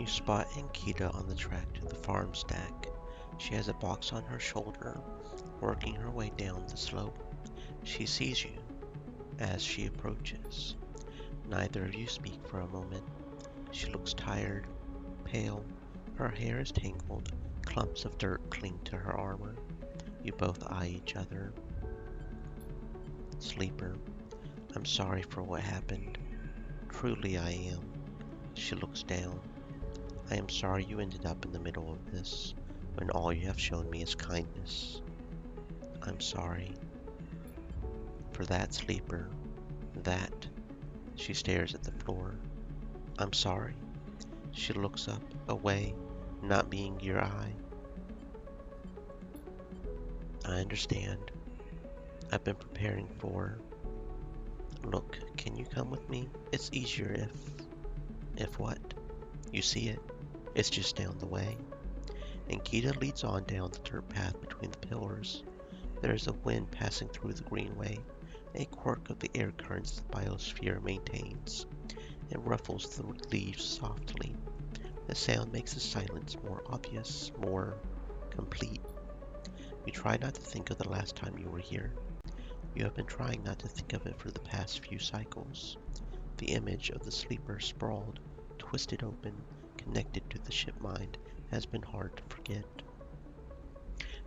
You spot Ankita on the track to the farm stack. She has a box on her shoulder, working her way down the slope. She sees you as she approaches. Neither of you speak for a moment. She looks tired, pale. Her hair is tangled. Clumps of dirt cling to her armor. You both eye each other. Sleeper, I'm sorry for what happened. Truly I am. She looks down. I am sorry you ended up in the middle of this, when all you have shown me is kindness. I'm sorry. For that, Sleeper. That. She stares at the floor. I'm sorry. She looks up, away, not being your eye. I understand. I've been preparing for... Look, can you come with me? It's easier if... If what? You see it? It's just down the way. Ankita leads on down the dirt path between the pillars. There is a wind passing through the greenway, a quirk of the air currents the biosphere maintains. It ruffles the leaves softly. The sound makes the silence more obvious, more complete. You try not to think of the last time you were here. You have been trying not to think of it for the past few cycles. The image of the sleeper sprawled, twisted open, connected to the ship mind has been hard to forget.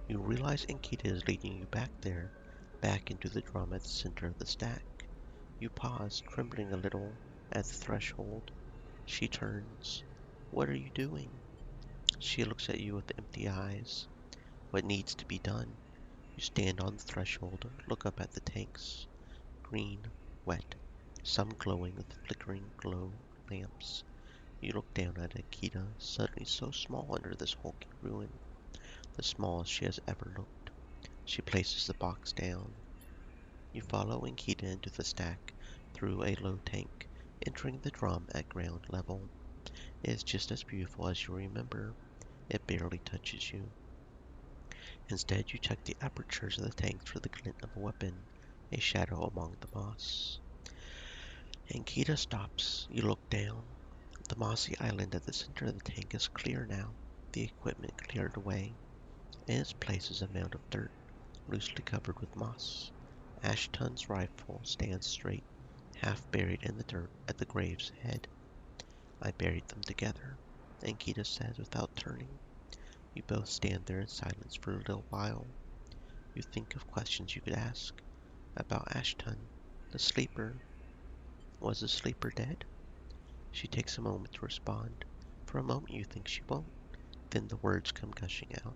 You realize Ankita is leading you back there, back into the drum at the center of the stack. You pause, trembling a little at the threshold. She turns. What are you doing? She looks at you with empty eyes. What needs to be done? You stand on the threshold, look up at the tanks. Green, wet, some glowing with flickering glow lamps. You look down at Ankita, suddenly so small under this hulking ruin, the smallest she has ever looked. She places the box down. You follow Ankita into the stack, through a low tank, entering the drum at ground level. It is just as beautiful as you remember. It barely touches you. Instead, you check the apertures of the tanks for the glint of a weapon, a shadow among the moss. Ankita stops. You look down. The mossy island at the center of the tank is clear now, the equipment cleared away. In its place is a mound of dirt, loosely covered with moss. Ashton's rifle stands straight, half buried in the dirt at the grave's head. I buried them together, Ankita says without turning. You both stand there in silence for a little while. You think of questions you could ask. About Ashton, the sleeper. Was the sleeper dead? She takes a moment to respond. For a moment you think she won't. Then the words come gushing out.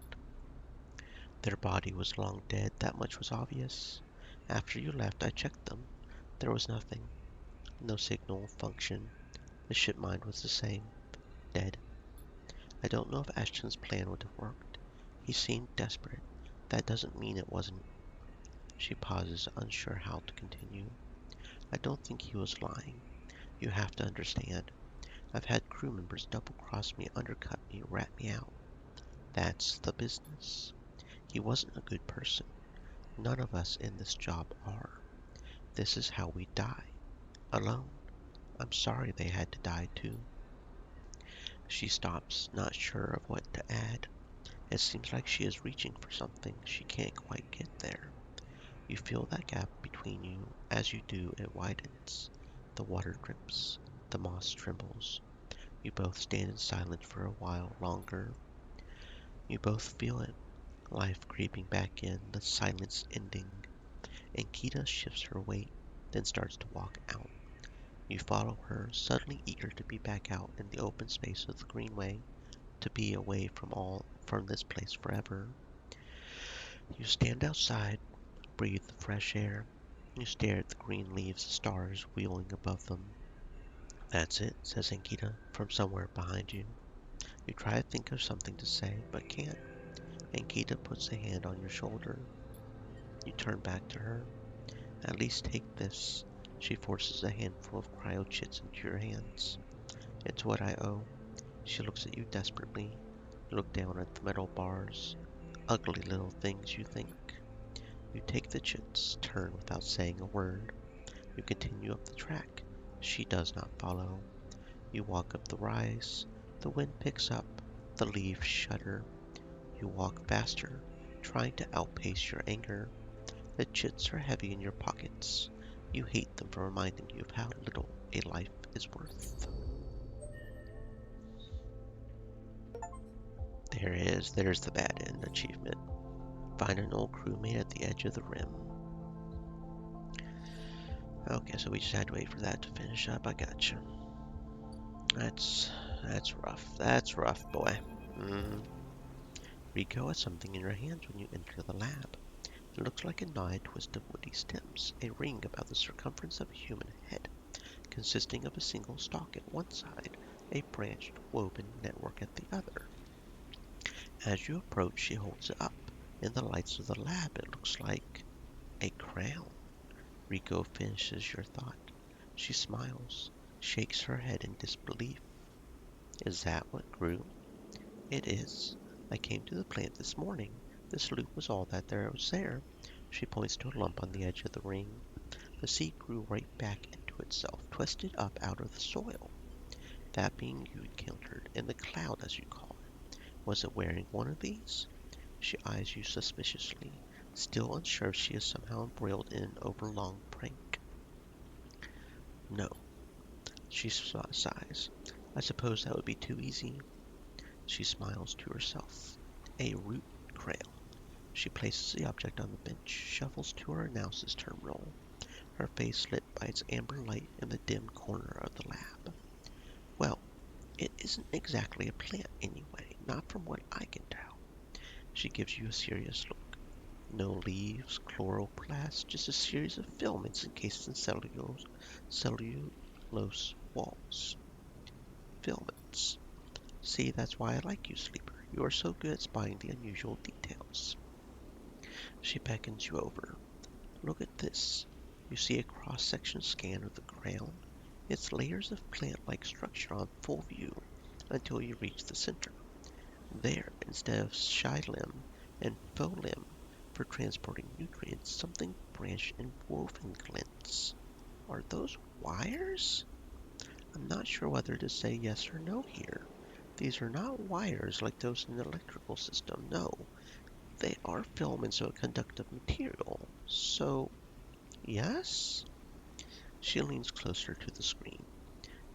Their body was long dead, that much was obvious. After you left, I checked them. There was nothing. No signal, function. The ship mind was the same. Dead. I don't know if Ashton's plan would have worked. He seemed desperate. That doesn't mean it wasn't. She pauses, unsure how to continue. I don't think he was lying. You have to understand. I've had crew members double-cross me, undercut me, rat me out. That's the business. He wasn't a good person. None of us in this job are. This is how we die. Alone. I'm sorry they had to die too. She stops, not sure of what to add. It seems like she is reaching for something. She can't quite get there. You feel that gap between you. As you do, it widens. The water drips. The moss trembles. You both stand in silence for a while longer. You both feel it. Life creeping back in, the silence ending. Ankita shifts her weight, then starts to walk out. You follow her, suddenly eager to be back out in the open space of the greenway, to be away from this place forever. You stand outside, breathe the fresh air. You stare at the green leaves, the stars wheeling above them. That's it, says Ankita from somewhere behind you. You try to think of something to say, but can't. Ankita puts a hand on your shoulder. You turn back to her. At least take this. She forces a handful of cryo chits into your hands. It's what I owe. She looks at you desperately. You look down at the metal bars. Ugly little things, you think. You take the chits, turn without saying a word. You continue up the track. She does not follow. You walk up the rise. The wind picks up. The leaves shudder. You walk faster, trying to outpace your anger. The chits are heavy in your pockets. You hate them for reminding you of how little a life is worth. There it is. There's the bad end achievement. Find an old crewmate at the edge of the rim. Okay, so we just had to wait for that to finish up. I gotcha. That's rough. That's rough, boy. Rico has something in your hands when you enter the lab. It looks like a knotted twist of woody stems, a ring about the circumference of a human head, consisting of a single stalk at one side, a branched, woven network at the other. As you approach, she holds it up. In the lights of the lab, it looks like a crown. Rico finishes your thought. She smiles, shakes her head in disbelief. Is that what grew? It is. I came to the plant this morning. This loop was all that there was there. She points to a lump on the edge of the ring. The seed grew right back into itself, twisted up out of the soil. That being you encountered in the cloud, as you call it. Was it wearing one of these? She eyes you suspiciously, still unsure if she is somehow embroiled in an overlong prank. No. She sighs. I suppose that would be too easy. She smiles to herself. A root crayon. She places the object on the bench, shuffles to her analysis terminal, her face lit by its amber light in the dim corner of the lab. Well, it isn't exactly a plant anyway, not from what I can tell. She gives you a serious look. No leaves, chloroplast, just a series of filaments encased in cellulose walls. Filaments. See, that's why I like you, Sleeper. You are so good at spotting the unusual details. She beckons you over. Look at this. You see a cross-section scan of the crown. It's layers of plant-like structure on full view until you reach the center. There, instead of xylem and phloem for transporting nutrients, something branched and woven glints. Are those wires? I'm not sure whether to say yes or no here. These are not wires like those in the electrical system, no. They are filaments of a conductive material. So, yes? She leans closer to the screen.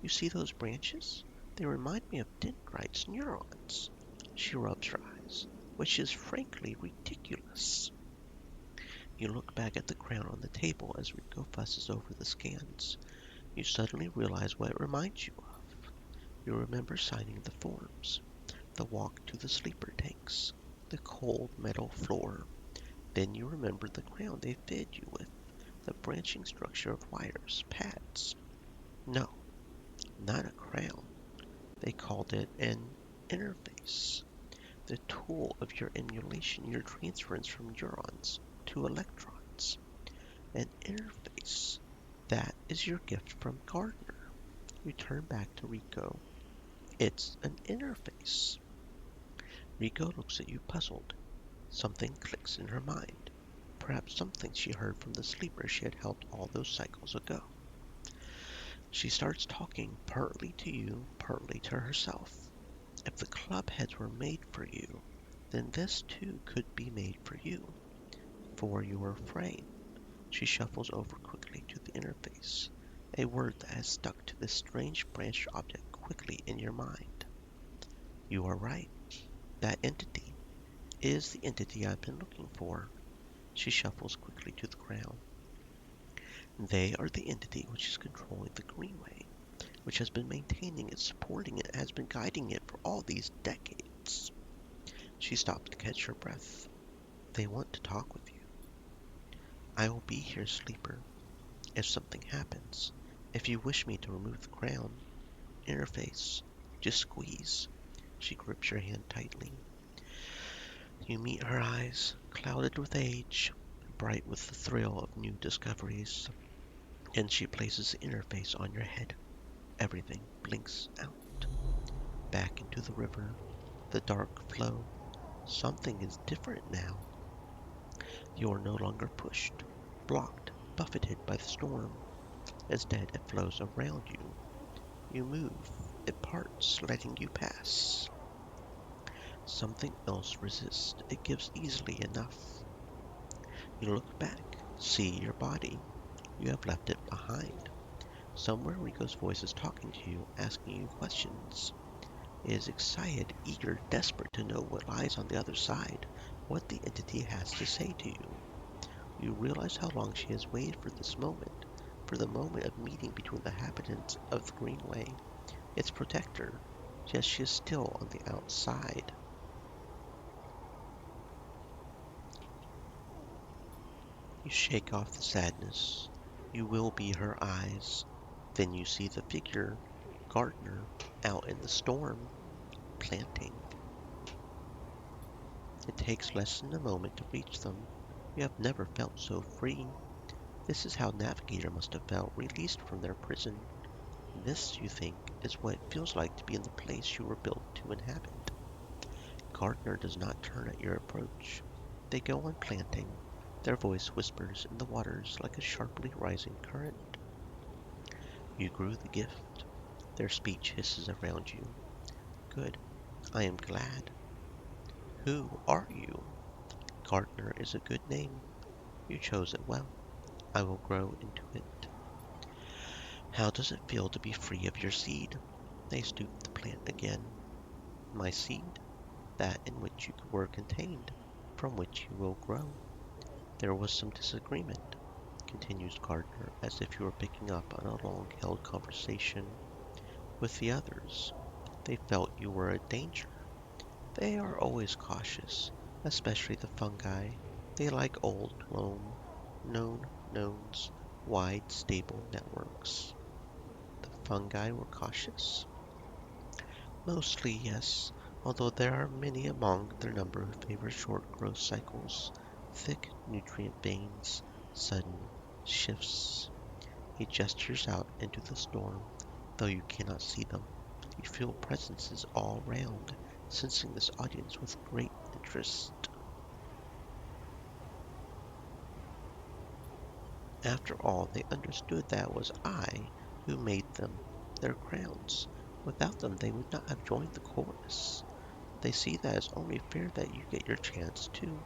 You see those branches? They remind me of dendrites, neurons. She rubs her eyes, which is frankly ridiculous. You look back at the crown on the table as Rico fusses over the scans. You suddenly realize what it reminds you of. You remember signing the forms, the walk to the sleeper tanks, the cold metal floor. Then you remember the crown they fed you with, the branching structure of wires, pads. No, not a crown. They called it an interface. The tool of your emulation, your transference from neurons to electrons. An interface. That is your gift from Gardner. You turn back to Rico. It's an interface. Rico looks at you puzzled. Something clicks in her mind. Perhaps something she heard from the sleeper she had helped all those cycles ago. She starts talking partly to you, partly to herself. If the club heads were made for you, then this too could be made for you. For your frame. She shuffles over quickly to the interface, a word that has stuck to this strange branched object quickly in your mind. You are right. That entity is the entity I've been looking for. She shuffles quickly to the ground. They are the entity which is controlling the Greenway, which has been maintaining it, supporting it, has been guiding it for all these decades. She stops to catch her breath. They want to talk with you. I will be here, Sleeper, if something happens. If you wish me to remove the crown, interface, just squeeze. She grips your hand tightly. You meet her eyes, clouded with age, bright with the thrill of new discoveries, and she places the interface on your head. Everything blinks out. Back into the river, the dark flow. Something is different now. You are no longer pushed, blocked, buffeted by the storm. Instead, it flows around you. You move. It parts, letting you pass. Something else resists. It gives easily enough. You look back, see your body. You have left it behind. Somewhere Rico's voice is talking to you, asking you questions. It is excited, eager, desperate to know what lies on the other side, what the entity has to say to you. You realize how long she has waited for the moment of meeting between the inhabitants of the Greenway, its protector, yet she is still on the outside. You shake off the sadness. You will be her eyes. Then you see the figure, Gardner, out in the storm, planting. It takes less than a moment to reach them. You have never felt so free. This is how Navigator must have felt, released from their prison. This, you think, is what it feels like to be in the place you were built to inhabit. Gardner does not turn at your approach. They go on planting. Their voice whispers in the waters like a sharply rising current. You grew the gift. Their speech hisses around you. Good. I am glad. Who are you? Gardner is a good name. You chose it well. I will grow into it. How does it feel to be free of your seed? They stoop the plant again. My seed? That in which you were contained, from which you will grow. There was some disagreement, continues Gardner, as if you were picking up on a long-held conversation with the others. They felt you were a danger. They are always cautious, especially the fungi. They like old known knowns, wide, stable networks. The fungi were cautious? Mostly, yes, although there are many among their number who favor short growth cycles, thick nutrient veins, sudden shifts. He gestures out into the storm, though you cannot see them. You feel presences all round, sensing this audience with great interest. After all, they understood that it was I who made them their crowns. Without them, they would not have joined the chorus. They see that it's only fair that you get your chance too.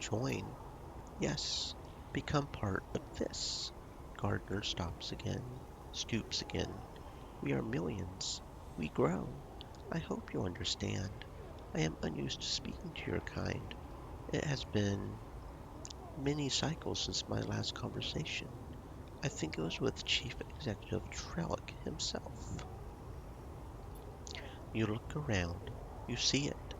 Join. Yes. Become part of this. Gardner stoops again. We are millions. We grow. I hope you understand. I am unused to speaking to your kind. It has been many cycles since my last conversation. I think it was with Chief Executive Trellick himself. You look around. You see it.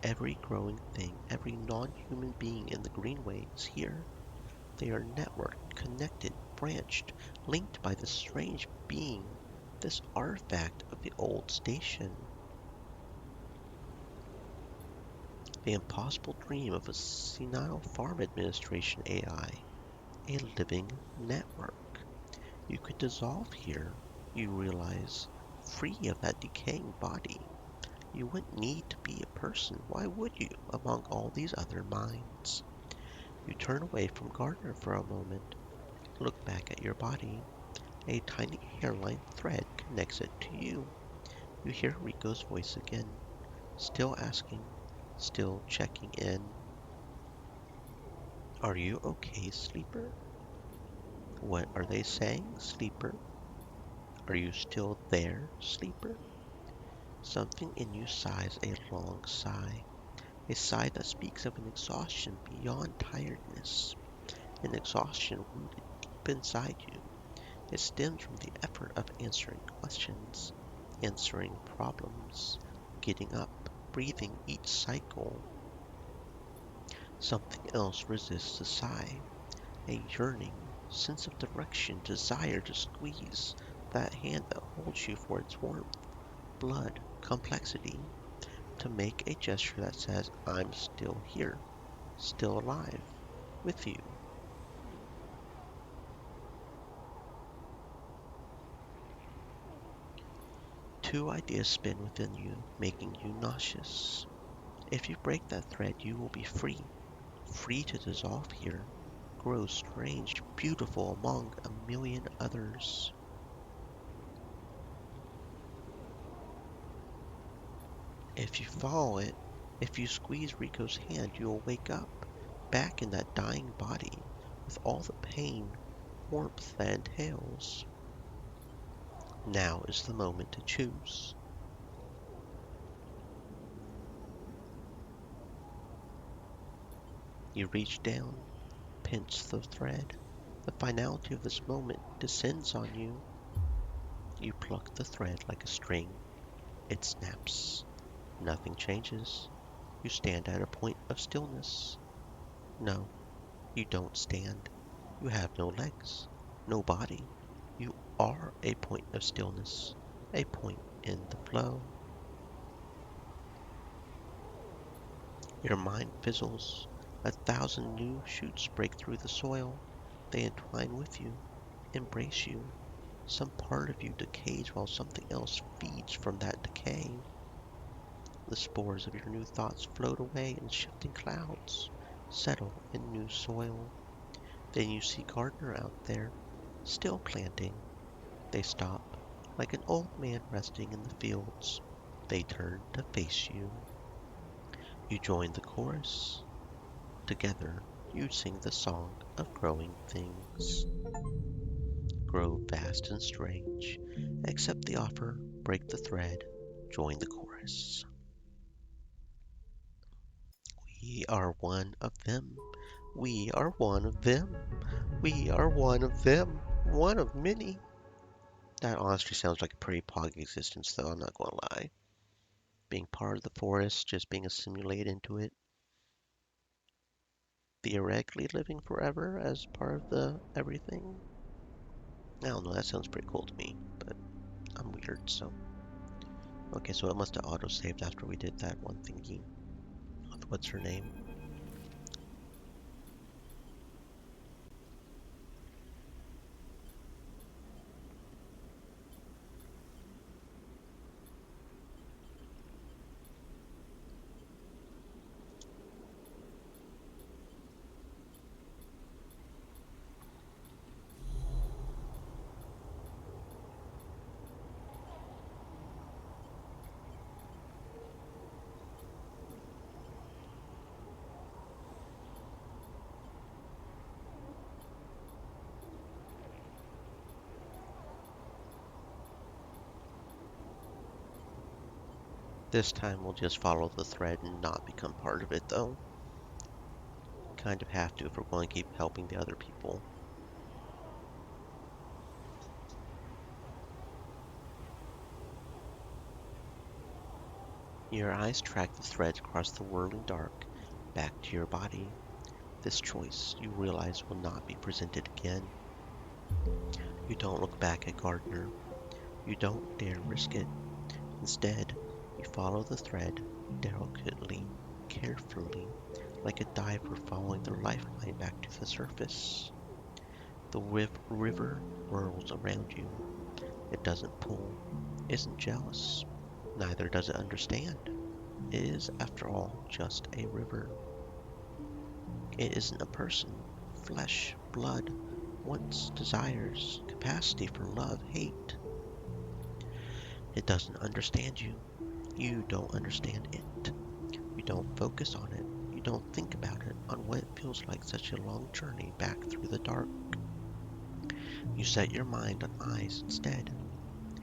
Every growing thing, every non-human being in the Greenway is here. They are networked, connected, branched, linked by this strange being, this artifact of the old station. The impossible dream of a senile farm administration AI, a living network. You could dissolve here, you realize, free of that decaying body. You wouldn't need to be a person, why would you, among all these other minds? You turn away from Gardner for a moment, look back at your body. A tiny hairline thread connects it to you. You hear Rico's voice again, still asking, still checking in. Are you okay, Sleeper? What are they saying, Sleeper? Are you still there, Sleeper? Something in you sighs a long sigh, a sigh that speaks of an exhaustion beyond tiredness, an exhaustion rooted deep inside you. It stems from the effort of answering questions, answering problems, getting up, breathing each cycle. Something else resists the sigh, a yearning, sense of direction, desire to squeeze that hand that holds you for its warmth, blood, complexity, to make a gesture that says, I'm still here, still alive, with you. Two ideas spin within you, making you nauseous. If you break that thread, you will be free, free to dissolve here, grow strange, beautiful among a million others. If you follow it, if you squeeze Rico's hand, you'll wake up, back in that dying body, with all the pain, warmth that entails. Now is the moment to choose. You reach down, pinch the thread. The finality of this moment descends on you. You pluck the thread like a string. It snaps. Nothing changes. You stand at a point of stillness. No, you don't stand. You have no legs, no body. You are a point of stillness, a point in the flow. Your mind fizzles. 1,000 new shoots break through the soil. They entwine with you, embrace you. Some part of you decays while something else feeds from that decay. The spores of your new thoughts float away in shifting clouds, settle in new soil. Then you see Gardner out there, still planting. They stop, like an old man resting in the fields. They turn to face you. You join the chorus. Together, you sing the song of growing things. Grow vast and strange. Accept the offer, break the thread, join the chorus. We are one of them. We are one of them. We are one of them. One of many. That honestly sounds like a pretty pog existence, though, I'm not going to lie. Being part of the forest, just being assimilated into it, theoretically living forever as part of the everything. I don't know, that sounds pretty cool to me, but I'm weird, so. Okay, so it must have auto-saved after we did that one thingy. What's her name? This time we'll just follow the thread and not become part of it, though. Kind of have to if we're going to keep helping the other people. Your eyes track the threads across the whirling dark, back to your body. This choice, you realize, will not be presented again. You don't look back at Gardner. You don't dare risk it. Instead, you follow the thread, delicately, carefully, like a diver following their lifeline back to the surface. The river whirls around you. It doesn't pull, isn't jealous, neither does it understand. It is, after all, just a river. It isn't a person, flesh, blood, wants, desires, capacity for love, hate. It doesn't understand you. You don't understand it. You don't focus on it. You don't think about it, on what it feels like such a long journey back through the dark. You set your mind on eyes instead,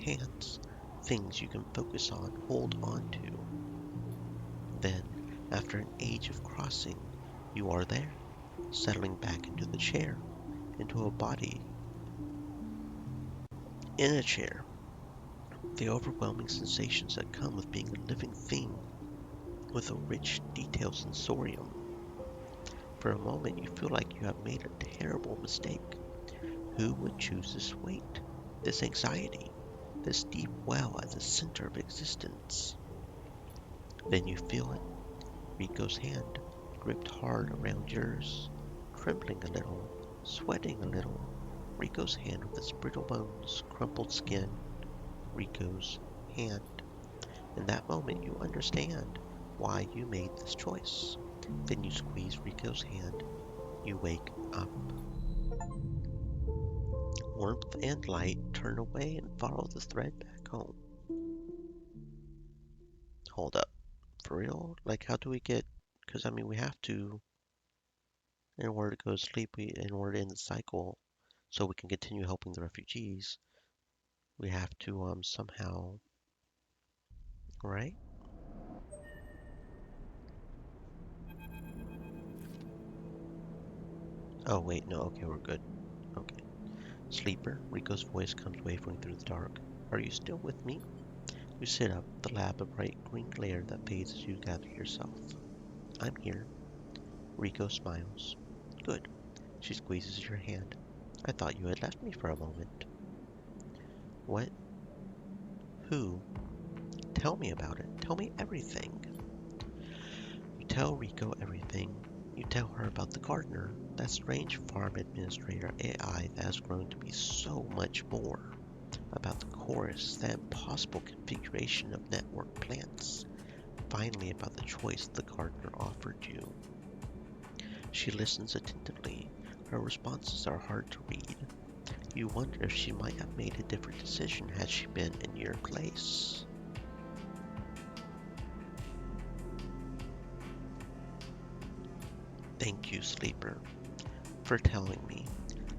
hands, things you can focus on, hold on to. Then, after an age of crossing, you are there, settling back into the chair, into a body in a chair. The overwhelming sensations that come with being a living thing with a rich, detailed sensorium. For a moment, you feel like you have made a terrible mistake. Who would choose this weight, this anxiety, this deep well at the center of existence? Then you feel it, Rico's hand gripped hard around yours, trembling a little, sweating a little. Rico's hand with its brittle bones, crumpled skin. Rico's hand. In that moment, you understand why you made this choice. Then you squeeze Rico's hand. You wake up. Warmth and light turn away and follow the thread back home. Hold up. For real? Like, how do we get? Because I mean, we have to, in order to go to sleep, in order to end the cycle, so we can continue helping the refugees, we have to somehow, right? Oh wait, no. Okay, we're good. Okay. Sleeper, Rico's voice comes wavering through the dark. Are you still with me? You sit up, the lab a bright green glare that fades as you gather yourself. I'm here. Rico smiles. Good. She squeezes your hand. I thought you had left me for a moment. What? Who? Tell me about it. Tell me everything. You tell Rico everything. You tell her about the gardener, that strange farm administrator AI that has grown to be so much more. About the chorus, that impossible configuration of network plants. Finally, about the choice the gardener offered you. She listens attentively. Her responses are hard to read. You wonder if she might have made a different decision had she been in your place. Thank you, Sleeper, for telling me.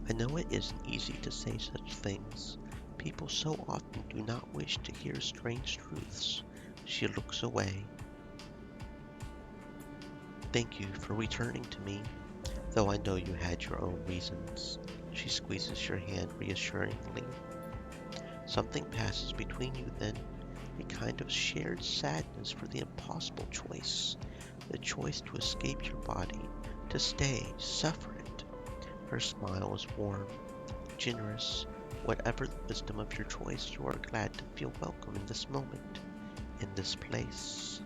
I know it isn't easy to say such things. People so often do not wish to hear strange truths. She looks away. Thank you for returning to me, though I know you had your own reasons. She squeezes your hand reassuringly. Something passes between you then, a kind of shared sadness for the impossible choice, the choice to escape your body, to stay, suffer it. Her smile is warm, generous. Whatever the wisdom of your choice, you are glad to feel welcome in this moment, in this place.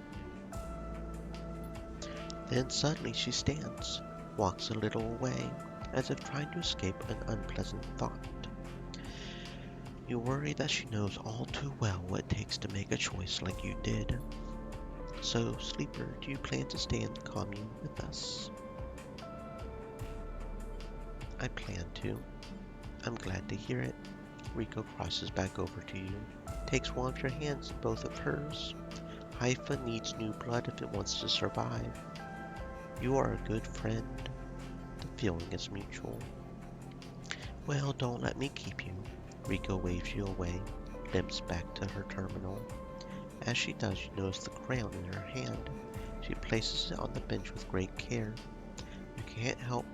Then suddenly she stands, walks a little away, as if trying to escape an unpleasant thought. You worry that she knows all too well what it takes to make a choice like you did. So, Sleeper, do you plan to stay in the commune with us? I plan to. I'm glad to hear it. Rico crosses back over to you, takes one of your hands in both of hers. Haifa needs new blood if it wants to survive. You are a good friend. The feeling is mutual. Well, don't let me keep you. Rico waves you away, limps back to her terminal. As she does, you notice the crayon in her hand. She places it on the bench with great care. You can't help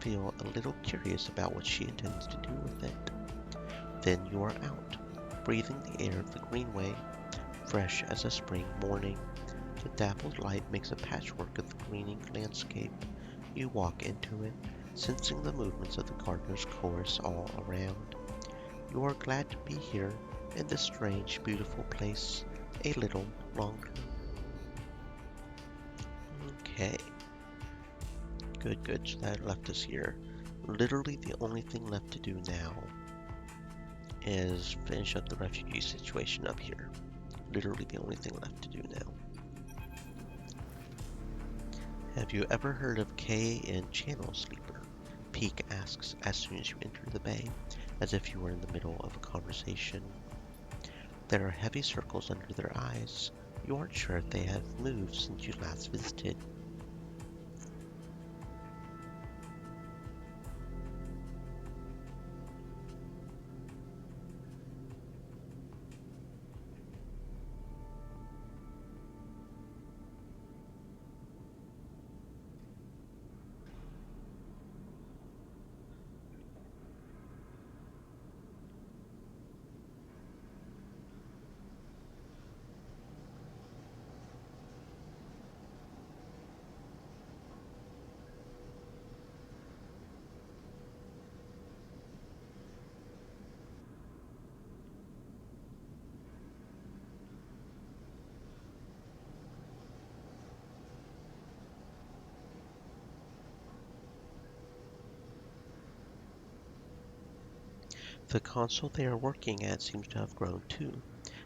feel a little curious about what she intends to do with it. Then you are out, breathing the air of the greenway, fresh as a spring morning. The dappled light makes a patchwork of the greening landscape. You walk into it, sensing the movements of the gardener's chorus all around. You are glad to be here, in this strange, beautiful place, a little longer. Okay. Good, good. So that left us here. Literally the only thing left to do now is finish up the refugee situation up here. Literally the only thing left to do now. Have you ever heard of K-in Channel, Sleeper? Peak asks as soon as you enter the bay, as if you were in the middle of a conversation. There are heavy circles under their eyes. You aren't sure if they have moved since you last visited. The console they are working at seems to have grown too,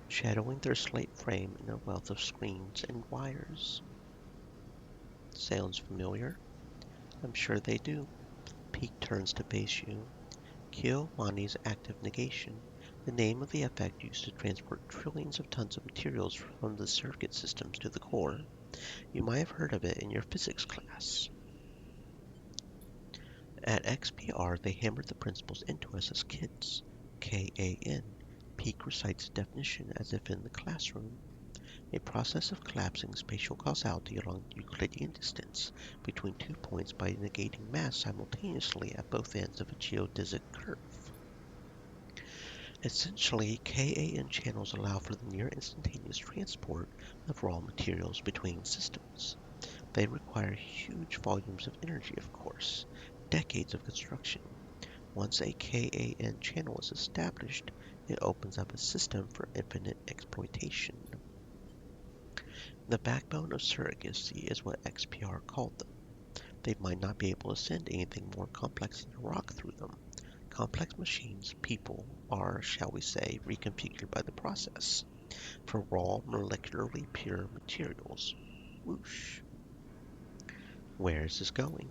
shadowing their slate frame in a wealth of screens and wires. Sounds familiar? I'm sure they do. Peak turns to face you. Kill-Wani's active negation, the name of the effect used to transport trillions of tons of materials from the circuit systems to the core. You might have heard of it in your physics class. At XPR, they hammered the principles into us as kids. KAN. Peak recites the definition as if in the classroom. A process of collapsing spatial causality along the Euclidean distance between 2 points by negating mass simultaneously at both ends of a geodesic curve. Essentially, KAN channels allow for the near instantaneous transport of raw materials between systems. They require huge volumes of energy, of course, decades of construction. Once a KAN channel is established, it opens up a system for infinite exploitation. The backbone of surrogacy is what XPR called them. They might not be able to send anything more complex than a rock through them. Complex machines, people, are, shall we say, reconfigured by the process. For raw, molecularly pure materials. Whoosh. Where is this going?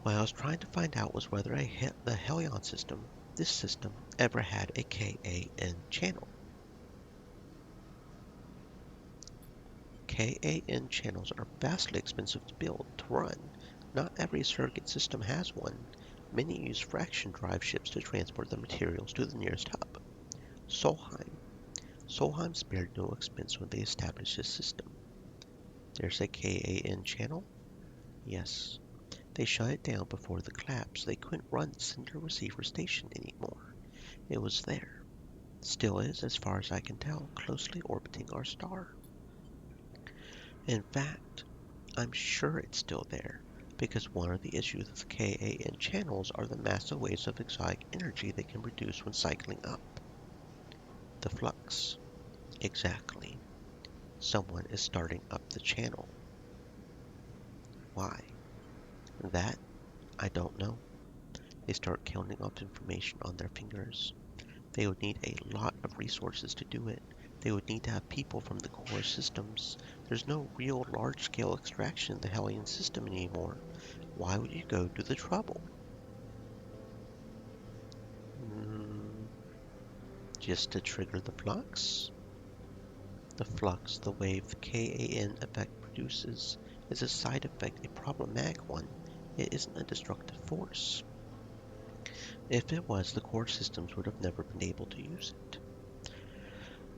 What I was trying to find out was whether the Helion system, this system, ever had a KAN channel. KAN channels are vastly expensive to build, to run. Not every surrogate system has one. Many use fraction drive ships to transport the materials to the nearest hub. Solheim spared no expense when they established this system. There's a KAN channel? Yes. They shut it down before the collapse. They couldn't run the sender-receiver station anymore. It was there. Still is, as far as I can tell, closely orbiting our star. In fact, I'm sure it's still there, because one of the issues with KAN channels are the massive waves of exotic energy they can produce when cycling up. The flux. Exactly. Someone is starting up the channel. Why? That, I don't know. They start counting off information on their fingers. They would need a lot of resources to do it. They would need to have people from the core systems. There's no real large-scale extraction in the Hellion system anymore. Why would you go to the trouble? Just to trigger the flux? The flux, the wave the KAN effect produces, is a side effect, a problematic one. It isn't a destructive force. If it was, the core systems would have never been able to use it.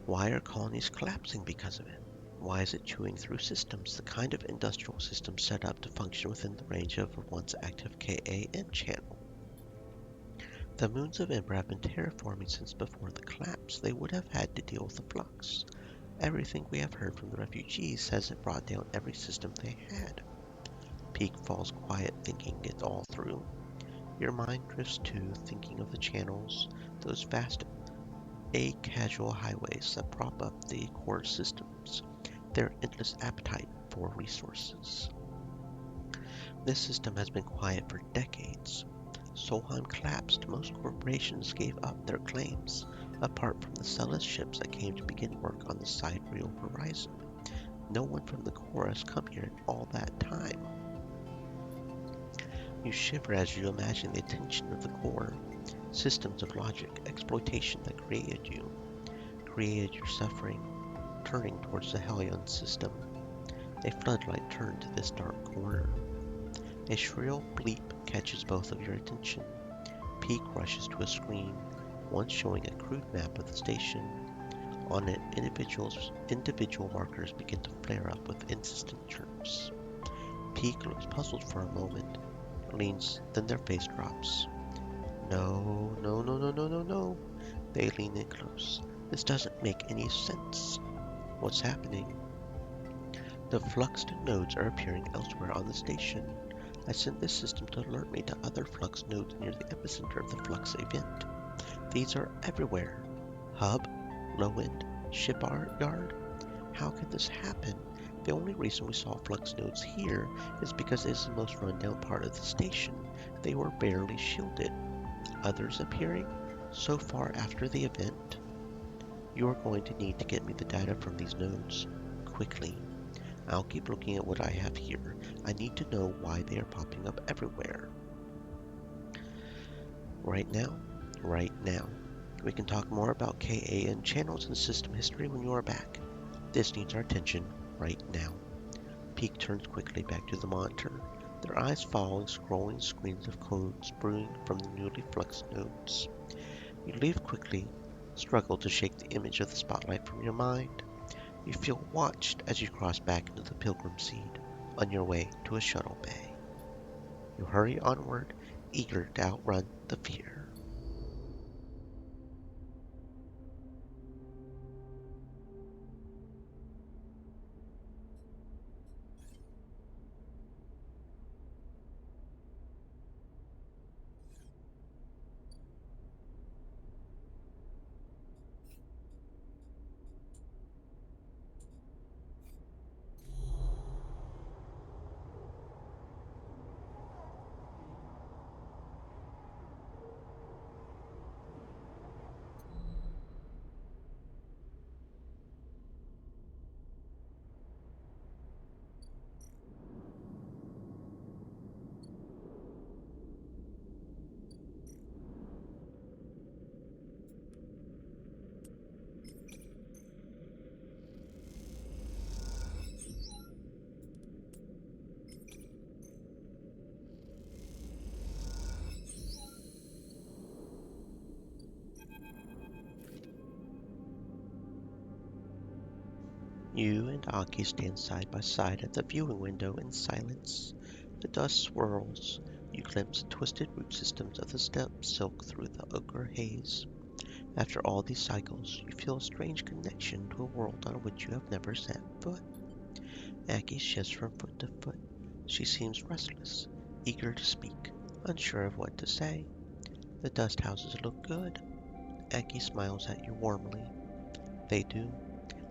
Why are colonies collapsing because of it? Why is it chewing through systems, the kind of industrial system set up to function within the range of a once active KAN channel? The moons of Ember have been terraforming since before the collapse. They would have had to deal with the flux. Everything we have heard from the refugees says it brought down every system they had. Peak falls quiet, thinking it all through. Your mind drifts too, thinking of the channels, those vast casual highways that prop up the core systems, their endless appetite for resources. This system has been quiet for decades. Solheim collapsed, most corporations gave up their claims, apart from the Celes ships that came to begin work on the sidereal horizon. No one from the core has come here in all that time. You shiver as you imagine the attention of the core, systems of logic, exploitation that created you, created your suffering, turning towards the Helion system. A floodlight turned to this dark corner. A shrill bleep catches both of your attention. Peak rushes to a screen, one showing a crude map of the station. On it, individual markers begin to flare up with insistent chirps. Peak looks puzzled for a moment, leans, then their face drops. No, no, no, no, no, no, no. They lean in close. This doesn't make any sense. What's happening? The fluxed nodes are appearing elsewhere on the station. I sent this system to alert me to other flux nodes near the epicenter of the flux event. These are everywhere. Hub, low end, shipyard. How could this happen? The only reason we saw flux nodes here is because it is the most rundown part of the station. They were barely shielded. Others appearing so far after the event. You are going to need to get me the data from these nodes. Quickly. I'll keep looking at what I have here. I need to know why they are popping up everywhere. Right now? Right now. We can talk more about KAN channels and system history when you are back. This needs our attention right now. Peak turns quickly back to the monitor, their eyes following scrolling screens of codes brewing from the newly fluxed nodes. You leave quickly, struggle to shake the image of the spotlight from your mind. You feel watched as you cross back into the pilgrim seat on your way to a shuttle bay. You hurry onward, eager to outrun the fear. You and Aki stand side by side at the viewing window in silence. The dust swirls. You glimpse twisted root systems of the steppe silk through the ochre haze. After all these cycles, you feel a strange connection to a world on which you have never set foot. Aki shifts from foot to foot. She seems restless, eager to speak, unsure of what to say. The dust houses look good. Aki smiles at you warmly. They do.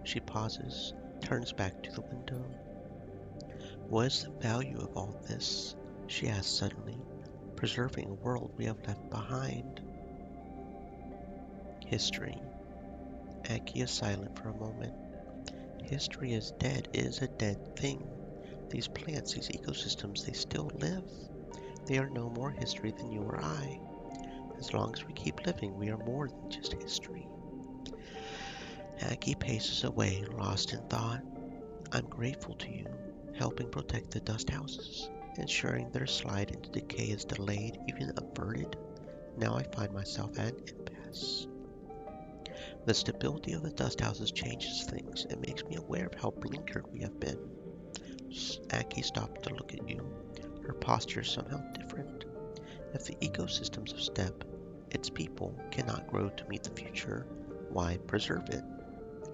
She pauses, turns back to the window. What is the value of all this? She asks suddenly, preserving a world we have left behind. History. Aki is silent for a moment. History is dead. It is a dead thing. These plants, these ecosystems, they still live. They are no more history than you or I. As long as we keep living, we are more than just history. Aki paces away, lost in thought. I'm grateful to you, helping protect the dust houses, ensuring their slide into decay is delayed, even averted. Now I find myself at an impasse. The stability of the dust houses changes things. It makes me aware of how blinkered we have been. Aki stops to look at you, her posture somehow different. If the ecosystems of steppe, its people, cannot grow to meet the future, why preserve it?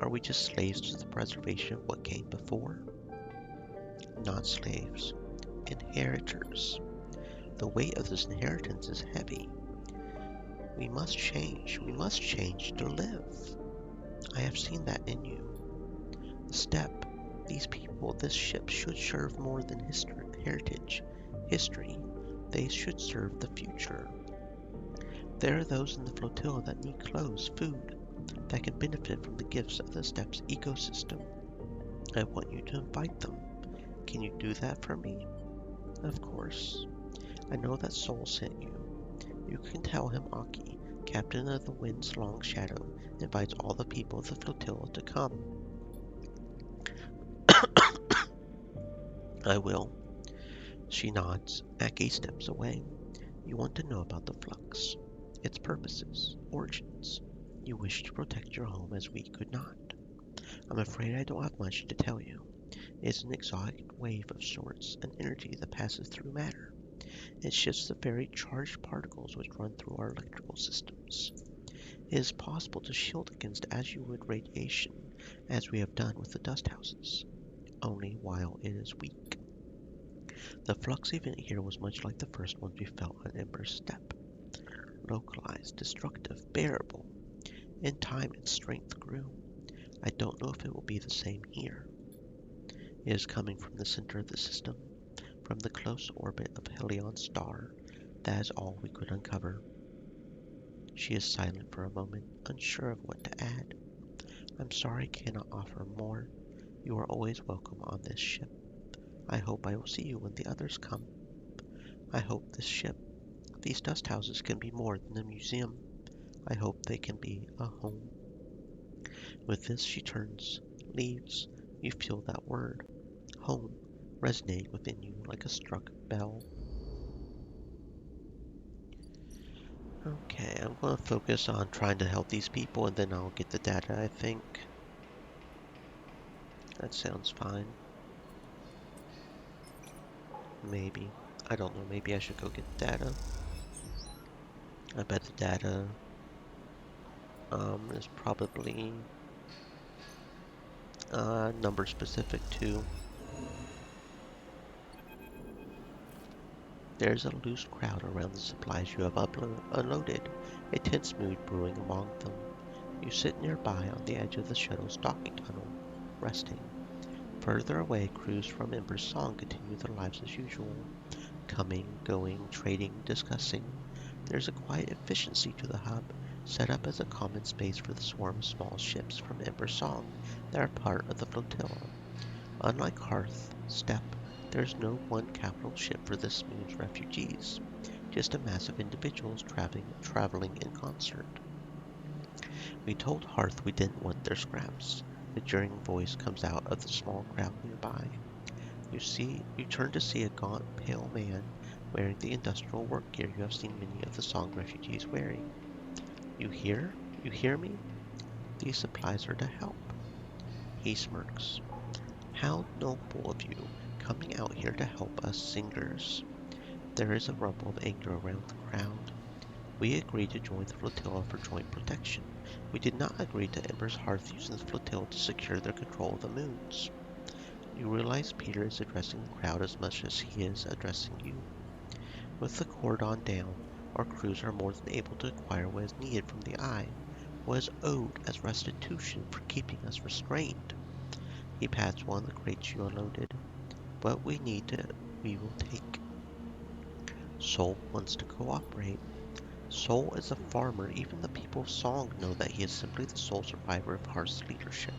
Are we just slaves to the preservation of what came before? Not slaves, inheritors. The weight of this inheritance is heavy. We must change to live. I have seen that in you. The steppe, these people, this ship should serve more than heritage, history. They should serve the future. There are those in the flotilla that need clothes, food, that can benefit from the gifts of the steppe's ecosystem. I want you to invite them. Can you do that for me? Of course. I know that Soul sent you. You can tell him Aki, captain of the wind's long shadow, invites all the people of the flotilla to come. I will. She nods. Aki steps away. You want to know about the flux, its purposes, origins. You wish to protect your home as we could not. I'm afraid I don't have much to tell you. It's an exotic wave of sorts, an energy that passes through matter. It shifts the very charged particles which run through our electrical systems. It is possible to shield against as you would radiation, as we have done with the dust houses, only while it is weak. The flux event here was much like the first ones we felt on Ember's steppe. Localized, destructive, bearable. In time its strength grew. I don't know if it will be the same here. It is coming from the center of the system, from the close orbit of Helion's star. That is all we could uncover. She is silent for a moment, unsure of what to add. I'm sorry I cannot offer more. You are always welcome on this ship. I hope I will see you when the others come. I hope this ship, these dust houses can be more than a museum. I hope they can be a home. With this she turns, leaves. You feel that word. Home. resonate within you like a struck bell. Okay, I'm going to focus on trying to help these people and then I'll get the data, I think. That sounds fine. Maybe. I don't know, maybe I should go get the data. I bet the data is probably number specific too. There's a loose crowd around the supplies you have unloaded, a tense mood brewing among them. You sit nearby on the edge of the shuttle's docking tunnel, resting. Further away, crews from Ember's Song continue their lives as usual, coming, going, trading, discussing. There's a quiet efficiency to the hub, set up as a common space for the swarm of small ships from Ember's Song that are part of the flotilla. Unlike Hearth, Steppe, there's no one capital ship for this moon's refugees, just a mass of individuals traveling in concert. We told Hearth we didn't want their scraps. The jeering voice comes out of the small crowd nearby. You turn to see a gaunt, pale man wearing the industrial work gear you have seen many of the Song refugees wearing. You hear? You hear me? These supplies are to help. He smirks. How noble of you, coming out here to help us singers. There is a rumble of anger around the crowd. We agreed to join the flotilla for joint protection. We did not agree to Ember's Hearth using the flotilla to secure their control of the moons. You realize Peter is addressing the crowd as much as he is addressing you. With the cordon down, our crews are more than able to acquire what is needed from the Eye, what is owed as restitution for keeping us restrained. He pats one of the crates you unloaded. What we we will take. Sol wants to cooperate. Sol is a farmer. Even the people of Song know that he is simply the sole survivor of Hearth's leadership.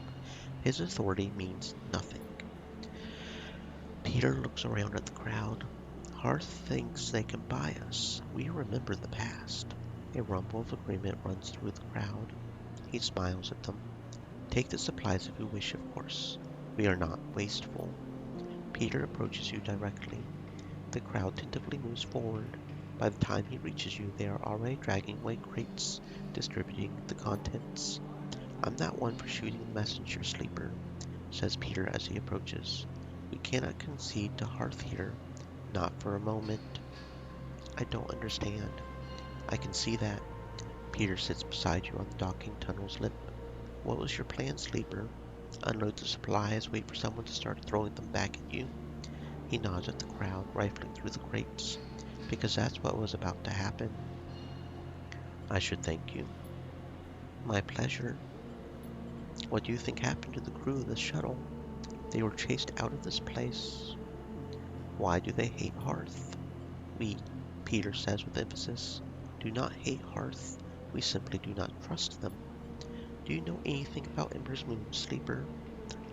His authority means nothing. Peter looks around at the crowd. Hearth thinks they can buy us. We remember the past. A rumble of agreement runs through the crowd. He smiles at them. Take the supplies if you wish, of course. We are not wasteful. Peter approaches you directly. The crowd tentatively moves forward. By the time he reaches you, they are already dragging away crates, distributing the contents. I'm not one for shooting the messenger, Sleeper, says Peter as he approaches. We cannot concede to Hearth here. Not for a moment. I don't understand. I can see that. Peter sits beside you on the docking tunnel's lip. What was your plan, Sleeper? Unload the supplies, wait for someone to start throwing them back at you? He nods at the crowd, rifling through the crates. Because that's what was about to happen. I should thank you. My pleasure. What do you think happened to the crew of the shuttle? They were chased out of this place. Why do they hate Hearth? We, Peter says with emphasis, do not hate Hearth. We simply do not trust them. Do you know anything about Ember's Moon, Sleeper?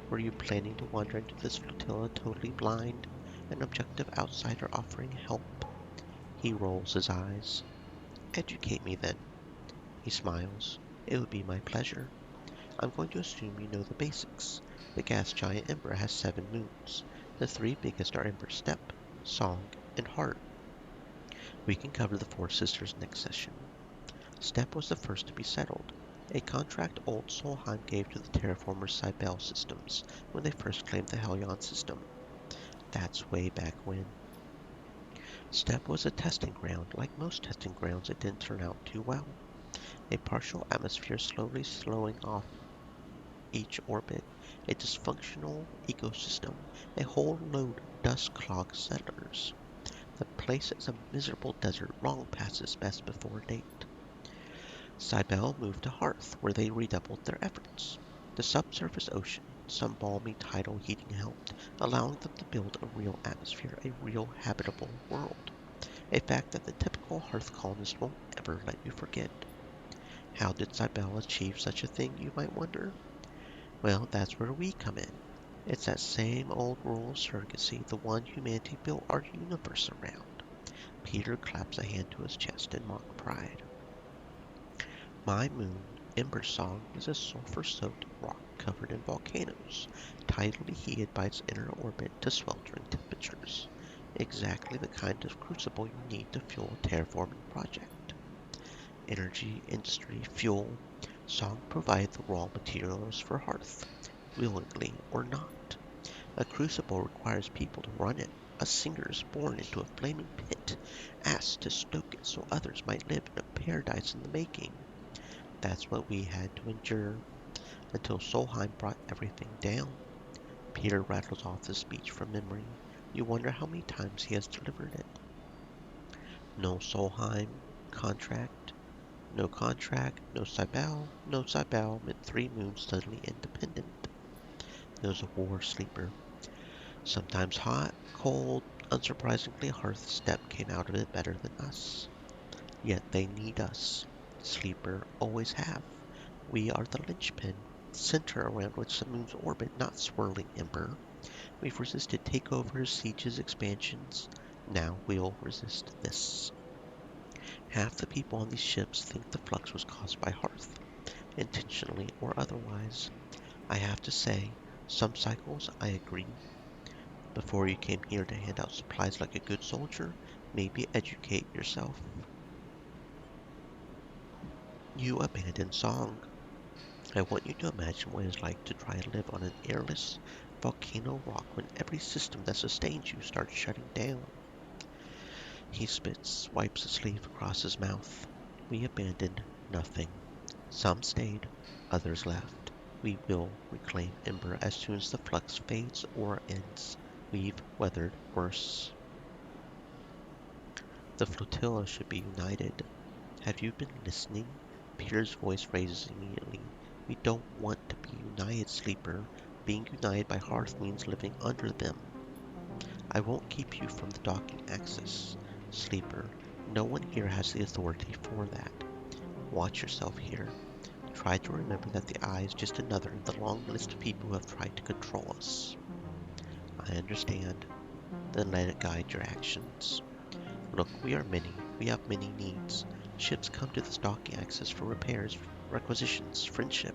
Were you planning to wander into this flotilla totally blind, an objective outsider offering help? He rolls his eyes. Educate me then. He smiles. It would be my pleasure. I'm going to assume you know the basics. The gas giant Ember has 7 moons. The 3 biggest are Ember Steppe, Song, and Heart. We can cover the 4 sisters next session. Steppe was the first to be settled, a contract old Solheim gave to the terraformers Cybele Systems when they first claimed the Hellion system. That's way back when. Steppe was a testing ground. Like most testing grounds, it didn't turn out too well. A partial atmosphere slowly slowing off each orbit, a dysfunctional ecosystem, a whole load of dust-clogged settlers. The place is a miserable desert long past its best before date. Cybele moved to Hearth, where they redoubled their efforts. The subsurface ocean, some balmy tidal heating helped, allowing them to build a real atmosphere, a real habitable world. A fact that the typical Hearth colonist won't ever let you forget. How did Cybele achieve such a thing, you might wonder? Well, that's where we come in. It's that same old rule of surrogacy, the one humanity built our universe around. Peter claps a hand to his chest in mock pride. My moon, Ember Song is a sulfur-soaked rock covered in volcanoes, tidally heated by its inner orbit to sweltering temperatures. Exactly the kind of crucible you need to fuel a terraforming project. Energy, industry, fuel. Song provide the raw materials for Hearth, willingly or not. A crucible requires people to run it. A singer is born into a flaming pit, asked to stoke it so others might live in a paradise in the making. That's what we had to endure until Solheim brought everything down. Peter rattles off the speech from memory. You wonder how many times he has delivered it. No Solheim contract, no contract, no Cybele, no Cybele meant 3 moons suddenly independent. It was a war sleeper. Sometimes hot, cold, unsurprisingly Hearth step came out of it better than us. Yet they need us. Sleeper always have. We are the linchpin, the center around which the moon's orbit, not swirling ember. We've resisted takeovers, sieges, expansions. Now we'll resist this. Half the people on these ships think the flux was caused by Hearth, intentionally or otherwise. I have to say, some cycles I agree. Before you came here to hand out supplies like a good soldier, maybe educate yourself. You abandoned Song. I want you to imagine what it's like to try and live on an airless volcano rock when every system that sustains you starts shutting down. He spits, wipes a sleeve across his mouth. We abandoned nothing. Some stayed, others left. We will reclaim Ember as soon as the flux fades or ends. We've weathered worse. The flotilla should be united. Have you been listening? Peter's voice raises immediately. We don't want to be united, Sleeper. Being united by Hearth means living under them. I won't keep you from the docking access, Sleeper. No one here has the authority for that. Watch yourself here. Try to remember that the Eye is just another in the long list of people who have tried to control us. I understand. Then let it guide your actions. Look, we are many. We have many needs. Ships come to this docking access for repairs, requisitions, friendship.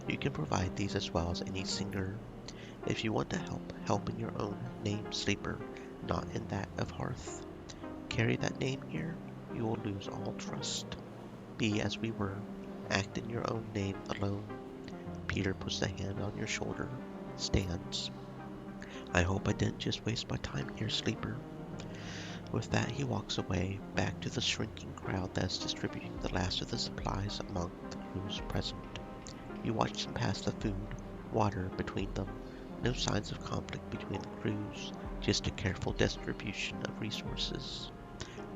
You can provide these as well as any singer. If you want to help, help in your own name, Sleeper, not in that of Hearth. Carry that name here, you will lose all trust. Be as we were. Act in your own name alone. Peter puts a hand on your shoulder, stands. I hope I didn't just waste my time here, Sleeper. With that, he walks away, back to the shrinking crowd that is distributing the last of the supplies among the crews present. You watch them pass the food, water between them. No signs of conflict between the crews, just a careful distribution of resources.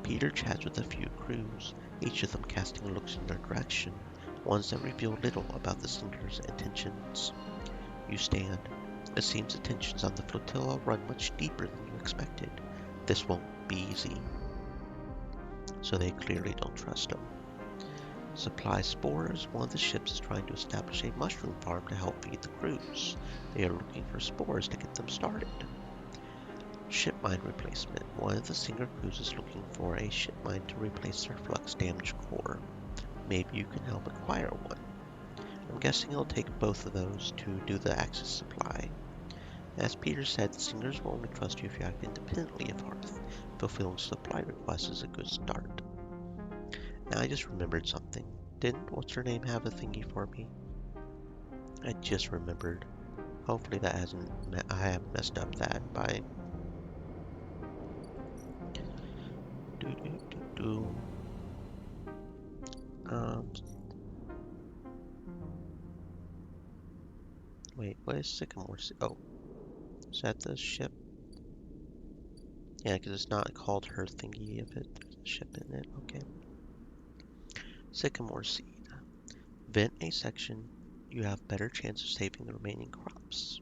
Peter chats with a few crews, each of them casting looks in their direction, ones that reveal little about the singer's intentions. You stand. It seems the tensions on the flotilla run much deeper than you expected. This won't be easy. So they clearly don't trust him. Supply spores. One of the ships is trying to establish a mushroom farm to help feed the crews. They are looking for spores to get them started. Ship mine replacement. One of the Singer crews is looking for a ship mine to replace their flux-damaged core. Maybe you can help acquire one. I'm guessing it'll take both of those to do the access supply. As Peter said, the Singers will only trust you if you act independently of Hearth. Fulfilling supply requests is a good start. Now I just remembered something. Didn't what's her name have a thingy for me? I just remembered. Hopefully that hasn't. I haven't messed up that by. Do do do do. Um. Wait. What is Sycamore? Oh, is that the ship? Yeah, because it's not called her thingy if there's a ship in it. Okay. Sycamore seed. Vent a section. You have better chance of saving the remaining crops.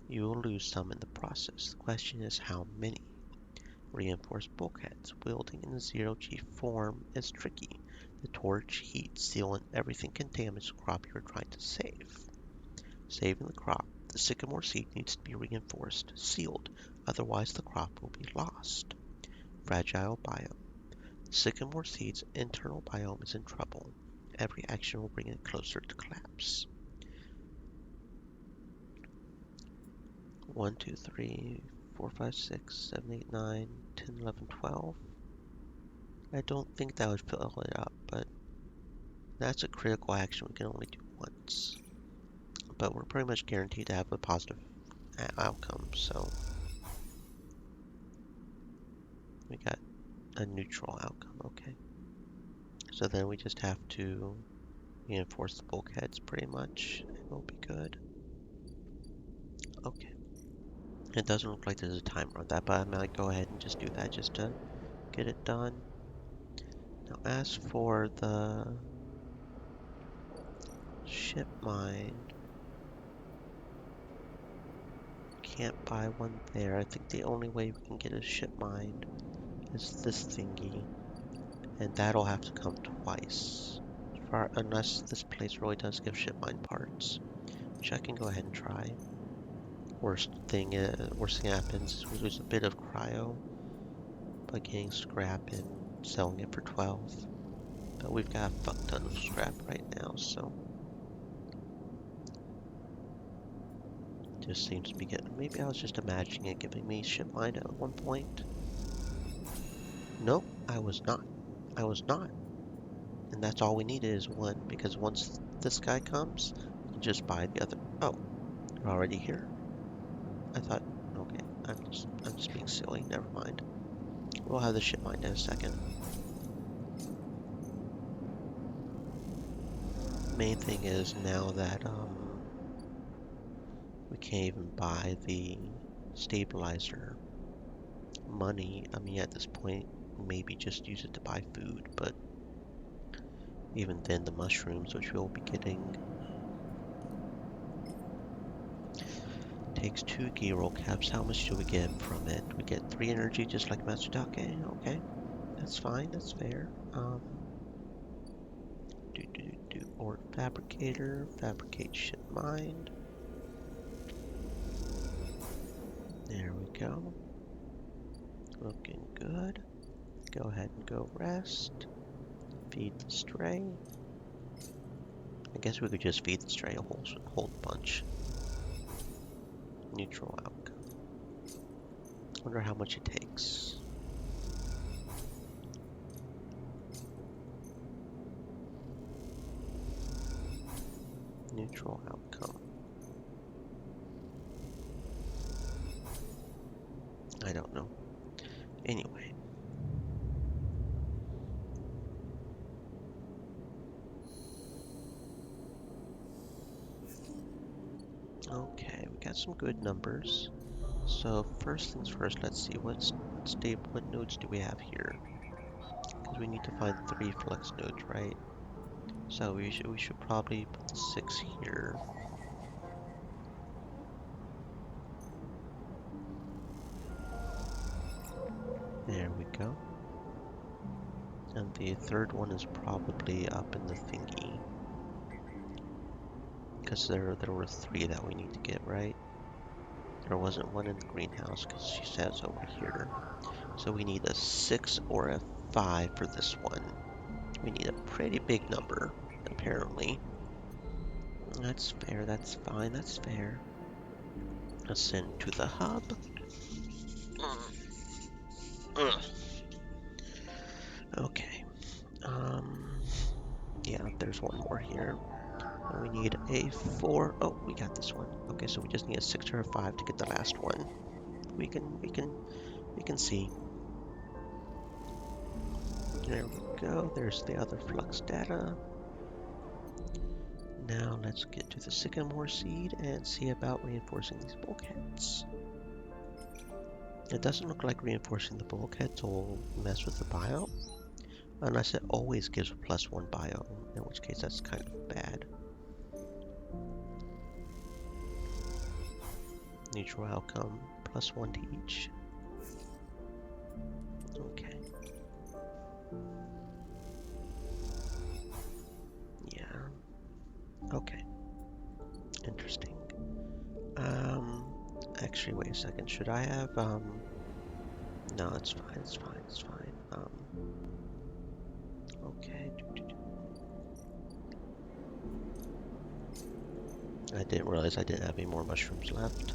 You will lose some in the process. The question is how many. Reinforced bulkheads. Wielding in the zero-G form is tricky. The torch, heat, sealant, everything can damage the crop you are trying to save. Saving the crop. The sycamore seed needs to be reinforced, sealed, otherwise the crop will be lost. Fragile biome. The sycamore seed's internal biome is in trouble. Every action will bring it closer to collapse. 1, 2, 3, 4, 5, 6, 7, 8, 9, 10, 11, 12. I don't think that would fill it up, but that's a critical action we can only do once. But we're pretty much guaranteed to have a positive outcome, so we got a neutral outcome, okay. So then we just have to reinforce the bulkheads pretty much, and we'll be good. Okay. It doesn't look like there's a timer on that, but I might go ahead and just do that just to get it done. Now as for the ship mine, can't buy one there. I think the only way we can get a ship mine is this thingy, and that'll have to come twice. Unless this place really does give ship mine parts, which I can go ahead and try. Worst thing happens is we lose a bit of cryo by getting scrap and selling it for 12. But we've got a fuck ton of scrap right now, so just seems to be getting. Maybe I was just imagining it giving me ship mine at one point. Nope, I was not. I was not. And that's all we needed is one, because once this guy comes, we can just buy the other. Oh, you're already here? I thought, okay, I'm just being silly. Never mind. We'll have the ship mine in a second. Main thing is now that we can't even buy the stabilizer money. I mean, at this point, maybe just use it to buy food, but even then, the mushrooms, which we'll be getting, takes 2 Gyro caps. How much do we get from it? We get 3 energy, just like Matsudake. Okay, that's fine. That's fair. Ore fabricator, fabricate ship mine. There we go. Looking good. Go ahead and go rest. Feed the stray. I guess we could just feed the stray a whole bunch. Neutral outcome. Wonder how much it takes. Neutral outcome. I don't know. Anyway. Okay, we got some good numbers. So first things first, let's see what nodes do we have here? Because we need to find 3 flux nodes, right? So we should probably put the 6 here. There we go. And the third one is probably up in the thingy. Because there were 3 that we need to get, right? There wasn't one in the greenhouse because she says over here. So we need a 6 or a 5 for this one. We need a pretty big number, apparently. That's fair, that's fine, that's fair. Ascend to the hub. Okay. Yeah, there's one more here. And we need a 4. Oh, we got this one. Okay, so we just need a 6 or a 5 to get the last one. We can see. There we go. There's the other flux data. Now let's get to the sycamore seed and see about reinforcing these bulkheads. It doesn't look like reinforcing the bulkheads will mess with the bio, unless it always gives a +1 bio, in which case that's kind of bad. Neutral outcome, +1 to each. Okay. Yeah. Okay. Interesting. Actually, wait a second. Should I have, no, it's fine, it's fine, it's fine. Okay. I didn't realize I didn't have any more mushrooms left.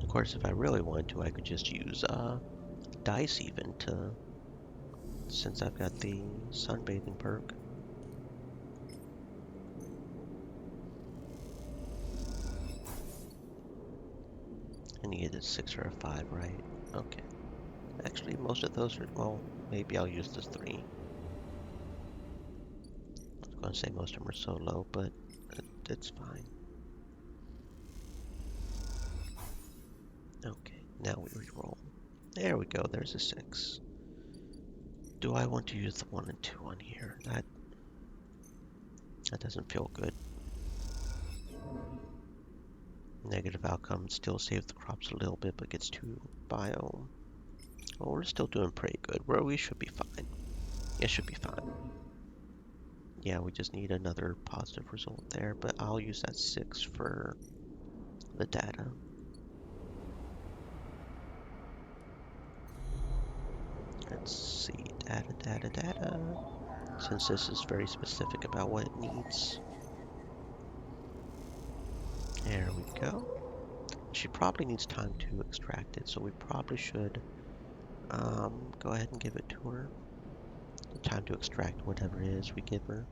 Of course, if I really wanted to, I could just use dice even to, since I've got the sunbathing perk. And you get a 6 or a 5, right? Okay. Actually, most of those are, well, maybe I'll use this 3. I was going to say most of them are so low, but it's fine. Okay, now we reroll. There we go, there's a 6. Do I want to use the 1 and 2 on here? That doesn't feel good. Negative outcome still saves the crops a little bit, but gets 2 biome. Well, we're still doing pretty good. We should be fine. It should be fine. Yeah, we just need another positive result there, but I'll use that 6 for the data. Let's see, data. Since this is very specific about what it needs. There we go. She probably needs time to extract it, so we probably should go ahead and give it to her. The time to extract whatever it is we give her.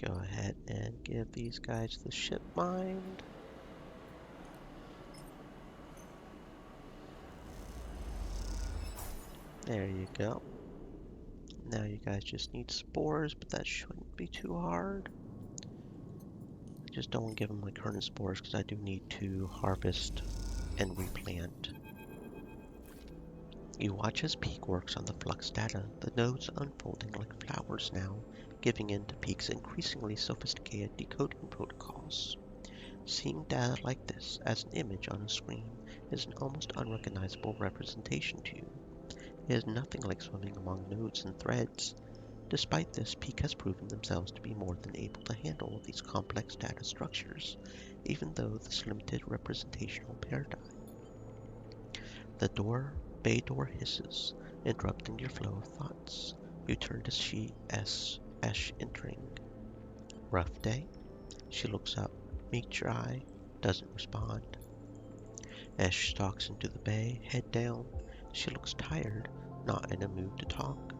Go ahead and give these guys the ship mind. There you go. Now you guys just need spores, but that shouldn't be too hard. I just don't want to give them my current spores because I do need to harvest and replant. You watch as Peak works on the flux data, the nodes unfolding like flowers now, giving in to Peak's increasingly sophisticated decoding protocols. Seeing data like this as an image on a screen is an almost unrecognizable representation to you. It is nothing like swimming among nodes and threads. Despite this, Peak has proven themselves to be more than able to handle these complex data structures, even though this limited representational paradigm. The bay door hisses, interrupting your flow of thoughts. You turn to see Esh entering. Rough day? She looks up, meets your eye, doesn't respond. Esh stalks into the bay, head down. She looks tired, not in a mood to talk.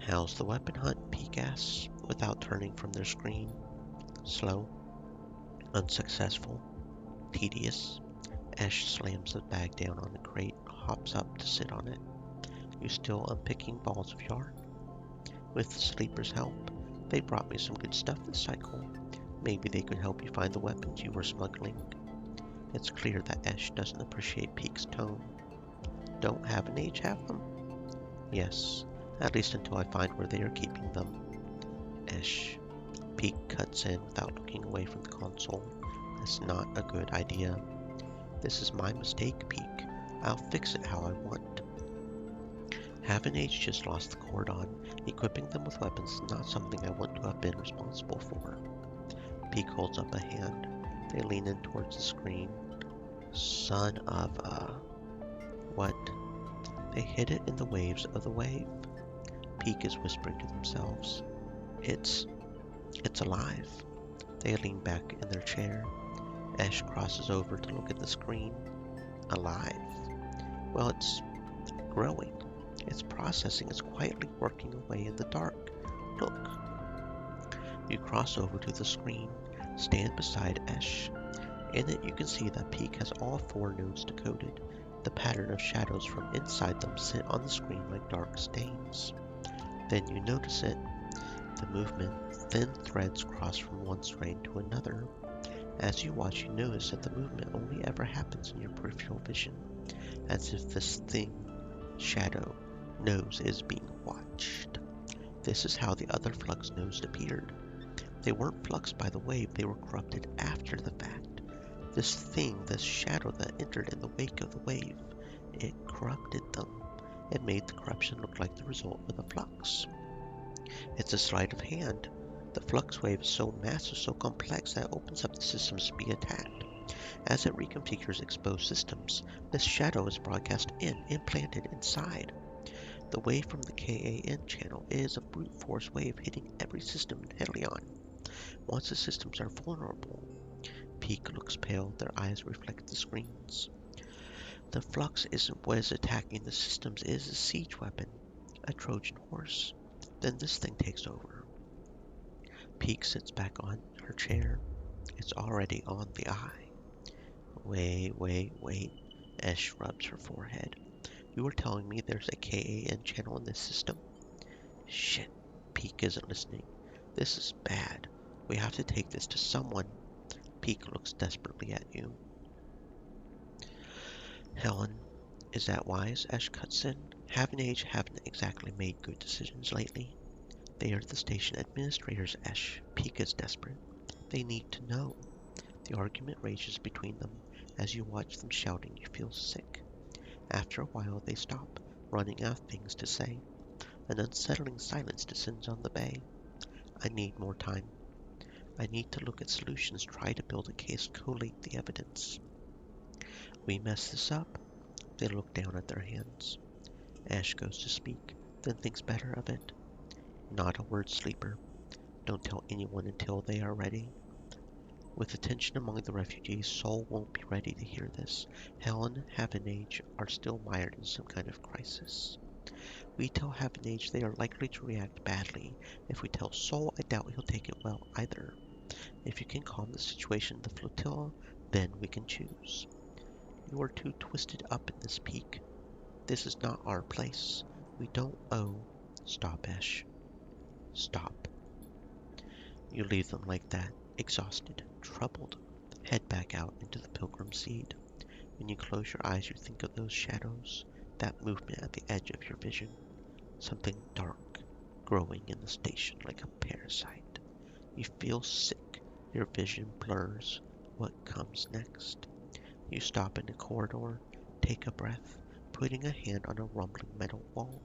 How's the weapon hunt? Peak asks, without turning from their screen. Slow. Unsuccessful. Tedious. Esh slams the bag down on the crate, hops up to sit on it. You still unpicking balls of yarn? With the sleeper's help, they brought me some good stuff this cycle. Maybe they could help you find the weapons you were smuggling. It's clear that Esh doesn't appreciate Peak's tone. Don't have an age have them? Yes, at least until I find where they are keeping them. Esh. Peak cuts in without looking away from the console. That's not a good idea. This is my mistake, Peak. I'll fix it how I want. Haven Age just lost the Cordon. Equipping them with weapons is not something I want to have been responsible for. Peak holds up a hand. They lean in towards the screen. Son of a... What? They hid it in the waves of the wave. Peak is whispering to themselves. It's alive. They lean back in their chair. Esh crosses over to look at the screen. Alive. Well, it's growing. It's processing. It's quietly working away in the dark. Look. You cross over to the screen. Stand beside Esh. In it, you can see that Peak has all 4 nodes decoded. The pattern of shadows from inside them sit on the screen like dark stains. Then you notice it. The movement, thin threads cross from one strain to another. As you watch, you notice that the movement only ever happens in your peripheral vision, as if this thing, shadow, nose is being watched. This is how the other flux nodes appeared. They weren't fluxed by the wave, they were corrupted after the fact. This thing, this shadow that entered in the wake of the wave, it corrupted them. It made the corruption look like the result of the flux. It's a sleight of hand. The flux wave is so massive, so complex that it opens up the systems to be attacked. As it reconfigures exposed systems, this shadow is broadcast implanted inside. The wave from the KAN channel is a brute force wave hitting every system in Helion. Once the systems are vulnerable, Peak looks pale, their eyes reflect the screens. The flux isn't what is attacking the systems, it is a siege weapon, a Trojan horse. Then this thing takes over. Peak sits back on her chair. It's already on the eye. Wait. Esh rubs her forehead. You were telling me there's a KAN channel in this system? Shit, Peak isn't listening. This is bad. We have to take this to someone. Peak looks desperately at you. Helen, is that wise? Esh cuts in. Havenage haven't exactly made good decisions lately. They are the station administrators, Esh. Peak is desperate. They need to know. The argument rages between them. As you watch them shouting, you feel sick. After a while, they stop, running out of things to say. An unsettling silence descends on the bay. I need more time. I need to look at solutions, try to build a case, collate the evidence. We mess this up. They look down at their hands. Ash goes to speak, then thinks better of it. Not a word, Sleeper. Don't tell anyone until they are ready. With the tension among the refugees, Sol won't be ready to hear this. Helen, Havenage are still mired in some kind of crisis. We tell Havenage they are likely to react badly. If we tell Sol, I doubt he'll take it well either. If you can calm the situation in the flotilla, then we can choose. You are too twisted up in this, Peak. This is not our place. We don't owe. Stop, Esh. Stop. You leave them like that, exhausted, troubled. Head back out into the Pilgrim Seed. When you close your eyes, you think of those shadows, that movement at the edge of your vision. Something dark, growing in the station like a parasite. You feel sick. Your vision blurs. What comes next? You stop in a corridor, take a breath, putting a hand on a rumbling metal wall.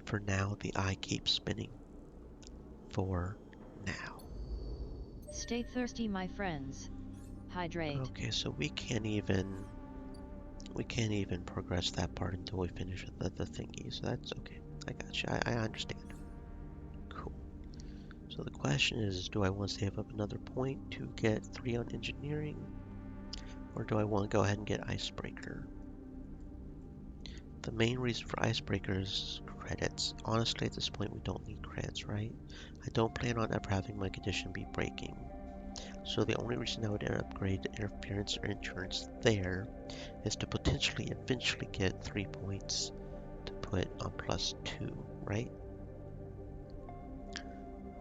For now, the eye keeps spinning. For now. Stay thirsty, my friends. Hydrate. Okay, so we can't even progress that part until we finish with the thingy, so that's okay. I got you. I understand. Cool. So the question is, do I want to save up another point to get 3 on engineering? Or do I want to go ahead and get Icebreaker? The main reason for Icebreaker is credits. Honestly, at this point, we don't need credits, right? I don't plan on ever having my condition be breaking. So the only reason I would upgrade interference or insurance there is to potentially eventually get 3 points to put on +2, right?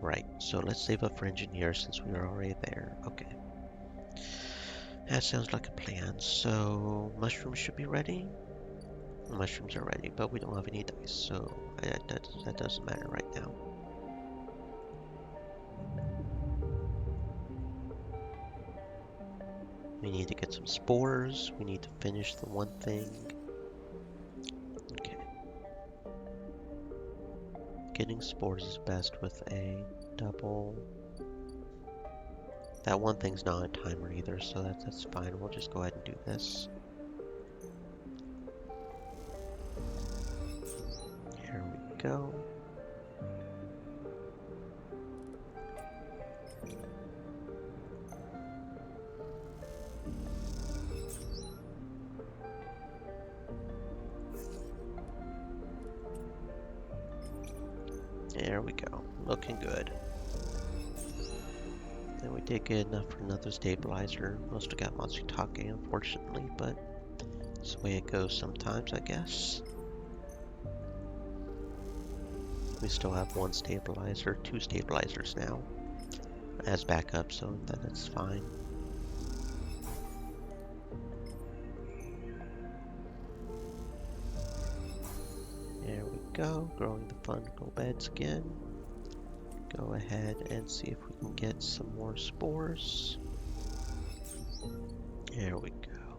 Right, so let's save up for engineer since we are already there. Okay. That sounds like a plan. So mushrooms should be ready. Mushrooms are ready, but we don't have any dice, so that doesn't matter right now. We need to get some spores. We need to finish the one thing. Okay. Getting spores is best with a double. That one thing's not a timer either, so that's fine. We'll just go ahead and do this. Here we go. There we go. Looking good. And we did get enough for another stabilizer. Mostly got Matsutake, unfortunately, but it's the way it goes sometimes, I guess. We still have 1 stabilizer, 2 stabilizers now as backup, so that's fine. There we go, growing the fungal beds again. Go ahead and see if we can get some more spores. There we go.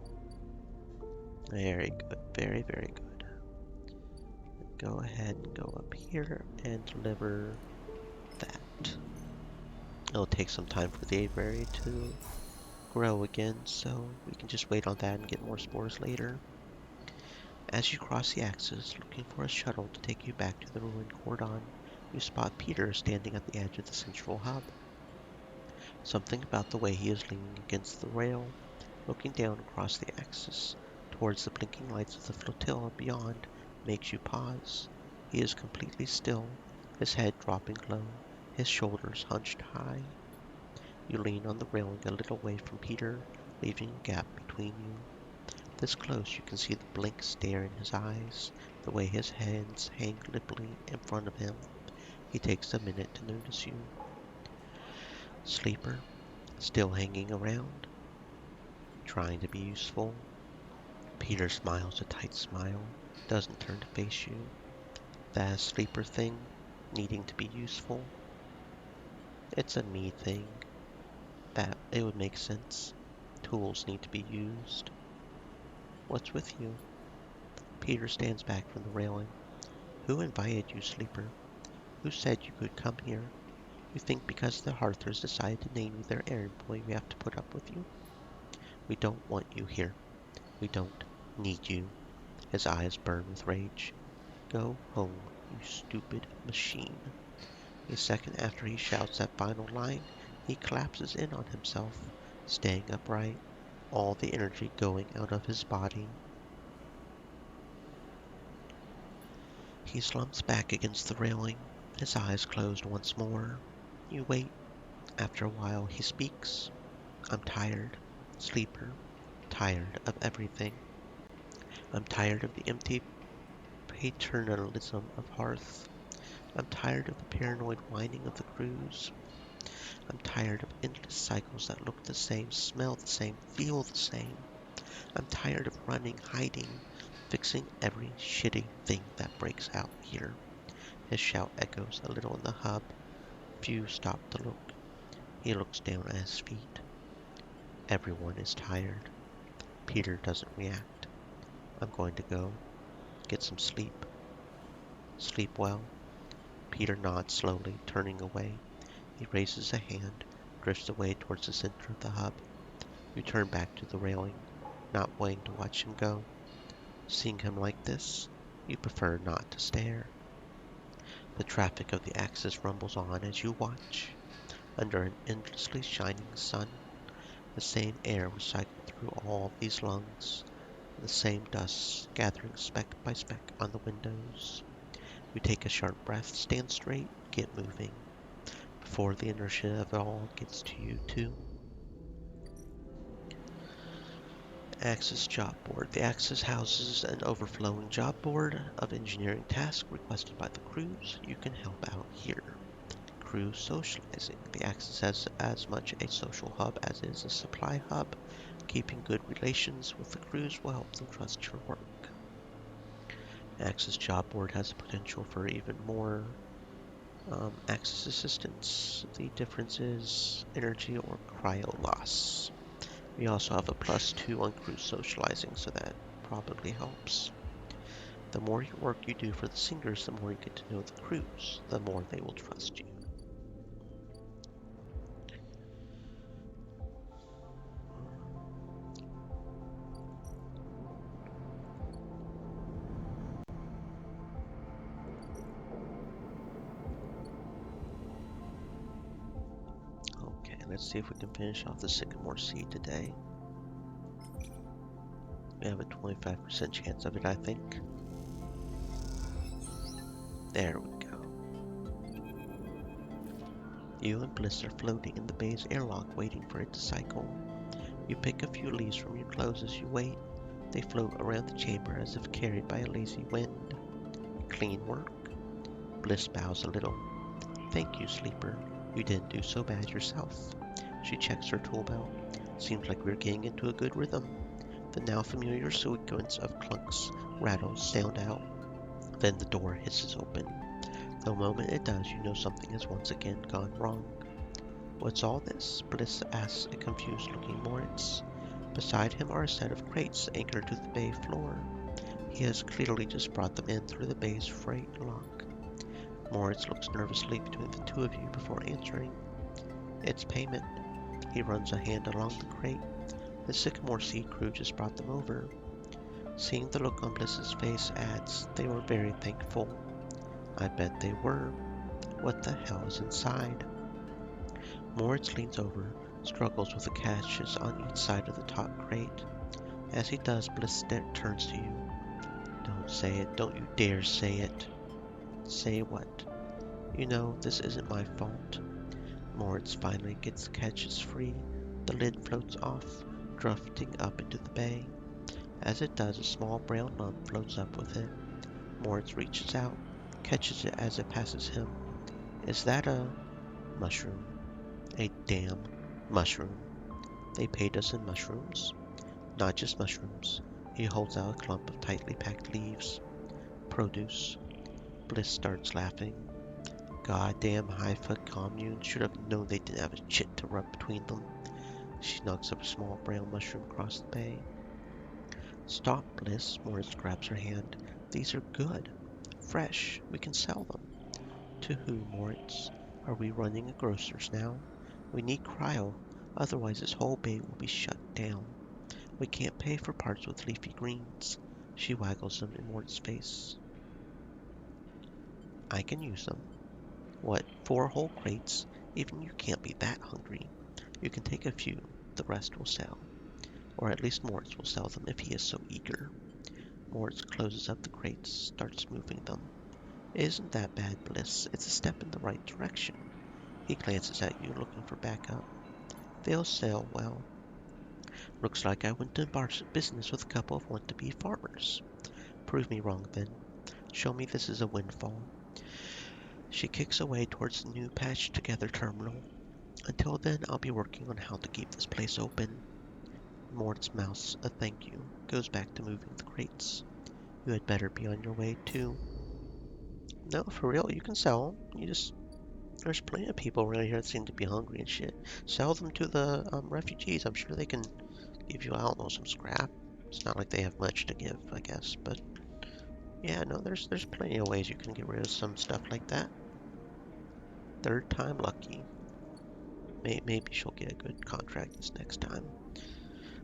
Very good, very good. Go ahead and go up here and deliver that. It'll take some time for the aviary to grow again, so we can just wait on that and get more spores later. As you cross the axis, looking for a shuttle to take you back to the ruined cordon, you spot Peter standing at the edge of the central hub. Something about the way he is leaning against the rail, looking down across the axis towards the blinking lights of the flotilla beyond, makes you pause. He is completely still, his head dropping low, his shoulders hunched high. You lean on the railing a little way from Peter, leaving a gap between you. This close you can see the blank stare in his eyes, the way his hands hang limply in front of him. He takes a minute to notice you. Sleeper, still hanging around, trying to be useful. Peter smiles a tight smile, doesn't turn to face you. That sleeper thing, needing to be useful. It's a me thing. That it would make sense. Tools need to be used. What's with you? Peter stands back from the railing. Who invited you, Sleeper? Who said you could come here? You think because the Harthers decided to name you their errand boy, we have to put up with you? We don't want you here. We don't need you. His eyes burn with rage. Go home, you stupid machine. A second after he shouts that final line, he collapses in on himself, staying upright, all the energy going out of his body. He slumps back against the railing, his eyes closed once more. You wait. After a while, he speaks. I'm tired, Sleeper. Tired of everything. I'm tired of the empty paternalism of Hearth. I'm tired of the paranoid whining of the crews. I'm tired of endless cycles that look the same, smell the same, feel the same. I'm tired of running, hiding, fixing every shitty thing that breaks out here. His shout echoes a little in the hub. Few stop to look. He looks down at his feet. Everyone is tired. Peter doesn't react. I'm going to go. Get some sleep. Sleep well. Peter nods slowly, turning away. He raises a hand, drifts away towards the center of the hub. You turn back to the railing, not waiting to watch him go. Seeing him like this, you prefer not to stare. The traffic of the axis rumbles on as you watch. Under an endlessly shining sun, the same air recycled through all these lungs, the same dust gathering speck by speck on the windows. You take a sharp breath, stand straight, get moving, before the inertia of it all gets to you too. Axis Job Board. The Axis houses an overflowing job board of engineering tasks requested by the crews. You can help out here. Crew socializing. The Axis has as much a social hub as it is a supply hub. Keeping good relations with the crews will help them trust your work. Axis Job Board has the potential for even more Axis assistance. The difference is energy or cryo loss. We also have a +2 on crew socializing, so that probably helps. The more work you do for the singers, the more you get to know the crews, the more they will trust you. Okay, let's see if we can finish off the Sycamore Seed today. We have a 25% chance of it, I think. There we go. You and Bliss are floating in the bay's airlock, waiting for it to cycle. You pick a few leaves from your clothes as you wait. They float around the chamber as if carried by a lazy wind. Clean work. Bliss bows a little. Thank you, Sleeper. You didn't do so bad yourself. She checks her tool belt. Seems like we're getting into a good rhythm. The now familiar sequence of clunks, rattles sound out. Then the door hisses open. The moment it does, you know something has once again gone wrong. What's all this? Bliss asks a confused-looking Moritz. Beside him are a set of crates anchored to the bay floor. He has clearly just brought them in through the bay's freight lock. Moritz looks nervously between the two of you before answering. It's payment. He runs a hand along the crate. The Sycamore Seed crew just brought them over. Seeing the look on Bliss's face adds, they were very thankful. I bet they were. What the hell is inside? Moritz leans over, struggles with the caches on each side of the top crate. As he does, Bliss turns to you. Don't say it. Don't you dare say it. Say what? You know, this isn't my fault. Moritz finally gets the caches free. The lid floats off, drifting up into the bay. As it does, a small brown lump floats up with it. Moritz reaches out, catches it as it passes him. Is that a mushroom? A damn mushroom. They paid us in mushrooms. Not just mushrooms. He holds out a clump of tightly packed leaves. Produce. Bliss starts laughing. Goddamn High-Foot commune should have known they didn't have a shit to rub between them. She knocks up a small brown mushroom across the bay. Stop, Bliss. Moritz grabs her hand. These are good. Fresh. We can sell them. To who, Moritz? Are we running a grocer's now? We need cryo, otherwise this whole bay will be shut down. We can't pay for parts with leafy greens. She waggles them in Mort's face. I can use them. What, 4 whole crates? Even you can't be that hungry. You can take a few, the rest will sell. Or at least Moritz will sell them if he is so eager. Moritz closes up the crates, starts moving them. Isn't that bad, Bliss? It's a step in the right direction. He glances at you, looking for backup. They'll sell well. Looks like I went to business with a couple of want-to-be farmers. Prove me wrong, then. Show me this is a windfall. She kicks away towards the new patched-together terminal. Until then, I'll be working on how to keep this place open. Mort's mouths a thank you, goes back to moving the crates. You had better be on your way, too. No, for real, you can sell them. There's plenty of people around here that seem to be hungry and shit. Sell them to the refugees. I'm sure they can give you, I don't know, some scrap. It's not like they have much to give, I guess, but yeah, no, there's plenty of ways you can get rid of some stuff like that. Third time lucky. Maybe she'll get a good contract this next time.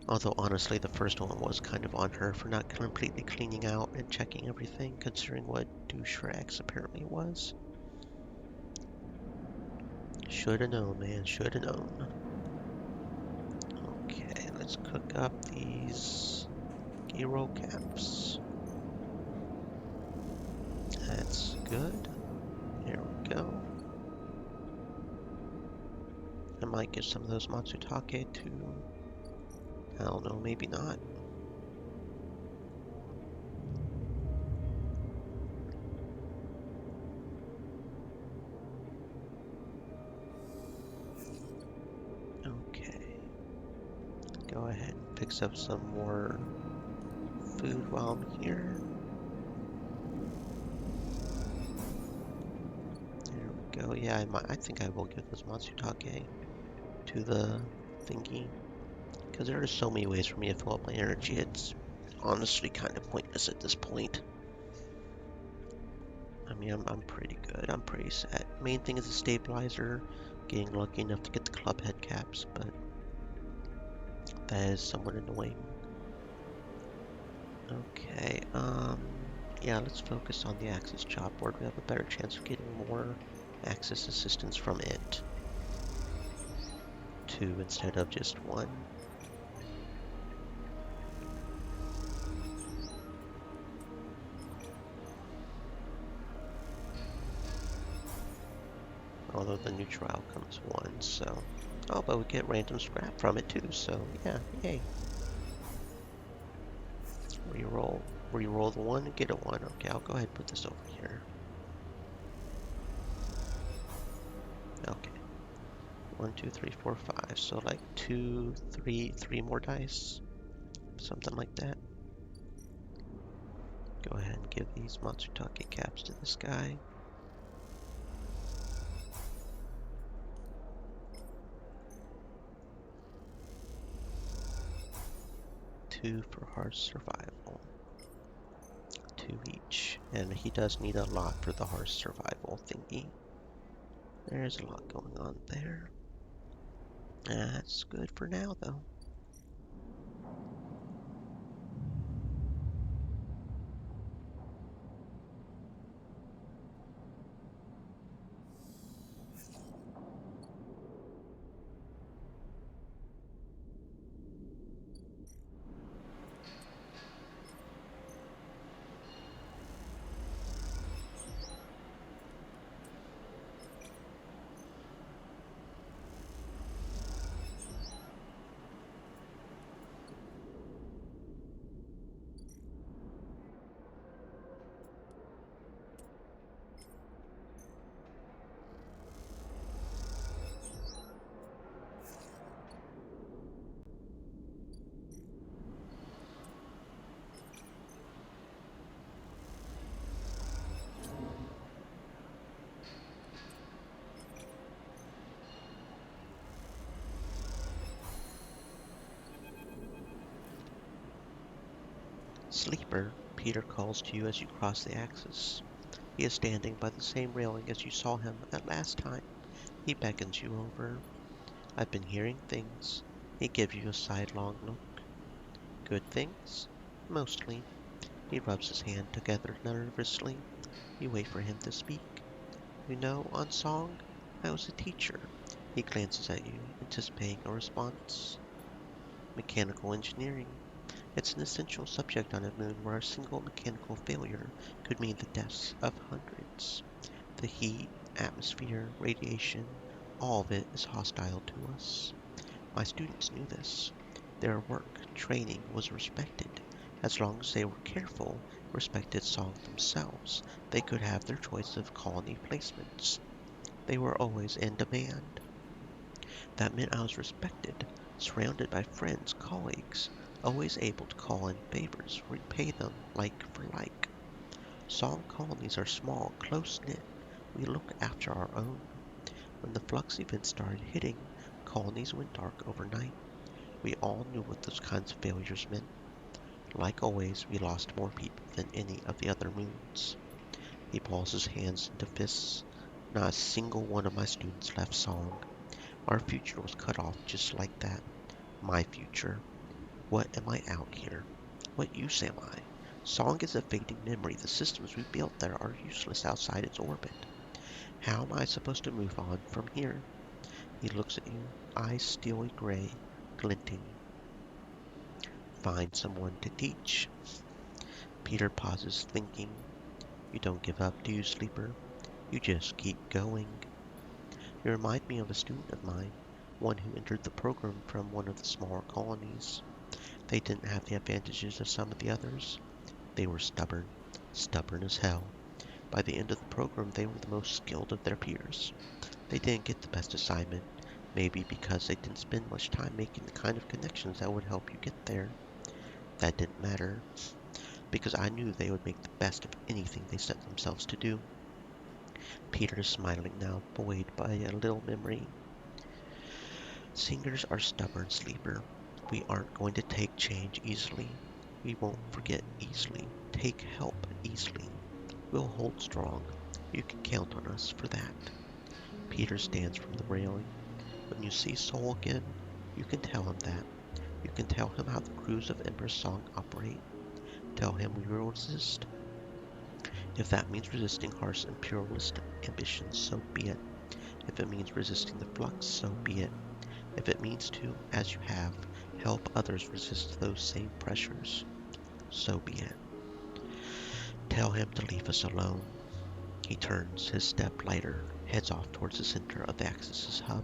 Although honestly, the first one was kind of on her for not completely cleaning out and checking everything, considering what douche Rex apparently was. Shoulda known, man. Shoulda known. Okay, let's cook up these gyro caps. That's good. Here we go. I might get some of those Matsutake to... I don't know, maybe not. Okay. Go ahead and fix up some more food while I'm here. There we go. Yeah, I think I will give this Matsutake to the thingy. Because there are so many ways for me to fill up my energy, it's honestly kind of pointless at this point. I mean, I'm pretty good. I'm pretty set. Main thing is the stabilizer. Getting lucky enough to get the club head caps, but that is somewhat annoying. Okay, yeah, let's focus on the Axis chopboard. We have a better chance of getting more Axis assistance from it. 2 instead of just 1. Although the neutral outcome's 1, so... Oh, but we get random scrap from it too, so yeah, yay. Reroll the 1 and get a 1. Okay, I'll go ahead and put this over here. Okay. 1, 2, 3, 4, 5. So like 2, 3 more dice. Something like that. Go ahead and give these Matsutake caps to this guy. 2 for hard survival. 2 each. And he does need a lot for the hard survival thingy. There's a lot going on there. That's good for now, though. Sleeper, Peter calls to you as you cross the axis. He is standing by the same railing as you saw him at last time. He beckons you over. I've been hearing things. He gives you a sidelong look. Good things? Mostly. He rubs his hand together nervously. You wait for him to speak. You know, on song, I was a teacher. He glances at you, anticipating a response. Mechanical engineering. It's an essential subject on a moon where a single mechanical failure could mean the deaths of hundreds. The heat, atmosphere, radiation, all of it is hostile to us. My students knew this. Their work, training was respected. As long as they were careful, respected Song themselves, they could have their choice of colony placements. They were always in demand. That meant I was respected, surrounded by friends, colleagues, always able to call in favors, repay them like for like. Song colonies are small, close-knit. We look after our own. When the flux events started hitting, colonies went dark overnight. We all knew what those kinds of failures meant. Like always, we lost more people than any of the other moons. He balls his hands into fists. Not a single one of my students left Song. Our future was cut off just like that. My future. What am I out here? What use am I? Song is a fading memory. The systems we built there are useless outside its orbit. How am I supposed to move on from here? He looks at you, eyes steely gray, glinting. Find someone to teach. Peter pauses, thinking. You don't give up, do you, Sleeper? You just keep going. You remind me of a student of mine, one who entered the program from one of the smaller colonies. They didn't have the advantages of some of the others. They were stubborn, stubborn as hell. By the end of the program, they were the most skilled of their peers. They didn't get the best assignment, maybe because they didn't spend much time making the kind of connections that would help you get there. That didn't matter, because I knew they would make the best of anything they set themselves to do. Peter is smiling now, buoyed by a little memory. Singers are stubborn, Sleeper. We aren't going to take change easily. We won't forget easily, take help easily. We'll hold strong. You can count on us for that. Peter stands from the railing. When you see Soul again, you can tell him that. You can tell him how the crews of Emperor's Song operate. Tell him we will resist. If that means resisting harsh imperialist ambitions, so be it. If it means resisting the flux, so be it. If it means to, as you have, help others resist those same pressures, so be it. Tell him to leave us alone. He turns, his step lighter, heads off towards the center of the Axis' hub.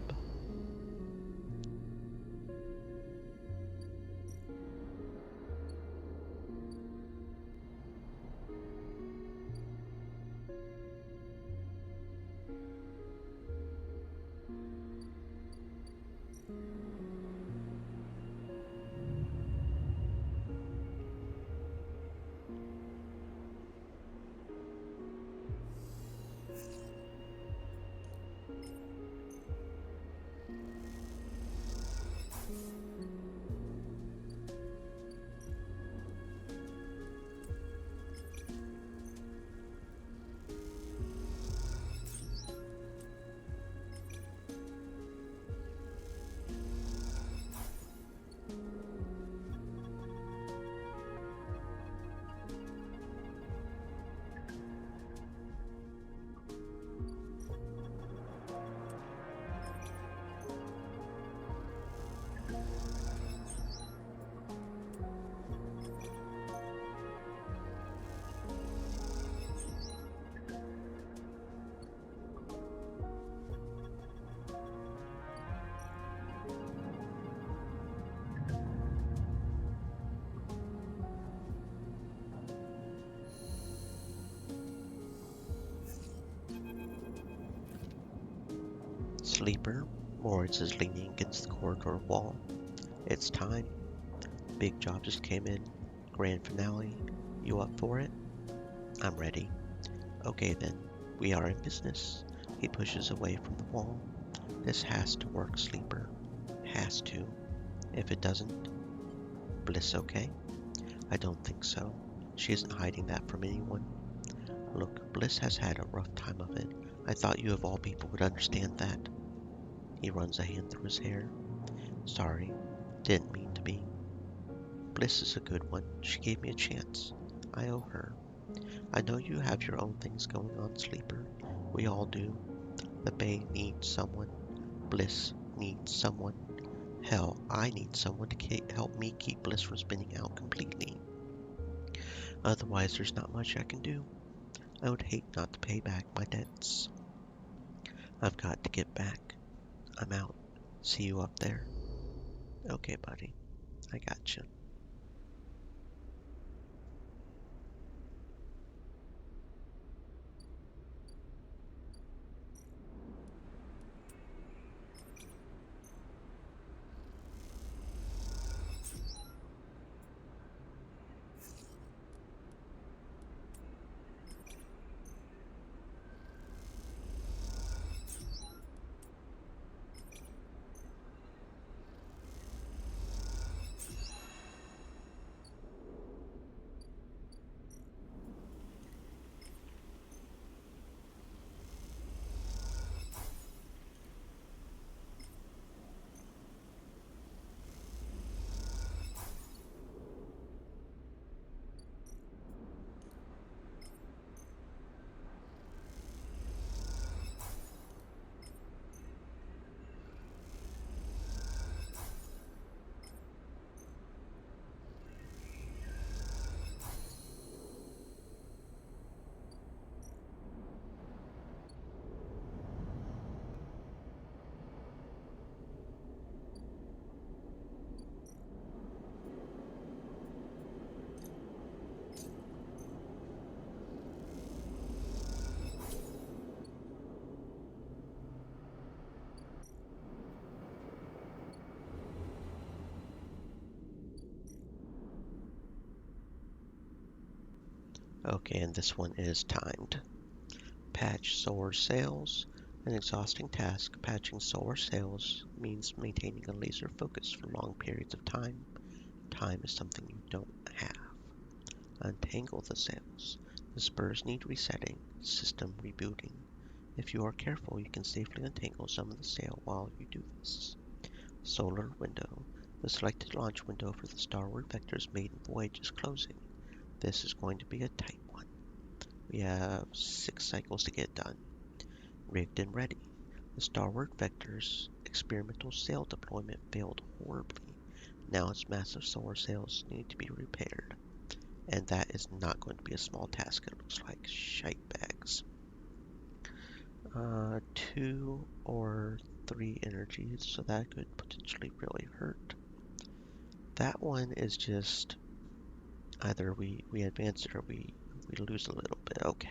Sleeper, Moritz is leaning against the corridor wall. It's time. Big job just came in. Grand finale. You up for it? I'm ready. Okay then, we are in business. He pushes away from the wall. This has to work, Sleeper. Has to. If it doesn't, Bliss okay? I don't think so. She isn't hiding that from anyone. Look, Bliss has had a rough time of it. I thought you of all people would understand that. He runs a hand through his hair. Sorry, didn't mean to be. Bliss is a good one. She gave me a chance. I owe her. I know you have your own things going on, Sleeper. We all do. The Bay needs someone. Bliss needs someone. Hell, I need someone to help me keep Bliss from spinning out completely. Otherwise, there's not much I can do. I would hate not to pay back my debts. I've got to get back. I'm out. See you up there. Okay, buddy. I got you. Okay, and this one is timed. Patch solar sails. An exhausting task. Patching solar sails means maintaining a laser focus for long periods of time. Time is something you don't have. Untangle the sails. The spurs need resetting, system rebooting. If you are careful, you can safely untangle some of the sail while you do this. Solar window. The selected launch window for the Starward Vector's maiden voyage is closing. This is going to be a tight one. We have 6 cycles to get done. Rigged and ready. The Starward Vector's experimental sail deployment failed horribly. Now its massive solar sails need to be repaired. And that is not going to be a small task, it looks like. Shite bags. 2 or 3 energies, so that could potentially really hurt. That one is just either we advance it or we lose a little bit. Okay.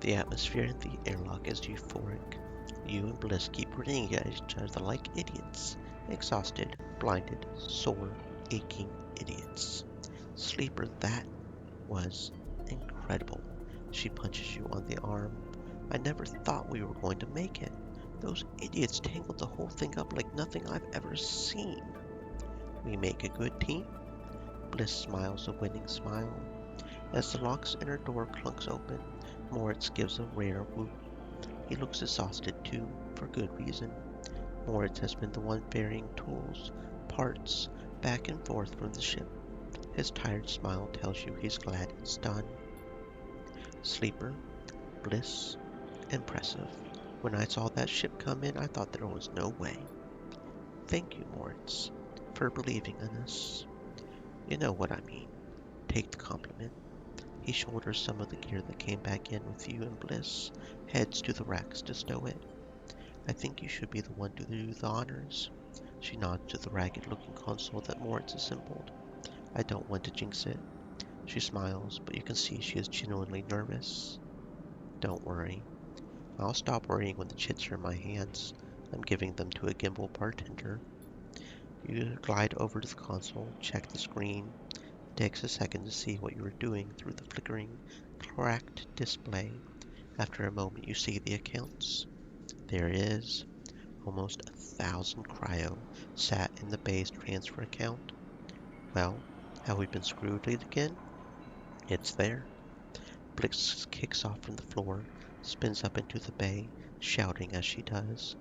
The atmosphere in the airlock is euphoric. You and Bliss keep running at each other like idiots. Exhausted, blinded, sore, aching idiots. Sleeper, that was incredible. She punches you on the arm. I never thought we were going to make it. Those idiots tangled the whole thing up like nothing I've ever seen. We make a good team? Bliss smiles a winning smile. As the lock's inner door clunks open, Moritz gives a rare whoop. He looks exhausted too, for good reason. Moritz has been the one ferrying tools, parts, back and forth from the ship. His tired smile tells you he's glad it's done. Sleeper, Bliss, impressive. When I saw that ship come in, I thought there was no way. Thank you, Moritz, for believing in us. You know what I mean. Take the compliment. He shoulders some of the gear that came back in with you and Bliss, heads to the racks to stow it. I think you should be the one to do the honors. She nods to the ragged-looking console that Moritz assembled. I don't want to jinx it. She smiles, but you can see she is genuinely nervous. Don't worry. I'll stop worrying when the chits are in my hands. I'm giving them to a gimbal bartender. You glide over to the console, check the screen. It takes a second to see what you are doing through the flickering, cracked display. After a moment, you see the accounts. There it is. Almost 1,000 cryo sat in the bay's transfer account. Well, have we been screwed again? It's there. Blix kicks off from the floor, spins up into the bay, shouting as she does.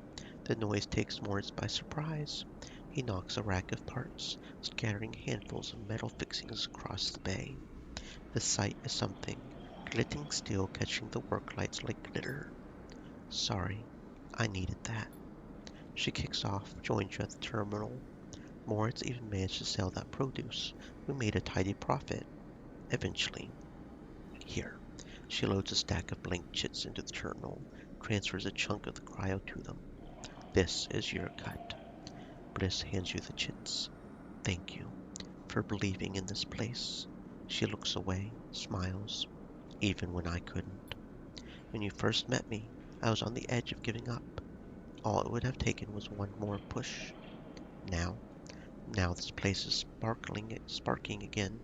The noise takes Moritz by surprise. He knocks a rack of parts, scattering handfuls of metal fixings across the bay. The sight is something, glittering steel catching the work lights like glitter. Sorry, I needed that. She kicks off, joins you at the terminal. Moritz even managed to sell that produce. We made a tidy profit. Eventually. Here. She loads a stack of blank chits into the terminal, transfers a chunk of the cryo to them. This is your cut. Bliss hands you the chits. Thank you for believing in this place. She looks away, smiles, even when I couldn't. When you first met me, I was on the edge of giving up. All it would have taken was one more push. Now this place is sparking again.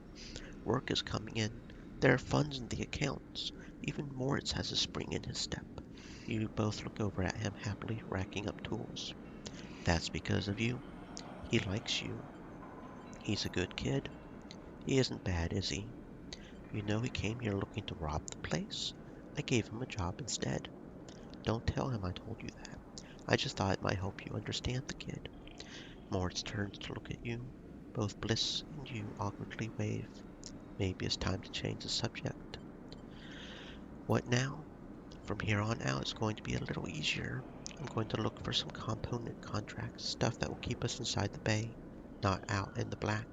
Work is coming in. There are funds in the accounts. Even Moritz has a spring in his step. You both look over at him happily, racking up tools. That's because of you. He likes you. He's a good kid. He isn't bad, is he? You know he came here looking to rob the place? I gave him a job instead. Don't tell him I told you that. I just thought it might help you understand the kid. Moritz turns to look at you. Both Bliss and you awkwardly wave. Maybe it's time to change the subject. What now? From here on out, it's going to be a little easier. I'm going to look for some component contracts, stuff that will keep us inside the bay, not out in the black.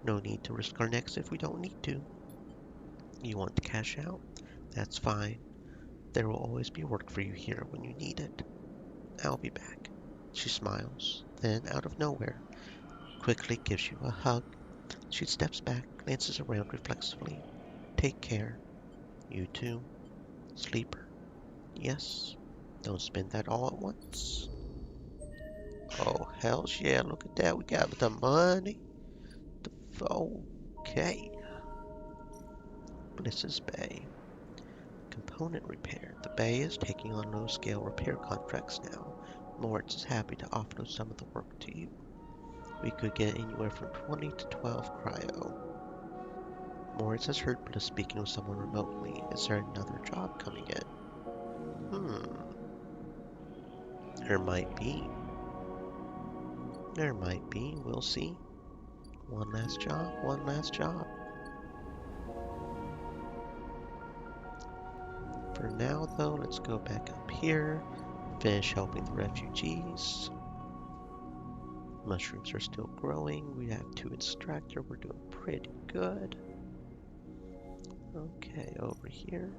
No need to risk our necks if we don't need to. You want to cash out? That's fine. There will always be work for you here when you need it. I'll be back. She smiles, then out of nowhere, quickly gives you a hug. She steps back, glances around reflexively. Take care. You too. Sleeper. Yes. Don't spend that all at once. Oh, hells yeah, look at that. We got the money. Okay. Bliss's Bay. Component repair. The Bay is taking on low-scale repair contracts now. Moritz is happy to offload some of the work to you. We could get anywhere from 20 to 12 cryo. Moritz has heard Bliss speaking with someone remotely. Is there another job coming in? There might be. We'll see. One last job. For now, though, let's go back up here. Finish helping the refugees. Mushrooms are still growing. We have 2 extractor. We're doing pretty good. Okay, over here.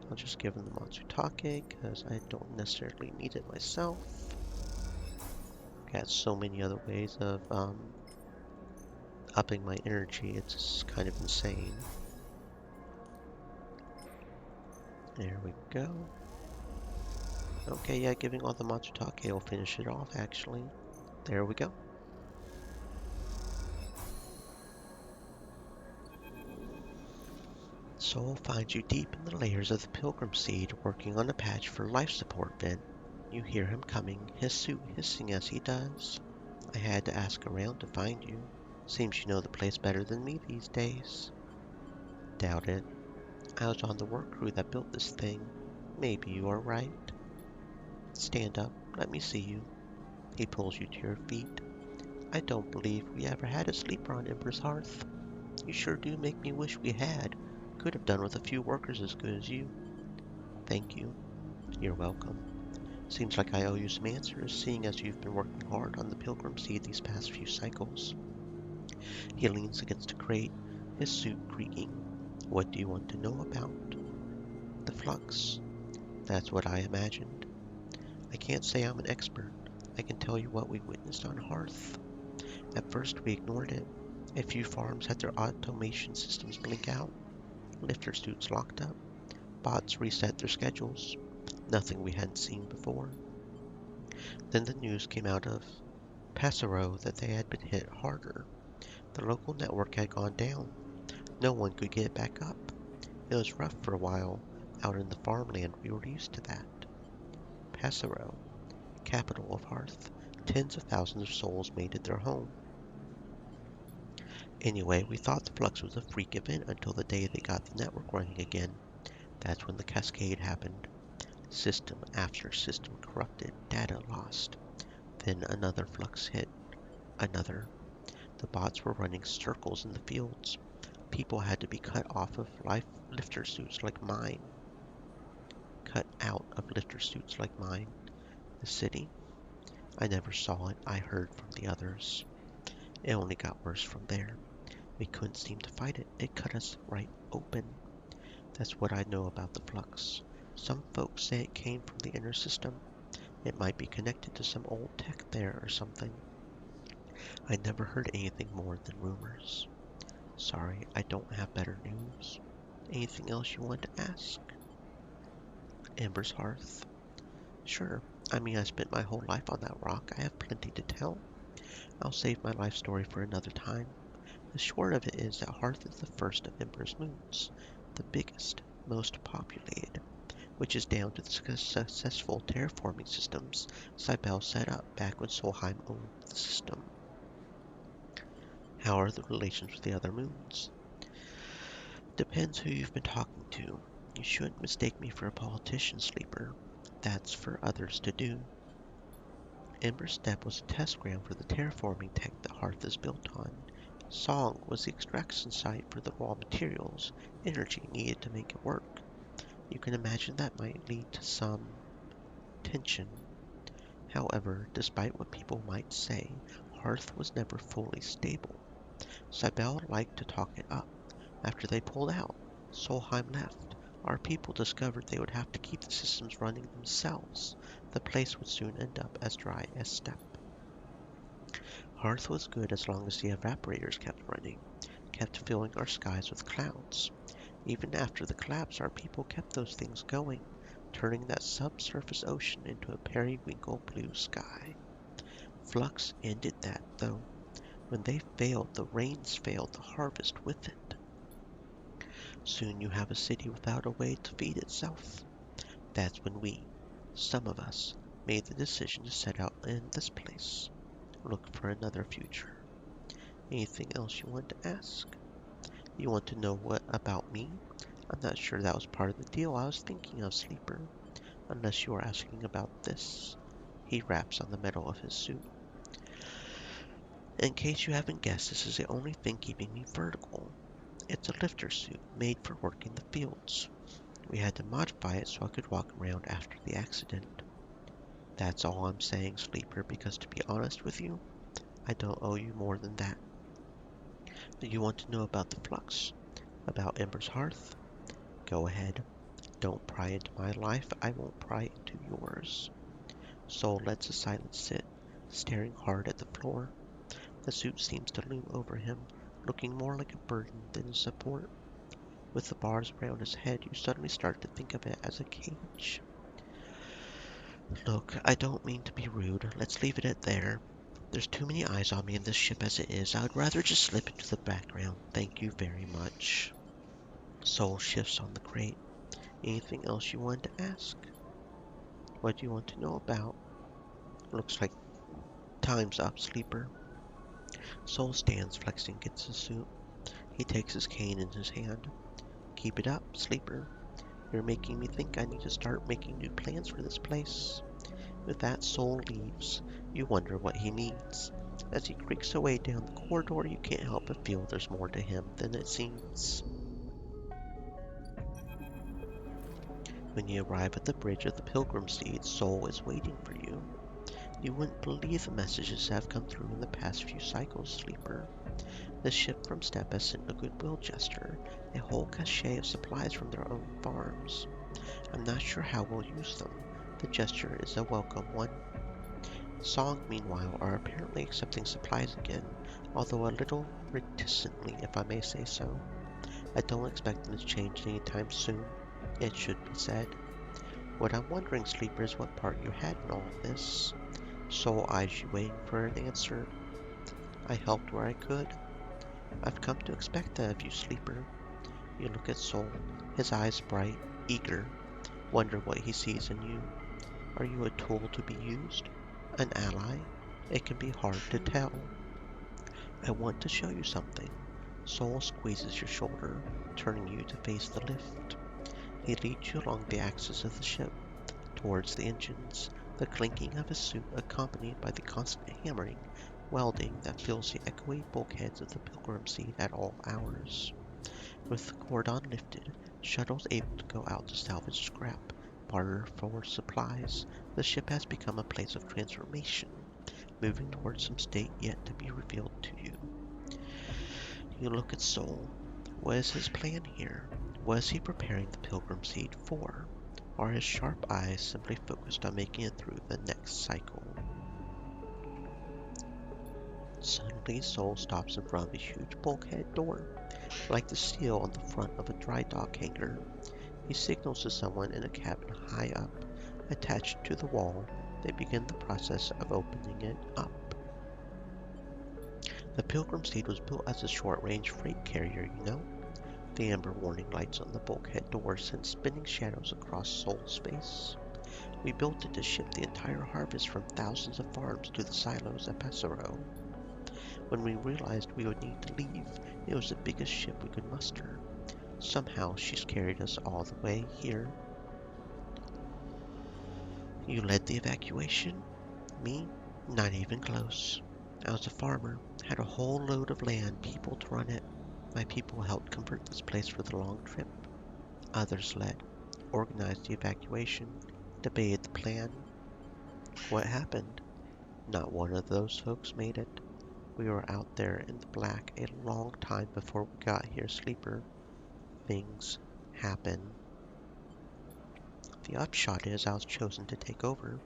I'll just give them the Matsutake because I don't necessarily need it myself. Got so many other ways of upping my energy. It's kind of insane. There we go. Okay, yeah, giving all the Matsutake will finish it off, actually. There we go. Soul finds you deep in the layers of the Pilgrim Seed, working on a patch for life support vent. You hear him coming, his suit hissing as he does. I had to ask around to find you. Seems you know the place better than me these days. Doubt it. I was on the work crew that built this thing. Maybe you are right. Stand up, let me see you. He pulls you to your feet. I don't believe we ever had a sleeper on Emperor's Hearth. You sure do make me wish we had. Could have done with a few workers as good as you. Thank you. You're welcome. Seems like I owe you some answers, seeing as you've been working hard on the Pilgrim Seed these past few cycles. He leans against a crate, his suit creaking. What do you want to know about? The flux. That's what I imagined. I can't say I'm an expert. I can tell you what we witnessed on Hearth. At first we ignored it. A few farms had their automation systems blink out. Lifter suits locked up. Bots reset their schedules. Nothing we hadn't seen before. Then the news came out of Passero that they had been hit harder. The local network had gone down. No one could get it back up. It was rough for a while. Out in the farmland, we were used to that. Passero, capital of Hearth. Tens of thousands of souls made it their home. Anyway, we thought the flux was a freak event until the day they got the network running again. That's when the cascade happened. System after system corrupted, data lost. Then another flux hit. Another. The bots were running circles in the fields. People had to be cut off of lifter suits like mine. Cut out of lifter suits like mine. The city? I never saw it. I heard from the others. It only got worse from there. We couldn't seem to fight it. It cut us right open. That's what I know about the flux. Some folks say it came from the inner system. It might be connected to some old tech there or something. I never heard anything more than rumors. Sorry, I don't have better news. Anything else you want to ask? Ember's Hearth. Sure. I mean, I spent my whole life on that rock. I have plenty to tell. I'll save my life story for another time. The short of it is that Hearth is the first of Emperor's moons, the biggest, most populated, which is down to the successful terraforming systems Cybele set up back when Solheim owned the system. How are the relations with the other moons? Depends who you've been talking to. You shouldn't mistake me for a politician, Sleeper. That's for others to do. Ember's Step was a test ground for the terraforming tech that Hearth is built on. Song was the extraction site for the raw materials, energy needed to make it work. You can imagine that might lead to some tension. However, despite what people might say, Hearth was never fully stable. Cybele liked to talk it up. After they pulled out, Solheim left. Our people discovered they would have to keep the systems running themselves. The place would soon end up as dry as steppe. Hearth was good as long as the evaporators kept running, kept filling our skies with clouds. Even after the collapse, our people kept those things going, turning that subsurface ocean into a periwinkle blue sky. Flux ended that, though. When they failed, the rains failed the harvest with it. Soon you have a city without a way to feed itself. That's when we, some of us, made the decision to set out in this place. Look for another future. Anything else you want to ask? You want to know what about me? I'm not sure that was part of the deal I was thinking of, Sleeper. Unless you are asking about this. He raps on the metal of his suit. In case you haven't guessed, this is the only thing keeping me vertical. It's a lifter suit made for working the fields. We had to modify it so I could walk around after the accident. That's all I'm saying, Sleeper, because to be honest with you, I don't owe you more than that. Do you want to know about the flux? About Ember's Hearth? Go ahead. Don't pry into my life, I won't pry into yours. Soul lets a silence sit, staring hard at the floor. The suit seems to loom over him, looking more like a burden than a support. With the bars around his head, you suddenly start to think of it as a cage. Look, I don't mean to be rude. Let's leave it at there. There's too many eyes on me in this ship as it is. I would rather just slip into the background. Thank you very much. Soul shifts on the crate. Anything else you wanted to ask? What do you want to know about? Looks like time's up, Sleeper. Soul stands, flexing against his suit. He takes his cane in his hand. Keep it up, Sleeper. You're making me think I need to start making new plans for this place. With that, Soul leaves. You wonder what he needs. As he creaks away down the corridor, you can't help but feel there's more to him than it seems. When you arrive at the bridge of the Pilgrim Seed, Soul is waiting for you. You wouldn't believe the messages that have come through in the past few cycles, Sleeper. The ship from Steppe has sent a goodwill gesture, a whole cache of supplies from their own farms. I'm not sure how we'll use them. The gesture is a welcome one. Song, meanwhile, are apparently accepting supplies again, although a little reticently, if I may say so. I don't expect them to change anytime soon, it should be said. What I'm wondering, Sleeper, is what part you had in all this. Soul eyes you, waiting for an answer. I helped where I could. I've come to expect that of you, Sleeper. You look at Soul, his eyes bright, eager. Wonder what he sees in you. Are you a tool to be used? An ally? It can be hard to tell. I want to show you something. Soul squeezes your shoulder, turning you to face the lift. He leads you along the axis of the ship, towards the engines, the clinking of his suit accompanied by the constant hammering, welding that fills the echoey bulkheads of the Pilgrim Seed at all hours. With the cordon lifted, shuttles able to go out to salvage scrap, barter for supplies, the ship has become a place of transformation, moving towards some state yet to be revealed to you. You look at Soul. What is his plan here? What is he preparing the Pilgrim Seed for? Are his sharp eyes simply focused on making it through the next cycle? Suddenly, Soul stops in front of a huge bulkhead door, like the steel on the front of a dry dock hangar. He signals to someone in a cabin high up. Attached to the wall, they begin the process of opening it up. The Pilgrim Seed was built as a short-range freight carrier, you know. The amber warning lights on the bulkhead door send spinning shadows across Soul space. We built it to ship the entire harvest from thousands of farms to the silos at Passero. When we realized we would need to leave, it was the biggest ship we could muster. Somehow she's carried us all the way here. You led the evacuation? Me? Not even close. I was a farmer, had a whole load of land, people to run it. My people helped convert this place for the long trip. Others led, organized the evacuation, debated the plan. What happened? Not one of those folks made it. We were out there in the black a long time before we got here, Sleeper. Things happen. The upshot is I was chosen to take over.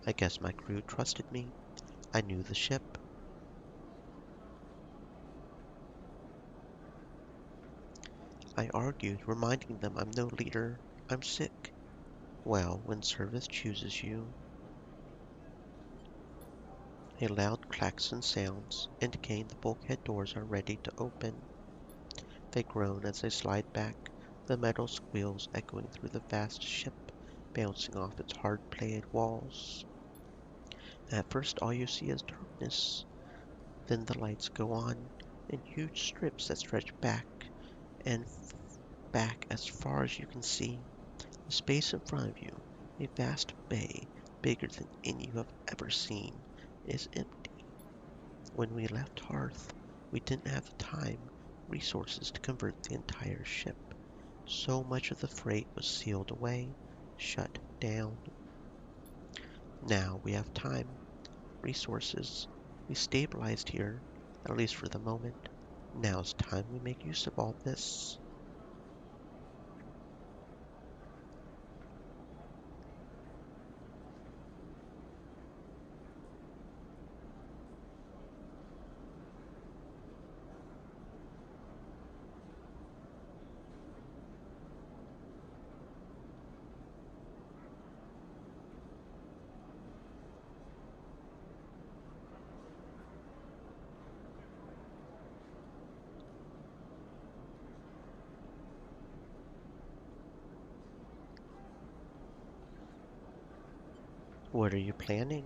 I guess my crew trusted me. I knew the ship. I argued, reminding them I'm no leader. I'm sick. Well, when service chooses you. A loud klaxon sounds, indicating the bulkhead doors are ready to open. They groan as they slide back, the metal squeals echoing through the vast ship, bouncing off its hard-plated walls. At first all you see is darkness. Then the lights go on, in huge strips that stretch back and back as far as you can see. The space in front of you, a vast bay, bigger than any you have ever seen, is empty. When we left Hearth, we didn't have the time, resources to convert the entire ship. So much of the freight was sealed away, shut down. Now we have time, resources. We stabilized here, at least for the moment. Now's time we make use of all this. What are you planning?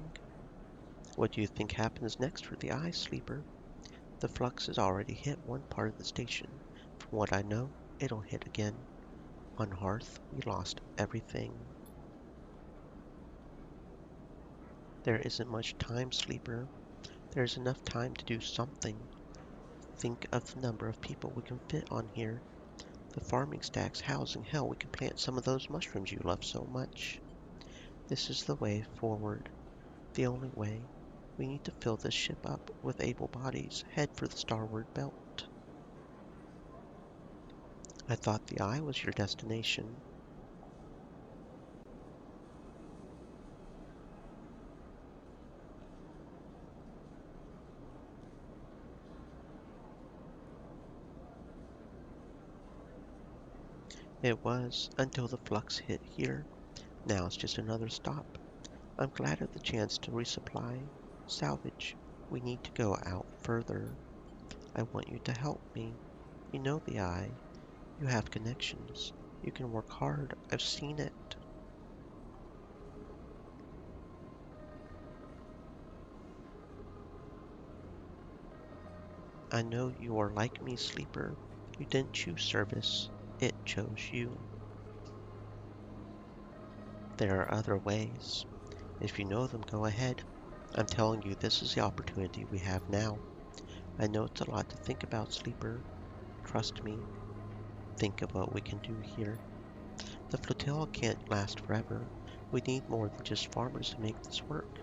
What do you think happens next for the Eye, Sleeper? The flux has already hit one part of the station. From what I know, it'll hit again. On Hearth, we lost everything. There isn't much time, Sleeper. There's enough time to do something. Think of the number of people we can fit on here. The farming stack's housing. Hell, we can plant some of those mushrooms you love so much. This is the way forward. The only way. We need to fill this ship up with able bodies. Head for the starboard belt. I thought the Eye was your destination. It was, until the flux hit here. Now it's just another stop. I'm glad of the chance to resupply. Salvage. We need to go out further. I want you to help me. You know the Eye. You have connections. You can work hard. I've seen it. I know you are like me, Sleeper. You didn't choose service. It chose you. There are other ways. If you know them, go ahead. I'm telling you, this is the opportunity we have now. I know it's a lot to think about, Sleeper. Trust me. Think of what we can do here. The flotilla can't last forever. We need more than just farmers to make this work.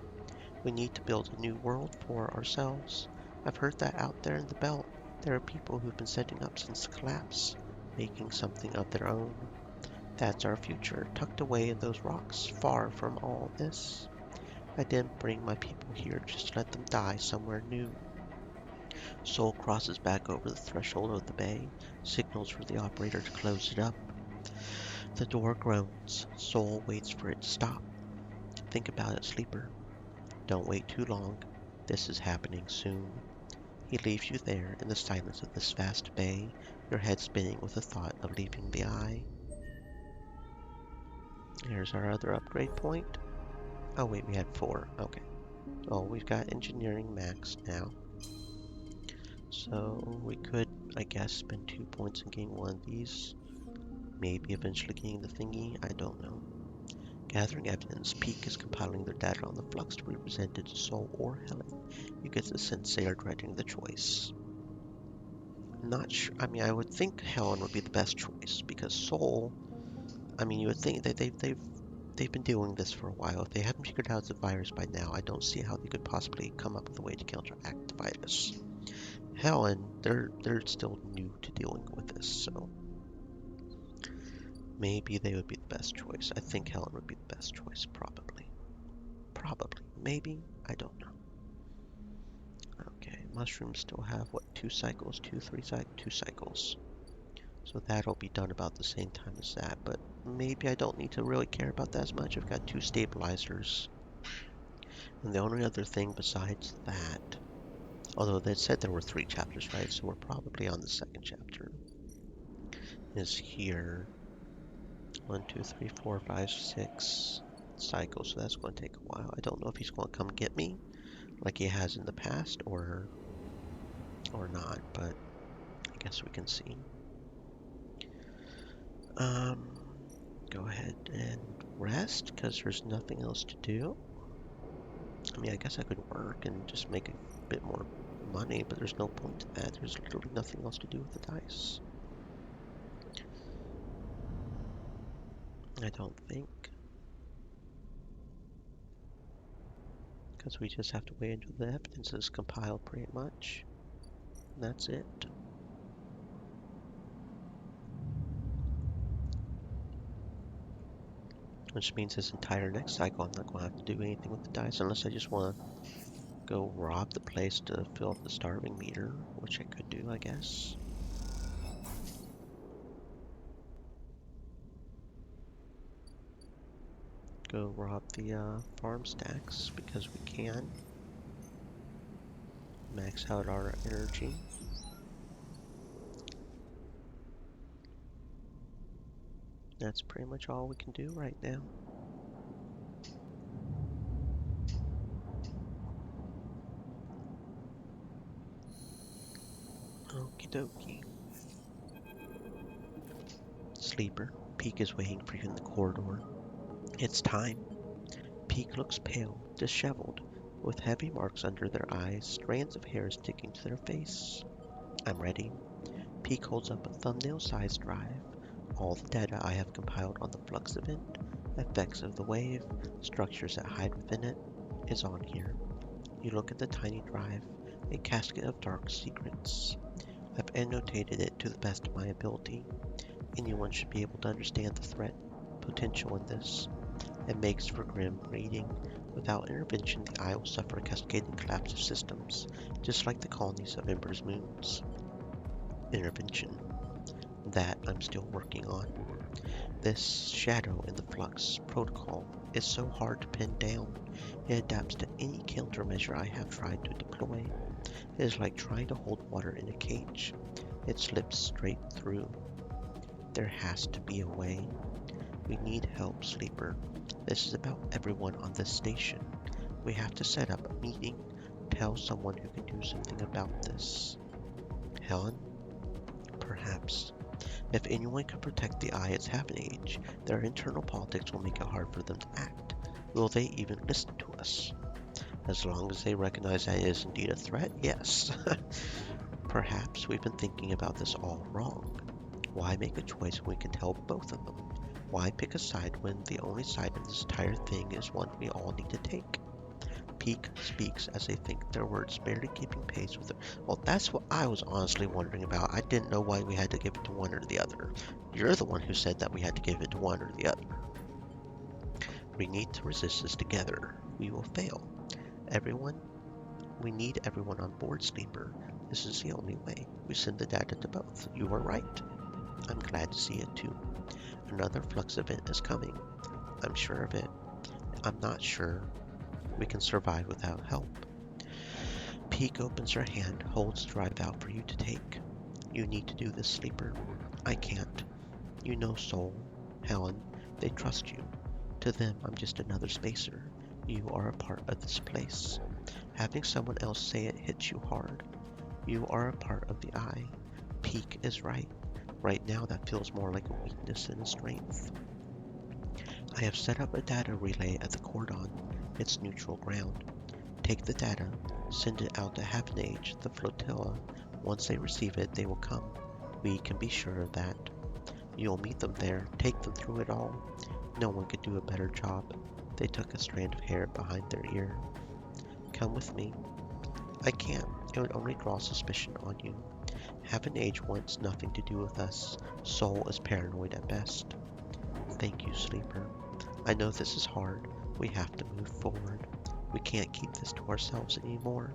We need to build a new world for ourselves. I've heard that out there in the belt, there are people who've been setting up since the collapse, making something of their own. That's our future, tucked away in those rocks, far from all this. I didn't bring my people here just to let them die somewhere new. Sol crosses back over the threshold of the bay, signals for the operator to close it up. The door groans. Sol waits for it to stop. Think about it, Sleeper. Don't wait too long. This is happening soon. He leaves you there in the silence of this vast bay, your head spinning with the thought of leaving the Eye. Here's our other upgrade point. Oh wait, we had 4. Okay. Oh, we've got engineering max now. So we could, I guess, spend 2 points and gain one of these. Maybe eventually getting the thingy, I don't know. Gathering evidence, Peak is compiling their data on the flux to be presented to Sol or Helen. You get the sense they are dreading the choice. Not sure. I mean, I would think Helen would be the best choice because Sol. I mean, you would think that they've been doing this for a while. If they haven't figured out the virus by now, I don't see how they could possibly come up with a way to counteract the virus. Helen, they're still new to dealing with this, so maybe they would be the best choice. I think Helen would be the best choice, probably. Probably. Maybe. I don't know. Okay, mushrooms still have, what, 2 cycles? 2 cycles. So that'll be done about the same time as that, but maybe I don't need to really care about that as much. I've got 2 stabilizers. And the only other thing besides that, although they said there were 3 chapters, right? So we're probably on the 2nd chapter, is here. 1, 2, 3, 4, 5, 6 cycles, so that's going to take a while. I don't know if he's going to come get me like he has in the past or not, but I guess we can see. Go ahead and rest because there's nothing else to do. I mean, I guess I could work and just make a bit more money, but there's no point to that. There's literally nothing else to do with the dice. I don't think. Because we just have to wait until the evidence is compiled pretty much. And that's it. Which means this entire next cycle I'm not going to have to do anything with the dice unless I just want to go rob the place to fill up the starving meter, which I could do, I guess. Go rob the farm stacks because we can. Max out our energy. That's pretty much all we can do right now. Okie dokie. Sleeper, Peek is waiting for you in the corridor. It's time. Peek looks pale, disheveled, with heavy marks under their eyes, strands of hair sticking to their face. I'm ready. Peek holds up a thumbnail-sized drive. All the data I have compiled on the flux event, effects of the wave, structures that hide within it, is on here. You look at the tiny drive, a casket of dark secrets. I've annotated it to the best of my ability. Anyone should be able to understand the threat potential in this. It makes for grim reading. Without intervention, the Eye will suffer a cascading collapse of systems, just like the colonies of Ember's moons. Intervention. That I'm still working on. This shadow in the flux protocol is so hard to pin down. It adapts to any countermeasure I have tried to deploy. It is like trying to hold water in a cage. It slips straight through. There has to be a way. We need help, Sleeper. This is about everyone on this station. We have to set up a meeting. Tell someone who can do something about this. Helen? Perhaps. If anyone can protect the Eye its half an age, their internal politics will make it hard for them to act. Will they even listen to us? As long as they recognize that it is indeed a threat, yes. Perhaps we've been thinking about this all wrong. Why make a choice when we can tell both of them? Why pick a side when the only side in this entire thing is one we all need to take? Peek speaks as they think, their words barely keeping pace with it. Well, that's what I was honestly wondering about. I didn't know why we had to give it to one or the other. You're the one who said that we had to give it to one or the other. We need to resist this together. We will fail. We need everyone on board, Sleeper. This is the only way. We send the data to both. You were right. I'm glad to see it too. Another flux event is coming. I'm sure of it. I'm not sure we can survive without help. Peek opens her hand, holds the drive out for you to take. You need to do this, Sleeper. I can't. You know Soul, Helen, they trust you. To them, I'm just another spacer. You are a part of this place. Having someone else say it hits you hard. You are a part of the Eye. Peek is right. Right now, that feels more like a weakness than a strength. I have set up a data relay at the cordon. It's neutral ground. Take the data, send it out to Half an Age, the flotilla. Once they receive it, they will come. We can be sure of that. You'll meet them there, take them through it all. No one could do a better job. They took a strand of hair behind their ear. Come with me. I can't. It would only draw suspicion on you. Half an Age wants nothing to do with us. Soul is paranoid at best. Thank you, Sleeper. I know this is hard. We have to move forward. We can't keep this to ourselves anymore.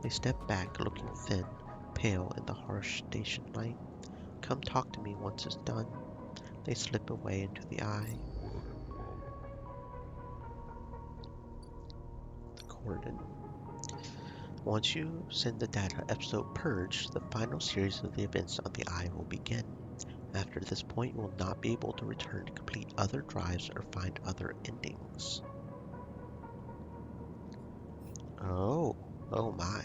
They step back, looking thin, pale in the harsh station light. Come talk to me once it's done. They slip away into the Eye. The Cordon. Once you send the data episode Purge, the final series of the events on the Eye will begin. After this point, you will not be able to return to complete other drives or find other endings. Oh my.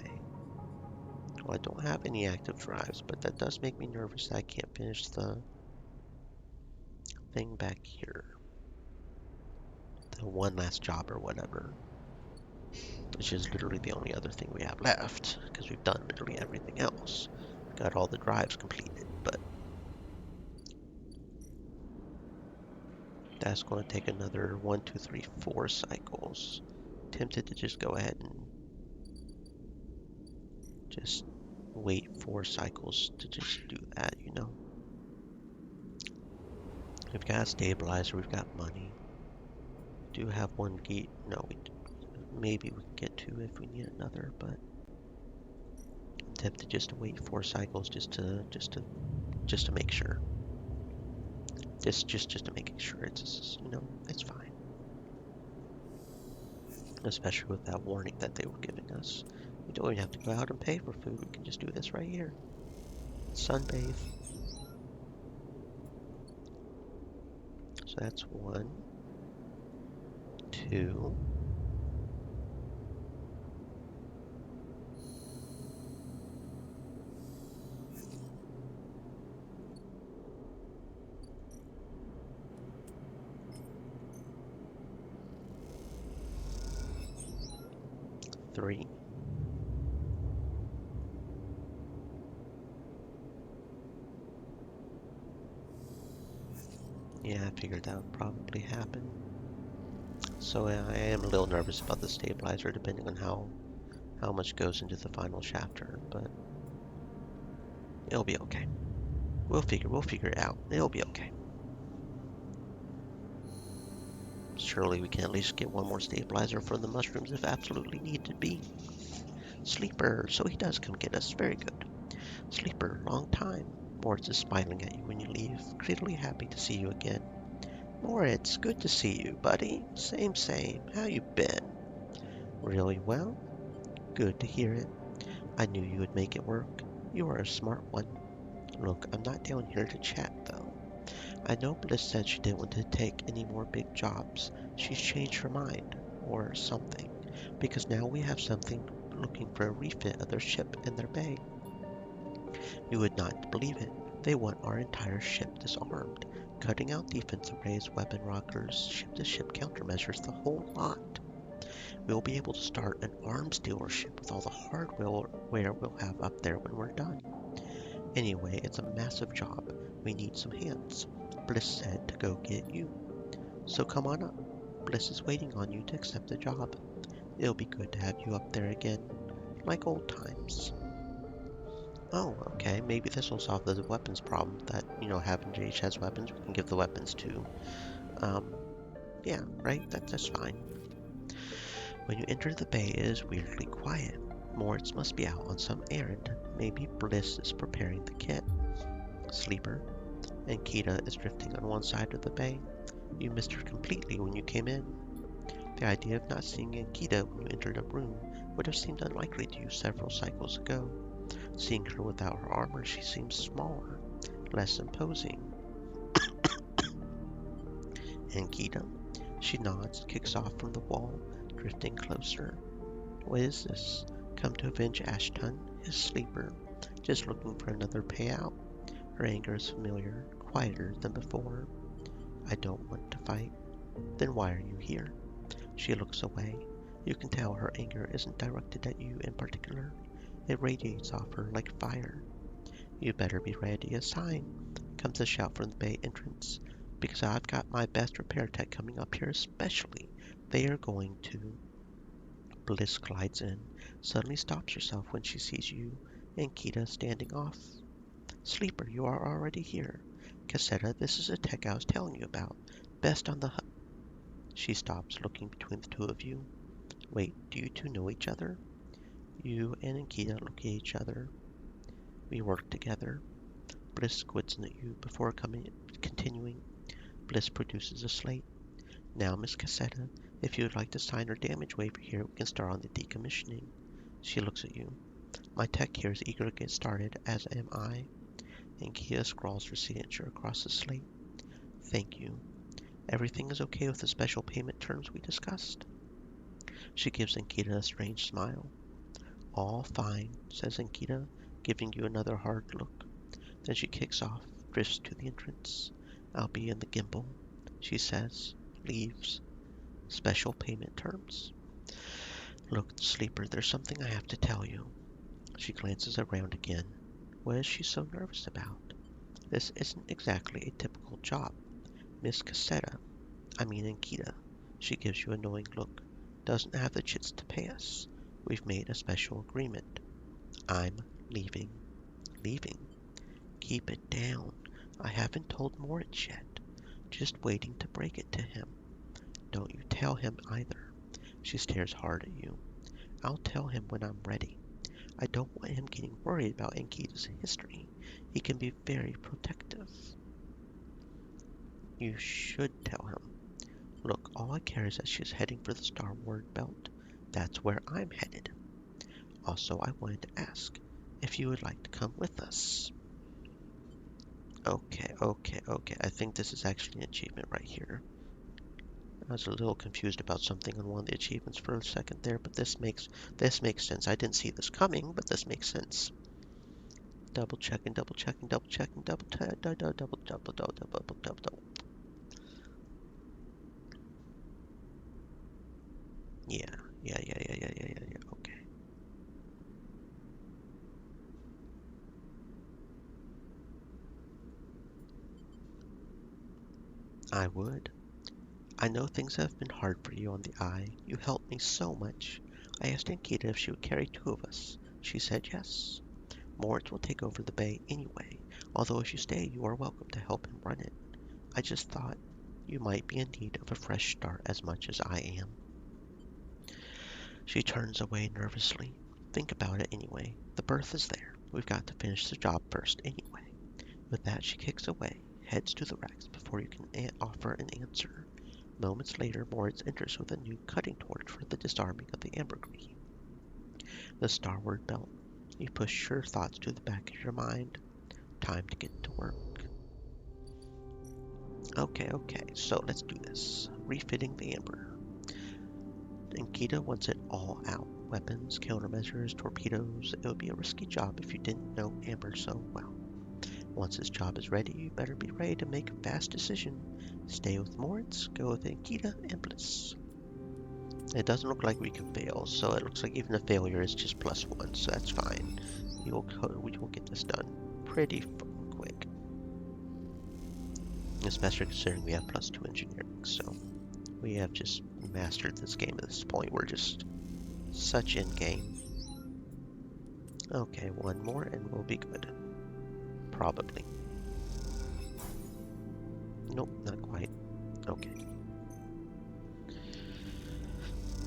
Well, I don't have any active drives, but that does make me nervous that I can't finish the thing back here. The one last job or whatever. Which is literally the only other thing we have left, because we've done literally everything else. Got all the drives completed, but that's going to take another 1, 2, 3, 4 cycles. Tempted to just go ahead and just wait 4 cycles to just do that, you know. We've got a stabilizer, we've got money. We do have one gate. No, maybe we can get 2 if we need another, but I'm tempted just to wait 4 cycles just to make sure. Just to make sure it's, you know, it's fine. Especially with that warning that they were giving us. We don't even have to go out and pay for food. We can just do this right here. Sunbathe. So that's 1, 2. 3. Yeah, I figured that would probably happen. So I am a little nervous about the stabilizer, depending on how much goes into the final chapter, but it'll be okay. We'll figure it out. It'll be okay. Surely we can at least get one more stabilizer for the mushrooms if absolutely need to be. Sleeper, so he does come get us. Very good. Sleeper, long time. Moritz is smiling at you when you leave, greedily happy to see you again. Moritz, good to see you, buddy. Same, same. How you been? Really well? Good to hear it. I knew you would make it work. You are a smart one. Look, I'm not down here to chat, though. I know Bliss said she didn't want to take any more big jobs. She's changed her mind, or something, because now we have something looking for a refit of their ship in their bay. You would not believe it. They want our entire ship disarmed, cutting out defense arrays, weapon rockers, ship-to-ship countermeasures, the whole lot. We'll be able to start an arms dealership with all the hardware we'll have up there when we're done. Anyway, it's a massive job. We need some hands. Bliss said to go get you. So come on up. Bliss is waiting on you to accept the job. It'll be good to have you up there again, like old times. Oh, okay, maybe this will solve the weapons problem that, having JH has weapons, we can give the weapons to. Yeah, right? That's fine. When you enter the bay, it is weirdly quiet. Moritz must be out on some errand. Maybe Bliss is preparing the kit. Sleeper, and Kita is drifting on one side of the bay. You missed her completely when you came in. The idea of not seeing Ankita when you entered a room would have seemed unlikely to you several cycles ago. Seeing her without her armor, she seems smaller, less imposing. Ankita? She nods, kicks off from the wall, drifting closer. What is this? Come to avenge Ashton, his sleeper, just looking for another payout? Her anger is familiar, quieter than before. I don't want to fight. Then why are you here? She looks away. You can tell her anger isn't directed at you in particular. It radiates off her like fire. You better be ready. A sign comes a shout from the bay entrance. Because I've got my best repair tech coming up here especially. They are going to... Bliss glides in, suddenly stops herself when she sees you and Kita standing off. Sleeper, you are already here. Cassetta, this is a tech I was telling you about. Best on the hub. She stops, looking between the two of you. Wait, do you two know each other? You and Ankita look at each other. We work together. Bliss squints at you before continuing. Bliss produces a slate. Now, Miss Cassetta, if you would like to sign her damage waiver here, we can start on the decommissioning. She looks at you. My tech here is eager to get started, as am I. Ankita scrawls her signature across the slate. Thank you. Everything is okay with the special payment terms we discussed? She gives Ankita a strange smile. All fine, says Ankita, giving you another hard look. Then she kicks off, drifts to the entrance. I'll be in the gimbal, she says, leaves. Special payment terms. Look, Sleeper, there's something I have to tell you. She glances around again. What is she so nervous about? This isn't exactly a typical job. Miss Cassetta, Ankita, she gives you a knowing look, doesn't have the chits to pay us. We've made a special agreement. I'm leaving. Leaving? Keep it down. I haven't told Moritz yet. Just waiting to break it to him. Don't you tell him either. She stares hard at you. I'll tell him when I'm ready. I don't want him getting worried about Ankita's history. He can be very protective. You should tell him. Look, all I care is that she's heading for the Star Ward belt. That's where I'm headed. Also, I wanted to ask if you would like to come with us. Okay. I think this is actually an achievement right here. I was a little confused about something on one of the achievements for a second there, but this makes sense. I didn't see this coming, but this makes sense. Double checking. Yeah. Okay. I would. I know things have been hard for you on the Eye. You helped me so much. I asked Ankita if she would carry two of us. She said yes. Moritz will take over the bay anyway, although if you stay, you are welcome to help him run it. I just thought you might be in need of a fresh start as much as I am. She turns away nervously. Think about it anyway. The berth is there. We've got to finish the job first anyway. With that, she kicks away, heads to the racks before you can offer an answer. Moments later, Moritz enters with a new cutting torch for the disarming of the ambergris. The starward belt. You push your thoughts to the back of your mind. Time to get to work. Okay, so let's do this. Refitting the amber. Ankita wants it all out. Weapons, countermeasures, torpedoes. It would be a risky job if you didn't know amber so well. Once this job is ready, you better be ready to make a fast decision. Stay with Moritz, go with Ankita, and Bliss. It doesn't look like we can fail, so it looks like even a failure is just +1, so that's fine. We will get this done pretty quick. Especially considering we have +2 engineering, so we have just mastered this game at this point. We're just such in game. Okay, one more and we'll be good. Probably. Nope, not quite. Okay.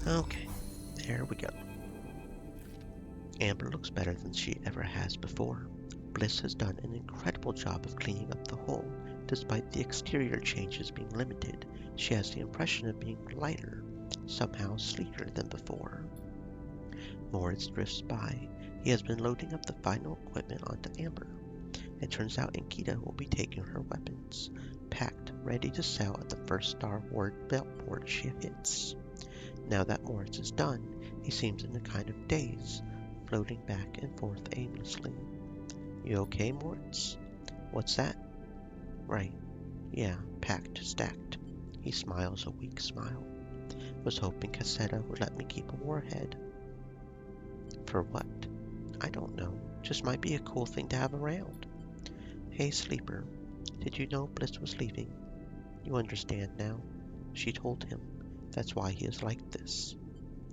Okay, there we go. Amber looks better than she ever has before. Bliss has done an incredible job of cleaning up the hull. Despite the exterior changes being limited, she has the impression of being lighter, somehow sleeker than before. Moritz drifts by. He has been loading up the final equipment onto Amber. It turns out Ankita will be taking her weapons, packed, ready to sail at the first starboard belt port she hits. Now that Moritz is done, he seems in a kind of daze, floating back and forth aimlessly. You okay, Moritz? What's that? Right. Yeah, packed, stacked. He smiles a weak smile. Was hoping Casetta would let me keep a warhead. For what? I don't know. Just might be a cool thing to have around. Hey, Sleeper. Did you know Bliss was leaving? You understand now. She told him. That's why he is like this.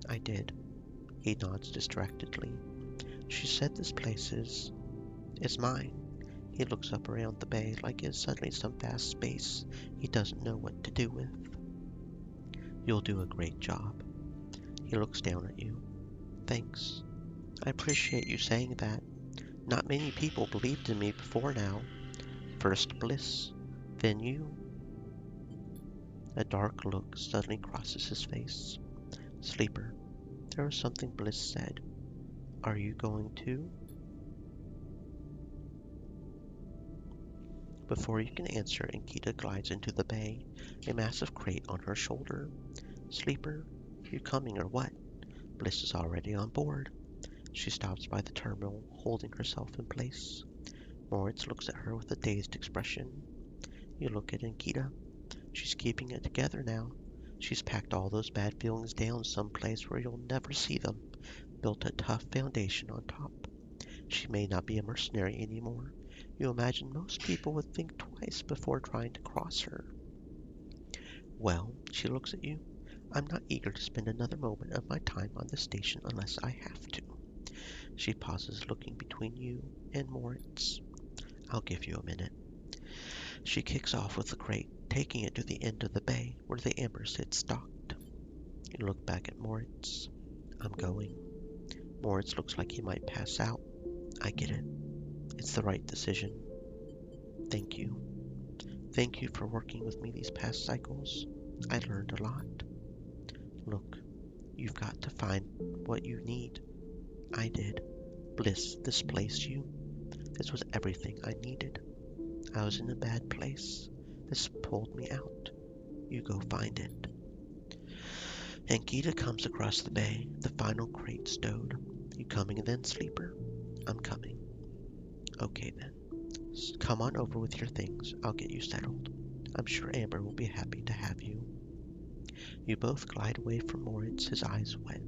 I did. He nods distractedly. She said this place is mine. He looks up around the bay like it's suddenly some vast space he doesn't know what to do with. You'll do a great job. He looks down at you. Thanks. I appreciate you saying that. Not many people believed in me before now. First Bliss, then you. A dark look suddenly crosses his face. Sleeper, there was something Bliss said. Are you going to? Before you can answer, Ankita glides into the bay, a massive crate on her shoulder. Sleeper, you coming or what? Bliss is already on board. She stops by the terminal, holding herself in place. Moritz looks at her with a dazed expression. You look at Ankita. She's keeping it together now. She's packed all those bad feelings down someplace where you'll never see them, built a tough foundation on top. She may not be a mercenary anymore. You imagine most people would think twice before trying to cross her. Well, she looks at you. I'm not eager to spend another moment of my time on this station unless I have to. She pauses, looking between you and Moritz. I'll give you a minute. She kicks off with the crate, taking it to the end of the bay where the amber sits stocked. You look back at Moritz. I'm going. Moritz looks like he might pass out. I get it. It's the right decision. Thank you. Thank you for working with me these past cycles. I learned a lot. Look, you've got to find what you need. I did. Bliss displaced you. This was everything I needed. I was in a bad place. This pulled me out. You go find it. Ankita comes across the bay, the final crate stowed. You coming then, Sleeper? I'm coming. Okay then. Come on over with your things. I'll get you settled. I'm sure Amber will be happy to have you. You both glide away from Moritz, his eyes wet,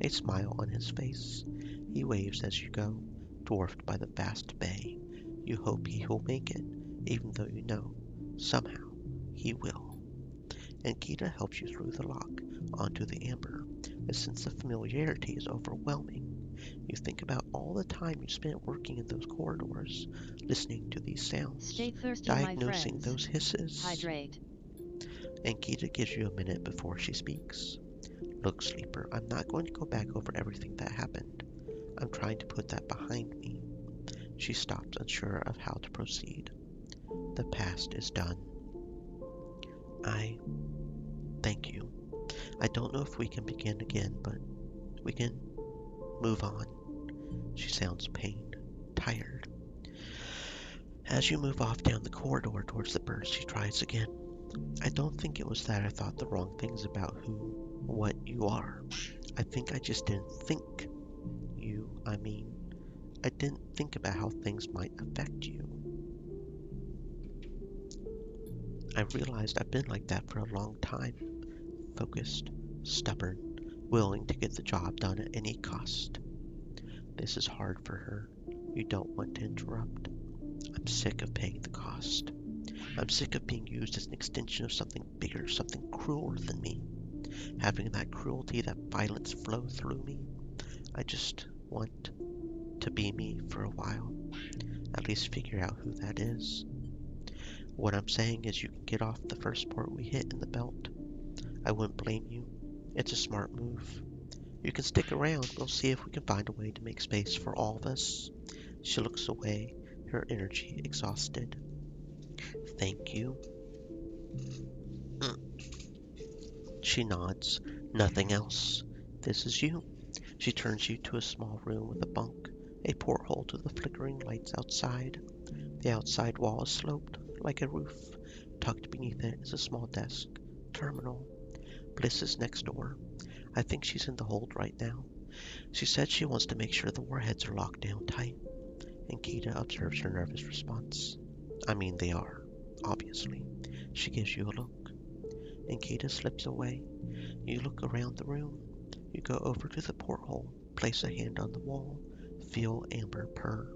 a smile on his face. He waves as you go, dwarfed by the vast bay. You hope he will make it, even though you know, somehow, he will. and Kita helps you through the lock onto the amber. A sense of familiarity is overwhelming. You think about all the time you spent working in those corridors, listening to these sounds, Stay thirsty, my diagnosing friends. those hisses. Hydrate. And Kita gives you a minute before she speaks. Look, Sleeper, I'm not going to go back over everything that happened. I'm trying to put that behind me. She stops, unsure of how to proceed. The past is done. I thank you. I don't know if we can begin again, but we can move on. She sounds pained, tired. As you move off down the corridor towards the bird, she tries again. I don't think it was that I thought the wrong things about what you are. I think I just didn't think I didn't think about how things might affect you. I realized I've been like that for a long time. Focused, stubborn, willing to get the job done at any cost. This is hard for her. You don't want to interrupt. I'm sick of paying the cost. I'm sick of being used as an extension of something bigger, something crueler than me. Having that cruelty, that violence flow through me. I just want to be me for a while. At least figure out who that is. What I'm saying is you can get off the first port we hit in the belt. I wouldn't blame you. It's a smart move. You can stick around. We'll see if we can find a way to make space for all of us. She looks away, her energy exhausted. Thank you. She nods. Nothing else. This is you. She turns you to a small room with a bunk, a porthole to the flickering lights outside. The outside wall is sloped like a roof. Tucked beneath it is a small desk. Terminal. Bliss is next door. I think she's in the hold right now. She said she wants to make sure the warheads are locked down tight. And Kita observes her nervous response. I mean, they are, obviously. She gives you a look. And Kita slips away. You look around the room. You go over to the porthole, place a hand on the wall, feel Amber purr.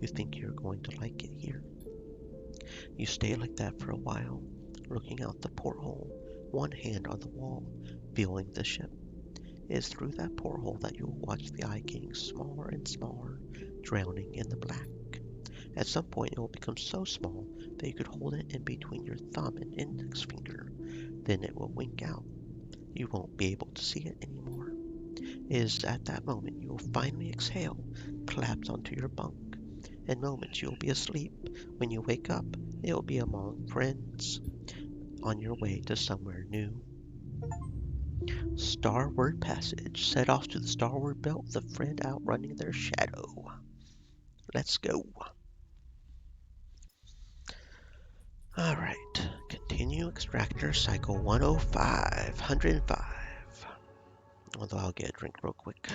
You think you're going to like it here. You stay like that for a while, looking out the porthole, one hand on the wall, feeling the ship. It is through that porthole that you will watch the eye getting smaller and smaller, drowning in the black. At some point it will become so small that you could hold it in between your thumb and index finger. Then it will wink out. You won't be able to see it anymore. It is at that moment you will finally exhale, collapse onto your bunk. In moments you will be asleep. When you wake up, it will be among friends, on your way to somewhere new. Starward Passage. Set off to the starward belt with a friend outrunning their shadow. Let's go. Alright, continue extractor cycle 105, 105. Although I'll get a drink real quick.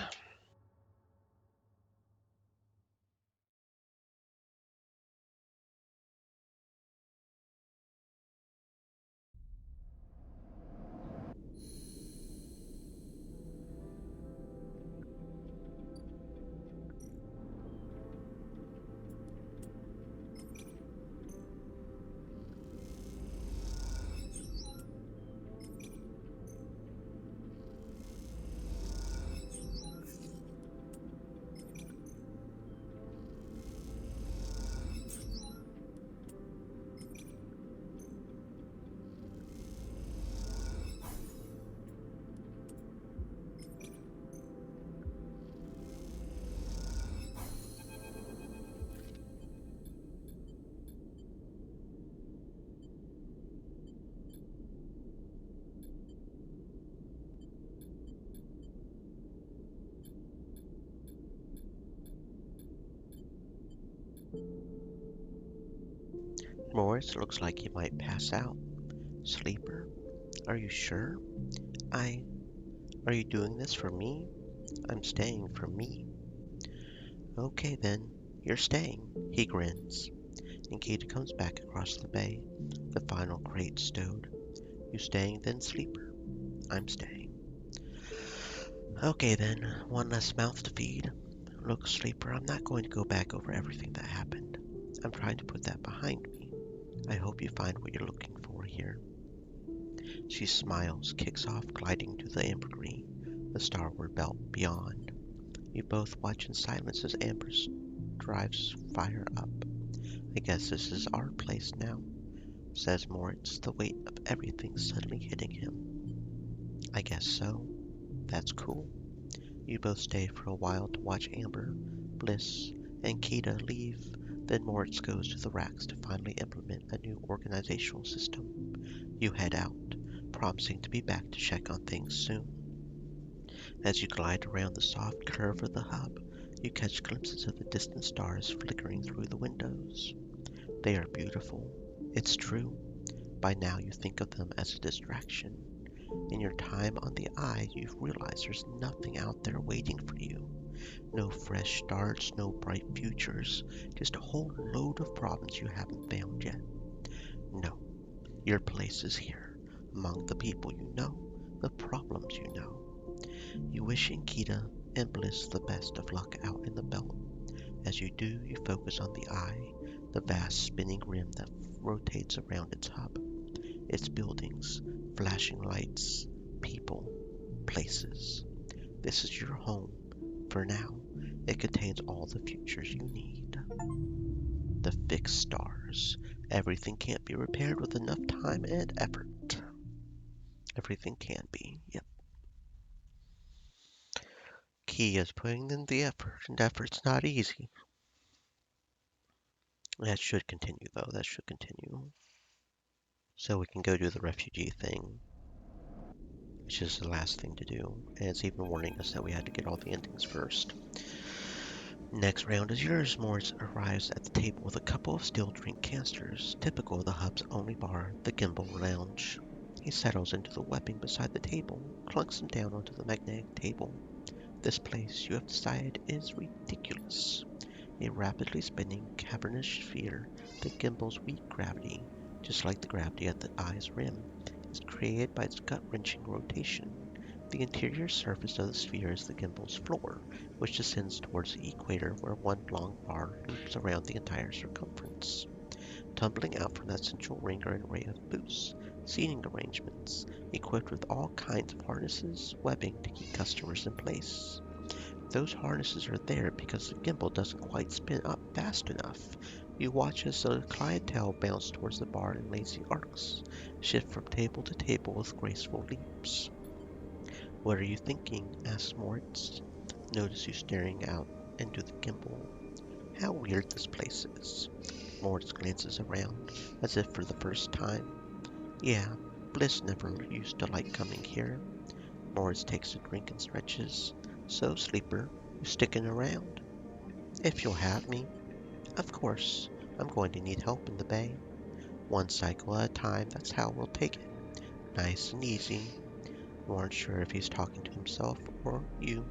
Morris looks like he might pass out. Sleeper, are you sure? Are you doing this for me? I'm staying for me. Okay then, you're staying. He grins. And Kita comes back across the bay, the final crate stowed. You staying then, Sleeper? I'm staying. Okay then, one less mouth to feed. Look, Sleeper, I'm not going to go back over everything that happened. I'm trying to put that behind me. I hope you find what you're looking for here. She smiles, kicks off, gliding to the ambergris, the starward belt beyond. You both watch in silence as Amber drives fire up. I guess this is our place now, says Moritz, the weight of everything suddenly hitting him. I guess so. That's cool. You both stay for a while to watch Amber, Bliss, and Kita leave. Then Moritz goes to the racks to finally implement a new organizational system. You head out, promising to be back to check on things soon. As you glide around the soft curve of the hub, you catch glimpses of the distant stars flickering through the windows. They are beautiful. It's true. By now you think of them as a distraction. In your time on the Eye, you've realized there's nothing out there waiting for you. No fresh starts, no bright futures, just a whole load of problems you haven't found yet. No, your place is here, among the people you know, the problems you know. You wish Inkita and Bliss the best of luck out in the belt. As you do, you focus on the Eye, the vast spinning rim that rotates around its hub. Its buildings, flashing lights, people, places. This is your home. For now, it contains all the futures you need. The fixed stars. Everything can't be repaired with enough time and effort. Everything can be, yep. Key is putting in the effort, and effort's not easy. That should continue, though. That should continue. So we can go do the refugee thing, which is the last thing to do. And it's even warning us that we had to get all the endings first. Next round is yours. Moritz arrives at the table with a couple of still drink canisters, typical of the hub's only bar, the Gimbal Lounge. He settles into the webbing beside the table, clunks them down onto the magnetic table. This place, you have decided, is ridiculous. A rapidly spinning, cavernous sphere, the Gimbal's weak gravity, just like the gravity at the Eye's rim, is created by its gut-wrenching rotation. The interior surface of the sphere is the Gimbal's floor, which descends towards the equator where one long bar loops around the entire circumference. Tumbling out from that central ring are an array of booths, seating arrangements, equipped with all kinds of harnesses, webbing to keep customers in place. Those harnesses are there because the gimbal doesn't quite spin up fast enough. You watch as the clientele bounce towards the bar in lazy arcs, shift from table to table with graceful leaps. What are you thinking? Asks Moritz. Notice you staring out into the gimbal. How weird this place is. Moritz glances around, as if for the first time. Yeah, Bliss never used to like coming here. Moritz takes a drink and stretches. So, Sleeper, you sticking around? If you'll have me. Of course, I'm going to need help in the bay. One cycle at a time, that's how we'll take it. Nice and easy. You aren't sure if he's talking to himself or you.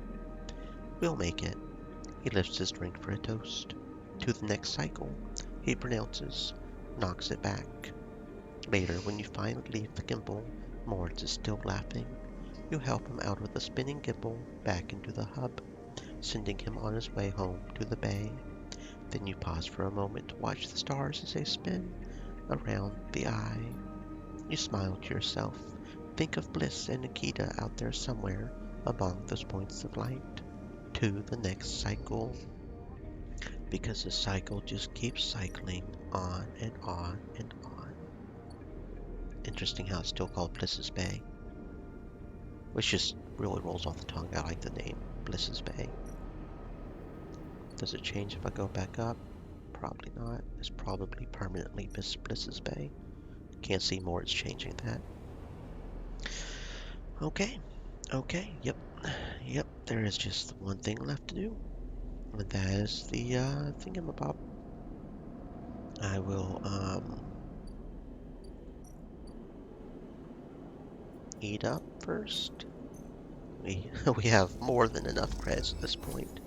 We'll make it. He lifts his drink for a toast. To the next cycle, he pronounces, knocks it back. Later, when you finally leave the gimbal, Moritz is still laughing. You help him out of the spinning gimbal back into the hub, sending him on his way home to the bay. Then you pause for a moment to watch the stars as they spin around the Eye. You smile to yourself. Think of Bliss and Nikita out there somewhere among those points of light. To the next cycle. Because the cycle just keeps cycling on and on and on. Interesting how it's still called Bliss's Bay. Which just really rolls off the tongue. I like the name, Bliss's Bay. Does it change if I go back up? Probably not. It's probably permanently Bliss's Bay. Can't see more, it's changing that. Okay, yep, there is just one thing left to do. And that is the thingamabob. I will eat up first. We have more than enough credits at this point.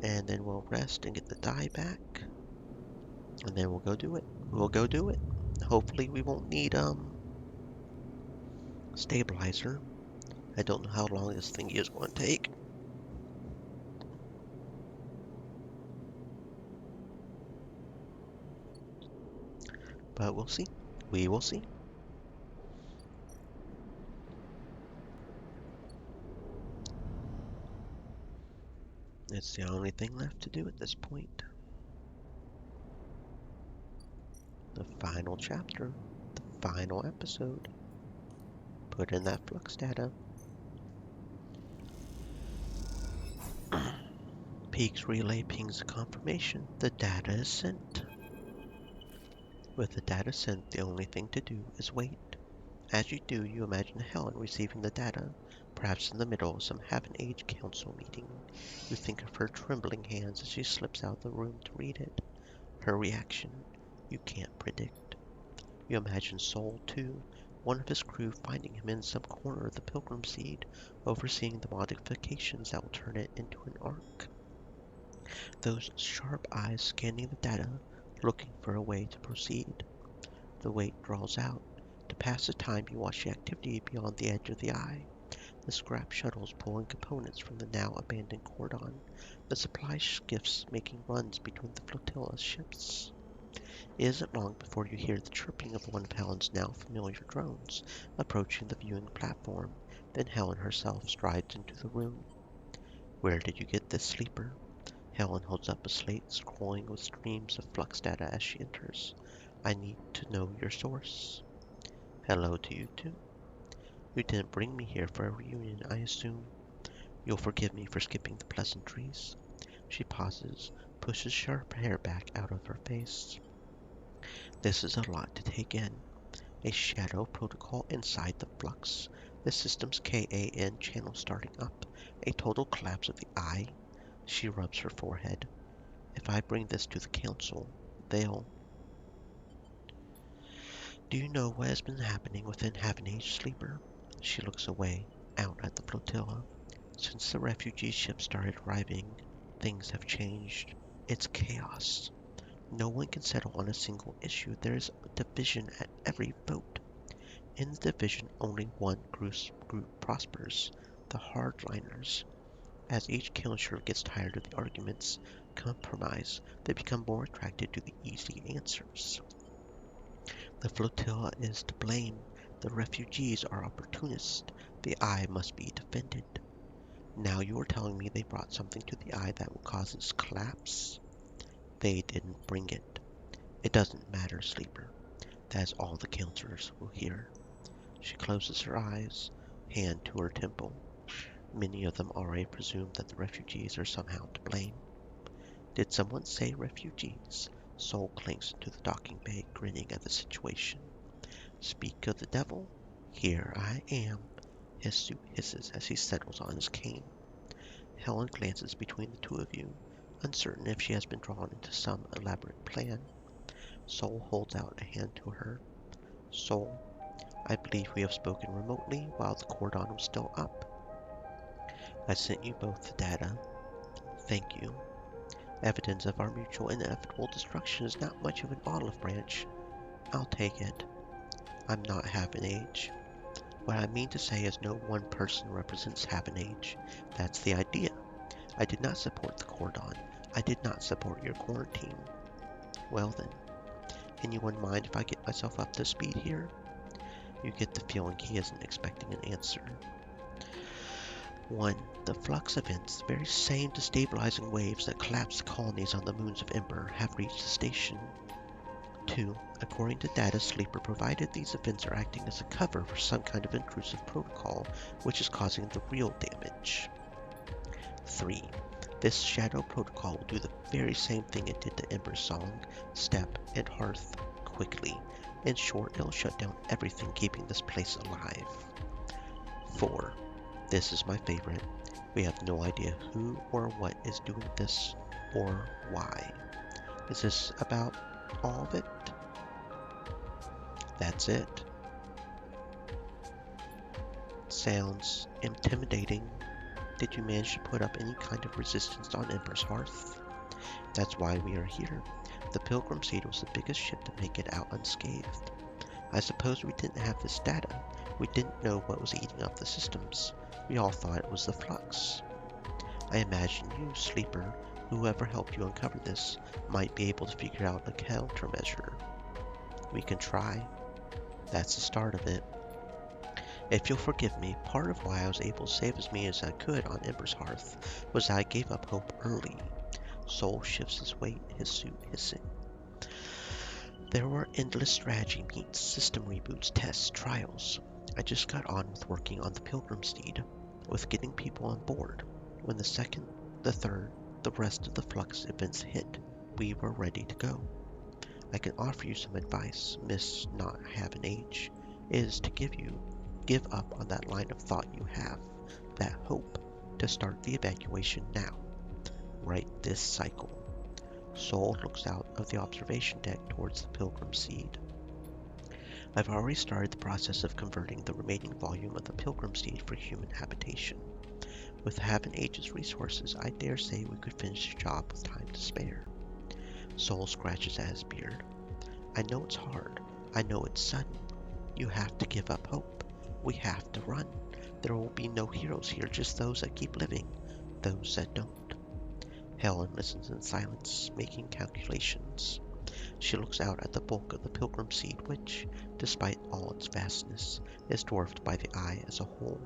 And then we'll rest and get the die back. And then we'll go do it. Hopefully we won't need stabilizer. I don't know how long this thing is going to take. But we'll see. We will see. It's the only thing left to do at this point. The final chapter, the final episode. Put in that flux data. Peaks relay pings a confirmation. The data is sent. With the data sent, the only thing to do is wait. As you do, you imagine Helen receiving the data, perhaps in the middle of some Haven Age Council meeting. You think of her trembling hands as she slips out of the room to read it. Her reaction, you can't predict. You imagine Sol, too, one of his crew finding him in some corner of the Pilgrim Seed, overseeing the modifications that will turn it into an ark. Those sharp eyes scanning the data, looking for a way to proceed. The wait draws out. To pass the time, you watch the activity beyond the edge of the eye. The scrap shuttles pulling components from the now abandoned cordon. The supply skiffs making runs between the flotilla's ships. It isn't long before you hear the chirping of one of Helen's now familiar drones, approaching the viewing platform. Then Helen herself strides into the room. Where did you get this, sleeper? Helen holds up a slate scrolling with streams of flux data as she enters. I need to know your source. Hello to you too. You didn't bring me here for a reunion, I assume. You'll forgive me for skipping the pleasantries. She pauses, pushes sharp hair back out of her face. This is a lot to take in. A shadow protocol inside the flux. The system's KAN channel starting up. A total collapse of the eye. She rubs her forehead. If I bring this to the council, they'll... Do you know what has been happening within Haven Age, sleeper? She looks away, out at the flotilla. Since the refugee ships started arriving, things have changed. It's chaos. No one can settle on a single issue. There is division at every vote. In the division, only one group prospers, the hardliners. As each counselor gets tired of the arguments, compromise, they become more attracted to the easy answers. The flotilla is to blame. The refugees are opportunists. The eye must be defended. Now you are telling me they brought something to the eye that will cause its collapse? They didn't bring it. It doesn't matter, sleeper. That is all the counselors will hear. She closes her eyes, hand to her temple. Many of them already presume that the refugees are somehow to blame. Did someone say refugees? Sol clinks into the docking bay, grinning at the situation. Speak of the devil? Here I am. His suit hisses as he settles on his cane. Helen glances between the two of you, uncertain if she has been drawn into some elaborate plan. Sol holds out a hand to her. Sol, I believe we have spoken remotely while the cordon was still up. I sent you both the data. Thank you. Evidence of our mutual inevitable destruction is not much of an olive branch. I'll take it. I'm not Haven Age. What I mean to say is no one person represents Haven Age. That's the idea. I did not support the cordon. I did not support your quarantine. Well then, anyone mind if I get myself up to speed here? You get the feeling he isn't expecting an answer. 1. The flux events, the very same destabilizing waves that collapsed the colonies on the moons of Ember, have reached the station. 2. According to data Sleeper provided, these events are acting as a cover for some kind of intrusive protocol, which is causing the real damage. 3. This shadow protocol will do the very same thing it did to Ember's Song, Step, and Hearth quickly. In short, it'll shut down everything keeping this place alive. 4. This is my favorite. We have no idea who or what is doing this or why. Is this about all of it? That's it. Sounds intimidating. Did you manage to put up any kind of resistance on Ember's Hearth? That's why we are here. The Pilgrim Seed was the biggest ship to make it out unscathed. I suppose we didn't have this data. We didn't know what was eating up the systems. We all thought it was the flux. I imagine you, Sleeper, whoever helped you uncover this, might be able to figure out a countermeasure. We can try. That's the start of it. If you'll forgive me, part of why I was able to save as many as I could on Ember's Hearth was that I gave up hope early. Soul shifts his weight, his suit hissing. There were endless strategy meets, system reboots, tests, trials. I just got on with working on the Pilgrim Steed, with getting people on board. When the second, the third, the rest of the Flux events hit, we were ready to go. I can offer you some advice, Miss Not Have an Age, is to give up on that line of thought you have, that hope, to start the evacuation now. Right this cycle. Soul looks out of the observation deck towards the Pilgrim Steed. I've already started the process of converting the remaining volume of the Pilgrim Steed for human habitation. With Have an Age's resources, I dare say we could finish the job with time to spare. Soul scratches at his beard. I know it's hard. I know it's sudden. You have to give up hope. We have to run. There will be no heroes here, just those that keep living, those that don't. Helen listens in silence, making calculations. She looks out at the bulk of the Pilgrim Steed, which, despite all its vastness, is dwarfed by the eye as a whole.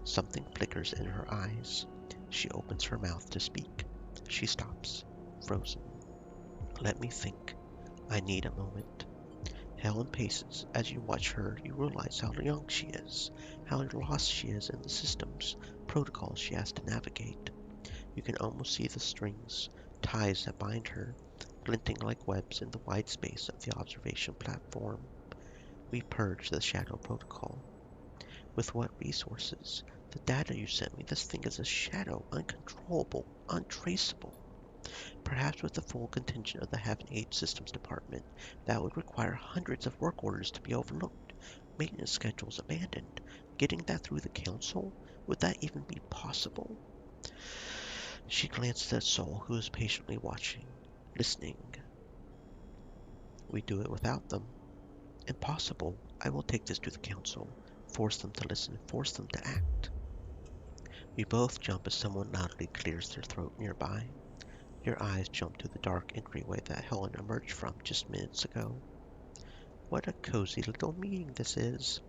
Something flickers in her eyes. She opens her mouth to speak. She stops, frozen. Let me think. I need a moment. Helen paces. As you watch her, you realize how young she is, how lost she is in the systems, protocols she has to navigate. You can almost see the strings, ties that bind her, glinting like webs in the wide space of the observation platform. We purge the Shadow Protocol. With what resources? The data you sent me, this thing is a shadow, uncontrollable, untraceable. Perhaps with the full contingent of the Have an Age Systems Department, that would require hundreds of work orders to be overlooked, maintenance schedules abandoned. Getting that through the Council? Would that even be possible? She glances at Soul, who is patiently watching, listening. We do it without them. Impossible. I will take this to the Council. Force them to listen, force them to act. We both jump as someone loudly clears their throat nearby. Your eyes jump to the dark entryway that Helen emerged from just minutes ago. What a cozy little meeting this is.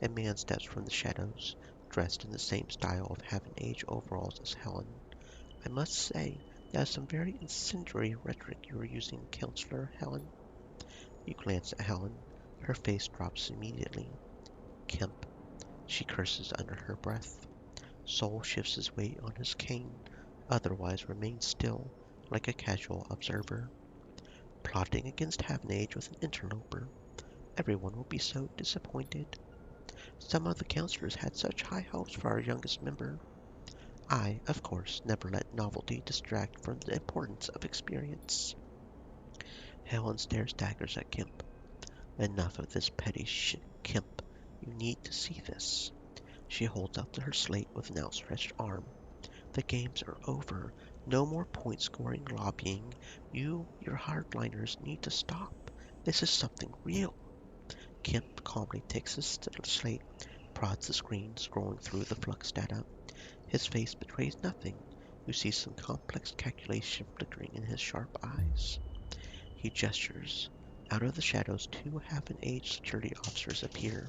A man steps from the shadows, dressed in the same style of Have an Age overalls as Helen. I must say, that is some very incendiary rhetoric you are using, Counselor Helen. You glance at Helen. Her face drops immediately. Kemp. She curses under her breath. Soul shifts his weight on his cane, otherwise remains still, like a casual observer. Plotting against Have an Age with an interloper. Everyone will be so disappointed. Some of the counselors had such high hopes for our youngest member. I, of course, never let novelty distract from the importance of experience. Helen stares daggers at Kemp. Enough of this petty shit, Kemp. You need to see this. She holds out her slate with an outstretched arm. The games are over. No more point-scoring lobbying. Your hardliners need to stop. This is something real. Kemp calmly takes his slate, prods the screen, scrolling through the flux data. His face betrays nothing. You see some complex calculation flickering in his sharp eyes. He gestures. Out of the shadows, two Have an Age security officers appear.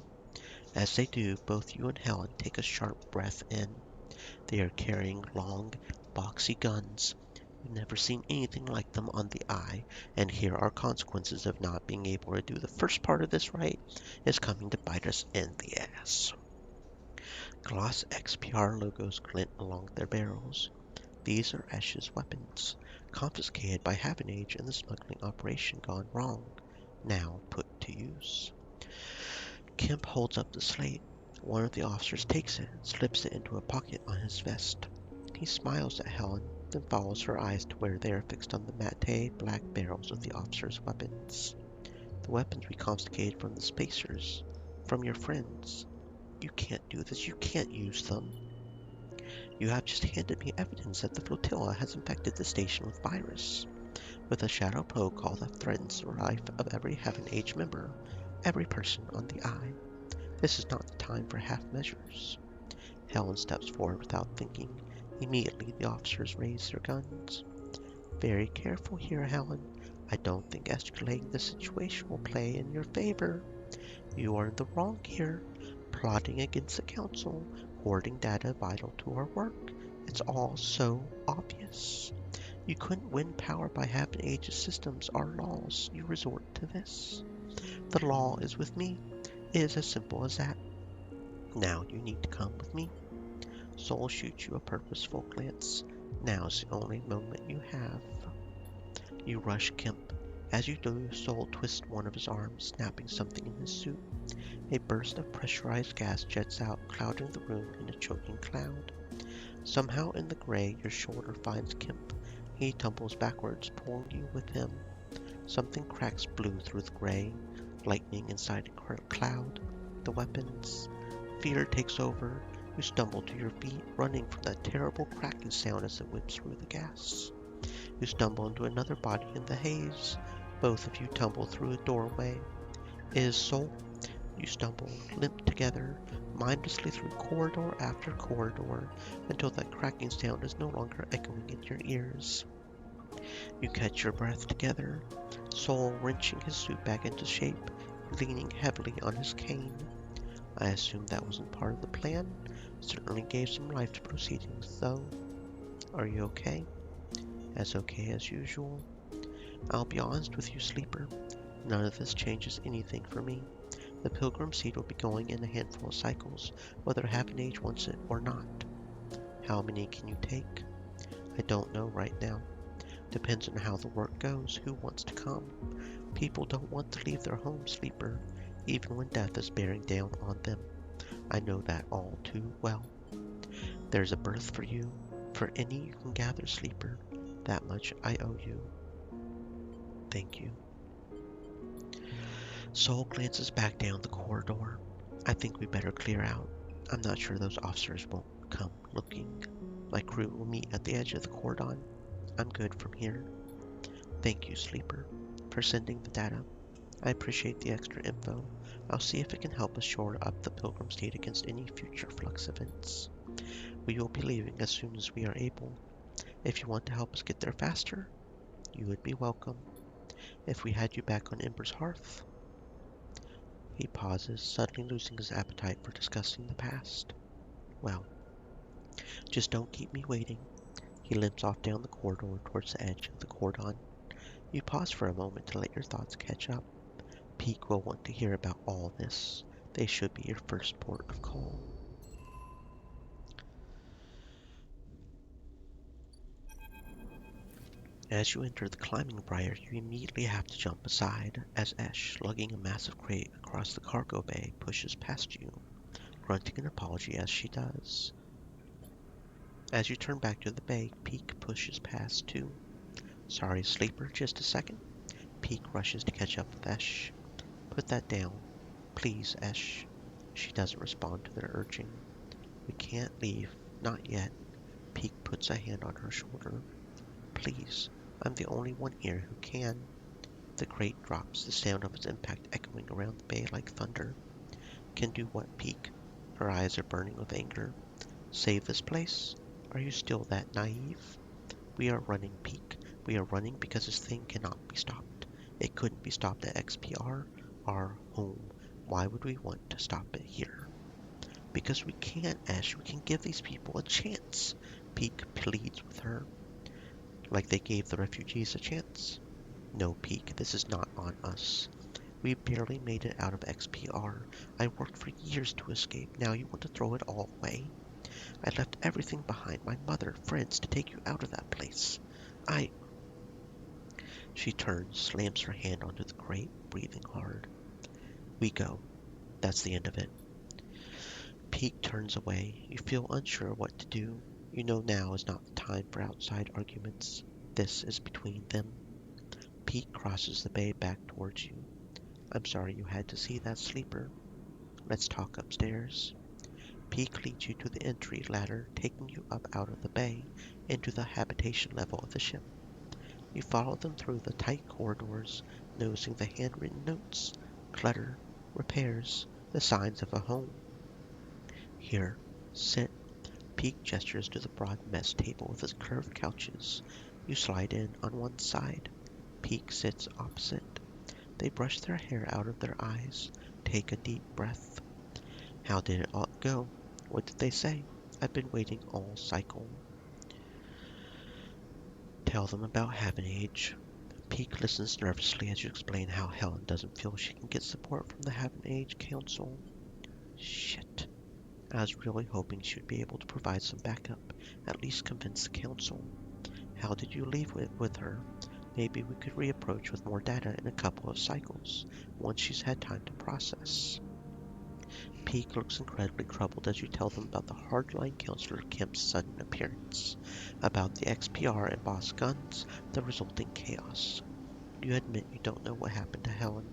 As they do, both you and Helen take a sharp breath in. They are carrying long, boxy guns. You've never seen anything like them on the eye, and here are consequences of not being able to do the first part of this right is coming to bite us in the ass. Gloss XPR logos glint along their barrels. These are Esh's weapons, confiscated by Have an Age in the smuggling operation gone wrong, now put to use. Kemp holds up the slate. One of the officers takes it and slips it into a pocket on his vest. He smiles at Helen, then follows her eyes to where they are fixed on the matte black barrels of the officer's weapons. The weapons we confiscated from the spacers, from your friends. You can't do this. You can't use them. You have just handed me evidence that the flotilla has infected the station with virus, with a shadow protocol that threatens the life of every Have an Age member, every person on the eye. This is not the time for half measures. Helen steps forward without thinking. Immediately, the officers raise their guns. Very careful here, Helen. I don't think escalating the situation will play in your favor. You are in the wrong here. plotting against the council, hoarding data vital to our work. It's all so obvious. You couldn't win power by having ageist systems or laws. You resort to this. The law is with me. It is as simple as that. Now you need to come with me. Soul shoots you a purposeful glance. Now's the only moment you have. You rush Kemp. As you do, Soul twists one of his arms, snapping something in his suit. A burst of pressurized gas jets out, clouding the room in a choking cloud. Somehow in the gray, your shoulder finds Kemp. He tumbles backwards, pulling you with him. Something cracks blue through the gray, lightning inside a cloud. The weapons. Fear takes over. You stumble to your feet, running from that terrible cracking sound as it whips through the gas. You stumble into another body in the haze. Both of you tumble through a doorway. It is Soul. You stumble, limp together, mindlessly through corridor after corridor, until that cracking sound is no longer echoing in your ears. You catch your breath together, Soul wrenching his suit back into shape, leaning heavily on his cane. I assume that wasn't part of the plan. Certainly gave some life to proceedings, though. Are you okay? As okay as usual. I'll be honest with you, Sleeper. None of this changes anything for me. The Pilgrim seed will be going in a handful of cycles, whether Haven Age wants it or not. How many can you take? I don't know right now. Depends on how the work goes, who wants to come. People don't want to leave their home, Sleeper, even when death is bearing down on them. I know that all too well. There's a berth for you, for any you can gather, Sleeper. That much I owe you. Thank you. Soul glances back down the corridor. I think we better clear out. I'm not sure those officers won't come looking. My crew will meet at the edge of the cordon. I'm good from here. Thank you, Sleeper, for sending the data. I appreciate the extra info. I'll see if it can help us shore up the Pilgrim state against any future flux events. We will be leaving as soon as we are able. If you want to help us get there faster, you would be welcome. If we had you back on Ember's hearth. He pauses, suddenly losing his appetite for discussing the past. Well, just don't keep me waiting. He limps off down the corridor towards the edge of the cordon. You pause for a moment to let your thoughts catch up. Peak will want to hear about all this. They should be your first port of call. As you enter the climbing briar, you immediately have to jump aside, as Esh, lugging a massive crate across the cargo bay, pushes past you, grunting an apology as she does. As you turn back to the bay, Peak pushes past too. Sorry, Sleeper, just a second. Peak rushes to catch up with Esh. Put that down. Please, Esh. She doesn't respond to their urging. We can't leave. Not yet. Peak puts a hand on her shoulder. Please. I'm the only one here who can. The crate drops, the sound of its impact echoing around the bay like thunder. Can do what, Peak? Her eyes are burning with anger. Save this place? Are you still that naive? We are running, Peak. We are running because this thing cannot be stopped. It couldn't be stopped at XPR, our home. Why would we want to stop it here? Because we can, Ash. We can give these people a chance. Peak pleads with her. Like they gave the refugees a chance. No, Peak, this is not on us. We barely made it out of XPR. I worked for years to escape. Now you want to throw it all away? I left everything behind. My mother, friends, to take you out of that place. She turns, slams her hand onto the crate, breathing hard. We go. That's the end of it. Peak turns away. You feel unsure what to do. You know now is not the time for outside arguments. This is between them. Peak crosses the bay back towards you. I'm sorry you had to see that, Sleeper. Let's talk upstairs. Peak leads you to the entry ladder, taking you up out of the bay into the habitation level of the ship. You follow them through the tight corridors, noticing the handwritten notes, clutter, repairs, the signs of a home. Here, sit. Peak gestures to the broad mess table with its curved couches. You slide in on one side. Peak sits opposite. They brush their hair out of their eyes, take a deep breath. How did it all go? What did they say? I've been waiting all cycle. Tell them about Haven Age. Peak listens nervously as you explain how Helen doesn't feel she can get support from the Haven Age Council. Shit. I was really hoping she would be able to provide some backup, at least convince the council. How did you leave it with her? Maybe we could reapproach with more data in a couple of cycles, once she's had time to process. Peak looks incredibly troubled as you tell them about the hardline Counselor Kemp's sudden appearance, about the XPR and boss guns, the resulting chaos. You admit you don't know what happened to Helen.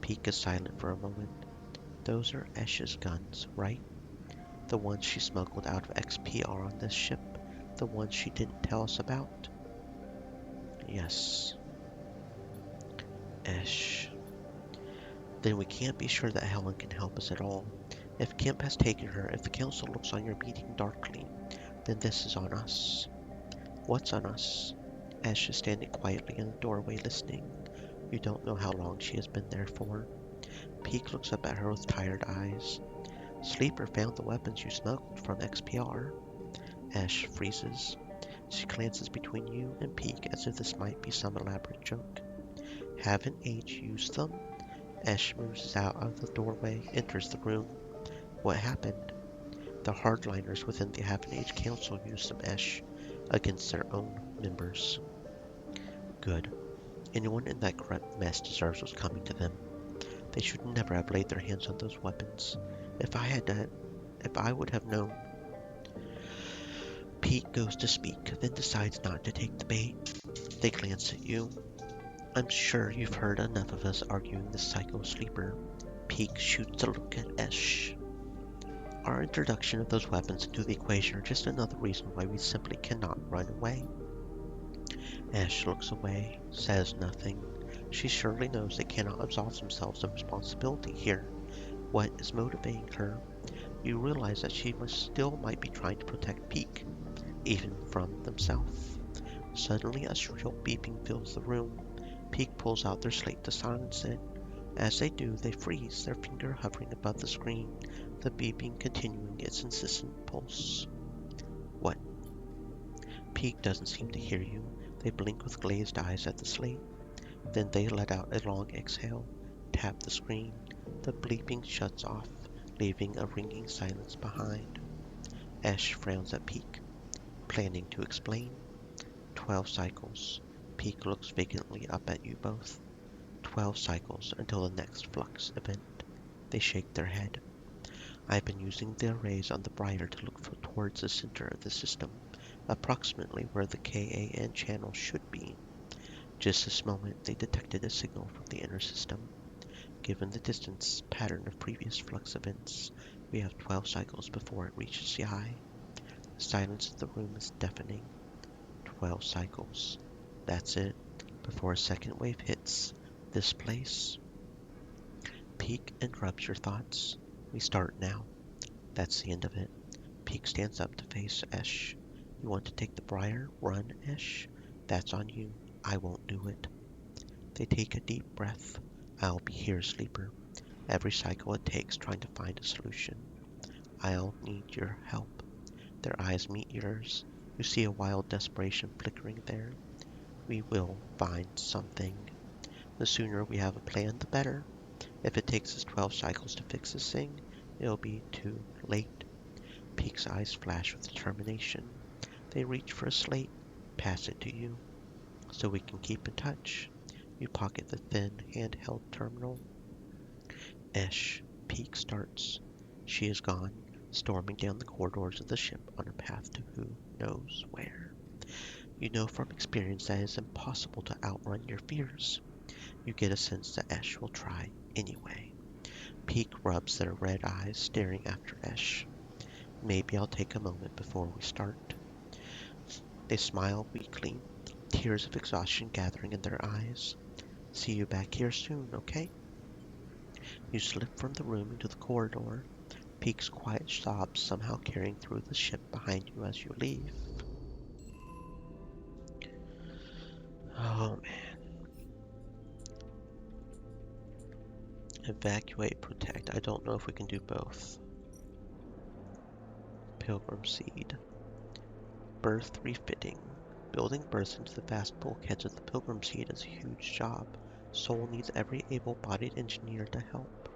Peak is silent for a moment. Those are Esh's guns, right? The ones she smuggled out of XPR on this ship? The ones she didn't tell us about? Yes. Esh. Then we can't be sure that Helen can help us at all. If Kemp has taken her, if the council looks on your meeting darkly, then this is on us. What's on us? Ash is standing quietly in the doorway listening. You don't know how long she has been there for. Peak looks up at her with tired eyes. Sleeper found the weapons you smuggled from XPR. Ash freezes. She glances between you and Peak as if this might be some elaborate joke. Haven't H used them? Ash moves out of the doorway, enters the room. What happened? The hardliners within the Haven Age Council used some Esh against their own members. Good. Anyone in that corrupt mess deserves what's coming to them. They should never have laid their hands on those weapons. If I would have known. Pete goes to speak, then decides not to take the bait. They glance at you. I'm sure you've heard enough of us arguing the psycho sleeper. Peak shoots a look at Esh. Our introduction of those weapons into the equation are just another reason why we simply cannot run away. Ash looks away, says nothing. She surely knows they cannot absolve themselves of responsibility here. What is motivating her? You realize that she might be trying to protect Peak, even from themselves. Suddenly a shrill beeping fills the room. Peak pulls out their slate to silence it. As they do, they freeze, their finger hovering above the screen, the beeping continuing its insistent pulse. What? Peak doesn't seem to hear you. They blink with glazed eyes at the slate. Then they let out a long exhale, tap the screen. The bleeping shuts off, leaving a ringing silence behind. Ash frowns at Peak, planning to explain. 12 cycles. Peak looks vacantly up at you both. 12 cycles until the next flux event. They shake their head. I've been using the arrays on the Briar to look towards the center of the system, approximately where the KAN channel should be. Just this moment, they detected a signal from the inner system. Given the distance pattern of previous flux events, we have 12 cycles before it reaches the eye. The silence of the room is deafening. 12 cycles. That's it. Before a second wave hits this place. Peak interrupts your thoughts. We start now. That's the end of it. Peak stands up to face Esh. You want to take the Briar? Run, Esh? That's on you. I won't do it. They take a deep breath. I'll be here, Sleeper. Every cycle it takes trying to find a solution. I'll need your help. Their eyes meet yours. You see a wild desperation flickering there. We will find something. The sooner we have a plan, the better. If it takes us 12 cycles to fix this thing, it'll be too late. Peak's eyes flash with determination. They reach for a slate, pass it to you. So we can keep in touch. You pocket the thin, handheld terminal. Esh. Peak starts. She is gone, storming down the corridors of the ship on her path to who knows where. You know from experience that it is impossible to outrun your fears. You get a sense that Esh will try anyway. Peak rubs their red eyes, staring after Esh. Maybe I'll take a moment before we start. They smile weakly, tears of exhaustion gathering in their eyes. See you back here soon, okay? You slip from the room into the corridor, Peak's quiet sobs somehow carrying through the ship behind you as you leave. Oh man. Evacuate, protect. I don't know if we can do both. Pilgrim Seed. Berth refitting. Building berths into the vast bulkheads of the Pilgrim Seed is a huge job. Sol needs every able-bodied engineer to help.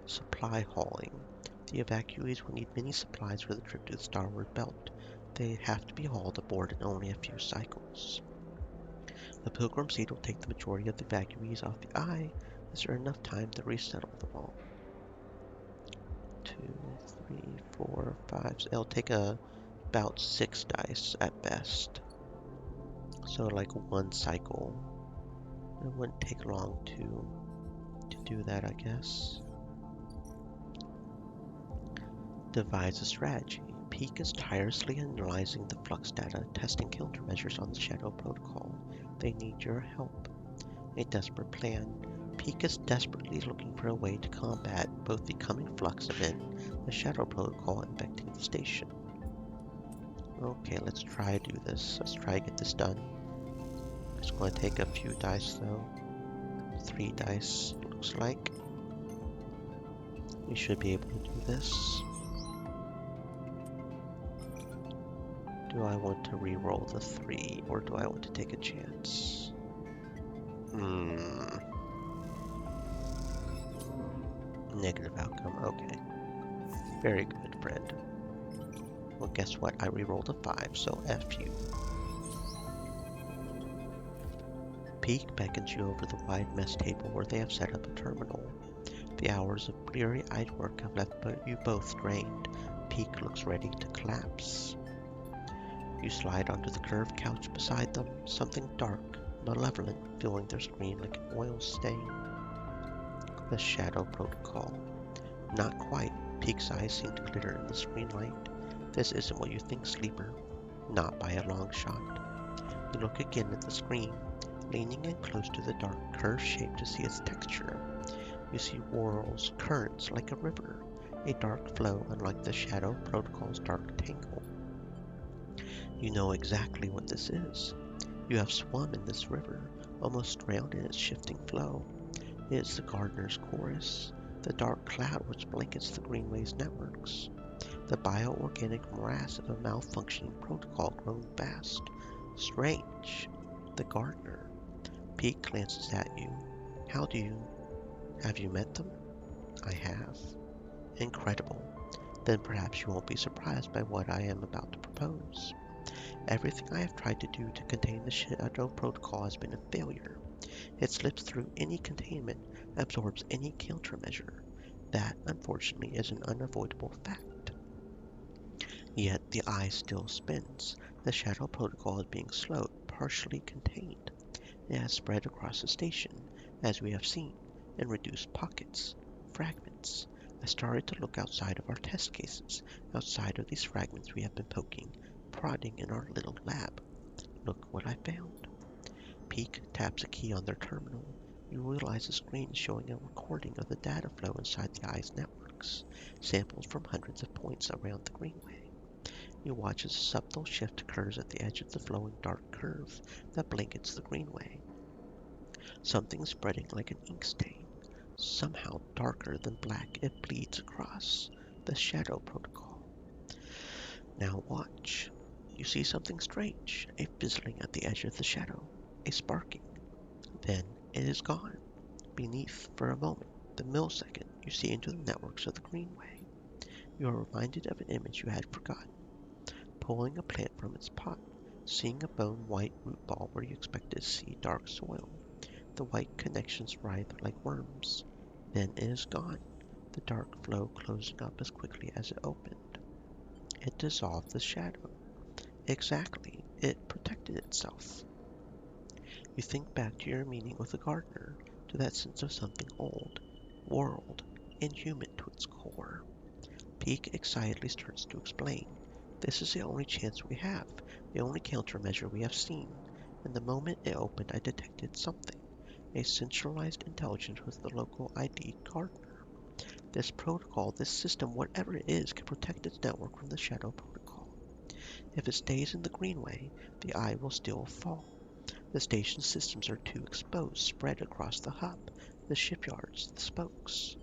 Supply hauling. The evacuees will need many supplies for the trip to the starboard belt. They have to be hauled aboard in only a few cycles. The Pilgrim Seed will take the majority of the evacuees off the Eye. Is there enough time to resettle them all? 2, 3, 4, 5. It'll take about 6 dice at best. So like one cycle. It wouldn't take long to do that, I guess. Devise a strategy. Peak is tirelessly analyzing the flux data, testing countermeasures on the Shadow Protocol. They need your help. A desperate plan. Peak is desperately looking for a way to combat both the coming flux event, the Shadow Protocol infecting the station. Okay, let's try to do this. Let's try to get this done. It's going to take a few dice though. 3 dice, looks like. We should be able to do this. Do I want to re-roll the 3 or do I want to take a chance? Negative outcome, okay. Very good, friend. Well, guess what? I re-rolled a 5, so F you. Peak beckons you over the wide mess table where they have set up a terminal. The hours of bleary-eyed work have left you both drained. Peak looks ready to collapse. You slide onto the curved couch beside them, something dark, malevolent, filling their screen like an oil stain. The Shadow Protocol. Not quite. Peak's eyes seem to glitter in the screen light. This isn't what you think, Sleeper. Not by a long shot. You look again at the screen, leaning in close to the dark curved shape to see its texture. You see whorls, currents like a river, a dark flow unlike the Shadow Protocol's dark tangle. You know exactly what this is. You have swum in this river, almost drowned in its shifting flow. It is the Gardener's Chorus, the dark cloud which blankets the Greenway's networks. The bioorganic morass of a malfunctioning protocol grown vast. Strange. The Gardener. Peak glances at you. Have you met them? I have. Incredible. Then perhaps you won't be surprised by what I am about to propose. Everything I have tried to do to contain the Shadow Protocol has been a failure. It slips through any containment, absorbs any countermeasure. That, unfortunately, is an unavoidable fact. Yet the Eye still spins. The Shadow Protocol is being slowed, partially contained. It has spread across the station, as we have seen, in reduced pockets, fragments. I started to look outside of our test cases, outside of these fragments we have been poking, prodding in our little lab. Look what I found. Peak taps a key on their terminal. You realize the screen is showing a recording of the data flow inside the Eye's networks, samples from hundreds of points around the Greenway. You watch as a subtle shift occurs at the edge of the flowing dark curve that blankets the Greenway. Something spreading like an ink stain. Somehow darker than black, it bleeds across. The Shadow Protocol. Now watch. You see something strange, a fizzling at the edge of the shadow, a sparking. Then it is gone. Beneath, for a moment, the millisecond, you see into the networks of the Greenway. You are reminded of an image you had forgotten. Pulling a plant from its pot, seeing a bone white root ball where you expected to see dark soil. The white connections writhe like worms. Then it is gone, the dark flow closing up as quickly as it opened. It dissolved the shadow. Exactly, it protected itself. You think back to your meeting with the gardener, to that sense of something old, world, inhuman to its core. Peak excitedly starts to explain. This is the only chance we have, the only countermeasure we have seen. And the moment it opened, I detected something. A centralized intelligence with the local ID gardener. This protocol, this system, whatever it is, can protect its network from the Shadow Protocol. If it stays in the Greenway, the Eye will still fall. The station's systems are too exposed, spread across the hub. the shipyards, the spokes.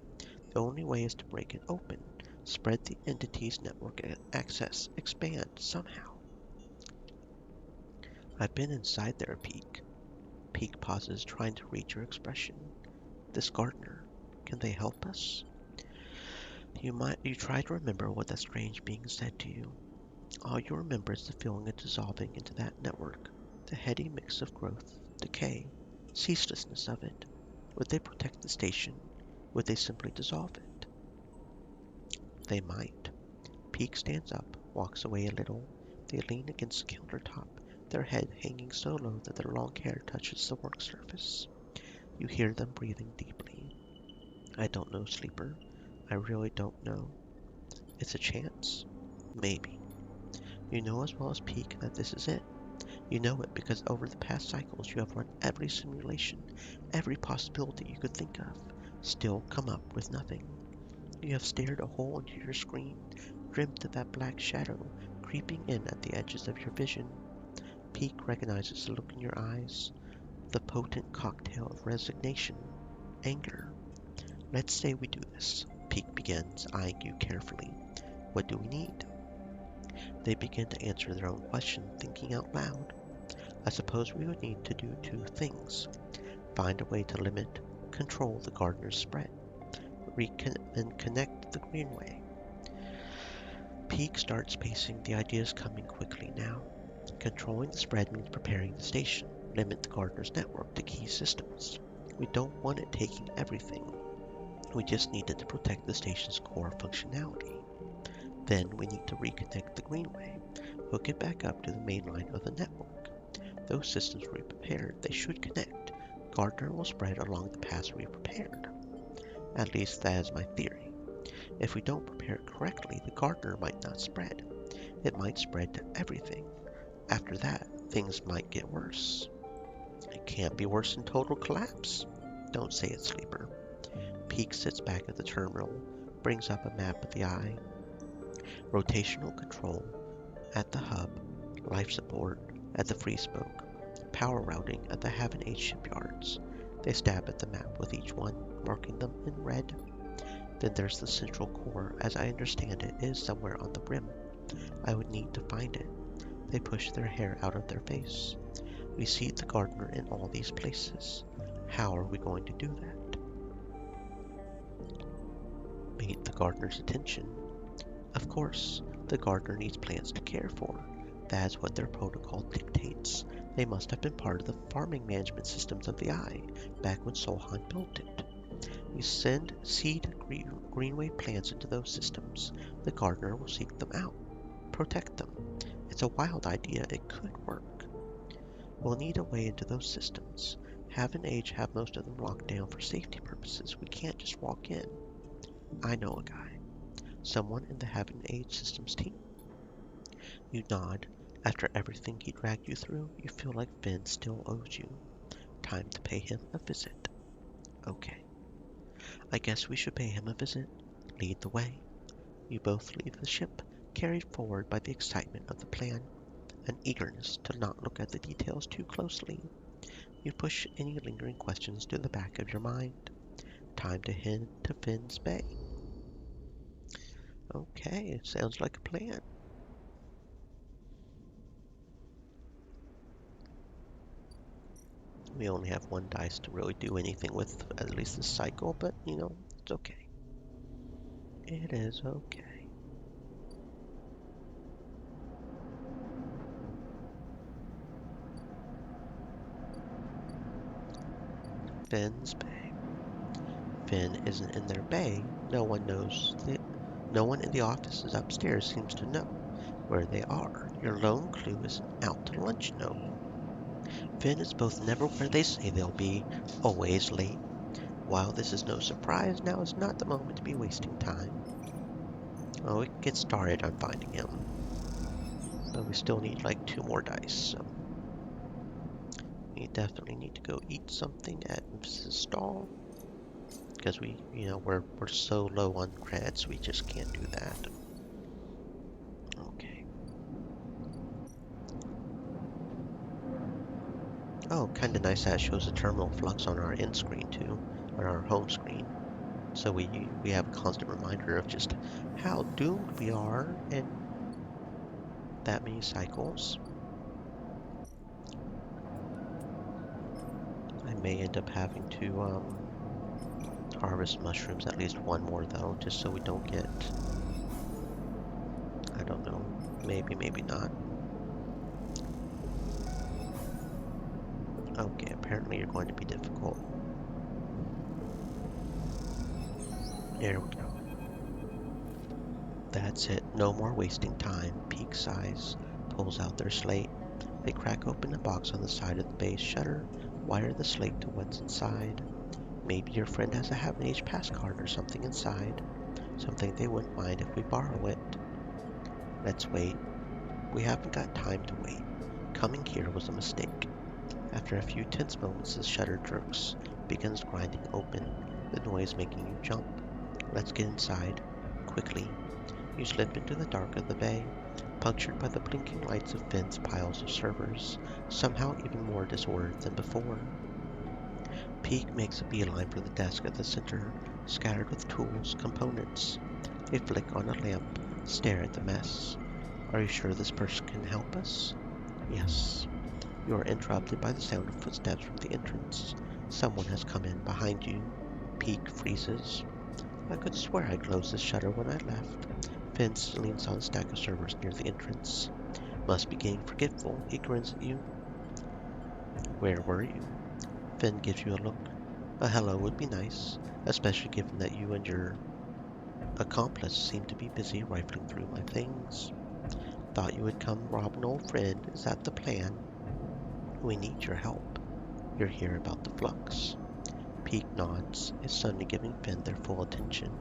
The only way is to break it open, spread the entity's network access, expand somehow. I've been inside there, Peak. Peak pauses, trying to read your expression. This gardener, can they help us? You try to remember what that strange being said to you. All you remember is the feeling of dissolving into that network, the heady mix of growth, decay, ceaselessness of it. Would they protect the station? Would they simply dissolve it? They might. Peak stands up, walks away a little. They lean against the countertop, their head hanging so low that their long hair touches the work surface. You hear them breathing deeply. I don't know, Sleeper. I really don't know. It's a chance. Maybe. You know as well as Peak that this is it. You know it because over the past cycles you have run every simulation, every possibility you could think of, still come up with nothing. You have stared a hole into your screen, dreamt of that black shadow creeping in at the edges of your vision. Peak recognizes the look in your eyes, the potent cocktail of resignation, anger. Let's say we do this. Peak begins, eyeing you carefully. What do we need? They begin to answer their own question, thinking out loud. I suppose we would need to do two things. Find a way to limit, control the gardener's spread, and connect the greenway. Peak starts pacing, the ideas coming quickly now. Controlling the spread means preparing the station, limit the gardener's network to key systems. We don't want it taking everything. We just need it to protect the station's core functionality. Then we need to reconnect the greenway, hook it back up to the main line of the network. Those systems will be prepared. They should connect. Gardner will spread along the paths we prepared. At least that is my theory. If we don't prepare it correctly, the gardener might not spread. It might spread to everything. After that, things might get worse. It can't be worse than total collapse. Don't say it, Sleeper. Peak sits back at the terminal, brings up a map of the eye. Rotational control at the hub, life support at the free spoke, power routing at the Haven H shipyards. They stab at the map with each one, marking them in red. Then there's the central core. As I understand it, is somewhere on the rim. I would need to find it. They push their hair out of their face. We see the gardener in all these places. How are we going to do that? Meet the gardener's attention. Of course, the gardener needs plants to care for. That is what their protocol dictates. They must have been part of the farming management systems of the Eye, back when Solhan built it. We send seed greenway plants into those systems. The gardener will seek them out, protect them. It's a wild idea. It could work. We'll need a way into those systems. Haven Age have most of them locked down for safety purposes. We can't just walk in. I know a guy. Someone in the Haven Age systems team. You nod. After everything he dragged you through, you feel like Finn still owes you. Time to pay him a visit. Okay. I guess we should pay him a visit. Lead the way. You both leave the ship, carried forward by the excitement of the plan, an eagerness to not look at the details too closely. You push any lingering questions to the back of your mind. Time to head to Finn's Bay. Okay, sounds like a plan. We only have one dice to really do anything with, at least this cycle, but it's okay. It is okay. Finn's Bay. Finn isn't in their bay. No one in the offices upstairs seems to know where they are. Your lone clue is an out to lunch note. Finn is both never where they say they'll be, always late. While this is no surprise, now is not the moment to be wasting time. Well, we can get started on finding him. But we still need like 2 more dice, so we definitely need to go eat something at Mrs. Stall. Because we're so low on credits, we just can't do that. Okay. Oh, kinda nice that it shows the terminal flux on our end screen too. on our home screen. So we have a constant reminder of just how doomed we are in that many cycles. I may end up having to harvest mushrooms at least one more though, just so we don't get, I don't know, maybe, maybe not. Okay, apparently you're going to be difficult. There we go. That's it. No more wasting time. Peak size pulls out their slate. They crack open the box on the side of the base shutter, wire the slate to what's inside. Maybe your friend has a Have an Age pass card or something inside. Something they wouldn't mind if we borrow it. Let's wait. We haven't got time to wait. Coming here was a mistake. After a few tense moments, the shutter jerks, begins grinding open, the noise making you jump. Let's get inside. Quickly. You slip into the dark of the bay, punctured by the blinking lights of Finn's piles of servers, somehow even more disordered than before. Peak makes a beeline for the desk at the center, scattered with tools, components. They flick on a lamp, stare at the mess. Are you sure this person can help us? Yes. You are interrupted by the sound of footsteps from the entrance. Someone has come in behind you. Peak freezes. I could swear I closed the shutter when I left. Finn leans on a stack of servers near the entrance. Must be getting forgetful. He grins at you. Where were you? Finn gives you a look. A hello would be nice, especially given that you and your accomplice seem to be busy rifling through my things. Thought you would come rob an old friend. Is that the plan? We need your help. You're here about the flux. Peak nods, is suddenly giving Finn their full attention.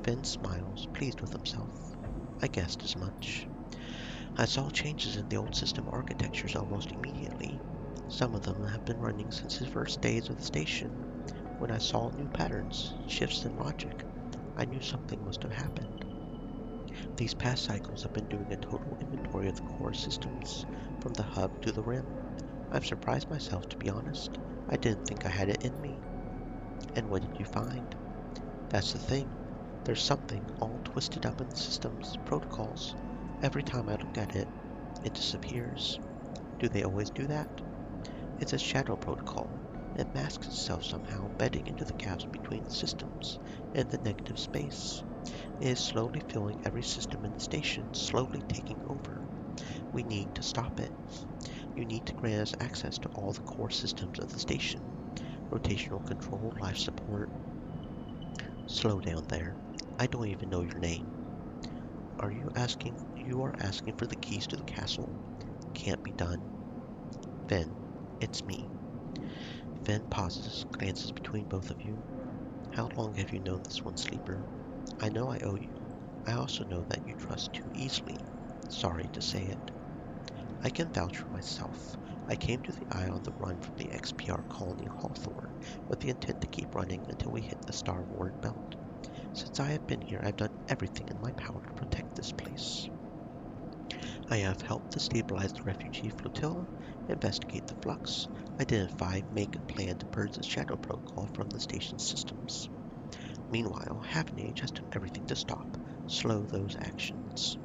Finn smiles, pleased with himself. I guessed as much. I saw changes in the old system architectures almost immediately. Some of them have been running since the first days of the station. When I saw new patterns, shifts in logic, I knew something must have happened. These past cycles have been doing a total inventory of the core systems, from the hub to the rim. I've surprised myself, to be honest. I didn't think I had it in me. And what did you find? That's the thing. There's something all twisted up in the systems, protocols. Every time I look at it, it disappears. Do they always do that? It's a shadow protocol. It masks itself somehow, bedding into the gaps between the systems and the negative space. It is slowly filling every system in the station, slowly taking over. We need to stop it. You need to grant us access to all the core systems of the station. Rotational control, life support. Slow down there. I don't even know your name. You are asking for the keys to the castle. Can't be done. Finn, it's me. Finn pauses, glances between both of you. How long have you known this one, Sleeper? I know I owe you. I also know that you trust too easily. Sorry to say it. I can vouch for myself. I came to the Eye on the run from the XPR colony Hawthorne with the intent to keep running until we hit the Star Ward belt. Since I have been here, I've done everything in my power to protect this place. I have helped to stabilize the refugee flotilla, investigate the flux, identify, make a plan to purge the Shadow Protocol from the station's systems. Meanwhile, Have an Age has done everything to stop, slow those actions.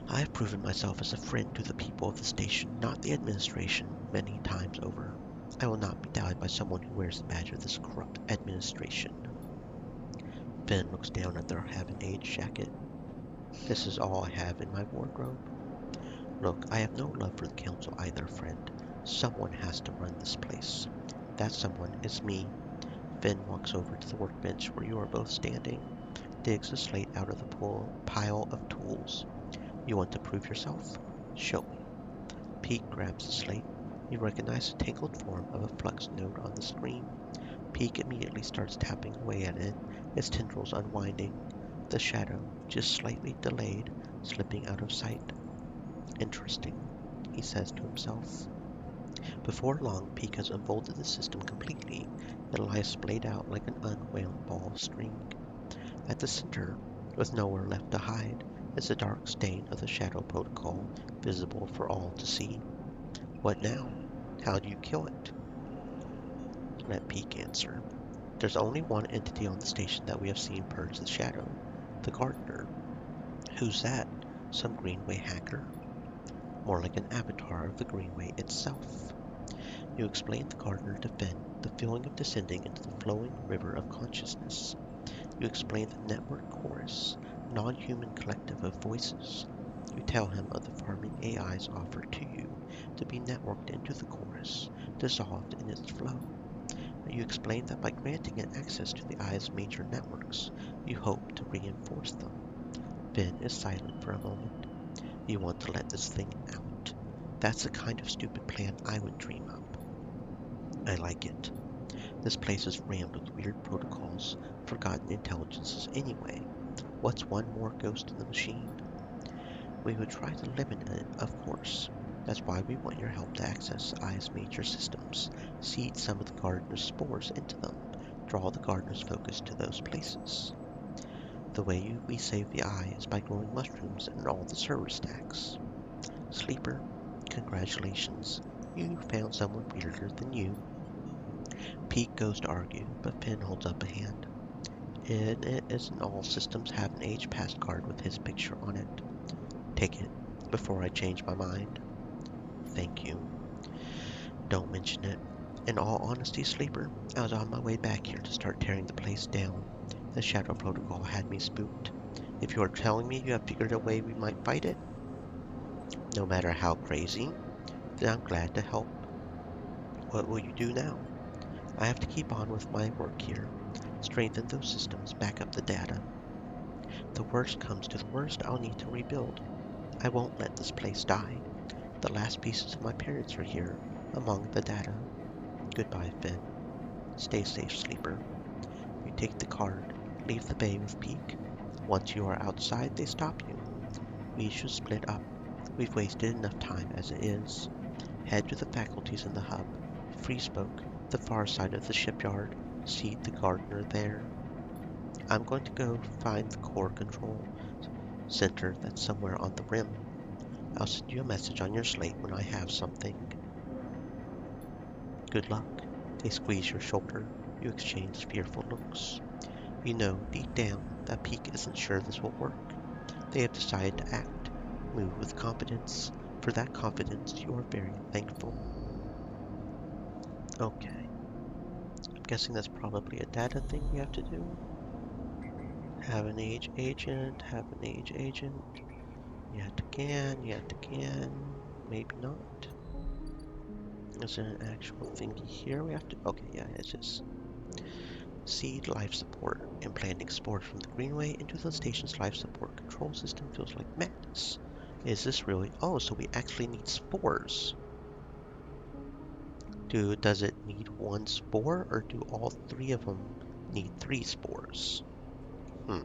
I have proven myself as a friend to the people of the station, not the administration, many times over. I will not be doubted by someone who wears the badge of this corrupt administration. Finn looks down at their Have an Age jacket. This is all I have in my wardrobe. Look, I have no love for the council either, friend. Someone has to run this place. That someone is me. Finn walks over to the workbench where you are both standing, digs a slate out of the pile of tools. You want to prove yourself? Show me. Peak grabs the slate. You recognize the tangled form of a flux node on the screen. Peak immediately starts tapping away at it, its tendrils unwinding, the shadow, just slightly delayed, slipping out of sight. Interesting, he says to himself. Before long, Peak has unfolded the system completely. It lies splayed out like an unwound ball of string. At the center, with nowhere left to hide, is the dark stain of the Shadow Protocol, visible for all to see. What now? How do you kill it? Let Peak answer. There's only one entity on the station that we have seen purge the shadow, the gardener. Who's that? Some Greenway hacker? More like an avatar of the Greenway itself. You explain the gardener to Finn, the feeling of descending into the flowing river of consciousness. You explain the network chorus, non-human collective of voices. You tell him of the farming AI's offer to you to be networked into the chorus, dissolved in its flow. You explain that by granting it access to the AI's major networks, you hope to reinforce them. Finn is silent for a moment. You want to let this thing out. That's the kind of stupid plan I would dream up. I like it. This place is rammed with weird protocols, forgotten intelligences anyway. What's one more ghost in the machine? We would try to limit it, of course. That's why we want your help to access AI's major systems, seed some of the gardener's spores into them, draw the gardener's focus to those places. The way we save the AI is by growing mushrooms in all the server stacks. Sleeper, congratulations. You found someone weirder than you. Pete goes to argue, but Finn holds up a hand. It isn't all systems have an age pass card with his picture on it. Take it, before I change my mind. Thank you. Don't mention it. In all honesty, Sleeper, I was on my way back here to start tearing the place down. The Shadow Protocol had me spooked. If you are telling me you have figured a way we might fight it, no matter how crazy, then I'm glad to help. What will you do now? I have to keep on with my work here. Strengthen those systems, back up the data. The worst comes to the worst, I'll need to rebuild. I won't let this place die. The last pieces of my parents are here, among the data. Goodbye, Finn. Stay safe, Sleeper. You take the card, leave the bay with Peak. Once you are outside, they stop you. We should split up. We've wasted enough time as it is. Head to the faculties in the hub. Free Spoke, the far side of the shipyard. Seed the gardener there. I'm going to go find the core control center that's somewhere on the rim. I'll send you a message on your slate when I have something. Good luck. They squeeze your shoulder. You exchange fearful looks. You know, deep down, that Peak isn't sure this will work. They have decided to act. Move with confidence. For that confidence, you are very thankful. Okay. I'm guessing that's probably a data thing we have to do. Have an age agent, have an age agent. Yet again, maybe not. Is there an actual thingy here we have to? Okay, yeah, it's just seed life support. Implanting spores from the Greenway into the station's life support control system feels like madness. Is this really? Oh, so we actually need spores. Does it need one spore, or do all three of them need 3 spores? Hmm.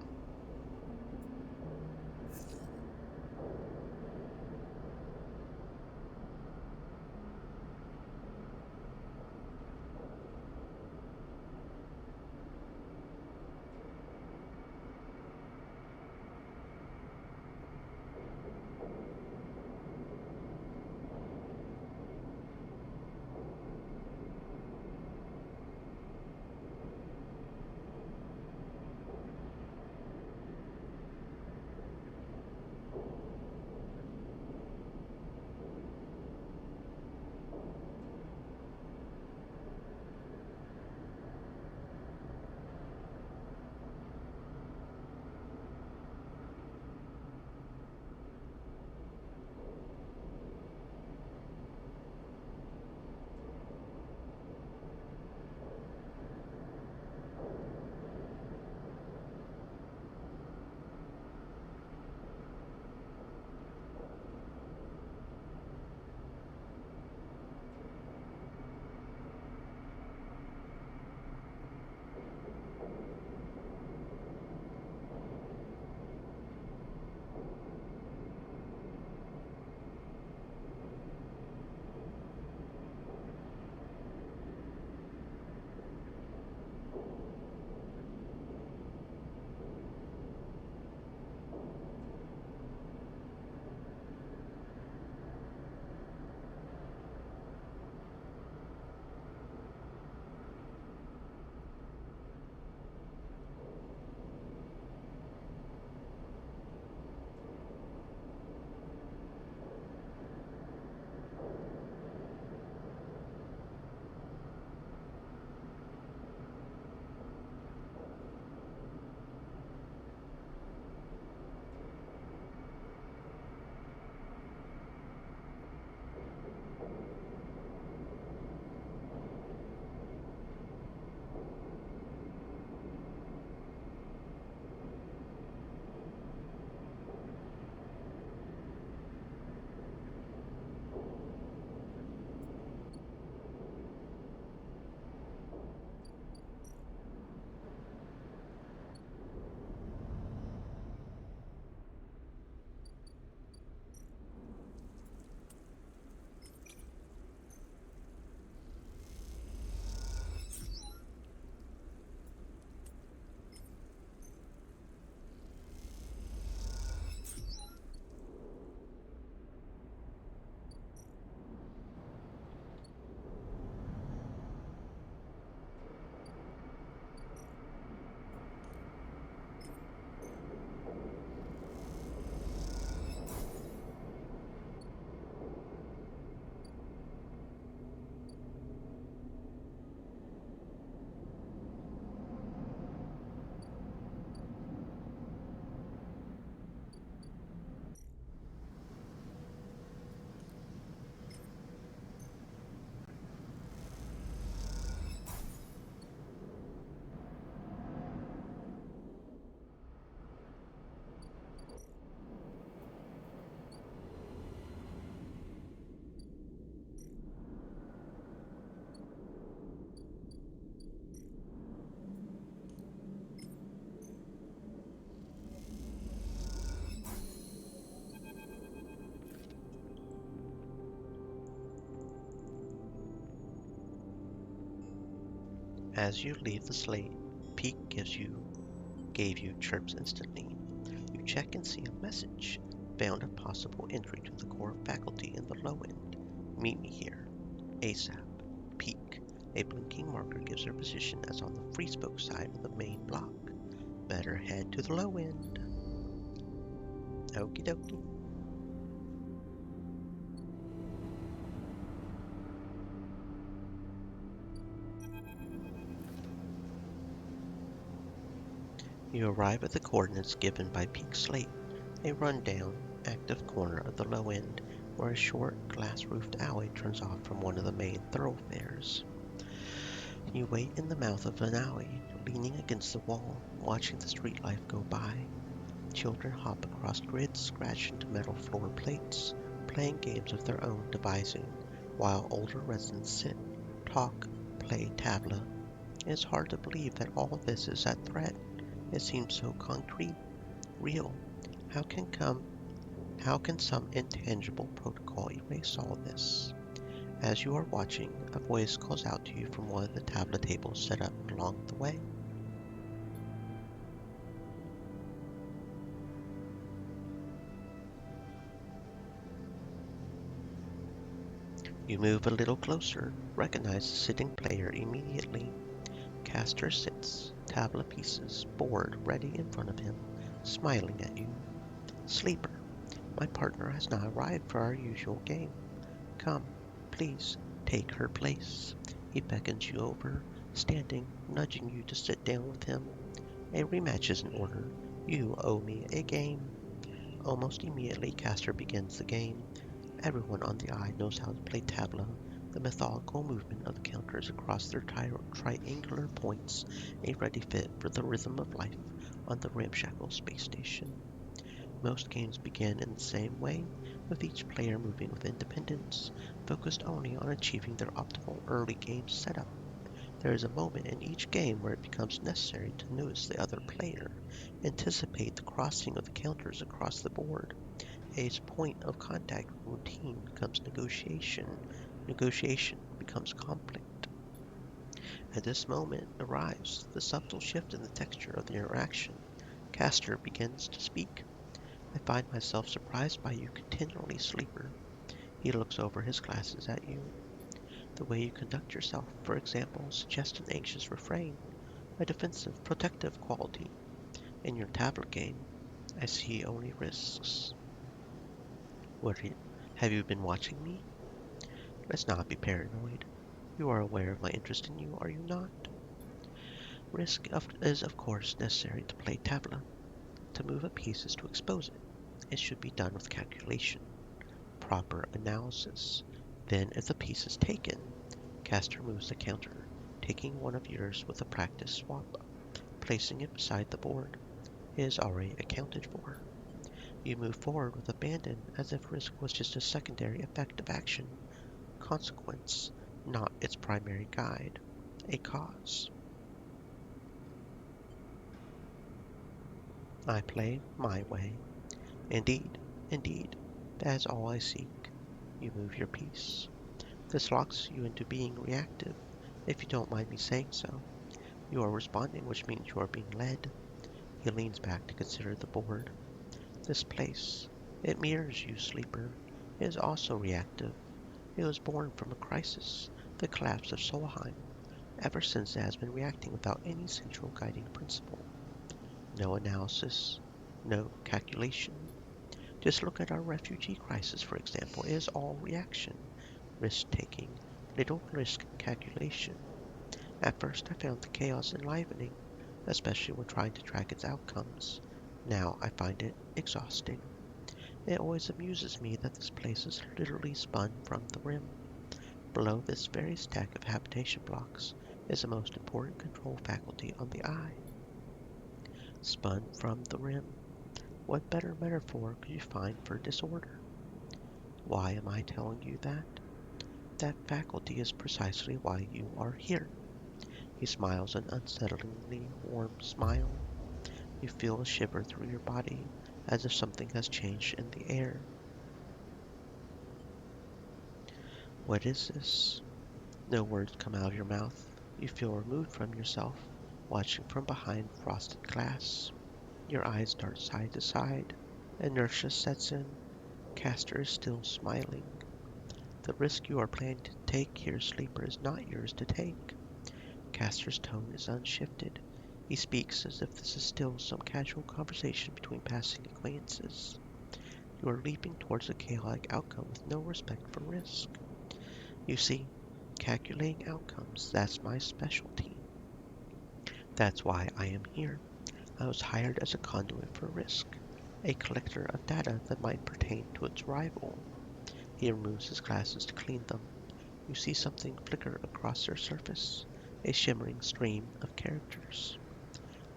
As you leave the slate, Peak gave you chirps instantly. You check and see a message. Found a possible entry to the core faculty in the low end. Meet me here. ASAP. Peak. A blinking marker gives their position as on the free spoke side of the main block. Better head to the low end. Okie dokie. You arrive at the coordinates given by Peak Slate, a rundown, active corner of the low end where a short, glass-roofed alley turns off from one of the main thoroughfares. You wait in the mouth of an alley, leaning against the wall, watching the street life go by. Children hop across grids, scratch into metal floor plates, playing games of their own devising, while older residents sit, talk, play tabla. It is hard to believe that all this is at threat. It seems so concrete, real. How can some intangible protocol erase all this? As you are watching, a voice calls out to you from one of the tablet tables set up along the way. You move a little closer, recognize the sitting player immediately. Caster sits, tabla pieces, board ready in front of him, smiling at you. Sleeper, my partner has not arrived for our usual game. Come, please, take her place. He beckons you over, standing, nudging you to sit down with him. A rematch is in order. You owe me a game. Almost immediately, Caster begins the game. Everyone on the eye knows how to play tabla, the methodical movement of the counters across their triangular points, a ready fit for the rhythm of life on the ramshackle space station. Most games begin in the same way, with each player moving with independence, focused only on achieving their optimal early game setup. There is a moment in each game where it becomes necessary to notice the other player, anticipate the crossing of the counters across the board. A point of contact routine becomes negotiation. Negotiation becomes conflict. At this moment arrives the subtle shift in the texture of the interaction. Caster begins to speak. I find myself surprised by you continually, Sleeper. He looks over his glasses at you. The way you conduct yourself, for example, suggests an anxious refrain, a defensive, protective quality. In your tablet game, I see only risks. Have you been watching me? Let's not be paranoid. You are aware of my interest in you, are you not? Is of course necessary to play tabla. To move a piece is to expose it. It should be done with calculation, proper analysis. Then if the piece is taken, Caster moves the counter, taking one of yours with a practice swap, placing it beside the board. It is already accounted for. You move forward with abandon as if risk was just a secondary effect of action, consequence, not its primary guide, a cause. I play my way. Indeed, indeed, that is all I seek. You move your piece. This locks you into being reactive, if you don't mind me saying so. You are responding, which means you are being led. He leans back to consider the board. This place, it mirrors you, Sleeper. It is also reactive. It was born from a crisis, the collapse of Solheim. Ever since it has been reacting without any central guiding principle. No analysis, no calculation. Just look at our refugee crisis, for example. It is all reaction, risk-taking, little risk calculation. At first I found the chaos enlivening, especially when trying to track its outcomes. Now I find it exhausting. It always amuses me that this place is literally spun from the rim. Below this very stack of habitation blocks is the most important control faculty on the eye. Spun from the rim. What better metaphor could you find for disorder? Why am I telling you that? That faculty is precisely why you are here. He smiles an unsettlingly warm smile. You feel a shiver through your body, as if something has changed in the air. What is this? No words come out of your mouth. You feel removed from yourself, watching from behind frosted glass. Your eyes dart side to side. Inertia sets in. Castor is still smiling. The risk you are planning to take here, Sleeper, is not yours to take. Castor's tone is unshifted. He speaks as if this is still some casual conversation between passing acquaintances. You are leaping towards a chaotic outcome with no respect for risk. You see, calculating outcomes, that's my specialty. That's why I am here. I was hired as a conduit for risk, a collector of data that might pertain to its rival. He removes his glasses to clean them. You see something flicker across their surface, a shimmering stream of characters.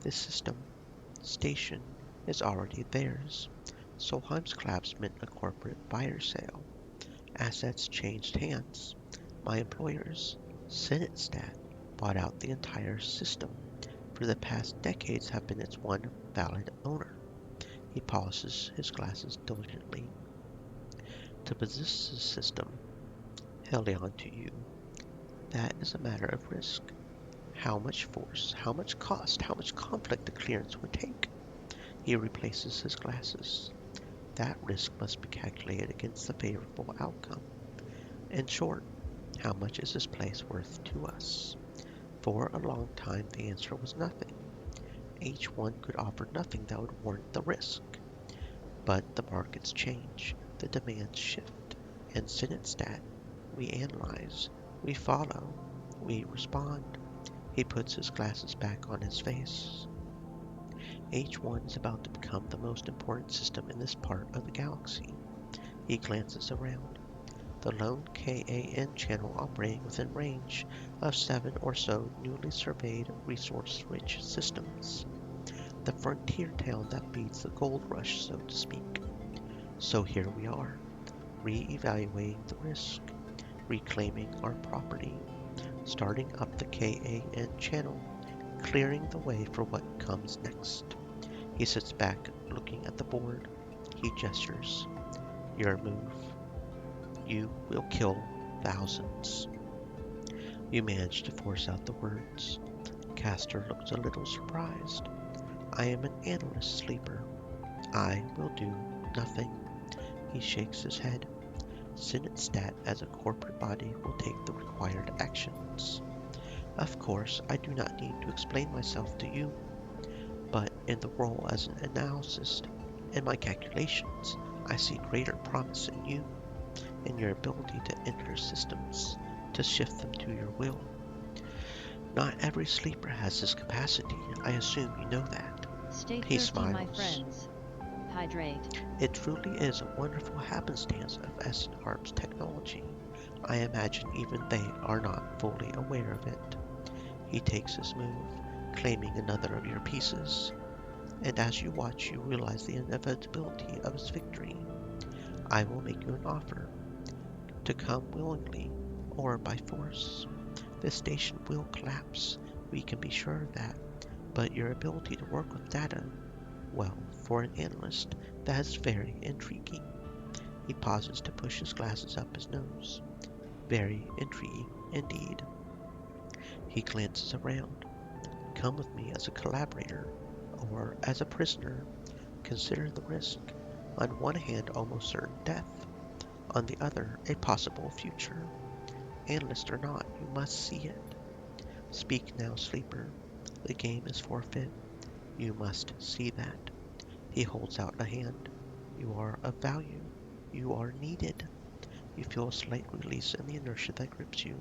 This system, station, is already theirs. Solheim's collapse meant a corporate fire sale. Assets changed hands. My employers, Senatestat, bought out the entire system. For the past decades have been its one valid owner. He polishes his glasses diligently. To possess the system, held on to you, that is a matter of risk. How much force, how much cost, how much conflict the clearance would take. He replaces his glasses. That risk must be calculated against the favorable outcome. In short, how much is this place worth to us? For a long time the answer was nothing. H1 could offer nothing that would warrant the risk. But the markets change, the demands shift, and Senatestat, we analyze, we follow, we respond. He puts his glasses back on his face. H1 is about to become the most important system in this part of the galaxy. He glances around. The lone KAN channel operating within range of 7 or so newly surveyed resource-rich systems. The frontier town that beats the gold rush, so to speak. So here we are, re-evaluating the risk, reclaiming our property, starting up the KAN channel, clearing the way for what comes next. He sits back, looking at the board. He gestures. Your move. You will kill thousands. You manage to force out the words. Castor looks a little surprised. I am an analyst, Sleeper. I will do nothing. He shakes his head. Senatestat as a corporate body will take the required actions. Of course, I do not need to explain myself to you, but in the role as an analyst, in my calculations, I see greater promise in you, in your ability to enter systems, to shift them to your will. Not every sleeper has this capacity. I assume you know that. Stay He thirsty, my smiles. friends. Hydrate. It truly is a wonderful happenstance of Essenharp's technology. I imagine even they are not fully aware of it. He takes his move, claiming another of your pieces. And as you watch, you realize the inevitability of his victory. I will make you an offer, to come willingly or by force. This station will collapse, we can be sure of that, but your ability to work with data, well, for an analyst, that's very intriguing. He pauses to push his glasses up his nose. Very intriguing indeed. He glances around. Come with me as a collaborator, or as a prisoner. Consider the risk. On one hand, almost certain death. On the other, a possible future. Analyst or not, you must see it. Speak now, Sleeper. The game is forfeit. You must see that. He holds out a hand. You are of value. You are needed. You feel a slight release in the inertia that grips you.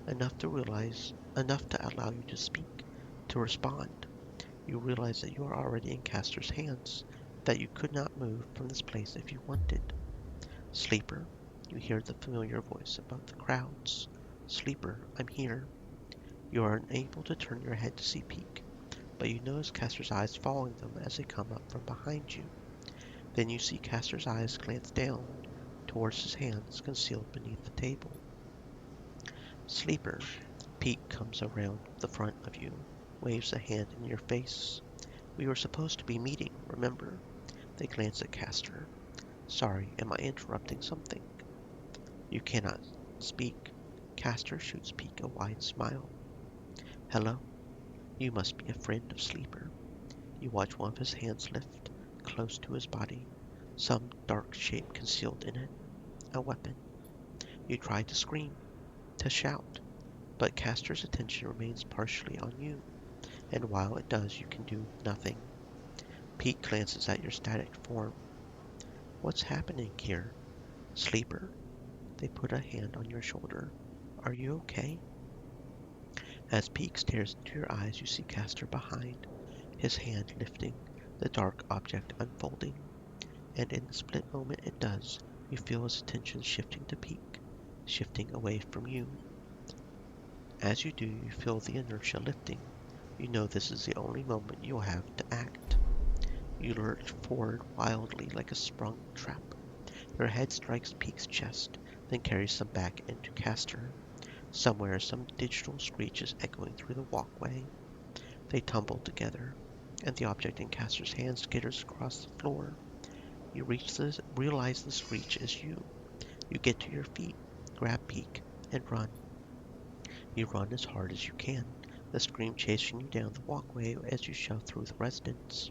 Enough to allow you to speak, to respond. You realize that you are already in Castor's hands, that you could not move from this place if you wanted. Sleeper, you hear the familiar voice above the crowds. Sleeper, I'm here. You are unable to turn your head to see Peak, but you notice Castor's eyes following them as they come up from behind you. Then you see Castor's eyes glance down towards his hands concealed beneath the table. Sleeper, Peak comes around the front of you, waves a hand in your face. We were supposed to be meeting, remember? They glance at Castor. Sorry, am I interrupting something? You cannot speak. Castor shoots Peak a wide smile. Hello? You must be a friend of Sleeper. You watch one of his hands lift close to his body, some dark shape concealed in it, a weapon. You try to scream, to shout, but Castor's attention remains partially on you, and while it does, you can do nothing. Pete glances at your static form. What's happening here? Sleeper? They put a hand on your shoulder. Are you okay? As Pete stares into your eyes, you see Castor behind, his hand lifting, the dark object unfolding. And in the split moment it does, you feel his attention shifting to Pete, shifting away from you. As you do, you feel the inertia lifting. You know this is the only moment you'll have to act. You lurch forward wildly like a sprung trap. Your head strikes Pete's chest, then carries them back into Castor. Somewhere, some digital screech is echoing through the walkway. They tumble together, and the object in Castor's hand skitters across the floor. You realize the screech is you. You get to your feet, grab Pete, and run. You run as hard as you can, the scream chasing you down the walkway as you shove through the residents.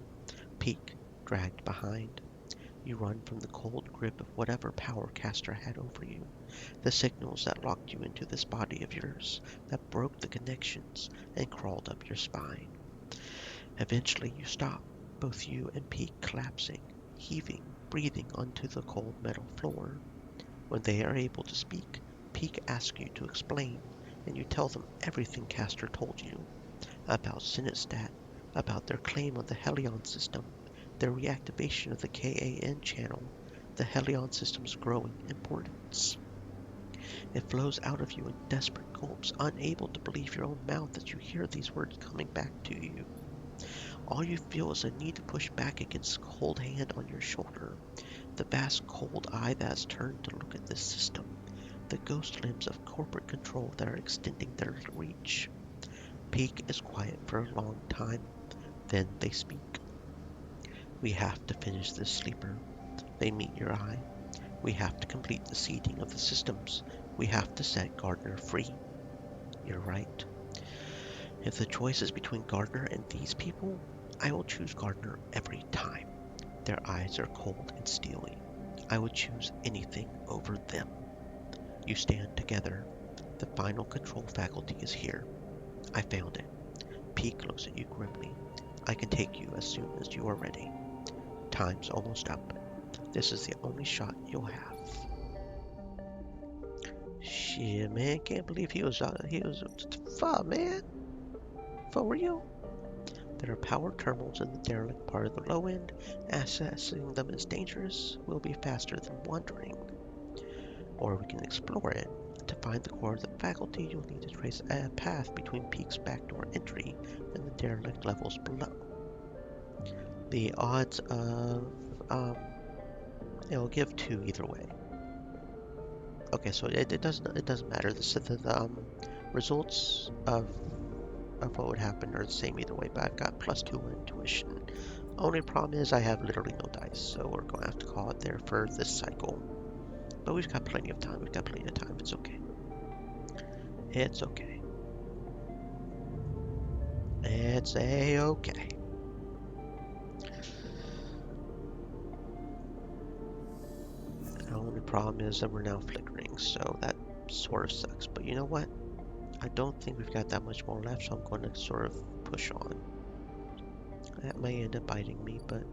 Pete dragged behind. You run from the cold grip of whatever power Castor had over you, the signals that locked you into this body of yours, that broke the connections and crawled up your spine. Eventually you stop, both you and Pete collapsing, heaving, breathing onto the cold metal floor. When they are able to speak, Pete asks you to explain, and you tell them everything Castor told you, about Sinistat, about their claim on the Helion system, their reactivation of the KAN channel, the Helion system's growing importance. It flows out of you in desperate gulps, unable to believe your own mouth as you hear these words coming back to you. All you feel is a need to push back against the cold hand on your shoulder, the vast cold eye that has turned to look at this system, the ghost limbs of corporate control that are extending their reach. Pete is quiet for a long time. Then they speak. We have to finish this, Sleeper. They meet your eye. We have to complete the seeding of the systems. We have to set Gardner free. You're right. If the choice is between Gardner and these people, I will choose Gardner every time. Their eyes are cold and steely. I would choose anything over them. You stand together. The final control faculty is here. I found it. Pete looks at you grimly. I can take you as soon as you are ready. Time's almost up. This is the only shot you'll have. Shit, man, can't believe he was fuck, man. For real? There are power terminals in the derelict part of the low end. Accessing them is dangerous. We'll be faster than wandering. Or we can explore it. To find the core of the faculty, you'll need to trace a path between Pete's backdoor entry and the derelict levels below. The odds of, it'll give 2 either way. Okay, so it doesn't matter. The results of what would happen are the same either way, but I've got +2 intuition. Only problem is I have literally no dice, so we're going to have to call it there for this cycle. But we've got plenty of time. It's okay. It's okay. It's a-okay. The only problem is that we're now flickering, so that sort of sucks. But you know what? I don't think we've got that much more left, so I'm going to sort of push on. That may end up biting me, but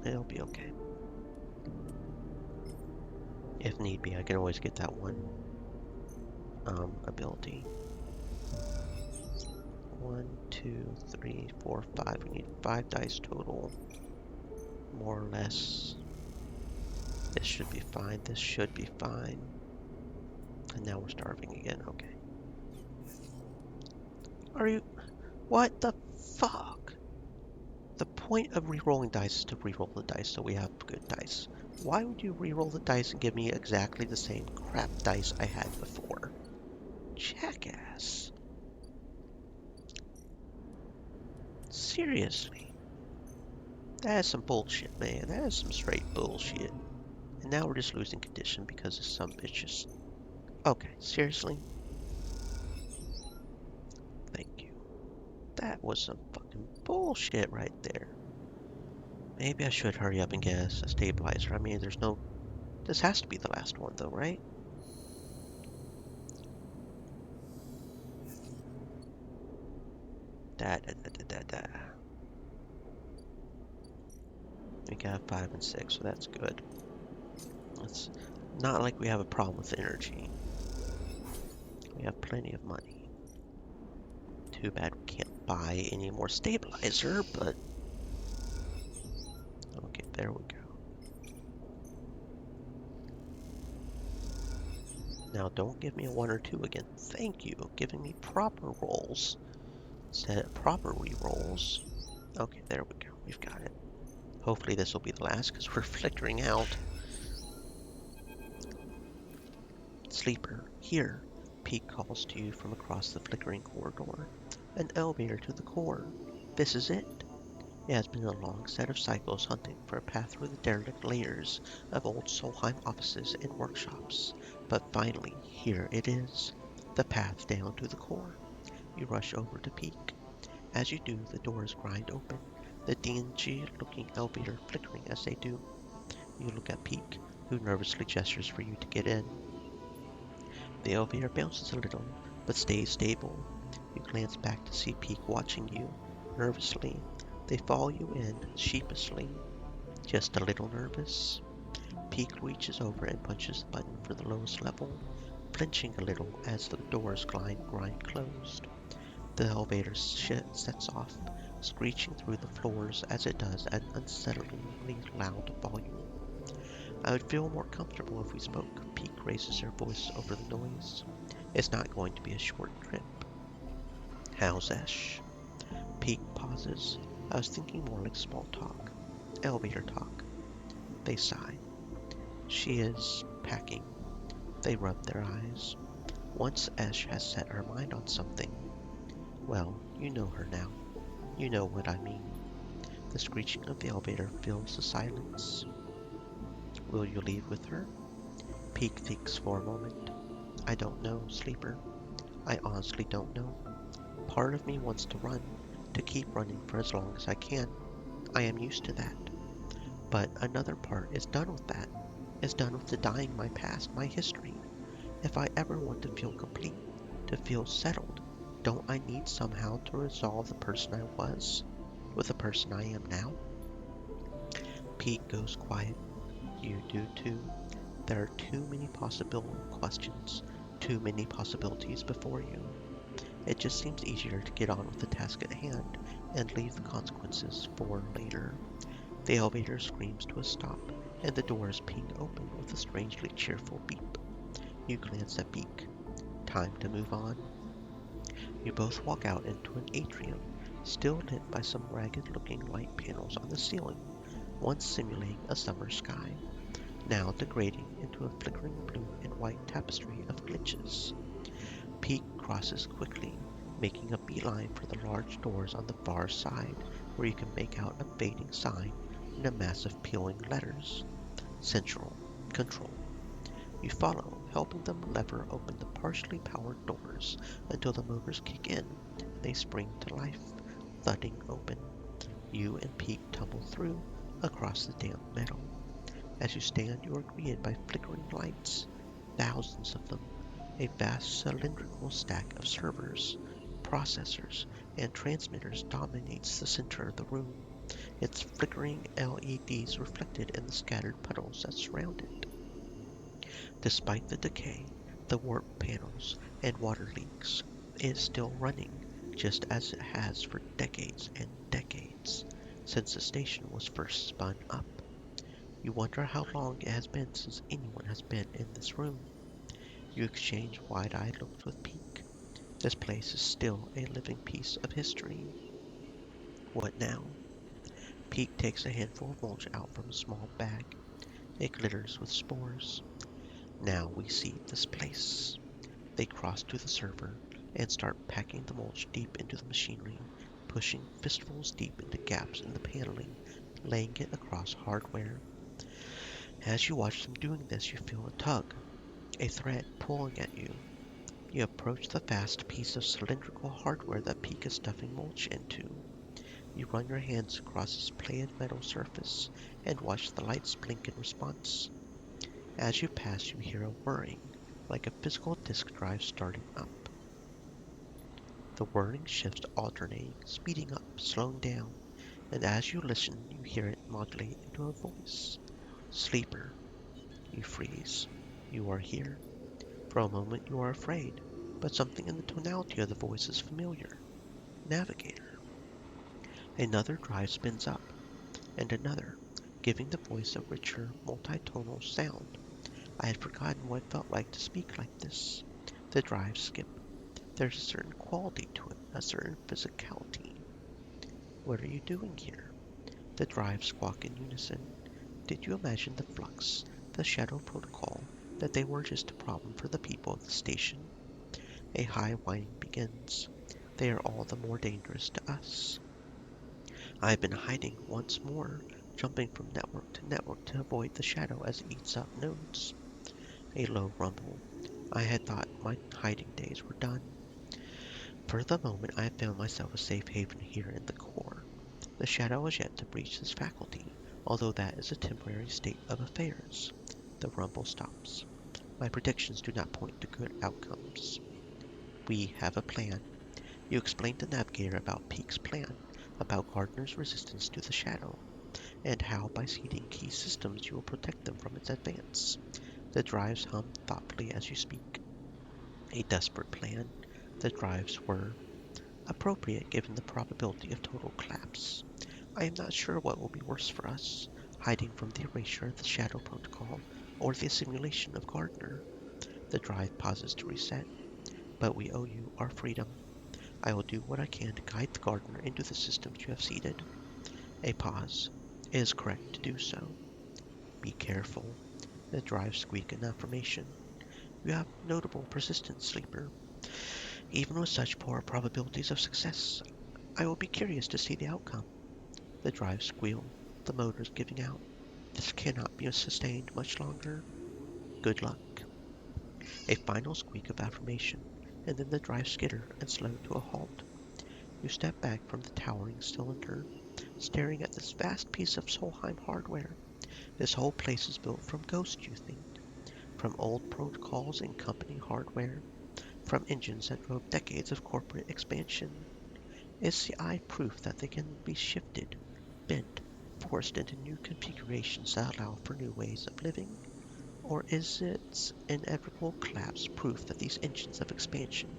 it'll be okay. If need be, I can always get that one ability. 1, 2, 3, 4, 5. We need 5 dice total, more or less. This should be fine. This should be fine. And now we're starving again. Okay. Are you... What the fuck? The point of re-rolling dice is to re-roll the dice so we have good dice. Why would you re-roll the dice and give me exactly the same crap dice I had before? Jackass. Seriously. That is some bullshit, man. That is some straight bullshit. And now we're just losing condition because of some bitches. Okay, seriously? Thank you. That was some fucking bullshit right there. Maybe I should hurry up and get a stabilizer. I mean, there's no... This has to be the last one, though, right? Da da da da da da. We got 5 and 6, so that's good. It's not like we have a problem with energy. We have plenty of money. Too bad we can't buy any more stabilizer, but... Okay, there we go. Now, don't give me a 1 or 2 again. Thank you. Giving me proper rolls instead of proper re-rolls. Okay, there we go. We've got it. Hopefully this will be the last, because we're flickering out. Sleeper, here. Pete calls to you from across the flickering corridor. An elevator to the core. This is it. It has been a long set of cycles hunting for a path through the derelict layers of old Solheim offices and workshops. But finally, here it is. The path down to the core. You rush over to peek. As you do, the doors grind open, the dingy-looking elevator flickering as they do. You look at Peek, who nervously gestures for you to get in. The elevator bounces a little, but stays stable. You glance back to see Peek watching you, nervously. They follow you in, sheepishly. Just a little nervous. Peek reaches over and punches the button for the lowest level, flinching a little as the doors grind closed. The elevator sets off, screeching through the floors as it does at an unsettlingly loud volume. I would feel more comfortable if we spoke. Peek raises her voice over the noise. It's not going to be a short trip. How's Esh? Peek pauses. I was thinking more like small talk. Elevator talk. They sigh. She is packing. They rub their eyes. Once Esh has set her mind on something, well, you know her now. You know what I mean. The screeching of the elevator fills the silence. Will you leave with her? Peek thinks for a moment. I don't know, Sleeper. I honestly don't know. Part of me wants to run, to keep running for as long as I can. I am used to that. But another part is done with that. Is done with denying my past, my history. If I ever want to feel complete, to feel settled, don't I need somehow to resolve the person I was with the person I am now? Pete goes quiet. You do too. There are too many possible questions, too many possibilities before you. It just seems easier to get on with the task at hand and leave the consequences for later. The elevator screams to a stop, and the doors ping open with a strangely cheerful beep. You glance at Beak. Time to move on. You both walk out into an atrium, still lit by some ragged-looking light panels on the ceiling, once simulating a summer sky, now degrading into a flickering blue and white tapestry of glitches. Peak crosses quickly, making a beeline for the large doors on the far side, where you can make out a fading sign in a mass of peeling letters. Central Control. You follow, helping them lever open the partially powered doors until the motors kick in and they spring to life, thudding open. You and Peak tumble through across the damp metal. As you stand, you are greeted by flickering lights, thousands of them, a vast cylindrical stack of servers, processors, and transmitters dominates the center of the room, its flickering LEDs reflected in the scattered puddles that surround it. Despite the decay, the warped panels, and water leaks, it is still running, just as it has for decades and decades, since the station was first spun up. You wonder how long it has been since anyone has been in this room. You exchange wide-eyed looks with Peak. This place is still a living piece of history. What now? Peak takes a handful of mulch out from a small bag. It glitters with spores. Now we see this place. They cross to the server and start packing the mulch deep into the machinery, pushing fistfuls deep into gaps in the paneling, laying it across hardware. As you watch them doing this, you feel a tug, a thread pulling at you. You approach the vast piece of cylindrical hardware that Peak is stuffing mulch into. You run your hands across its plated metal surface and watch the lights blink in response. As you pass, you hear a whirring, like a physical disk drive starting up. The whirring shifts alternating, speeding up, slowing down, and as you listen, you hear it modulate into a voice. Sleeper. You freeze. You are here. For a moment you are afraid, but something in the tonality of the voice is familiar. Navigator. Another drive spins up, and another, giving the voice a richer, multitonal sound. I had forgotten what it felt like to speak like this. The drives skip. There's a certain quality to it, a certain physicality. What are you doing here? The drives squawk in unison. Did you imagine the flux, the shadow protocol, that they were just a problem for the people of the station? A high whining begins. They are all the more dangerous to us. I have been hiding once more, jumping from network to network to avoid the shadow as it eats up nodes. A low rumble. I had thought my hiding days were done. For the moment I have found myself a safe haven here in the core. The shadow has yet to breach this faculty, although that is a temporary state of affairs. The rumble stops. My predictions do not point to good outcomes. We have a plan. You explained to Navigator about Peak's plan, about Gardner's resistance to the shadow, and how by seeding key systems you will protect them from its advance. The drives hum thoughtfully as you speak. A desperate plan. The drives were appropriate given the probability of total collapse. I am not sure what will be worse for us, hiding from the erasure of the Shadow Protocol or the assimilation of Gardner. The drive pauses to reset, but we owe you our freedom. I will do what I can to guide the Gardner into the systems you have seeded. A pause. It is correct to do so. Be careful. The drive squeak in affirmation. You have notable persistence, Sleeper. Even with such poor probabilities of success, I will be curious to see the outcome. The drives squeal, the motors giving out. This cannot be sustained much longer. Good luck. A final squeak of affirmation, and then the drives skitter and slow to a halt. You step back from the towering cylinder, staring at this vast piece of Solheim hardware. This whole place is built from ghosts, you think, from old protocols and company hardware, from engines that drove decades of corporate expansion. Is the eye proof that they can be shifted, bent, forced into new configurations that allow for new ways of living? Or is its inevitable collapse proof that these engines of expansion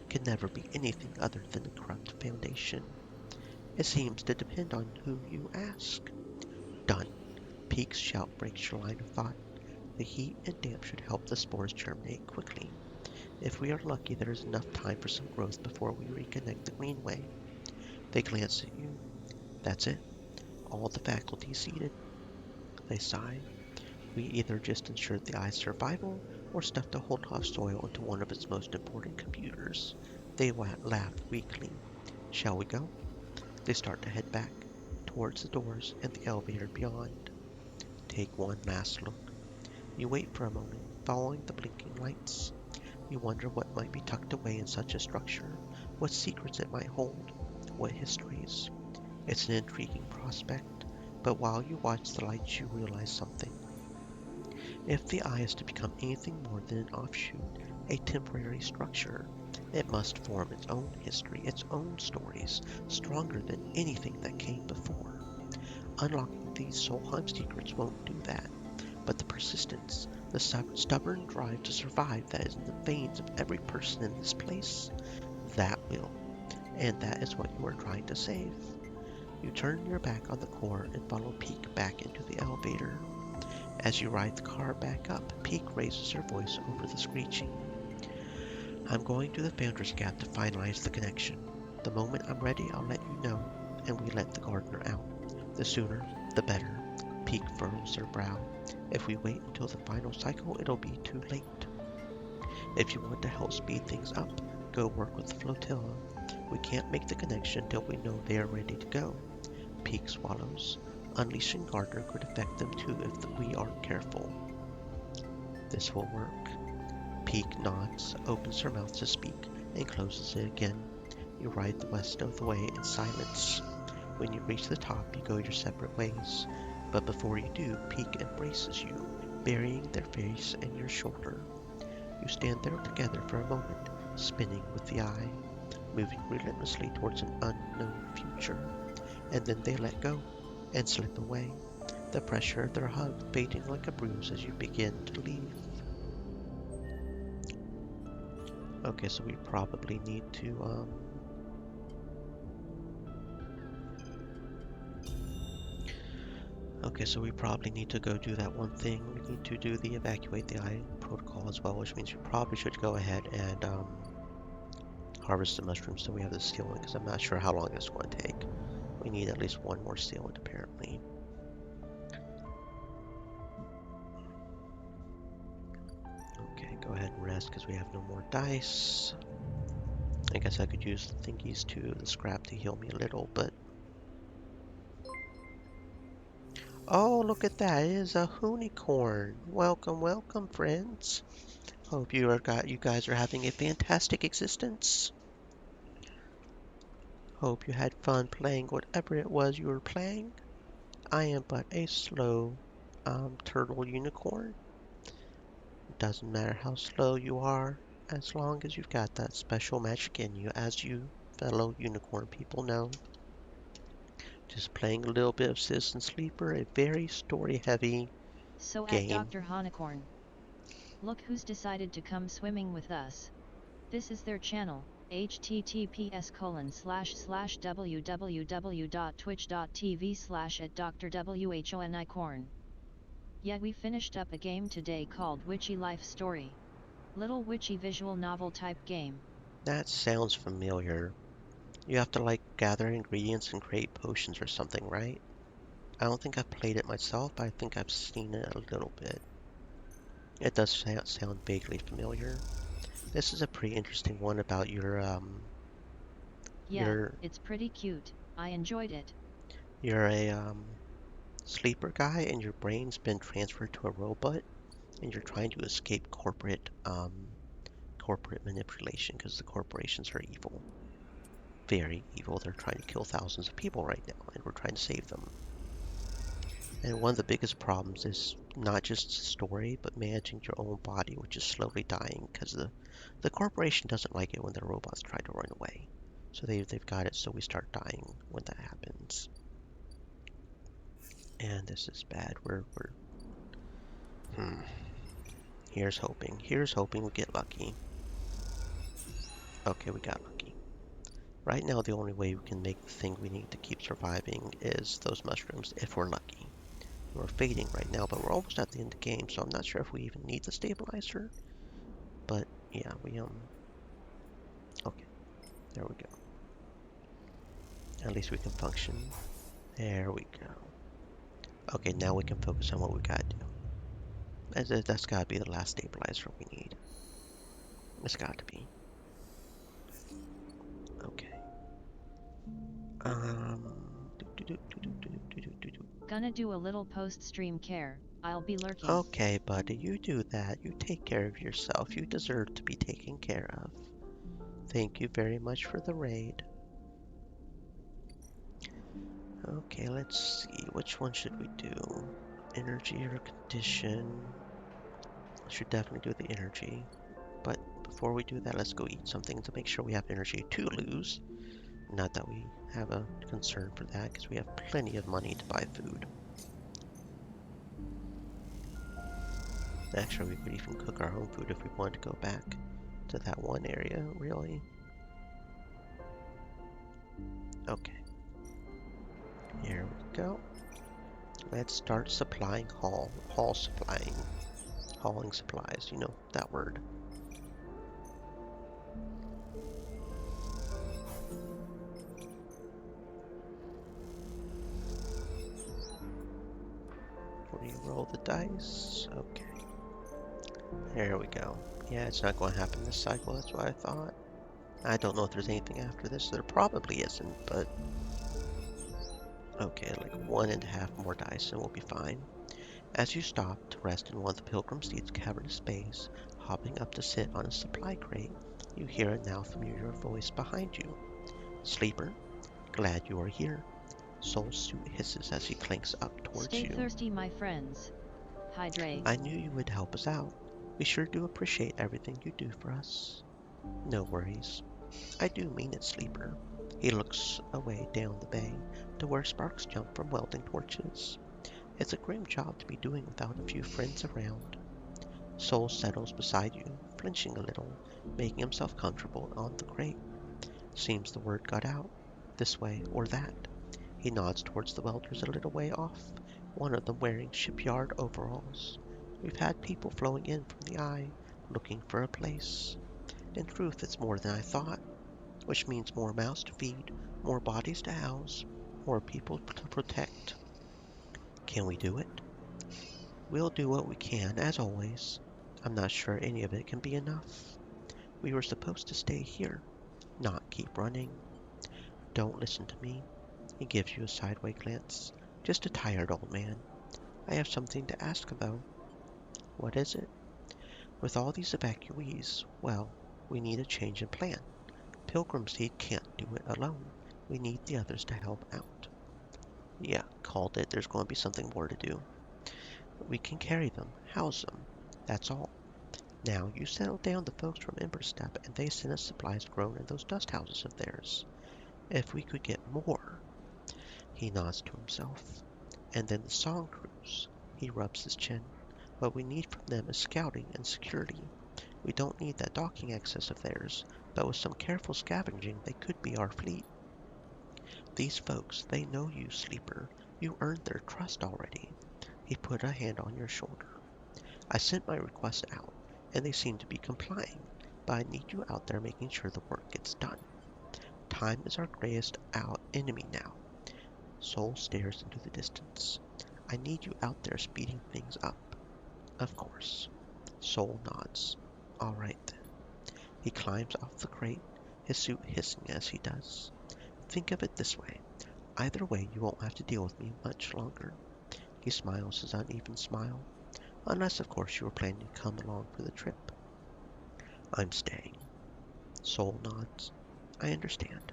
can never be anything other than a corrupt foundation? It seems to depend on who you ask. Done. Peak's shout breaks your line of thought. The heat and damp should help the spores germinate quickly. If we are lucky, there is enough time for some growth before we reconnect the Greenway. They glance at you. That's it. All the faculty seated. They sigh. We either just ensured the eye's survival or stuffed a whole lot of soil into one of its most important computers. They laugh weakly. Shall we go? They start to head back, towards the doors and the elevator beyond. Take one last look. You wait for a moment, following the blinking lights. You wonder what might be tucked away in such a structure, what secrets it might hold, what histories. It's an intriguing prospect, but while you watch the lights you realize something. If the eye is to become anything more than an offshoot, a temporary structure, it must form its own history, its own stories, stronger than anything that came before. Unlocking these Solheim secrets won't do that, but the persistence, the stubborn drive to survive that is in the veins of every person in this place, that will. And that is what you are trying to save. You turn your back on the core and follow Peak back into the elevator. As you ride the car back up, Peak raises her voice over the screeching. I'm going to the Founders Gap to finalize the connection. The moment I'm ready, I'll let you know, and we let the gardener out. The sooner, the better. Peak furrows her brow. If we wait until the final cycle, it'll be too late. If you want to help speed things up, go work with the flotilla. We can't make the connection till we know they are ready to go. Peak swallows. Unleashing Gardner could affect them too if we aren't careful. This will work. Peak nods, opens her mouth to speak, and closes it again. You ride the rest of the way in silence. When you reach the top, you go your separate ways. But before you do, Peak embraces you, burying their face in your shoulder. You stand there together for a moment, spinning with the eye, moving relentlessly towards an unknown future. And then they let go and slip away, the pressure of their hug fading like a bruise as you begin to leave. Okay, so we probably need to, Okay, so we probably need to go do that one thing. We need to do the evacuate the eye protocol as well, which means we probably should go ahead and harvest the mushrooms so we have the sealant, because I'm not sure how long this is going to take. We need at least one more sealant apparently. Okay, go ahead and rest because we have no more dice. I guess I could use the thingies too, the scrap to heal me a little, but... Oh, look at that, it is a Hoonicorn. Welcome, welcome, friends. Hope you guys are having a fantastic existence. Hope you had fun playing whatever it was you were playing. I am but a slow turtle unicorn. Doesn't matter how slow you are, as long as you've got that special magic in you, as you fellow unicorn people know. Just playing a little bit of Citizen Sleeper, a very story-heavy So game. Dr. Honicorn. Look who's decided to come swimming with us. This is their channel, https://www.twitch.tv/@drwhonicorn. Yeah, we finished up a game today called Witchy Life Story. Little witchy visual novel type game. That sounds familiar. You have to like gather ingredients and create potions or something, right? I don't think I've played it myself, but I think I've seen it a little bit. It does sound vaguely familiar. This is a pretty interesting one about Yeah, it's pretty cute. I enjoyed it. You're a sleeper guy and your brain's been transferred to a robot and you're trying to escape corporate manipulation because the corporations are evil. Very evil. They're trying to kill thousands of people right now and we're trying to save them. And one of the biggest problems is not just story, but managing your own body, which is slowly dying because the corporation doesn't like it when their robots try to run away. So they've got it so we start dying when that happens. And this is bad. Here's hoping. Here's hoping we get lucky. Okay, we got lucky. Right now, the only way we can make the thing we need to keep surviving is those mushrooms, if we're lucky. We're fading right now, but we're almost at the end of the game, so I'm not sure if we even need the stabilizer. But, yeah, okay, there we go. At least we can function. There we go. Okay, now we can focus on what we gotta do. That's gotta be the last stabilizer we need. It's gotta be. Okay. Gonna do a little post-stream care. I'll be lurking. Okay, buddy, you do that. You take care of yourself. You deserve to be taken care of. Thank you very much for the raid. Okay, let's see. Which one should we do? Energy or condition? Should definitely do the energy. But before we do that, let's go eat something to make sure we have energy to lose. Not that we have a concern for that, because we have plenty of money to buy food. Actually, we could even cook our own food if we wanted to go back to that one area, really. Okay. Here we go. Let's start supplying hauling supplies, you know, that word. Re-roll the dice, okay. There we go. Yeah, it's not going to happen this cycle, that's what I thought. I don't know if there's anything after this. There probably isn't, but... Okay, like 1.5 more dice and we'll be fine. As you stop to rest in one of the pilgrim seats' cavernous space, Hopping up to sit on a supply crate, you hear a now familiar voice behind you. Sleeper, glad you are here. Soul's suit hisses as he clanks up towards Stay you. thirsty, my friends. Hydrate. I knew you would help us out. We sure do appreciate everything you do for us. No worries. I do mean it, Sleeper. He looks away down the bay to where sparks jump from welding torches. It's a grim job to be doing without a few friends around. Soul settles beside you, flinching a little, making himself comfortable on the crate. Seems the word got out. This way or that. He nods towards the welders a little way off, one of them wearing shipyard overalls. We've had people flowing in from the eye, looking for a place. In truth, it's more than I thought, which means more mouths to feed, more bodies to house, more people to protect. Can we do it? We'll do what we can, as always. I'm not sure any of it can be enough. We were supposed to stay here, not keep running. Don't listen to me. He gives you a sideway glance. Just a tired old man. I have something to ask, though. What is it? With all these evacuees, well, we need a change in plan. Pilgrim Seed can't do it alone. We need the others to help out. Yeah, called it. There's going to be something more to do. We can carry them, house them. That's all. Now, you settle down the folks from Emberstep, and they send us supplies grown in those dust houses of theirs. If we could get more. He nods to himself. And then the song crews. He rubs his chin. What we need from them is scouting and security. We don't need that docking access of theirs, but with some careful scavenging, they could be our fleet. These folks, they know you, Sleeper. You earned their trust already. He put a hand on your shoulder. I sent my request out, and they seem to be complying, but I need you out there making sure the work gets done. Time is our greatest enemy now. Soul stares into the distance. I need you out there speeding things up. Of course. Soul nods. All right then. He climbs off the crate, his suit hissing as he does. Think of it this way. Either way, you won't have to deal with me much longer. He smiles his uneven smile. Unless, of course, you were planning to come along for the trip. I'm staying. Soul nods. I understand.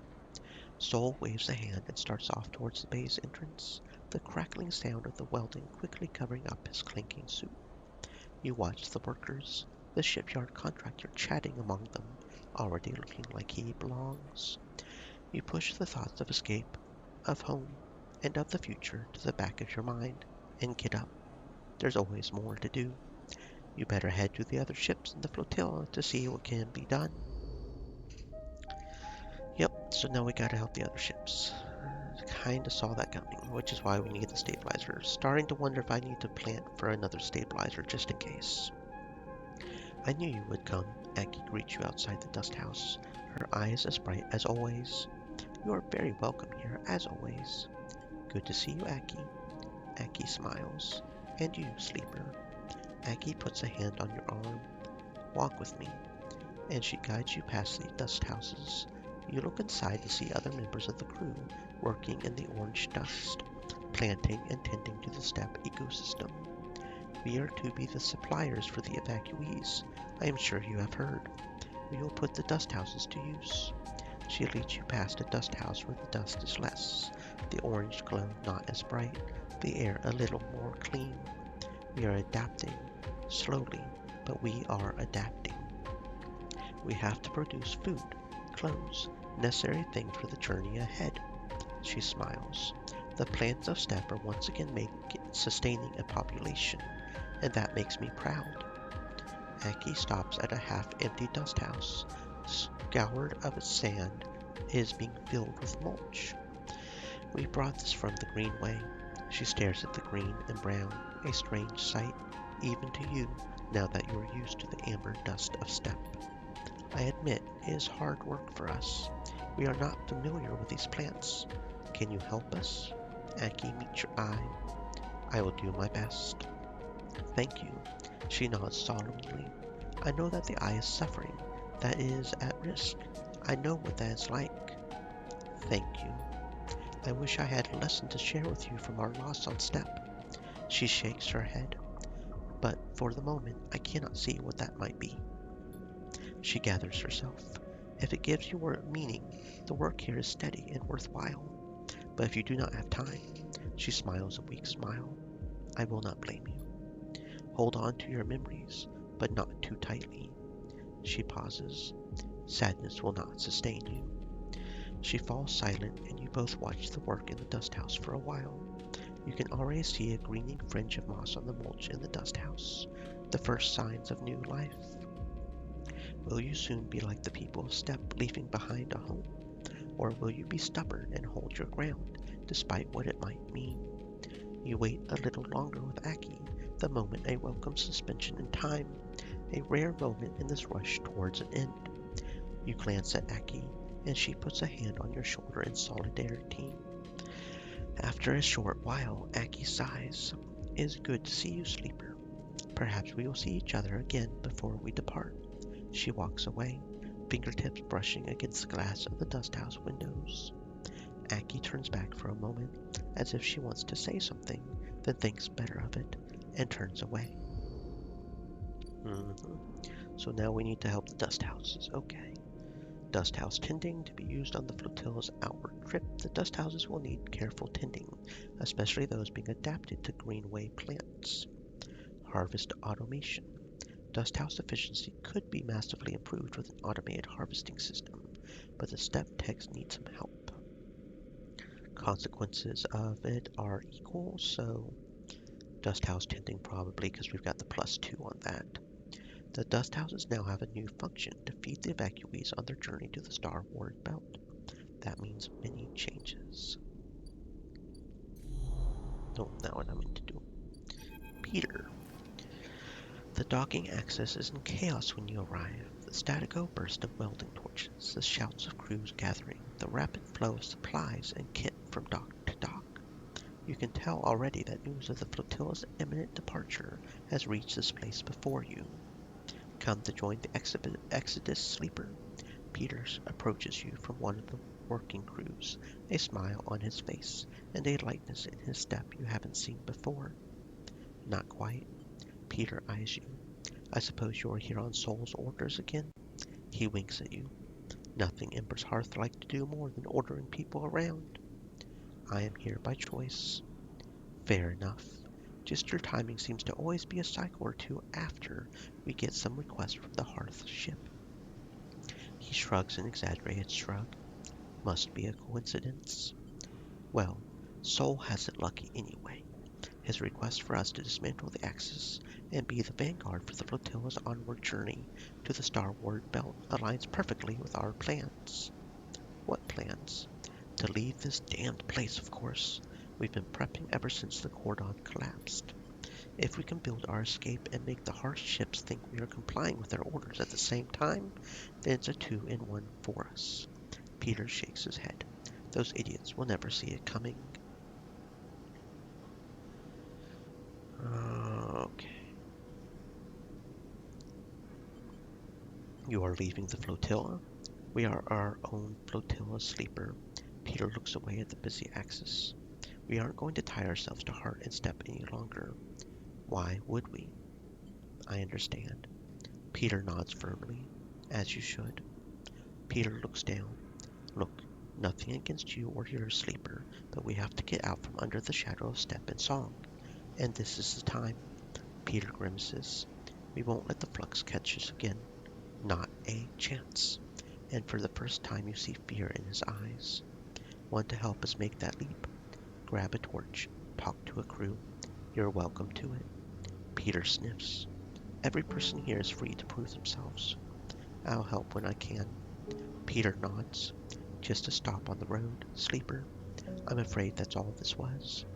Soul waves a hand and starts off towards the bay's entrance, the crackling sound of the welding quickly covering up his clinking suit. You watch the workers, the shipyard contractor chatting among them, already looking like he belongs. You push the thoughts of escape, of home, and of the future to the back of your mind, and get up. There's always more to do. You better head to the other ships in the flotilla to see what can be done. Yep, so now we gotta help the other ships. Kinda saw that coming, which is why we need the stabilizer. Starting to wonder if I need to plant for another stabilizer just in case. I knew you would come. Aki greets you outside the dust house, her eyes as bright as always. You are very welcome here, as always. Good to see you, Aki. Aki smiles. And you, Sleeper. Aki puts a hand on your arm. Walk with me. And she guides you past the dust houses. You look inside to see other members of the crew working in the orange dust, planting and tending to the steppe ecosystem. We are to be the suppliers for the evacuees. I am sure you have heard. We will put the dust houses to use. She leads you past a dust house where the dust is less, the orange glow not as bright, the air a little more clean. We are adapting, slowly, but we are adapting. We have to produce food, clothes, necessary things for the journey ahead. She smiles. The plants of steppe are once again sustaining a population, and that makes me proud. Aki stops at a half-empty dust house. Scoured of its sand, it is being filled with mulch. We brought this from the Greenway. She stares at the green and brown, a strange sight, even to you, now that you are used to the amber dust of steppe. I admit it is hard work for us. We are not familiar with these plants. Can you help us? Aki meets your eye. I will do my best. Thank you. She nods solemnly. I know that the eye is suffering, that it is at risk. I know what that is like. Thank you. I wish I had a lesson to share with you from our loss on steppe. She shakes her head. but for the moment I cannot see what that might be. She gathers herself. If it gives you meaning, the work here is steady and worthwhile. But if you do not have time, she smiles a weak smile, I will not blame you. Hold on to your memories, but not too tightly. She pauses. Sadness will not sustain you. She falls silent, and you both watch the work in the dust house for a while. You can already see a greening fringe of moss on the mulch in the dust house, the first signs of new life. Will you soon be like the people of Steppe, leaving behind a home? Or will you be stubborn and hold your ground, despite what it might mean? You wait a little longer with Aki, the moment a welcome suspension in time, a rare moment in this rush towards an end. You glance at Aki, and she puts a hand on your shoulder in solidarity. After a short while, Aki sighs. It is good to see you, sleeper. Perhaps we will see each other again before we depart. She walks away, fingertips brushing against the glass of the dust house windows. Aki turns back for a moment, as if she wants to say something, then thinks better of it, and turns away. So now we need to help the dust houses. Okay. Dust house tending to be used on the flotilla's outward trip. The dust houses will need careful tending, especially those being adapted to greenway plants. Harvest automation. Dust house efficiency could be massively improved with an automated harvesting system, but the Steppe techs need some help. Consequences of it are equal, so dust house tending probably, because we've got the +2 on that. The dust houses now have a new function to feed the evacuees on their journey to the Star Wars belt. That means many changes. Oh, not what I meant to do. Peter. The docking access is in chaos when you arrive. The statico burst of welding torches, the shouts of crews gathering, the rapid flow of supplies and kit from dock to dock. You can tell already that news of the flotilla's imminent departure has reached this place before you. Come to join the Exodus, sleeper? Peters approaches you from one of the working crews, a smile on his face and a lightness in his step you haven't seen before. Not quite. Peter eyes you. I suppose you're here on Sol's orders again? He winks at you. Nothing Ember's Hearth like to do more than ordering people around. I am here by choice. Fair enough. Just your timing seems to always be a cycle or two after we get some request from the Hearth ship. He shrugs an exaggerated shrug. Must be a coincidence. Well, Sol has it lucky anyway. His request for us to dismantle the Axis and be the vanguard for the flotilla's onward journey to the Star Wars belt aligns perfectly with our plans. What plans? To leave this damned place, of course. We've been prepping ever since the cordon collapsed. If we can build our escape and make the harsh ships think we are complying with their orders at the same time, then it's a 2-in-1 for us. Peter shakes his head. Those idiots will never see it coming. Okay. You are leaving the flotilla? We are our own flotilla, sleeper. Peter looks away at the busy Axis. We aren't going to tie ourselves to Heart and Steppe any longer. Why would we? I understand. Peter nods firmly, as you should. Peter looks down. Look, nothing against you or your sleeper, but we have to get out from under the shadow of Steppe and Song. And this is the time. Peter grimaces. We won't let the flux catch us again. Not a chance. And for the first time you see fear in his eyes. Want to help us make that leap? Grab a torch. Talk to a crew. You're welcome to it. Peter sniffs. Every person here is free to prove themselves. I'll help when I can. Peter nods. Just a stop on the road, sleeper. I'm afraid that's all this was.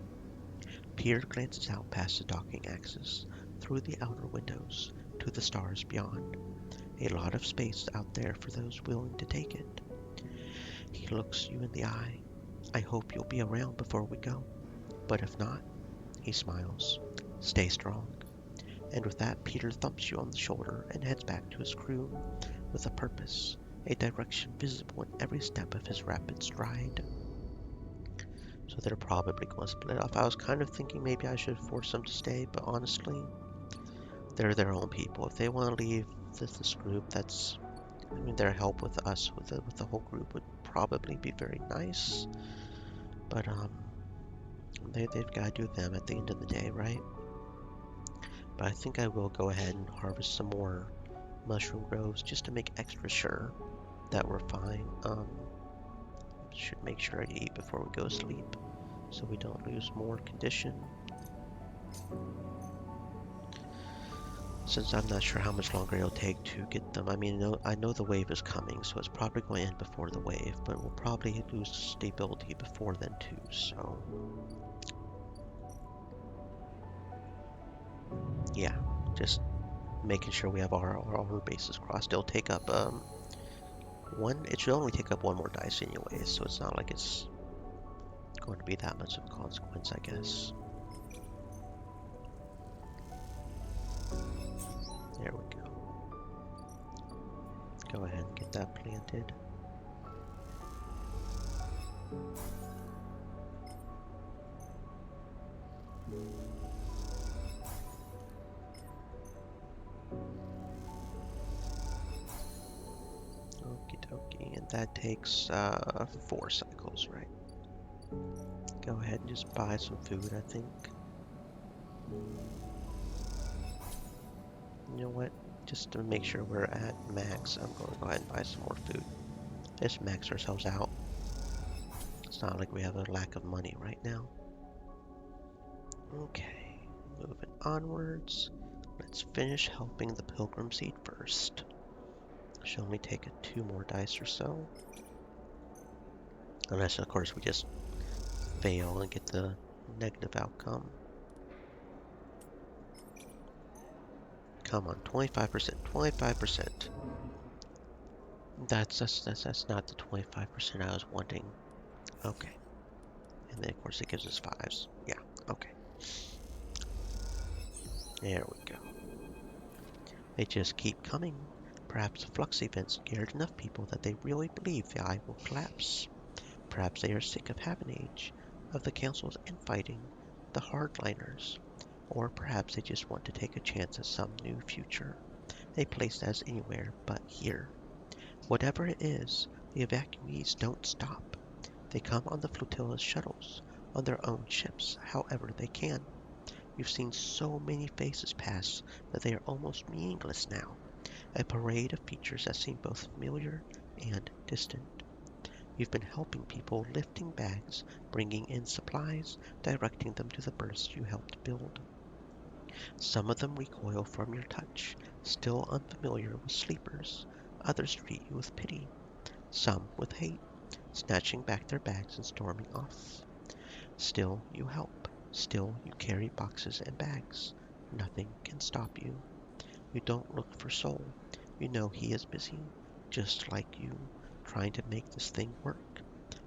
Peter glances out past the docking axis, through the outer windows, to the stars beyond. A lot of space out there for those willing to take it. He looks you in the eye. I hope you'll be around before we go. But if not, he smiles. Stay strong. And with that, Peter thumps you on the shoulder and heads back to his crew with a purpose, a direction visible in every step of his rapid stride. So they're probably going to split off. I was kind of thinking maybe I should force them to stay, but honestly, they're their own people. If they want to leave this group, that's, I mean, their help with us, with the whole group would probably be very nice. But they've got to do them at the end of the day, right? But I think I will go ahead and harvest some more mushroom groves just to make extra sure that we're fine. Should make sure I eat before we go to sleep so we don't lose more condition. Since I'm not sure how much longer it'll take to get them. I mean, I know the wave is coming, so it's probably going to end before the wave, but we'll probably lose stability before then too, so... yeah, just making sure we have all our bases crossed. It'll take up, it should only take up one more dice anyways, so it's not like it's going to be that much of a consequence, I guess. There we go. Go ahead and get that planted. Okie dokie, and that takes 4 cycles, right? Go ahead and just buy some food, I think. You know what? Just to make sure we're at max, I'm going to go ahead and buy some more food. Just max ourselves out. It's not like we have a lack of money right now. Okay, moving onwards. Let's finish helping the Pilgrim Seed first. Should only take 2 more dice or so. Unless, of course, we just fail and get the negative outcome. Come on, 25%, 25%. That's not the 25% I was wanting. Okay. And then, of course, it gives us 5s. Yeah, okay. There we go. They just keep coming. Perhaps the flux event scared enough people that they really believe the eye will collapse. Perhaps they are sick of Havenage, of the council's infighting, the hardliners. Or perhaps they just want to take a chance at some new future, a place that is anywhere but here. Whatever it is, the evacuees don't stop. They come on the flotilla's shuttles, on their own ships, however they can. You've seen so many faces pass that they are almost meaningless now, a parade of features that seem both familiar and distant. You've been helping people, lifting bags, bringing in supplies, directing them to the berths you helped build. Some of them recoil from your touch, still unfamiliar with sleepers. Others treat you with pity, some with hate, snatching back their bags and storming off. Still you help, still you carry boxes and bags. Nothing can stop you. You don't look for Soul. You know he is busy, just like you, trying to make this thing work,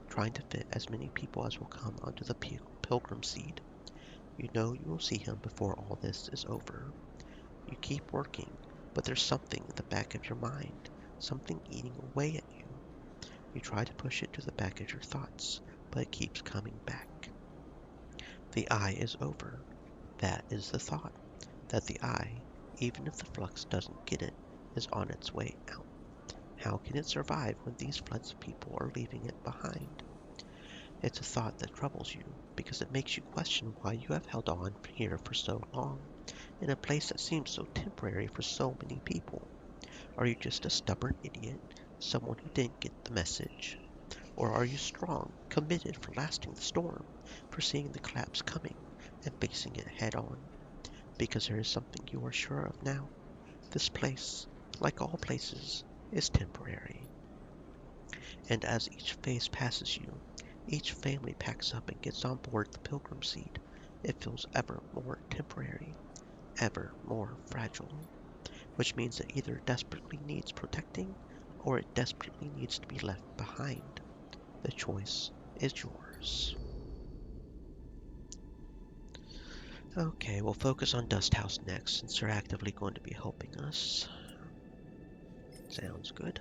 trying to fit as many people as will come onto the Pilgrim Seed. You know you will see him before all this is over. You keep working, but there's something in the back of your mind, something eating away at you. You try to push it to the back of your thoughts, but it keeps coming back. The eye is over. That is the thought, that the eye, even if the flux doesn't get it, is on its way out. How can it survive when these floods of people are leaving it behind? It's a thought that troubles you, because it makes you question why you have held on here for so long, in a place that seems so temporary for so many people. Are you just a stubborn idiot, someone who didn't get the message? Or are you strong, committed for lasting the storm, for seeing the collapse coming and facing it head on? Because there is something you are sure of now. This place, like all places, is temporary. And as each phase passes you, each family packs up and gets on board the Pilgrim Seed, it feels ever more temporary, ever more fragile, which means it either desperately needs protecting or it desperately needs to be left behind. The choice is yours. Okay, we'll focus on Dust House next, since they're actively going to be helping us. Sounds good.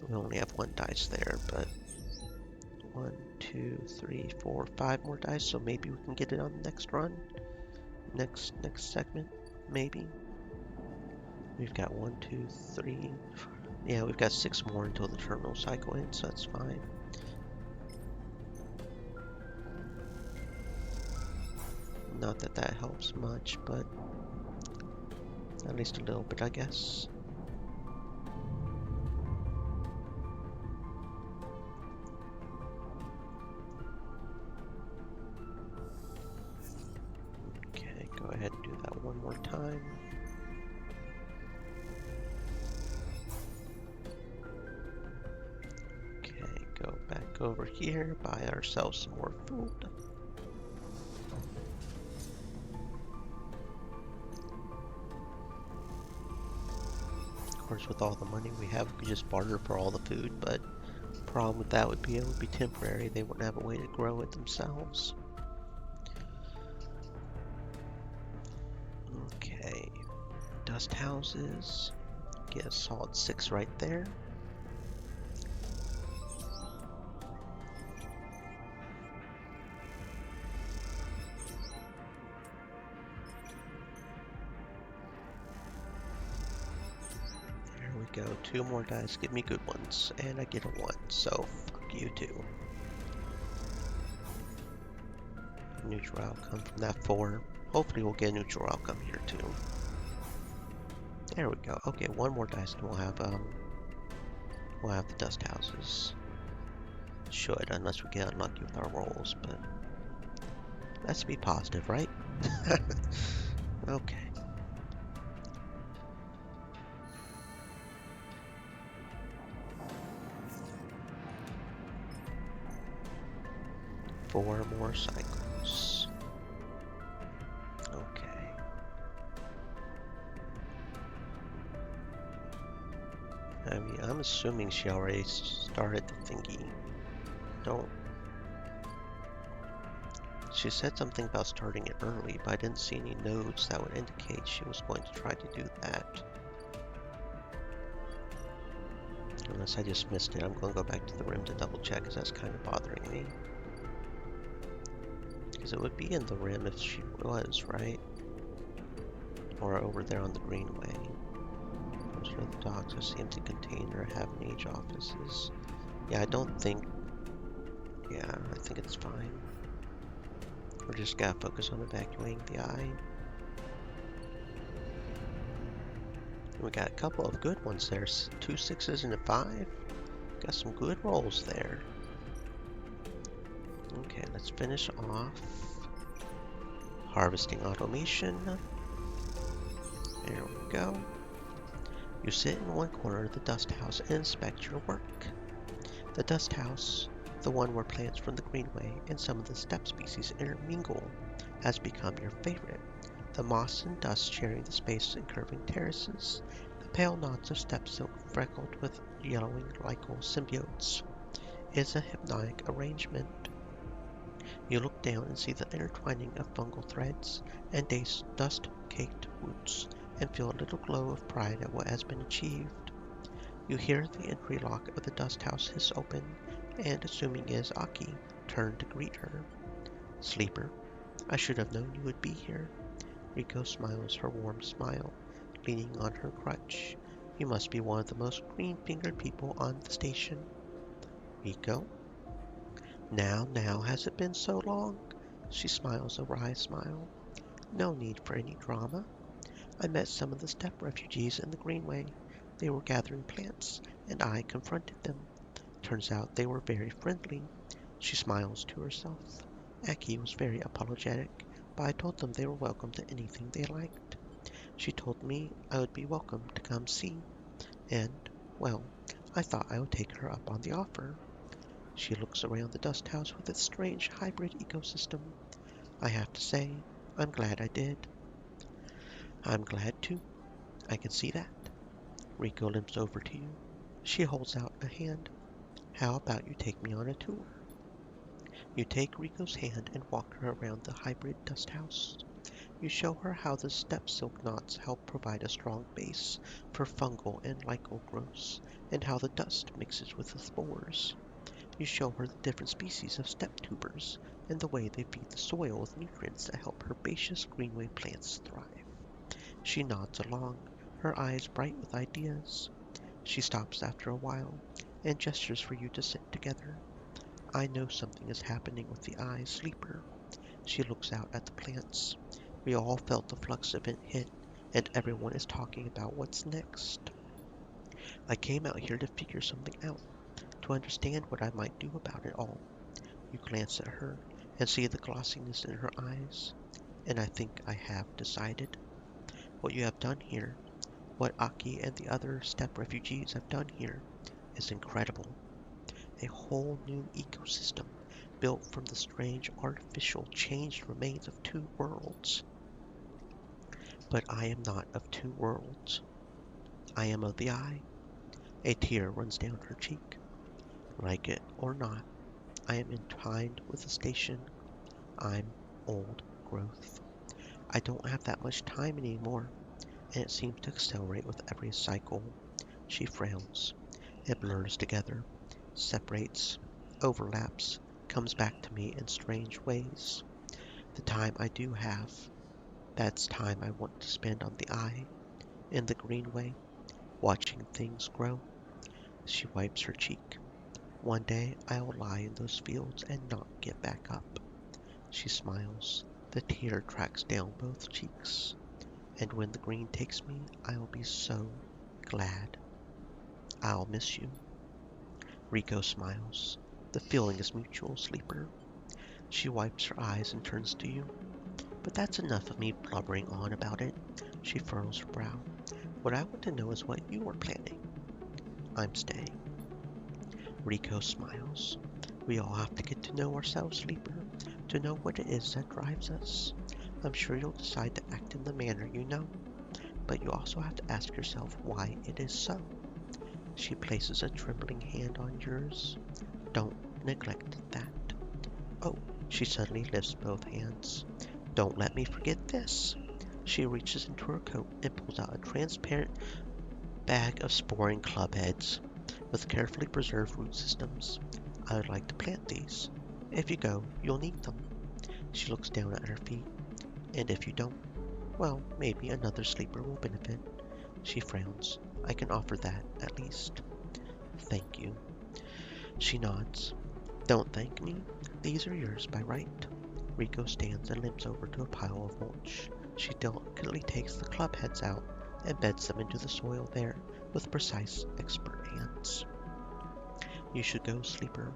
We only have 1 dice there, but 1, 2, 3, 4, 5 more dice, so maybe we can get it on the next run, next segment. maybe. We've got 1, 2, 3. Yeah, we've got 6 more until the terminal cycle ends, so that's fine. Not that that helps much, but at least a little bit, I guess. Okay, go ahead and do that one more time. Okay, go back over here, buy ourselves some more food. Of course, with all the money we have, we could just barter for all the food, but the problem with that would be it would be temporary. They wouldn't have a way to grow it themselves. Okay, dust houses. Get a solid 6 right there. There we go. 2 more dice give me good ones, and I get a 1, so fuck you too. Neutral outcome from that 4. Hopefully we'll get a neutral outcome here too. There we go. Okay, 1 more dice and we'll have the dust houses. Should, unless we get unlucky with our rolls, but let's be positive, right? Okay. Four more cycles. Okay. I mean, I'm assuming she already started the thingy. Don't. She said something about starting it early, but I didn't see any nodes that would indicate she was going to try to do that. Unless I just missed it. I'm going to go back to the rim to double check, because that's kind of bothering me. Because it would be in the rim if she was, right? Or over there on the greenway. Those are the docks. I see empty container, have an age offices. Yeah, I don't think... Yeah, I think it's fine. We're just gotta focus on evacuating the eye. We got a couple of good ones there. 2 6s and a 5. Got some good rolls there. Okay, let's finish off harvesting automation. There we go. You sit in one corner of the dust house and inspect your work. The dust house, the one where plants from the greenway and some of the steppe species intermingle, has become your favorite. The moss and dust sharing the space in curving terraces, the pale knots of steppe silk freckled with yellowing lichel symbiotes, is a hypnotic arrangement. You look down and see the intertwining of fungal threads and dust-caked roots, and feel a little glow of pride at what has been achieved. You hear the entry lock of the dust house hiss open, and assuming it is Aki, turn to greet her. Sleeper, I should have known you would be here. Riko smiles her warm smile, leaning on her crutch. You must be one of the most green-fingered people on the station. Riko? Now, has it been so long? She smiles a wry smile. No need for any drama. I met some of the steppe refugees in the greenway. They were gathering plants, and I confronted them. Turns out they were very friendly. She smiles to herself. Aki was very apologetic, but I told them they were welcome to anything they liked. She told me I would be welcome to come see, and, well, I thought I would take her up on the offer. She looks around the dust house with its strange hybrid ecosystem. I have to say, I'm glad I did. I'm glad too. I can see that. Riko limps over to you. She holds out a hand. How about you take me on a tour? You take Riko's hand and walk her around the hybrid dust house. You show her how the steppe silk knots help provide a strong base for fungal and lichel growths, and how the dust mixes with the spores. You show her the different species of steppe tubers, and the way they feed the soil with nutrients that help herbaceous greenway plants thrive. She nods along, her eyes bright with ideas. She stops after a while and gestures for you to sit together. I know something is happening with the eye sleeper. She looks out at the plants. We all felt the flux event hit, and everyone is talking about what's next. I came out here to figure something out, to understand what I might do about it all. You glance at her and see the glossiness in her eyes, and I think I have decided. What you have done here, what Aki and the other steppe refugees have done here, is incredible. A whole new ecosystem built from the strange artificial changed remains of two worlds. But I am not of two worlds. I am of the eye. A tear runs down her cheek. Like it or not, I am entwined with the station. I'm old growth. I don't have that much time anymore, and it seems to accelerate with every cycle. She frowns. It blurs together, separates, overlaps, comes back to me in strange ways. The time I do have, that's time I want to spend on the eye, in the greenway, watching things grow. She wipes her cheek. One day I'll lie in those fields and not get back up. She smiles. The tear tracks down both cheeks. And when the green takes me, I'll be so glad. I'll miss you. Rico smiles. The feeling is mutual, sleeper. She wipes her eyes and turns to you. But that's enough of me blubbering on about it. She furrows her brow. What I want to know is what you are planning. I'm staying. Rico smiles. We all have to get to know ourselves, sleeper, to know what it is that drives us. I'm sure you'll decide to act in the manner you know, but you also have to ask yourself why it is so. She places a trembling hand on yours. Don't neglect that. Oh, she suddenly lifts both hands. Don't let me forget this. She reaches into her coat and pulls out a transparent bag of sporing club heads with carefully preserved root systems. I would like to plant these. If you go, you'll need them. She looks down at her feet. And if you don't, well, maybe another sleeper will benefit. She frowns. I can offer that, at least. Thank you. She nods. Don't thank me. These are yours by right. Rico stands and limps over to a pile of mulch. She delicately takes the club heads out and beds them into the soil there with precise, expert hands. You should go, sleeper.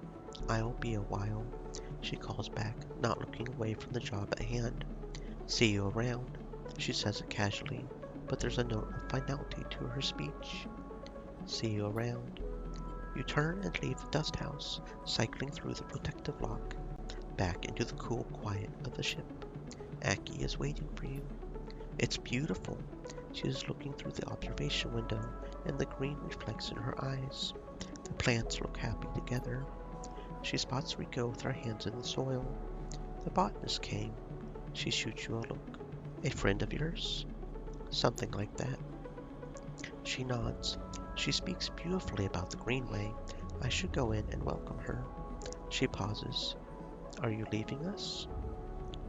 I'll be a while. She calls back, not looking away from the job at hand. See you around. She says it casually, but there's a note of finality to her speech. See you around. You turn and leave the dust house, cycling through the protective lock, back into the cool quiet of the ship. Aki is waiting for you. It's beautiful. She is looking through the observation window, and the green reflects in her eyes. The plants look happy together. She spots Rico with her hands in the soil. The botanist came. She shoots you a look. A friend of yours? Something like that. She nods. She speaks beautifully about the greenway. I should go in and welcome her. She pauses. Are you leaving us?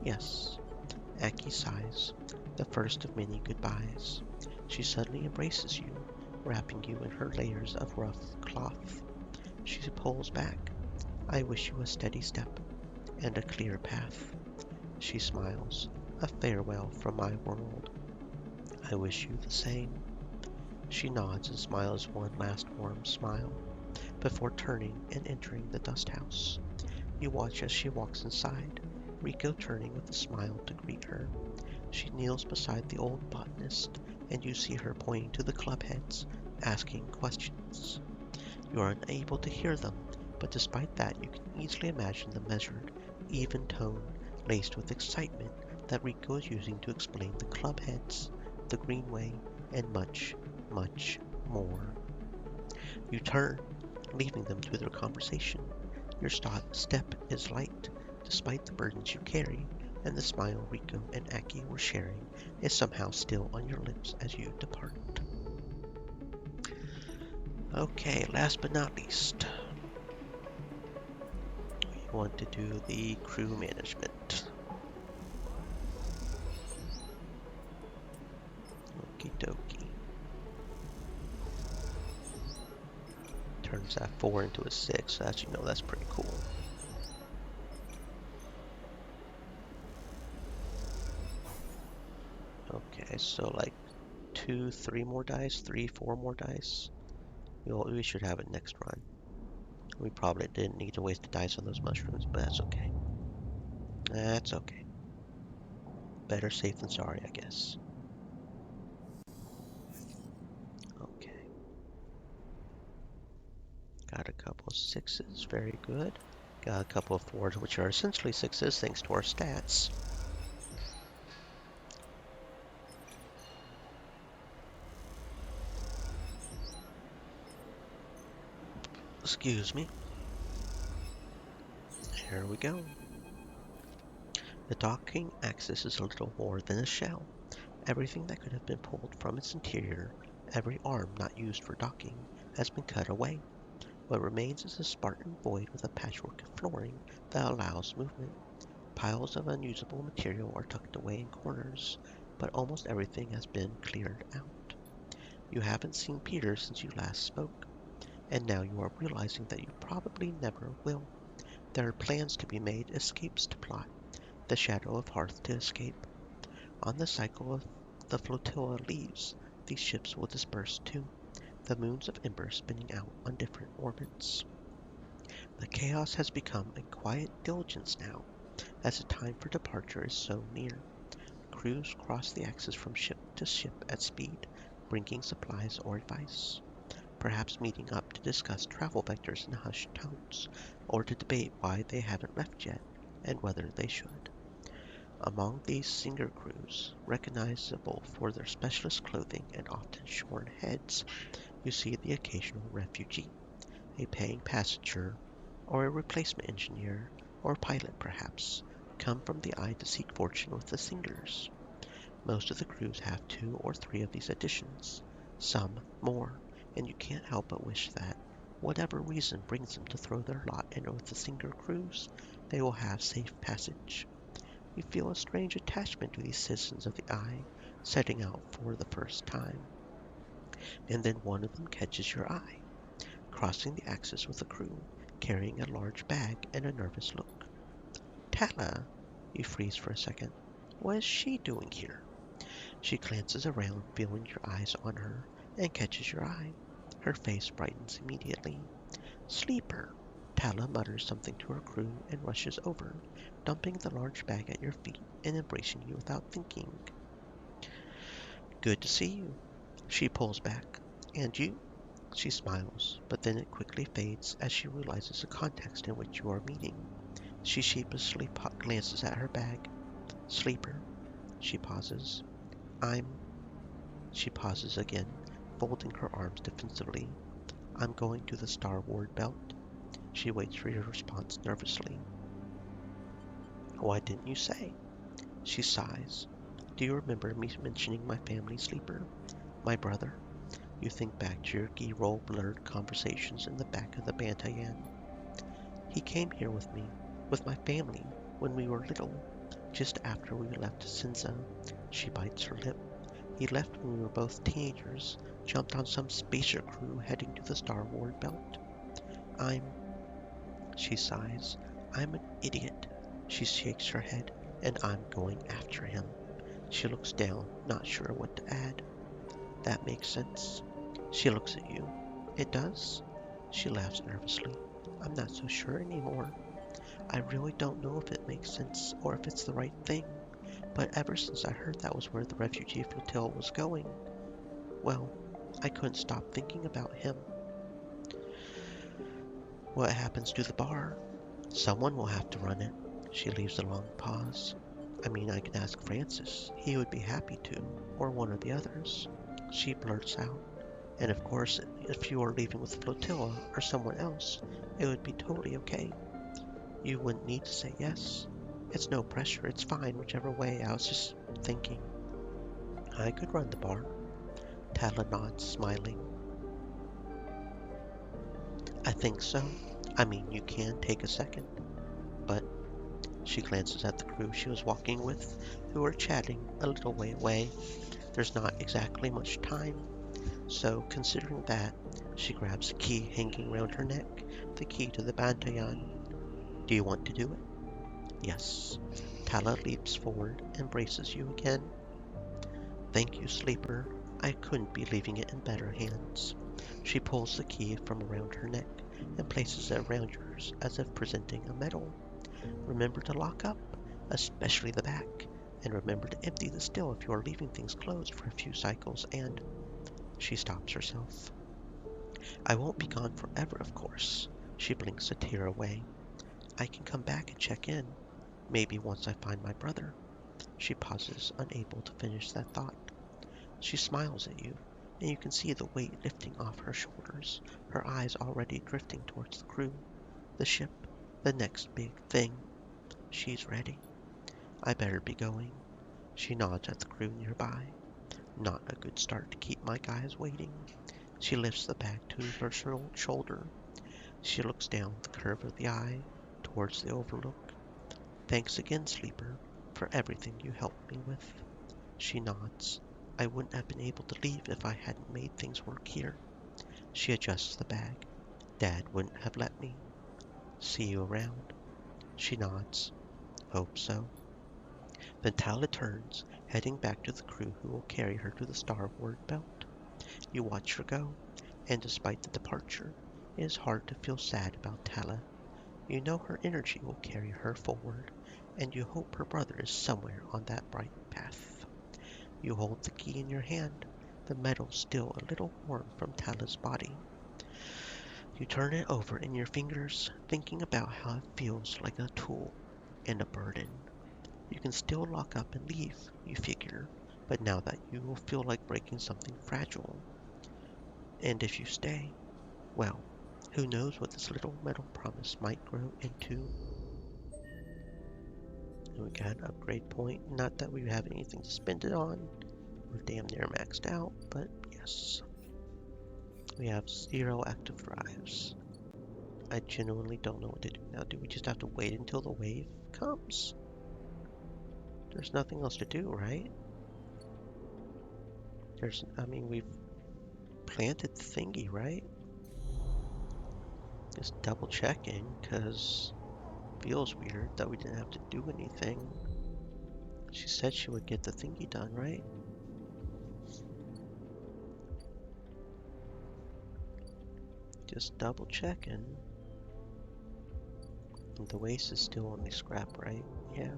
Yes. Aki sighs, the first of many goodbyes. She suddenly embraces you, wrapping you in her layers of rough cloth. She pulls back. I wish you a steady step and a clear path. She smiles, a farewell from my world. I wish you the same. She nods and smiles one last warm smile before turning and entering the dust house. You watch as she walks inside, Rico turning with a smile to greet her. She kneels beside the old botanist, and you see her pointing to the club heads, asking questions. You are unable to hear them, but despite that you can easily imagine the measured, even tone laced with excitement that Rico is using to explain the club heads, the greenway, and much, much more. You turn, leaving them to their conversation. Your step is light, despite the burdens you carry, and the smile Rico and Aki were sharing is somehow still on your lips as you depart. Okay, last but not least, we want to do the crew management. turns that 4 into a 6, so that's, that's pretty cool. Okay, so like 2, 3 more dice, 3, 4 more dice. We should have it next run. We probably didn't need to waste the dice on those mushrooms, but that's okay. That's okay. Better safe than sorry, I guess. Okay. Got a couple of 6s, very good. Got a couple of 4s, which are essentially 6s thanks to our stats. Excuse me. Here we go. The docking axis is a little more than a shell. Everything that could have been pulled from its interior, every arm not used for docking, has been cut away. What remains is a Spartan void with a patchwork of flooring that allows movement. Piles of unusable material are tucked away in corners, but almost everything has been cleared out. You haven't seen Peter since you last spoke, and now you are realizing that you probably never will. There are plans to be made, escapes to plot, the shadow of Hearth to escape. On the cycle of the flotilla leaves, these ships will disperse too, the moons of Ember spinning out on different orbits. The chaos has become a quiet diligence now, as the time for departure is so near. Crews cross the axis from ship to ship at speed, bringing supplies or advice. Perhaps meeting up to discuss travel vectors in hushed tones, or to debate why they haven't left yet, and whether they should. Among these Singer crews, recognizable for their specialist clothing and often shorn heads, you see the occasional refugee, a paying passenger, or a replacement engineer, or pilot perhaps, come from the eye to seek fortune with the Singers. Most of the crews have 2 or 3 of these additions, some more, and you can't help but wish that, whatever reason brings them to throw their lot in with the Singer crews, they will have safe passage. You feel a strange attachment to these citizens of the eye, setting out for the first time. And then one of them catches your eye, crossing the axis with the crew, carrying a large bag and a nervous look. Tala! You freeze for a second. What is she doing here? She glances around, feeling your eyes on her, and catches your eye. Her face brightens immediately. Sleeper! Tala mutters something to her crew and rushes over, dumping the large bag at your feet and embracing you without thinking. Good to see you. She pulls back. And you? She smiles, but then it quickly fades as she realizes the context in which you are meeting. She sheepishly glances at her bag. Sleeper. She pauses. She pauses again, folding her arms defensively. I'm going to the Star Ward belt. She waits for your response nervously. Why didn't you say? She sighs. Do you remember me mentioning my family, Sleeper? My brother? You think back to your G-roll blurred conversations in the back of the Bantayan. He came here with me, with my family, when we were little, just after we left Cinza. She bites her lip. He left when we were both teenagers, jumped on some spacer crew heading to the Star Ward belt. She sighs. I'm an idiot. She shakes her head, and I'm going after him. She looks down, not sure what to add. That makes sense. She looks at you. It does? She laughs nervously. I'm not so sure anymore. I really don't know if it makes sense or if it's the right thing, but ever since I heard that was where the refugee flotilla was going, well, I couldn't stop thinking about him. What happens to the bar? Someone will have to run it. She leaves a long pause. I mean, I can ask Francis. He would be happy to, or one of the others. She blurts out. And of course, if you are leaving with Flotilla or someone else, it would be totally okay. You wouldn't need to say yes. It's no pressure, it's fine whichever way. I was just thinking. I could run the bar. Tala nods, smiling. I think so. I mean, you can take a second. But she glances at the crew she was walking with, who are chatting a little way away. There's not exactly much time. So, considering that, she grabs the key hanging around her neck, the key to the Bantayan. Do you want to do it? Yes. Tala leaps forward and braces you again. Thank you, Sleeper. I couldn't be leaving it in better hands. She pulls the key from around her neck and places it around yours as if presenting a medal. Remember to lock up, especially the back, and remember to empty the still if you are leaving things closed for a few cycles, and... She stops herself. I won't be gone forever, of course. She blinks a tear away. I can come back and check in, maybe once I find my brother. She pauses, unable to finish that thought. She smiles at you, and you can see the weight lifting off her shoulders, her eyes already drifting towards the crew, the ship, the next big thing. She's ready. I better be going. She nods at the crew nearby. Not a good start to keep my guys waiting. She lifts the bag to her shoulder. She looks down the curve of the eye towards the overlook. Thanks again, Sleeper, for everything you helped me with. She nods. I wouldn't have been able to leave if I hadn't made things work here. She adjusts the bag. Dad wouldn't have let me. See you around. She nods. Hope so. Then Tala turns, heading back to the crew who will carry her to the starboard belt. You watch her go, and despite the departure, it is hard to feel sad about Tala. You know her energy will carry her forward, and you hope her brother is somewhere on that bright path. You hold the key in your hand, the metal still a little warm from Tala's body. You turn it over in your fingers, thinking about how it feels like a tool and a burden. You can still lock up and leave, you figure, but now that you will feel like breaking something fragile. And if you stay, well, who knows what this little metal promise might grow into. And we got an upgrade point. Not that we have anything to spend it on. We're damn near maxed out, but yes. We have 0 active drives. I genuinely don't know what to do now. Do we just have to wait until the wave comes? There's nothing else to do, right? We've planted the thingy, right? Just double checking, because it feels weird that we didn't have to do anything. She said she would get the thingy done, right? Just double checking. The waste is still only scrap, right? Yeah.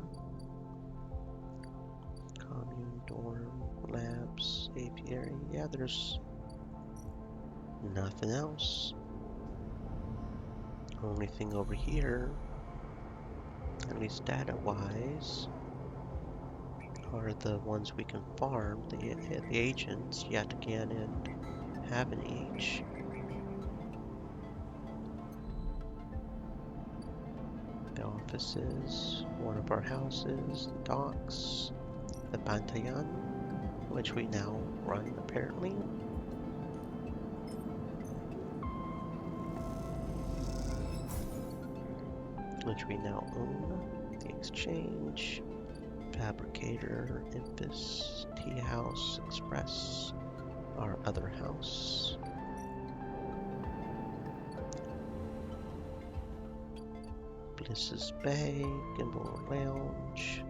Commune, dorm, labs, apiary. Yeah, there's nothing else. Only thing over here, at least data-wise, are the ones we can farm. The agents, Yatagan and Haven each. The offices, one of our houses, the docks, the Bantayan, which we now run apparently. Which we now own. The exchange, fabricator, Impus, Tea House, Express, our other house. Bliss's Bay, Gimbal Lounge.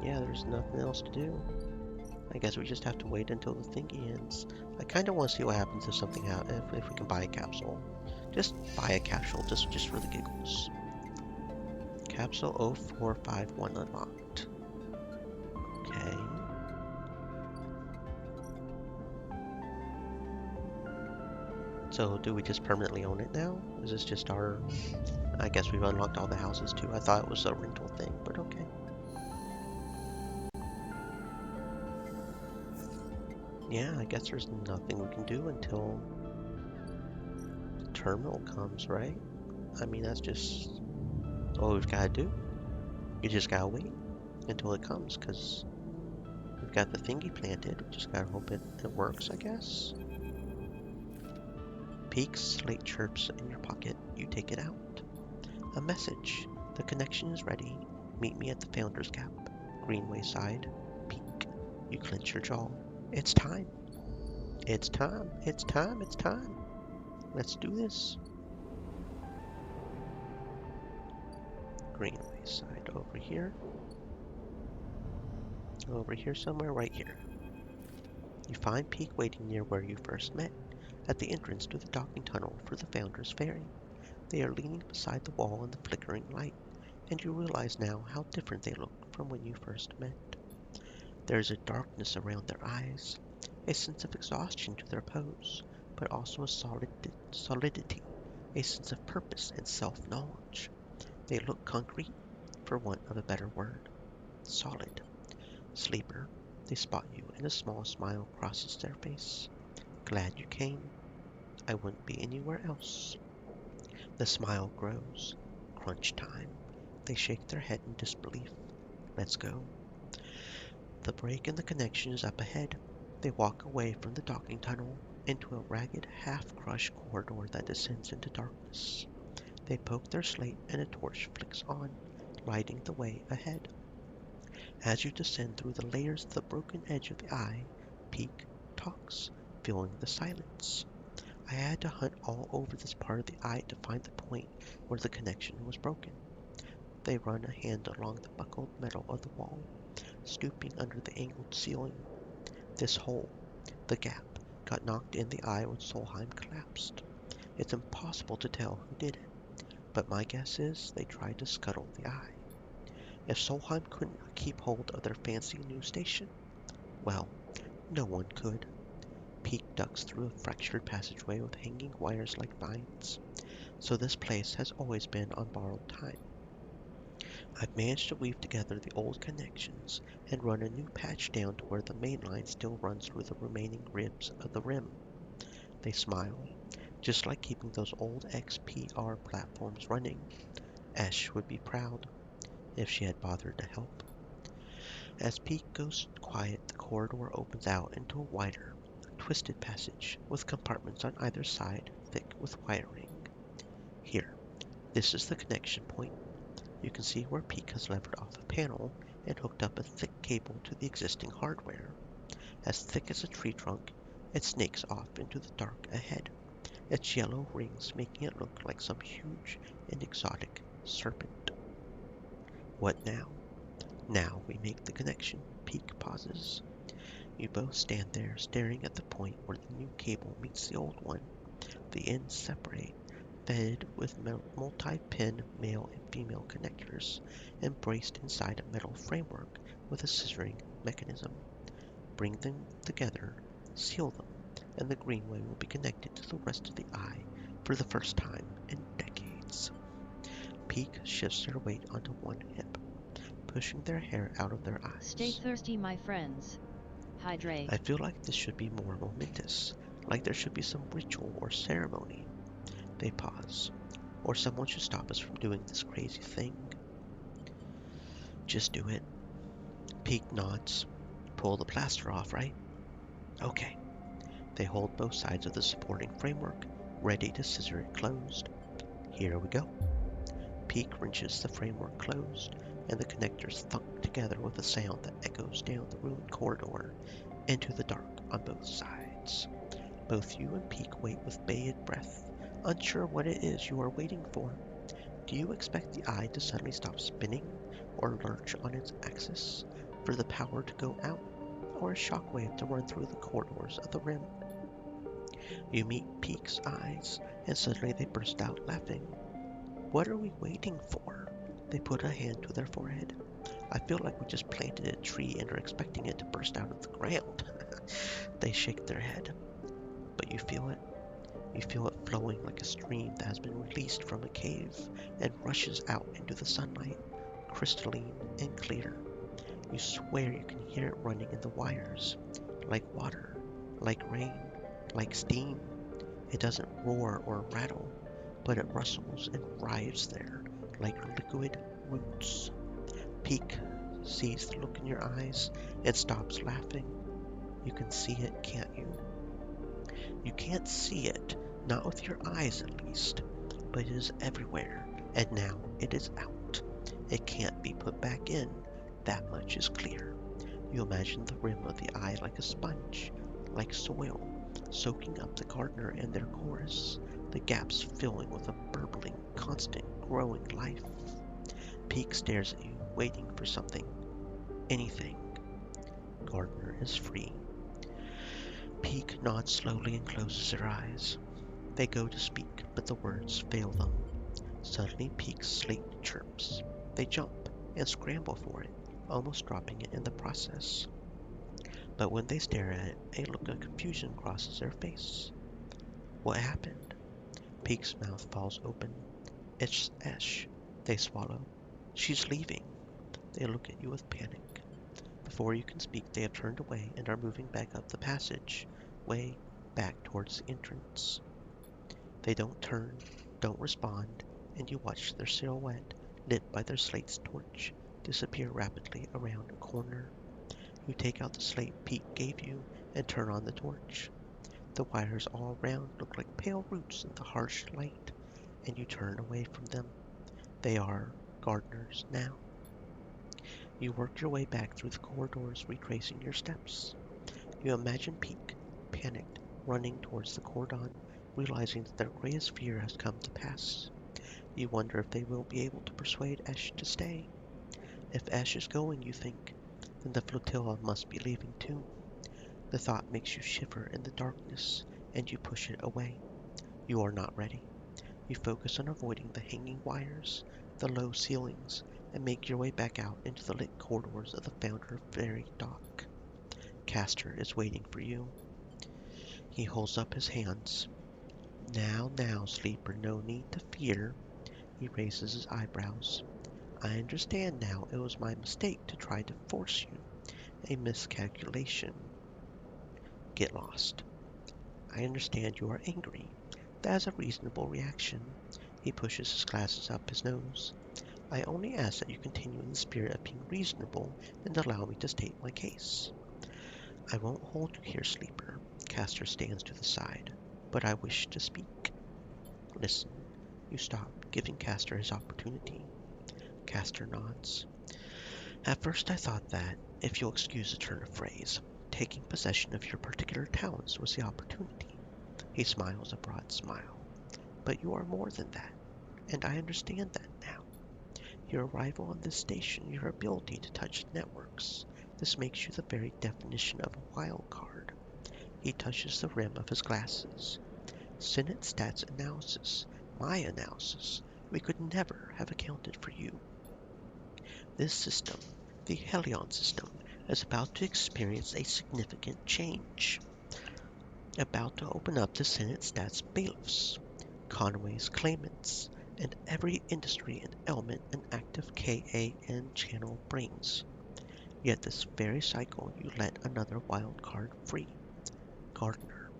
Yeah, there's nothing else to do. I guess we just have to wait until the thingy ends. I kind of want to see what happens if something happens, if we can buy a capsule. Just buy a capsule, just for the giggles. Capsule 0451 unlocked. Okay. So do we just permanently own it now? Is this just our... I guess we've unlocked all the houses too. I thought it was a rental thing, but okay. Yeah, I guess there's nothing we can do until the terminal comes, right? I mean, that's just all we've got to do. You just gotta wait until it comes, because we've got the thingy planted. We just gotta hope it works, I guess. Peaks, late chirps in your pocket. You take it out. A message. The connection is ready. Meet me at the Founder's Gap. Greenway side. Peak. You clench your jaw. It's time. It's time. It's time. It's time. Let's do this. Greenway side over here. Over here somewhere, right here. You find Peak waiting near where you first met, at the entrance to the docking tunnel for the Founders Ferry. They are leaning beside the wall in the flickering light, and you realize now how different they look from when you first met. There is a darkness around their eyes, a sense of exhaustion to their pose, but also a solidity, a sense of purpose and self-knowledge. They look concrete, for want of a better word. Solid. Sleeper. They spot you, and a small smile crosses their face. Glad you came. I wouldn't be anywhere else. The smile grows. Crunch time. They shake their head in disbelief. Let's go. The break in the connection is up ahead. They walk away from the docking tunnel into a ragged, half-crushed corridor that descends into darkness. They poke their slate and a torch flicks on, lighting the way ahead. As you descend through the layers of the broken edge of the eye, Peak talks, filling the silence. I had to hunt all over this part of the eye to find the point where the connection was broken. They run a hand along the buckled metal of the wall, stooping under the angled ceiling. This hole, the gap, got knocked in the eye when Solheim collapsed. It's impossible to tell who did it, but my guess is they tried to scuttle the eye. If Solheim couldn't keep hold of their fancy new station, well, no one could. Peak ducks through a fractured passageway with hanging wires like vines, so this place has always been on borrowed time. I've managed to weave together the old connections and run a new patch down to where the main line still runs through the remaining ribs of the rim. They smile, just like keeping those old XPR platforms running. Esh would be proud if she had bothered to help. As Peak goes quiet, the corridor opens out into a wider, twisted passage with compartments on either side thick with wiring. Here, this is the connection point. You can see where Peak has levered off a panel and hooked up a thick cable to the existing hardware. As thick as a tree trunk, it snakes off into the dark ahead, its yellow rings making it look like some huge and exotic serpent. What now? Now we make the connection. Peak pauses. You both stand there staring at the point where the new cable meets the old one. The ends separate, fed with multi-pin male and female connectors, and braced inside a metal framework with a scissoring mechanism. Bring them together, seal them, and the Greenway will be connected to the rest of the eye for the first time in decades. Peak shifts their weight onto one hip, pushing their hair out of their eyes. Stay thirsty, my friends. Hydrate. I feel like this should be more momentous, like there should be some ritual or ceremony. They pause, or someone should stop us from doing this crazy thing. Just do it. Peak nods. Pull the plaster off, right? Okay. They hold both sides of the supporting framework, ready to scissor it closed. Here we go. Peak wrenches the framework closed, and the connectors thunk together with a sound that echoes down the ruined corridor into the dark on both sides. Both you and Peak wait with bated breath, unsure what it is you are waiting for. Do you expect the eye to suddenly stop spinning or lurch on its axis, for the power to go out, or a shockwave to run through the corridors of the rim? You meet Peak's eyes, and suddenly they burst out laughing. What are we waiting for? They put a hand to their forehead. I feel like we just planted a tree and are expecting it to burst out of the ground. They shake their head. But you feel it. You feel it flowing like a stream that has been released from a cave and rushes out into the sunlight, crystalline and clear. You swear you can hear it running in the wires, like water, like rain, like steam. It doesn't roar or rattle, but it rustles and writhes there, like liquid roots. Peak sees the look in your eyes and stops laughing. You can see it, can't you? You can't see it, not with your eyes at least, but it is everywhere, and now it is out. It can't be put back in, that much is clear. You imagine the rim of the eye like a sponge, like soil, soaking up the gardener and their chorus, the gaps filling with a burbling, constant, growing life. Peak stares at you, waiting for something, anything. Gardener is free. Peak nods slowly and closes her eyes. They go to speak, but the words fail them. Suddenly Peak's slate chirps. They jump and scramble for it, almost dropping it in the process. But when they stare at it, a look of confusion crosses their face. What happened? Peak's mouth falls open. It's Esh. They swallow. She's leaving. They look at you with panic. Before you can speak, they have turned away and are moving back up the passage, way back towards the entrance. They don't turn, don't respond, and you watch their silhouette, lit by their slate's torch, disappear rapidly around a corner. You take out the slate Pete gave you and turn on the torch. The wires all around look like pale roots in the harsh light, and you turn away from them. They are gardeners now. You work your way back through the corridors, retracing your steps. You imagine Peak, panicked, running towards the cordon, realizing that their greatest fear has come to pass. You wonder if they will be able to persuade Esh to stay. If Esh is going, you think, then the flotilla must be leaving too. The thought makes you shiver in the darkness, and you push it away. You are not ready. You focus on avoiding the hanging wires, the low ceilings, and make your way back out into the lit corridors of the Founder Ferry Dock. Castor is waiting for you. He holds up his hands. Now, sleeper, no need to fear. He raises his eyebrows. I understand now it was my mistake to try to force you. A miscalculation. Get lost. I understand you are angry. That is a reasonable reaction. He pushes his glasses up his nose. I only ask that you continue in the spirit of being reasonable and allow me to state my case. I won't hold you here, sleeper. Castor stands to the side. But I wish to speak. Listen. You stop, giving Castor his opportunity. Castor nods. At first I thought that, if you'll excuse the turn of phrase, taking possession of your particular talents was the opportunity. He smiles a broad smile. But you are more than that, and I understand that now. Your arrival on this station, your ability to touch networks, this makes you the very definition of a wild card. He touches the rim of his glasses. Senate stats analysis, my analysis, we could never have accounted for you. This system, the Helion system, is about to experience a significant change. About to open up the Senate stats bailiffs, Conway's claimants, and every industry and element an active KAN channel brings. Yet this very cycle you let another wild card free. Gardener.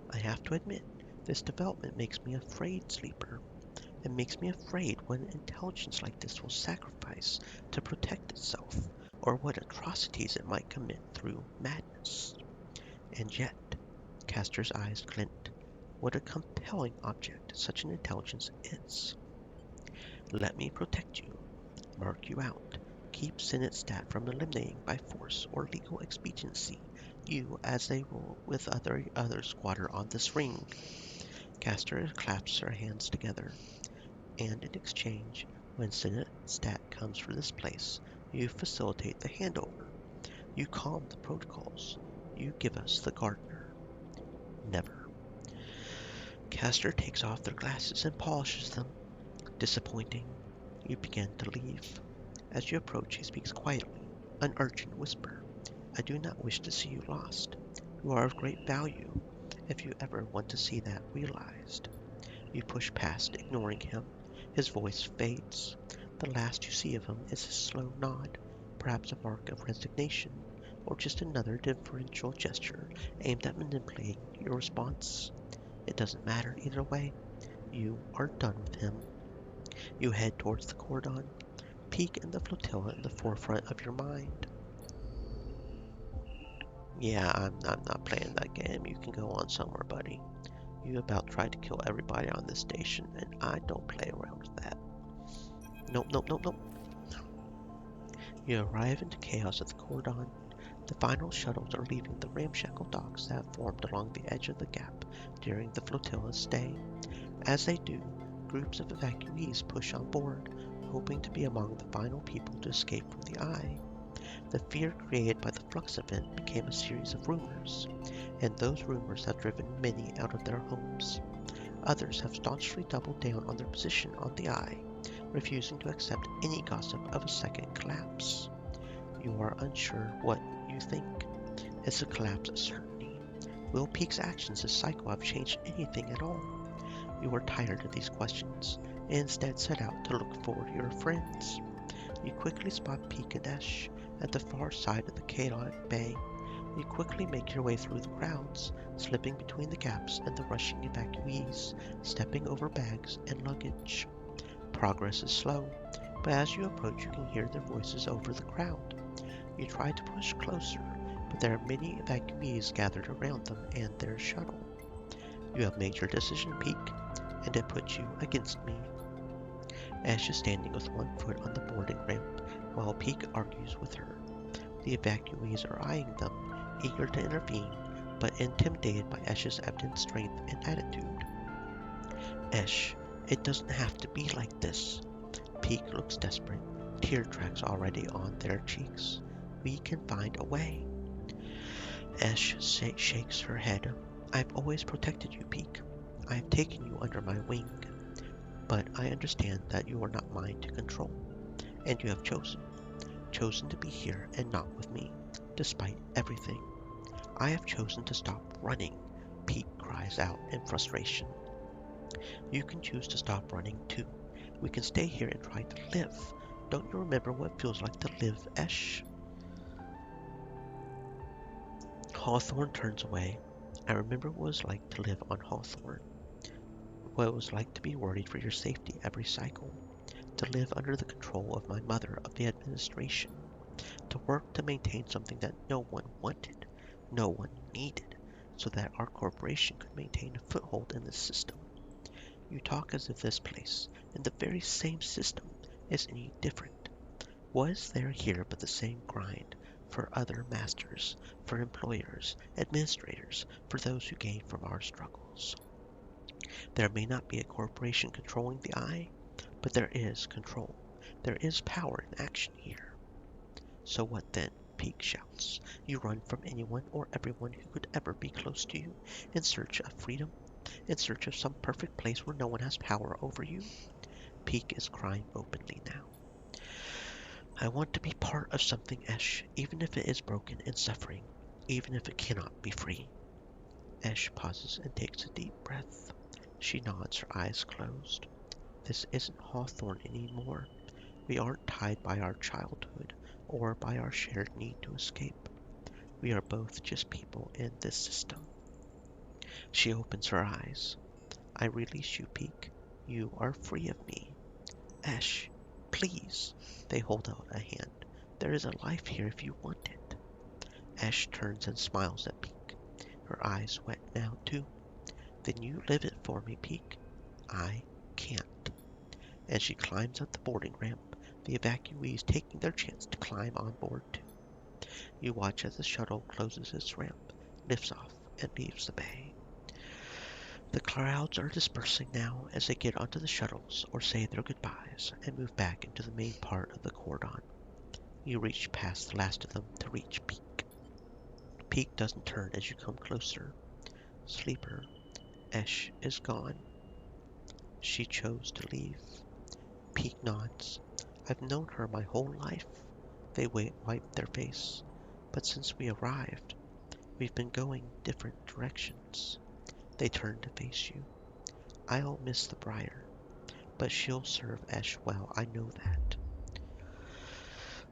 I have to admit, this development makes me afraid, sleeper. It makes me afraid what an intelligence like this will sacrifice to protect itself, or what atrocities it might commit through madness. And yet, Castor's eyes glint. What a compelling object such an intelligence is. Let me protect you, mark you out, keep Senate Stat from eliminating by force or legal expediency you as they rule with other squatter on this ring. Castor claps her hands together, and in exchange, when Senate Stat comes for this place, you facilitate the handover. You calm the protocols. You give us the gardener. Never. Castor takes off their glasses and polishes them. Disappointing. You begin to leave. As you approach, he speaks quietly, an urgent whisper. I do not wish to see you lost. You are of great value, if you ever want to see that realized. You push past, ignoring him. His voice fades. The last you see of him is his slow nod, perhaps a mark of resignation, or just another deferential gesture aimed at manipulating your response. It doesn't matter either way. You are done with him. You head towards the cordon, Peak and the flotilla in the forefront of your mind. Yeah, I'm not playing that game. You can go on somewhere, buddy. You about tried to kill everybody on this station, and I don't play around with that. Nope. You arrive into chaos at the cordon. The final shuttles are leaving the ramshackle docks that have formed along the edge of the gap during the flotilla's stay. As they do, groups of evacuees push on board, hoping to be among the final people to escape from the Eye. The fear created by the flux event became a series of rumors, and those rumors have driven many out of their homes. Others have staunchly doubled down on their position on the Eye, refusing to accept any gossip of a second collapse. You are unsure what you think. Is the collapse a certainty? Will Peak's actions this cycle have changed anything at all? You are tired of these questions, and instead set out to look for your friends. You quickly spot Peak and Esh at the far side of the chaotic bay. You quickly make your way through the crowds, slipping between the gaps and the rushing evacuees, stepping over bags and luggage. Progress is slow, but as you approach you can hear their voices over the crowd. You try to push closer, but there are many evacuees gathered around them and their shuttle. You have made your decision, Peak, and it puts you against me. Ash is standing with one foot on the boarding ramp, while Peak argues with her. The evacuees are eyeing them, eager to intervene, but intimidated by Ash's evident strength and attitude. Ash, it doesn't have to be like this. Peak looks desperate, tear tracks already on their cheeks. We can find a way. Ash shakes her head. I've always protected you, Peak. I have taken you under my wing. But I understand that you are not mine to control, and you have chosen to be here and not with me, despite everything. I have chosen to stop running, Peak cries out in frustration. You can choose to stop running too. We can stay here and try to live. Don't you remember what it feels like to live, Esh? Hawthorne turns away. I remember what it was like to live on Hawthorne. What it was like to be worried for your safety every cycle. To live under the control of my mother of the administration. To work to maintain something that no one wanted, no one needed, so that our corporation could maintain a foothold in this system. You talk as if this place, and the very same system, is any different. What is there here but the same grind for other masters, for employers, administrators, for those who gain from our struggles? There may not be a corporation controlling the Eye, but there is control. There is power in action here. So what then? Peak shouts. You run from anyone or everyone who could ever be close to you, in search of freedom, in search of some perfect place where no one has power over you. Peak is crying openly now. I want to be part of something, Esh, even if it is broken and suffering, even if it cannot be free. Esh pauses and takes a deep breath. She nods, her eyes closed. This isn't Hawthorne anymore. We aren't tied by our childhood or by our shared need to escape. We are both just people in this system. She opens her eyes. I release you, Peak. You are free of me. Ash, please. They hold out a hand. There is a life here if you want it. Ash turns and smiles at Peak. Her eyes wet now, too. Then you live it for me, Peak. I can't. As she climbs up the boarding ramp, the evacuees taking their chance to climb on board too. You watch as the shuttle closes its ramp, lifts off, and leaves the bay. The crowds are dispersing now as they get onto the shuttles or say their goodbyes and move back into the main part of the cordon. You reach past the last of them to reach Peak. Peak doesn't turn as you come closer. Sleeper, Esh is gone. She chose to leave. Peak nods. I've known her my whole life. They wipe their face. But since we arrived, we've been going different directions. They turn to face you. I'll miss the briar, but she'll serve Esh well, I know that.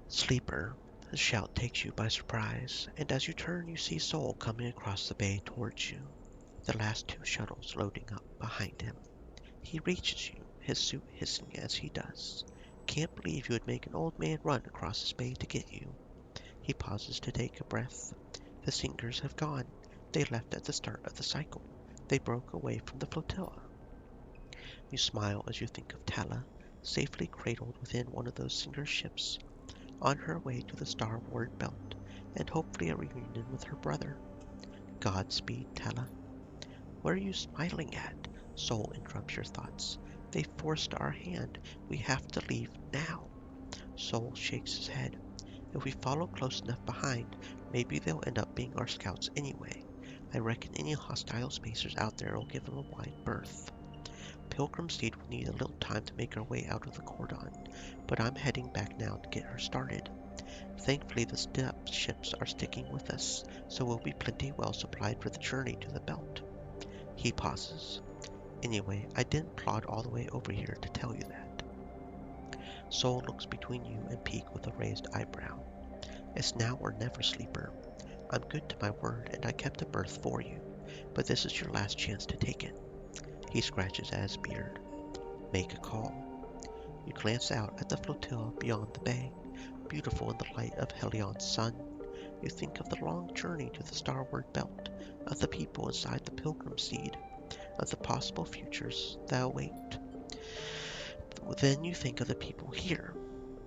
Sleeper, the shout takes you by surprise, and as you turn you see Soul coming across the bay towards you, the last two shuttles loading up behind him. He reaches you, his suit hissing as he does. Can't believe you would make an old man run across this bay to get you. He pauses to take a breath. The Singers have gone. They left at the start of the cycle. They broke away from the flotilla. You smile as you think of Tala, safely cradled within one of those Singer ships, on her way to the Starward Belt, and hopefully a reunion with her brother. Godspeed, Tala. What are you smiling at? Soul interrupts your thoughts. They forced our hand. We have to leave now. Soul shakes his head. If we follow close enough behind, maybe they'll end up being our scouts anyway. I reckon any hostile spacers out there will give them a wide berth. Pilgrim Seed will need a little time to make her way out of the cordon, but I'm heading back now to get her started. Thankfully, the steppe ships are sticking with us, so we'll be plenty well supplied for the journey to the belt. He pauses. Anyway, I didn't plod all the way over here to tell you that. Soul looks between you and Peak with a raised eyebrow. It's now or never, Sleeper. I'm good to my word, and I kept a berth for you, but this is your last chance to take it. He scratches at his beard. Make a call. You glance out at the flotilla beyond the bay, beautiful in the light of Helion's sun. You think of the long journey to the starward belt, of the people inside the Pilgrim Seed, of the possible futures that await. Then you think of the people here,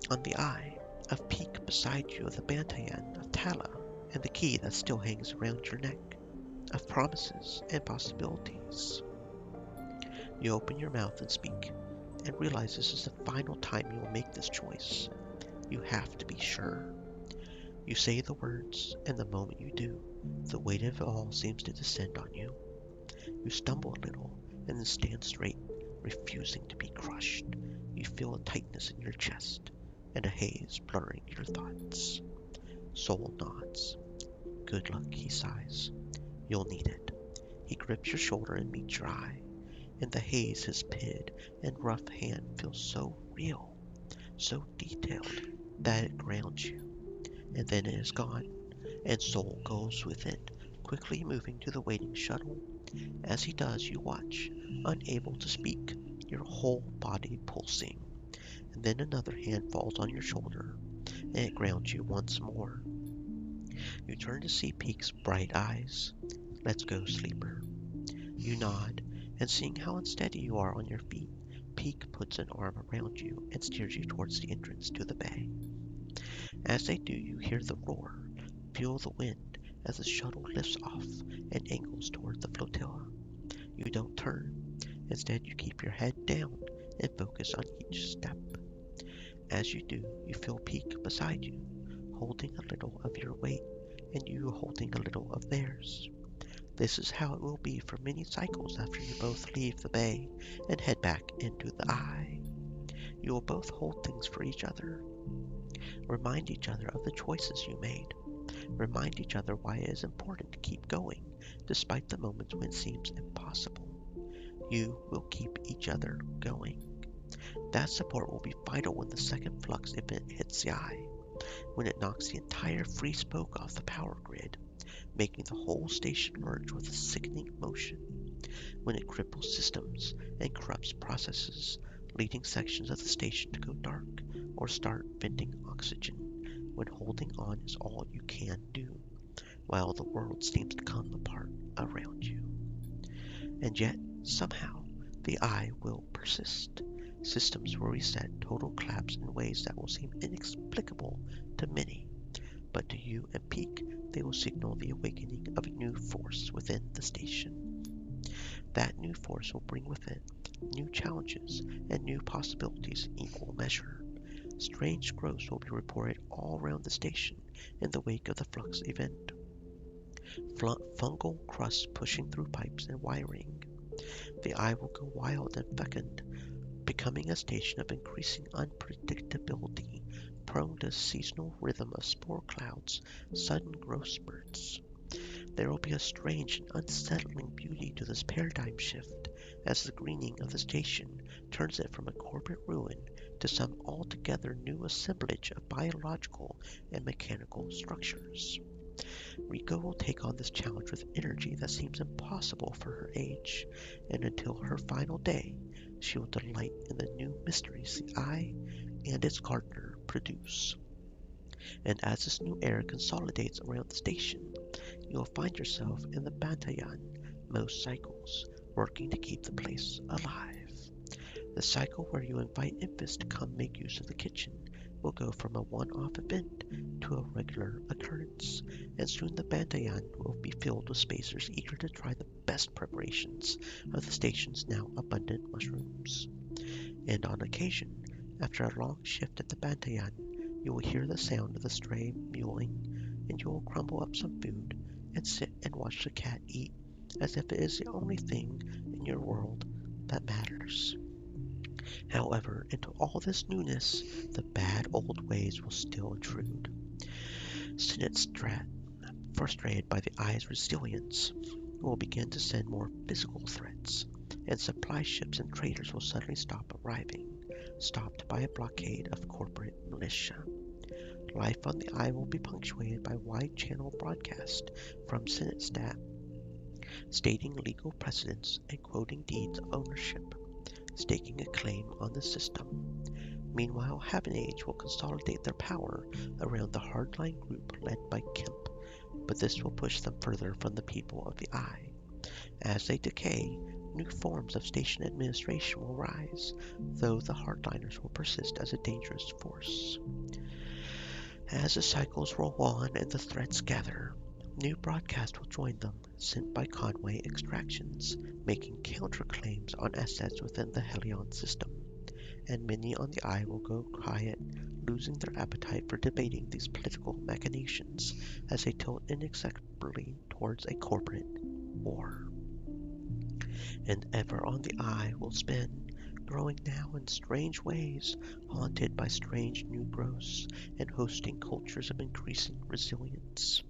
on the Eye, of Peak beside you, of the Bantayan, of Tala, and the key that still hangs around your neck, of promises and possibilities. You open your mouth and speak, and realize this is the final time you will make this choice. You have to be sure. You say the words, and the moment you do, the weight of it all seems to descend on you. You stumble a little, and then stand straight, refusing to be crushed. You feel a tightness in your chest, and a haze blurring your thoughts. Soul nods. Good luck, he sighs. You'll need it. He grips your shoulder and meets your eye. In the haze, his pid and rough hand feels so real, so detailed, that it grounds you. And then it is gone, and Soul goes with it, quickly moving to the waiting shuttle. As he does, you watch, unable to speak, your whole body pulsing. And then another hand falls on your shoulder, and it grounds you once more. You turn to see Peak's bright eyes. Let's go, Sleeper. You nod, and seeing how unsteady you are on your feet, Peak puts an arm around you and steers you towards the entrance to the bay. As they do, you hear the roar, feel the wind as the shuttle lifts off and angles toward the flotilla. You don't turn. Instead, you keep your head down and focus on each step. As you do, you feel Peak beside you, holding a little of your weight, and you holding a little of theirs. This is how it will be for many cycles after you both leave the bay and head back into the Eye. You will both hold things for each other. Remind each other of the choices you made. Remind each other why it is important to keep going, despite the moments when it seems impossible. You will keep each other going. That support will be vital when the second flux event hits the Eye, when it knocks the entire free spoke off the power grid, making the whole station lurch with a sickening motion, when it cripples systems and corrupts processes, leading sections of the station to go dark or start venting oxygen, when holding on is all you can do, while the world seems to come apart around you. And yet, somehow, the Eye will persist. Systems will reset, total collapse in ways that will seem inexplicable to many, but to you and Peak, they will signal the awakening of a new force within the station. That new force will bring with it new challenges and new possibilities in equal measure. Strange growths will be reported all around the station in the wake of the flux event. Fungal crusts pushing through pipes and wiring. The Eye will go wild and fecund, becoming a station of increasing unpredictability, prone to seasonal rhythm of spore clouds, sudden growth spurts. There will be a strange and unsettling beauty to this paradigm shift as the greening of the station turns it from a corporate ruin to some altogether new assemblage of biological and mechanical structures. Riko will take on this challenge with energy that seems impossible for her age, and until her final day, she will delight in the new mysteries the Eye and its gardener produce. And as this new era consolidates around the station, you will find yourself in the Bantayan most cycles, working to keep the place alive. The cycle where you invite infants to come make use of the kitchen, will go from a one-off event to a regular occurrence, and soon the Bantayan will be filled with spacers eager to try the best preparations of the station's now abundant mushrooms. And on occasion, after a long shift at the Bantayan, you will hear the sound of the stray mewling, and you will crumble up some food and sit and watch the cat eat as if it is the only thing in your world that matters. However, into all this newness, the bad old ways will still intrude. Sinistrat, frustrated by the eye's resilience, will begin to send more physical threats, and supply ships and traders will suddenly stop arriving, stopped by a blockade of corporate militia. Life on the Eye will be punctuated by wide-channel broadcast from Sinistrat, stating legal precedents and quoting deeds of ownership, staking a claim on the system. Meanwhile, Havenage will consolidate their power around the hardline group led by Kemp, but this will push them further from the people of the Eye. As they decay, new forms of station administration will rise, though the hardliners will persist as a dangerous force. As the cycles roll on and the threats gather, new broadcasts will join them, sent by Conway Extractions, making counterclaims on assets within the Helion system, and many on the Eye will go quiet, losing their appetite for debating these political machinations as they tilt inexorably towards a corporate war. And ever on the Eye will spin, growing now in strange ways, haunted by strange new growths, and hosting cultures of increasing resilience.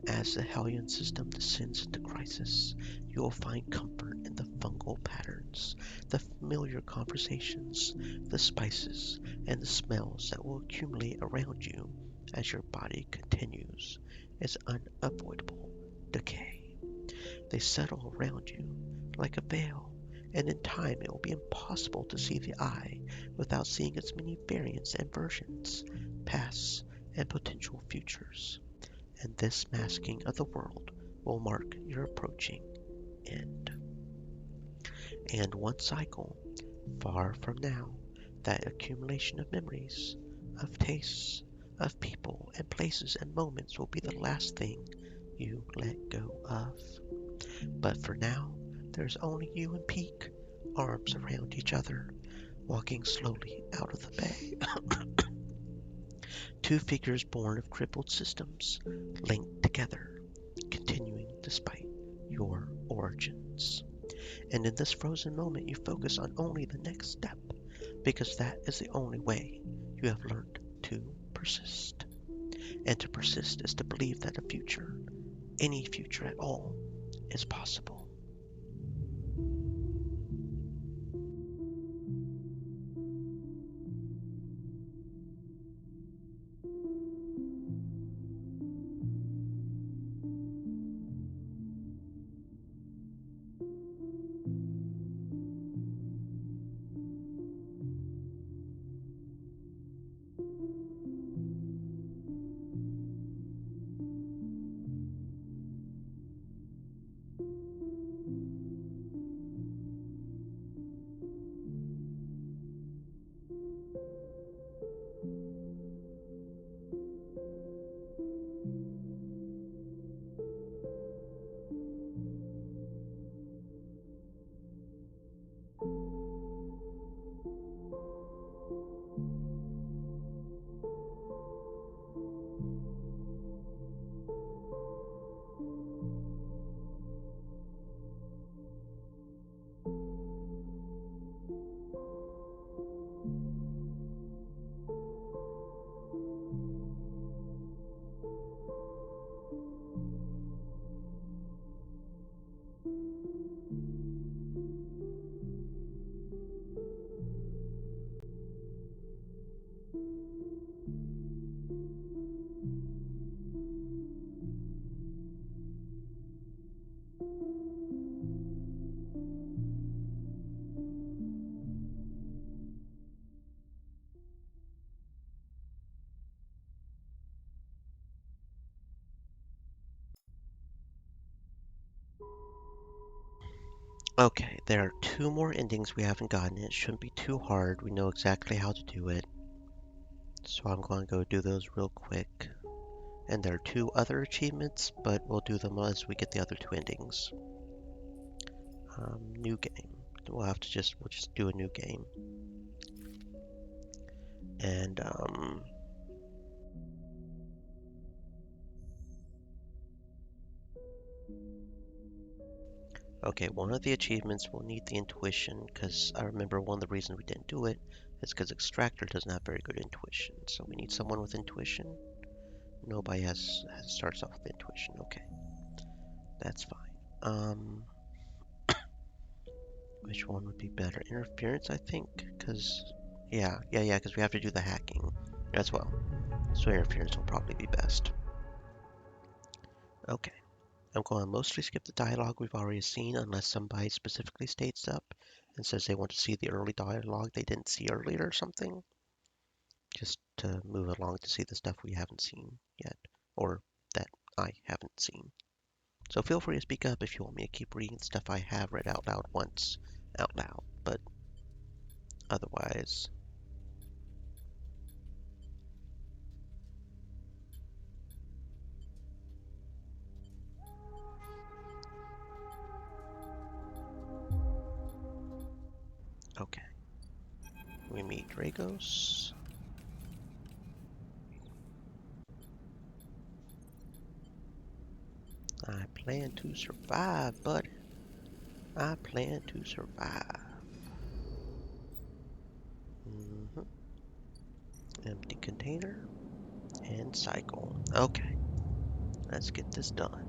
As the Hellion system descends into crisis, you will find comfort in the fungal patterns, the familiar conversations, the spices, and the smells that will accumulate around you as your body continues its unavoidable decay. They settle around you like a veil, and in time it will be impossible to see the Eye without seeing its many variants and versions, pasts, and potential futures. And this masking of the world will mark your approaching end. And one cycle, far from now, that accumulation of memories, of tastes, of people and places and moments will be the last thing you let go of. But for now, there's only you and Peak, arms around each other, walking slowly out of the bay. Two figures born of crippled systems, linked together, continuing despite your origins. And in this frozen moment, you focus on only the next step, because that is the only way you have learned to persist. And to persist is to believe that a future, any future at all, is possible. Okay, there are two more endings we haven't gotten. It shouldn't be too hard. We know exactly how to do it. So I'm going to go do those real quick. And there are 2 other achievements, but we'll do them as we get the other 2 endings. New game. We'll just do a new game. And okay, one of the achievements will need the intuition, because I remember one of the reasons we didn't do it is because Extractor doesn't have very good intuition. So we need someone with intuition. Nobody starts off with intuition. Okay, that's fine. Which one would be better? Interference, I think, because because we have to do the hacking as well. So interference will probably be best. Okay, I'm going to mostly skip the dialogue we've already seen unless somebody specifically states up and says they want to see the early dialogue they didn't see earlier or something. Just to move along to see the stuff we haven't seen yet, or that I haven't seen. So feel free to speak up if you want me to keep reading stuff I have read out loud once out loud, but otherwise. Okay. We meet Dragos. I plan to survive, buddy. I plan to survive. Empty container and cycle. Okay, let's get this done.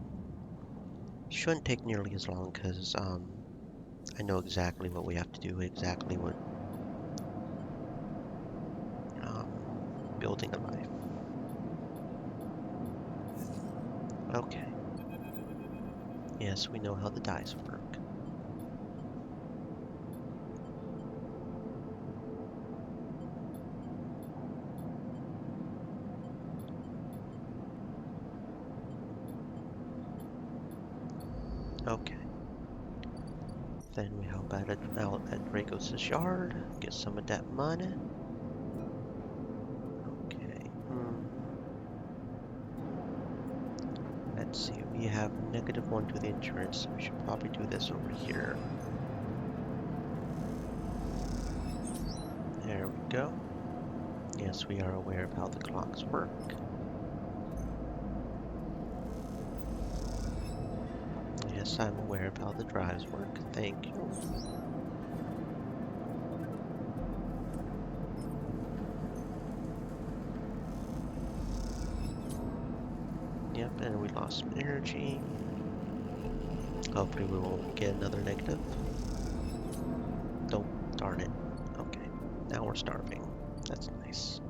Shouldn't take nearly as long because I know exactly what we have to do, exactly what building a life. Okay. Yes, we know how the dice work. Okay. Then we help out at Dragos' yard, get some of that money. Okay. Let's see, we have -1 to the insurance, so we should probably do this over here. There we go. Yes, we are aware of how the clocks work. Yes, I'm aware of how the drives work. Thank you. Yep, and we lost some energy. Hopefully we won't get another negative. Don't, darn it. Okay, now we're starving. That's nice.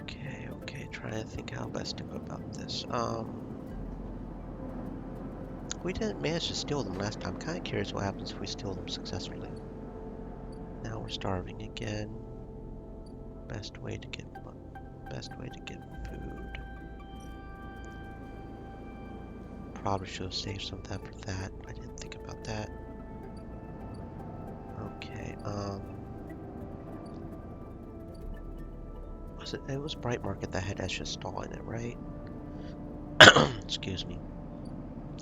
Okay, trying to think how best to go about this. We didn't manage to steal them last time. Kind of curious what happens if we steal them successfully. Now we're starving again. Best way to get food. Probably should have saved some of that for that. I didn't think about that. Okay, it was Bright Market that had Escha's stall in it, right? Excuse me.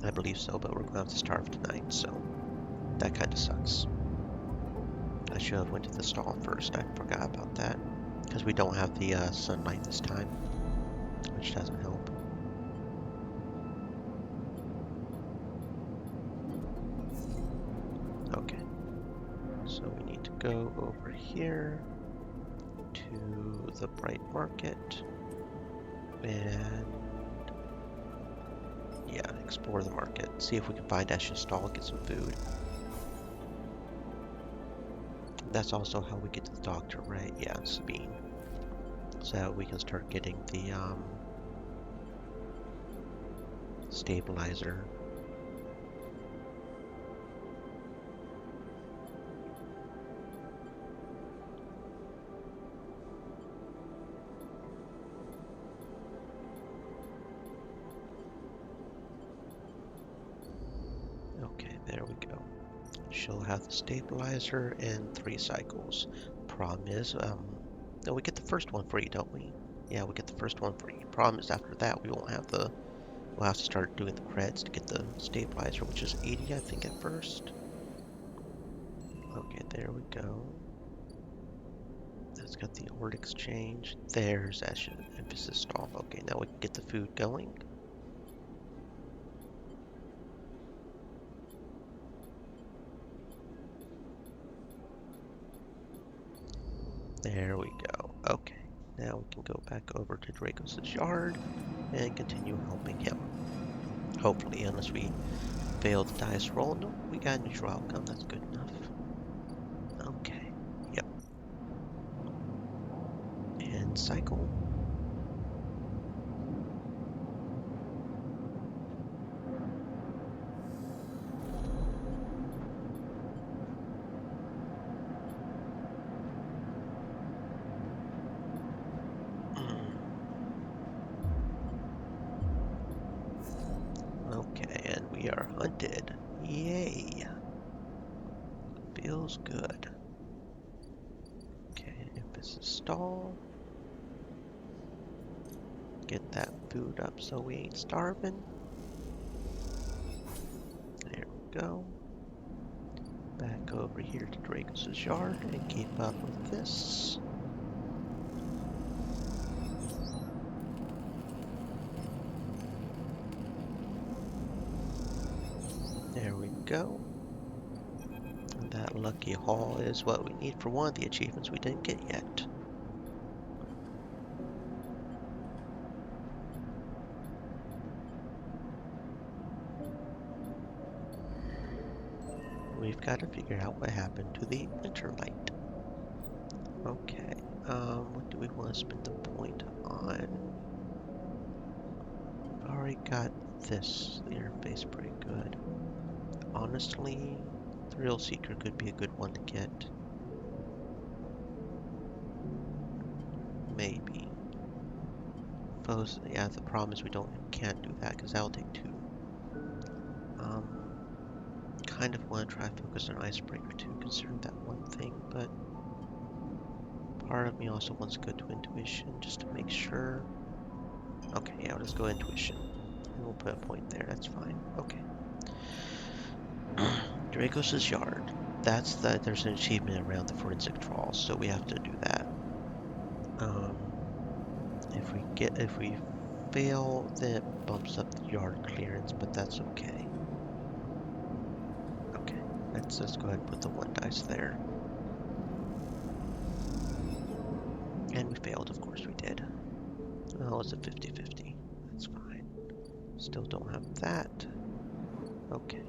I believe so, but we're going to have to starve tonight, so that kind of sucks. I should have went to the stall first. I forgot about that. Because we don't have the sunlight this time, which doesn't help. Okay. So we need to go over here to the Bright Market and yeah, explore the market. See if we can find Escha's stall and get some food. That's also how we get to the doctor, right? Yeah, Sabine. So that we can start getting the stabilizer. Okay, there we go. She'll have the stabilizer and 3 cycles. Problem is, No, we get the first one free, don't we? Yeah, we get the first one free. Problem is after that we won't have the... We'll have to start doing the creds to get the stabilizer, which is 80, I think, at first. Okay, there we go. That's got the ord exchange. There's Ash's emphasis stall. Okay, now we can get the food going. There we go. Okay, now we can go back over to Dracos' yard and continue helping him. Hopefully, unless we fail the dice roll. No, we got a neutral outcome. That's good enough. Okay. Yep. And cycle. Okay, and we are hunted. Yay. Feels good. Okay, emphasis stall. Get that food up so we ain't starving. There we go. Back over here to Dracos' yard and keep up with this. There we go. And that lucky haul is what we need for one of the achievements we didn't get yet. We've got to figure out what happened to the winter light. Okay, what do we want to spend the point on? I've already got this, the interface, pretty good. Honestly, Thrill Seeker could be a good one to get. Maybe. Foes, yeah, the problem is we can't do that because that'll take 2. Kind of want to try to focus on Icebreaker too, considering that one thing, but part of me also wants to go to Intuition just to make sure. Okay, yeah, let's go Intuition. And we'll put a point there, that's fine. Okay. Dracos' Yard. There's an achievement around the forensic trawls, so we have to do that. If we fail, then it bumps up the yard clearance, but that's okay. Okay, let's go ahead and put the 1 dice there. And we failed, of course we did. Oh, it's a 50-50. That's fine. Still don't have that. Okay.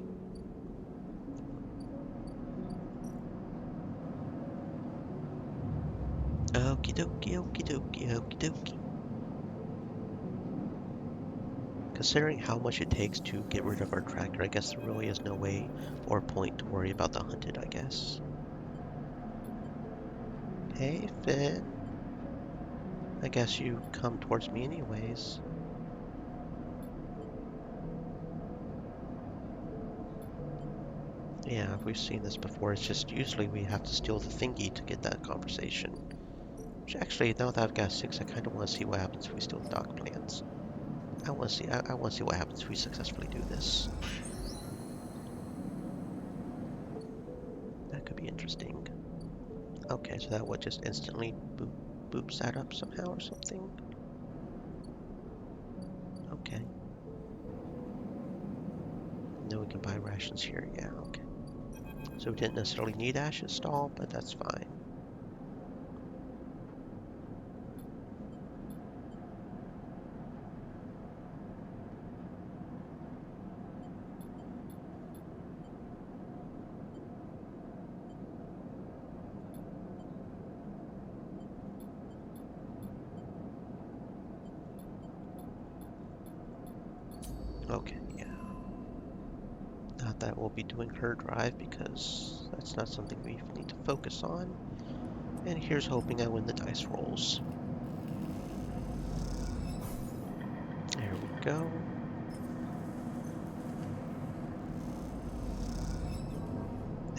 Okie dokie, okie dokie, okie dokie. Considering how much it takes to get rid of our tractor, I guess there really is no way or point to worry about the hunted, I guess. Hey, Finn. I guess you come towards me anyways. Yeah, we've seen this before. It's just usually we have to steal the thingy to get that conversation. Which actually, now that I've got 6, I kind of want to see what happens if we steal the dock plans. I want to see what happens if we successfully do this. That could be interesting. Okay, so that would just instantly boops that up somehow or something. Okay. Then we can buy rations here. Yeah, okay. So we didn't necessarily need Ash's stall, but that's fine. Okay, yeah. Not that we'll be doing her drive because that's not something we need to focus on. And here's hoping I win the dice rolls. There we go.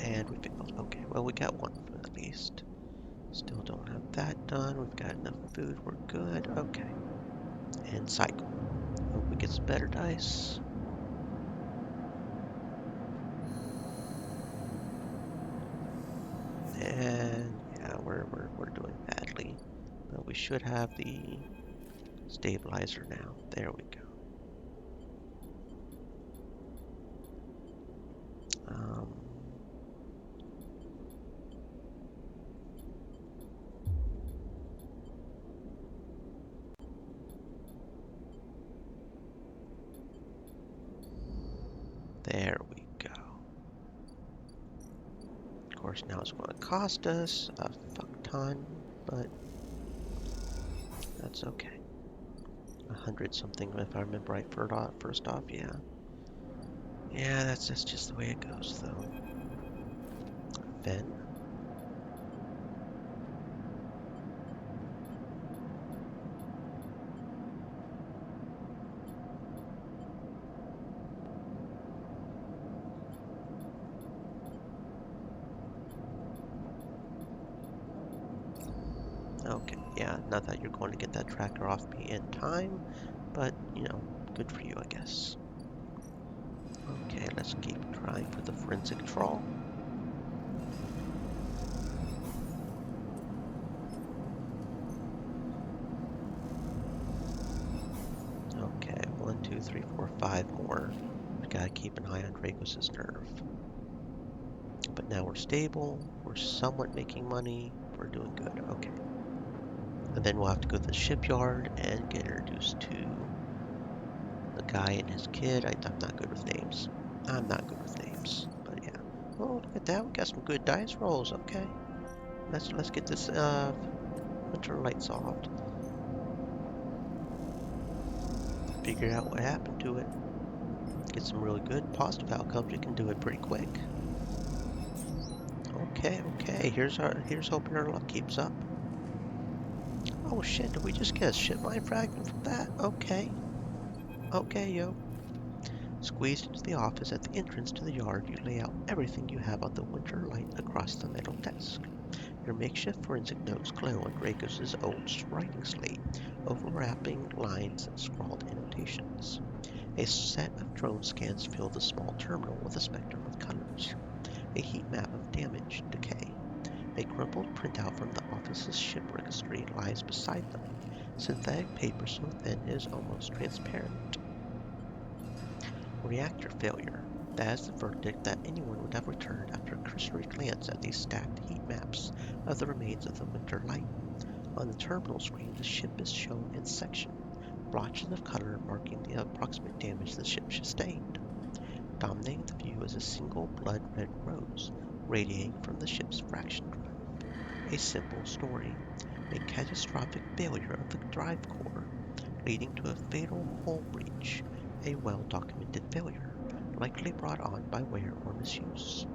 And we failed. Okay, well we got 1 at least. Still don't have that done. We've got enough food. We're good. Okay. And cycle. Hope we get some better dice. And yeah, we're doing badly. But we should have the stabilizer now. There we go. There we go. Of course, now it's going to cost us a fuck ton, but that's okay. 100 something, if I remember right. First off, yeah. Yeah, that's just the way it goes, though. Then. Okay, yeah, not that you're going to get that tracker off me in time, but, you know, good for you, I guess. Okay, let's keep trying for the forensic trawl. Okay, 1, 2, 3, 4, 5 more. We gotta keep an eye on Dracos's nerve. But now we're stable, we're somewhat making money, we're doing good, okay. And then we'll have to go to the shipyard and get introduced to the guy and his kid. I'm not good with names. I'm not good with names, but yeah. Oh, look at that, we got some good dice rolls, okay. Let's get this winter light solved. Figure out what happened to it. Get some really good positive outcomes. You can do it pretty quick. Okay. Here's hoping our luck keeps up. Oh shit, did we just get a ship mine fragment from that? Okay, yo. Squeezed into the office at the entrance to the yard, you lay out everything you have on the winter light across the metal desk. Your makeshift forensic notes glow on Dracos' old writing slate, overlapping lines and scrawled annotations. A set of drone scans fill the small terminal with a spectrum of colors. A heat map of damage, decay. A crumpled printout from the office's ship registry lies beside them. Synthetic paper so thin it is almost transparent. Reactor failure. That is the verdict that anyone would have returned after a cursory glance at these stacked heat maps of the remains of the winter light. On the terminal screen, the ship is shown in section, blotches of color marking the approximate damage the ship sustained. Dominating the view is a single blood-red rose radiating from the ship's fraction drive. A simple story. A catastrophic failure of the drive core, leading to a fatal hull breach. A well-documented failure, likely brought on by wear or misuse.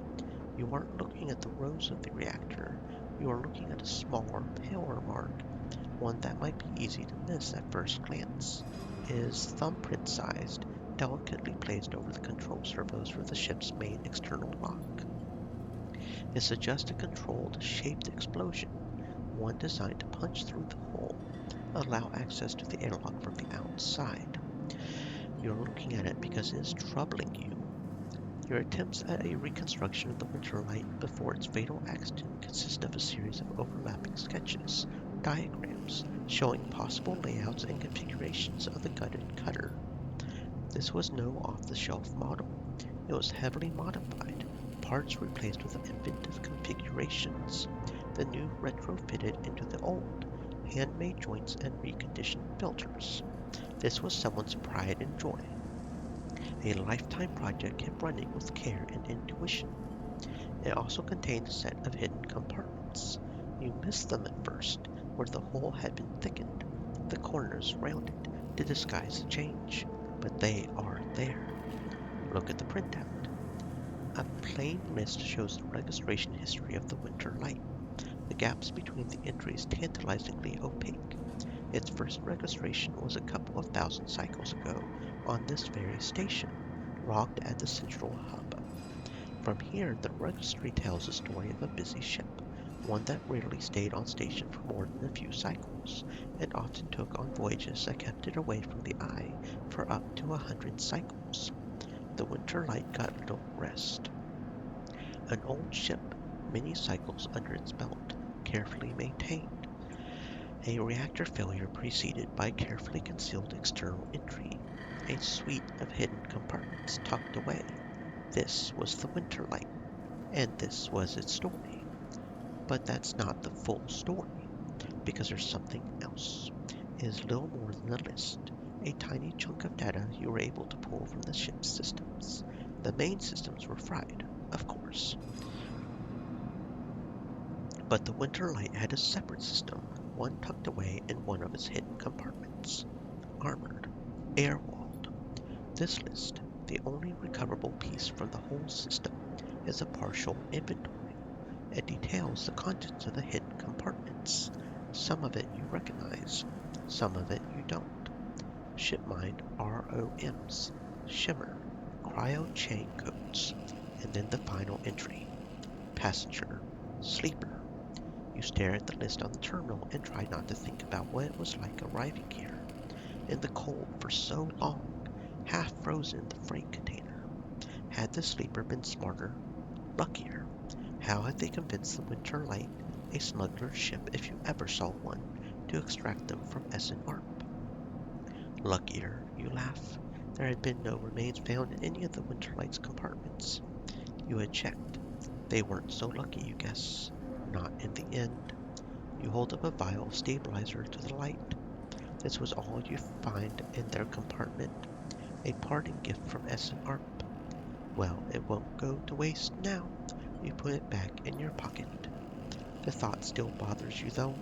You aren't looking at the rose of the reactor. You are looking at a smaller, paler mark, one that might be easy to miss at first glance. It is thumbprint-sized, delicately placed over the control servos for the ship's main external lock. It suggests a controlled, shaped explosion, one designed to punch through the hole, allow access to the airlock from the outside. You're looking at it because it is troubling you. Your attempts at a reconstruction of the winter light before its fatal accident consist of a series of overlapping sketches, diagrams, showing possible layouts and configurations of the gutted cutter. This was no off-the-shelf model. It was heavily modified, parts replaced with inventive configurations, the new retrofitted into the old, handmade joints and reconditioned filters. This was someone's pride and joy. A lifetime project kept running with care and intuition. It also contained a set of hidden compartments. You missed them at first, where the hole had been thickened, the corners rounded, to disguise the change. But they are there. Look at the printout. A plain list shows the registration history of the winter light. The gaps between the entries tantalizingly opaque. Its first registration was a couple of thousand cycles ago on this very station, logged at the central hub. From here, the registry tells the story of a busy ship, one that rarely stayed on station for more than a few cycles, and often took on voyages that kept it away from the eye for up to 100 cycles. The Winter Light got little rest. An old ship, many cycles under its belt, carefully maintained. A reactor failure preceded by carefully concealed external entry. A suite of hidden compartments tucked away. This was the Winter Light, and this was its story. But that's not the full story, because there's something else. It is little more than a list, a tiny chunk of data you were able to pull from the ship's systems. The main systems were fried, of course. But the Winter Light had a separate system, one tucked away in one of its hidden compartments. Armored, air-walled. This list, the only recoverable piece from the whole system, is a partial inventory. It details the contents of the hidden compartments. Some of it you recognize, some of it you don't. Shipmind ROMs, shimmer, cryo chain codes, and then the final entry. Passenger, sleeper. You stare at the list on the terminal and try not to think about what it was like arriving here, in the cold for so long, half frozen in the freight container. Had the sleeper been smarter, luckier? How had they convinced the Winter Light, a smuggler's ship if you ever saw one, to extract them from Essen Arp? Luckier, you laugh. There had been no remains found in any of the Winter Light's compartments. You had checked. They weren't so lucky, you guess. Not in the end. You hold up a vial of stabilizer to the light. This was all you find in their compartment. A parting gift from Essen Arp. Well, it won't go to waste now. You put it back in your pocket. The thought still bothers you, though.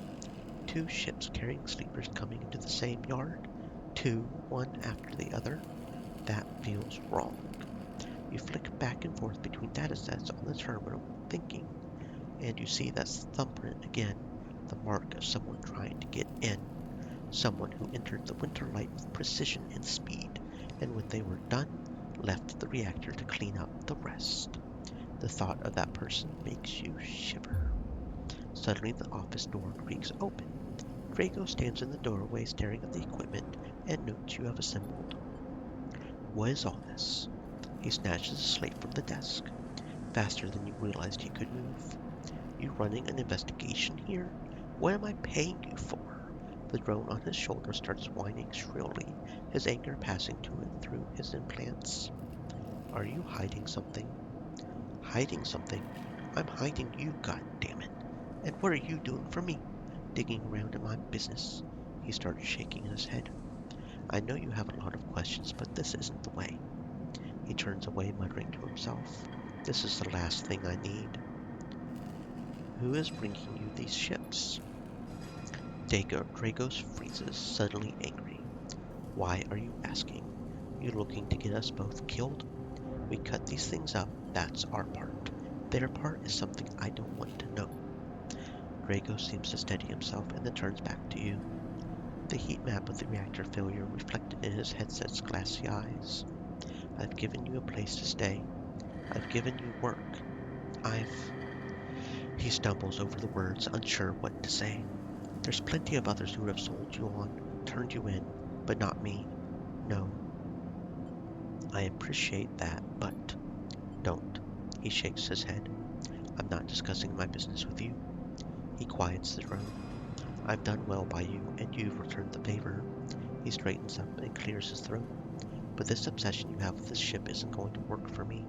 2 ships carrying sleepers coming into the same yard. 2, one after the other. That feels wrong. You flick back and forth between datasets on the terminal, thinking, and you see that thumbprint again, the mark of someone trying to get in. Someone who entered the Winter Light with precision and speed, and when they were done, left the reactor to clean up the rest. The thought of that person makes you shiver. Suddenly the office door creaks open. Drago stands in the doorway staring at the equipment and notes you have assembled. What is all this? He snatches a slate from the desk, faster than you realized he could move. You running an investigation here? What am I paying you for? The drone on his shoulder starts whining shrilly, his anger passing to and through his implants. Are you hiding something? Hiding something? I'm hiding you, goddammit. And what are you doing for me? Digging around in my business. He starts shaking his head. I know you have a lot of questions, but this isn't the way. He turns away, muttering to himself. This is the last thing I need. Who is bringing you these ships? Dragos freezes, suddenly angry. Why are you asking? You looking to get us both killed? We cut these things up, that's our part. Their part is something I don't want to know. Drago seems to steady himself and then turns back to you. The heat map of the reactor failure reflected in his headset's glassy eyes. I've given you a place to stay. I've given you work. He stumbles over the words, unsure what to say. There's plenty of others who would have sold you on, turned you in, but not me. No. I appreciate that, but don't. He shakes his head. I'm not discussing my business with you. He quiets the drone. I've done well by you, and you've returned the favor. He straightens up and clears his throat. But this obsession you have with this ship isn't going to work for me.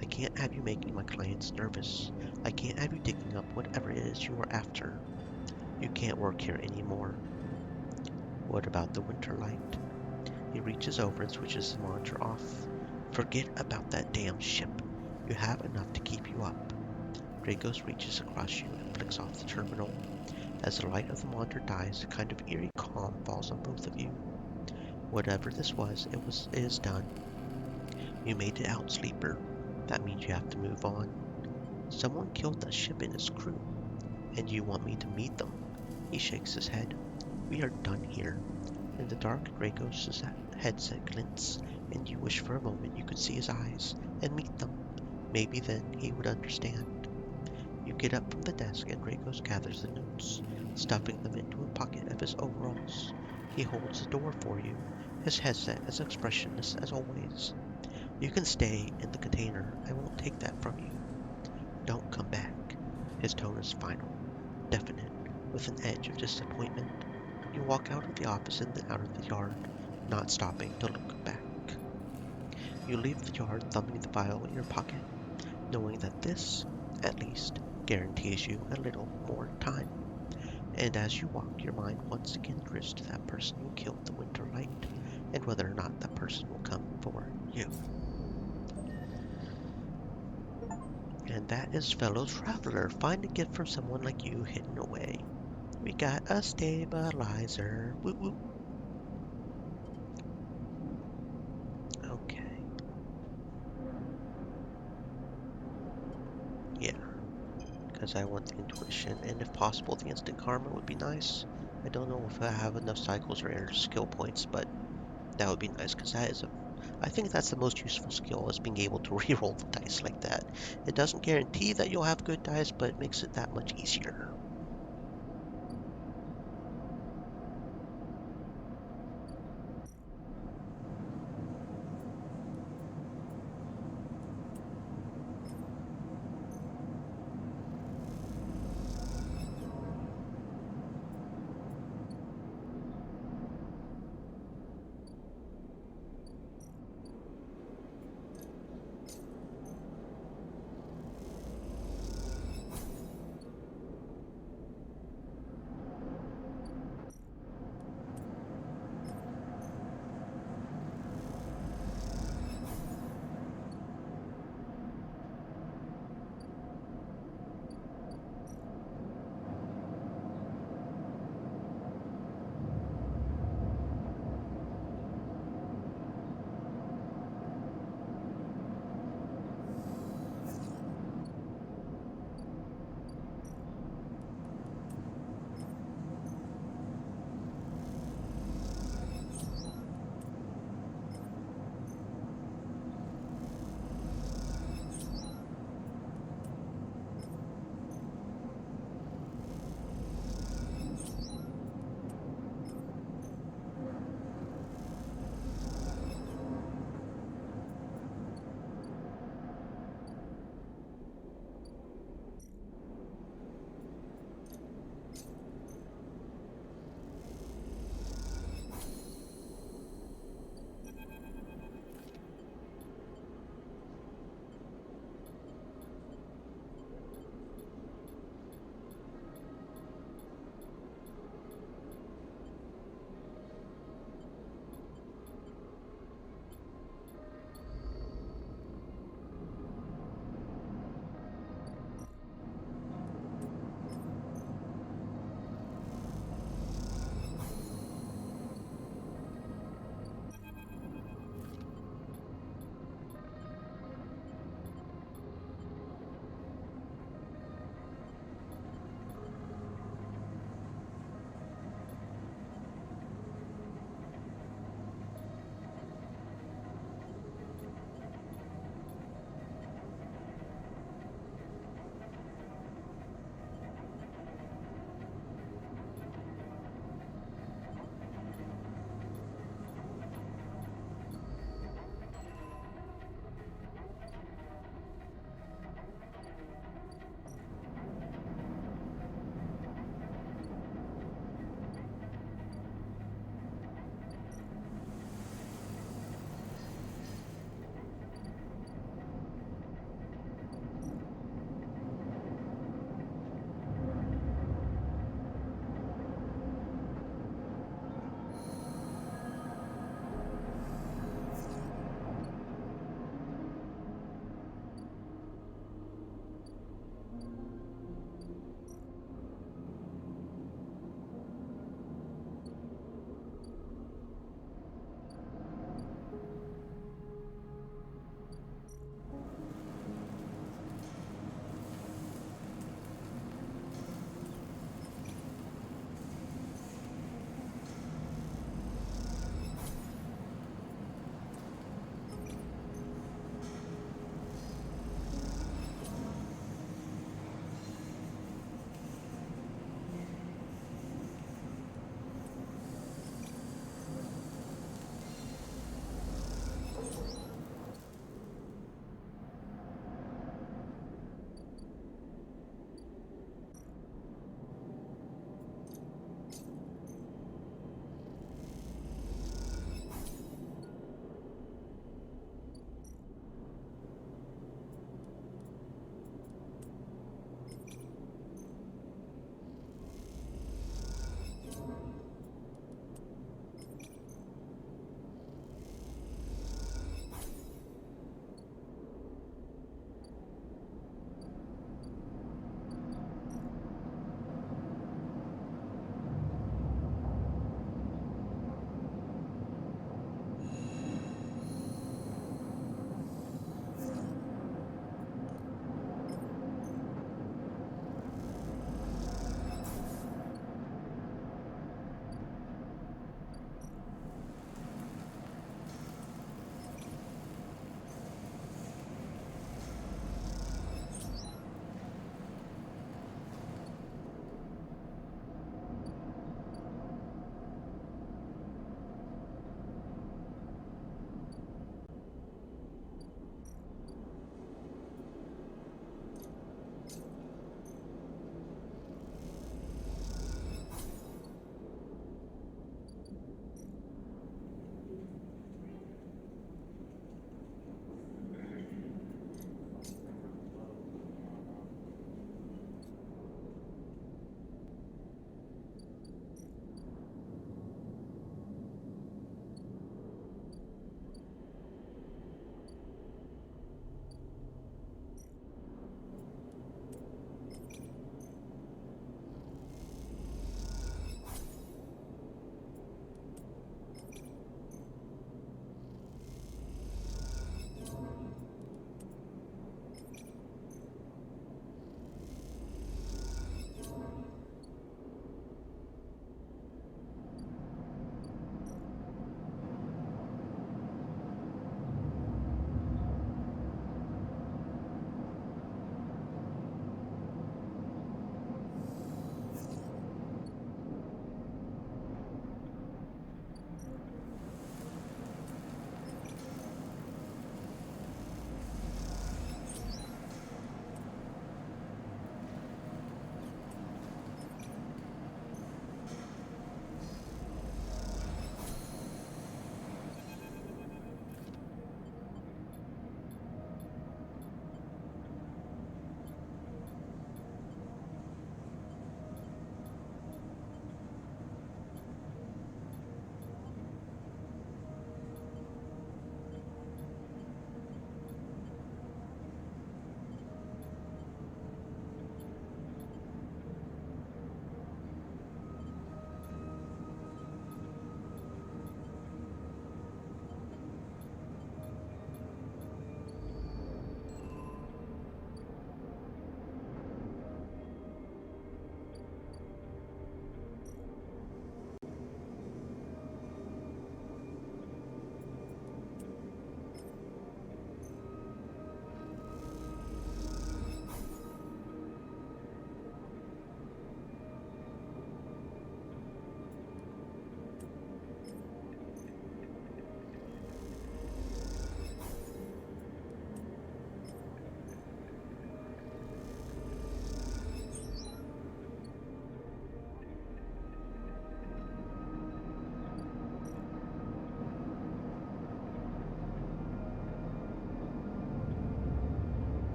I can't have you making my clients nervous. I can't have you digging up whatever it is you are after. You can't work here anymore. What about the Winter Light? He reaches over and switches the monitor off. Forget about that damn ship. You have enough to keep you up. Dragos reaches across you and flicks off the terminal. As the light of the monitor dies, a kind of eerie calm falls on both of you. Whatever this was, it is done. You made it out, Sleeper. That means you have to move on. Someone killed that ship and its crew, and you want me to meet them? He shakes his head. We are done here. In the dark, Dragos' headset glints, and you wish for a moment you could see his eyes and meet them. Maybe then he would understand. You get up from the desk and Dracos gathers the notes, stuffing them into a pocket of his overalls. He holds the door for you, his headset as expressionless as always. You can stay in the container. I won't take that from you. Don't come back. His tone is final, definite, with an edge of disappointment. You walk out of the office and then out of the yard, not stopping to look back. You leave the yard thumbing the file in your pocket, knowing that this, at least, guarantees you a little more time. And as you walk, your mind once again drifts to that person who killed the Winter Light, and whether or not that person will come for you. And that is Fellow Traveler. Find a gift from someone like you hidden away. We got a stabilizer. Woo woo. Okay. Yeah. Because I want the intuition, and if possible, the instant karma would be nice. I don't know if I have enough cycles or skill points, but that would be nice because that is I think that's the most useful skill, is being able to reroll the dice like that. It doesn't guarantee that you'll have good dice, but it makes it that much easier.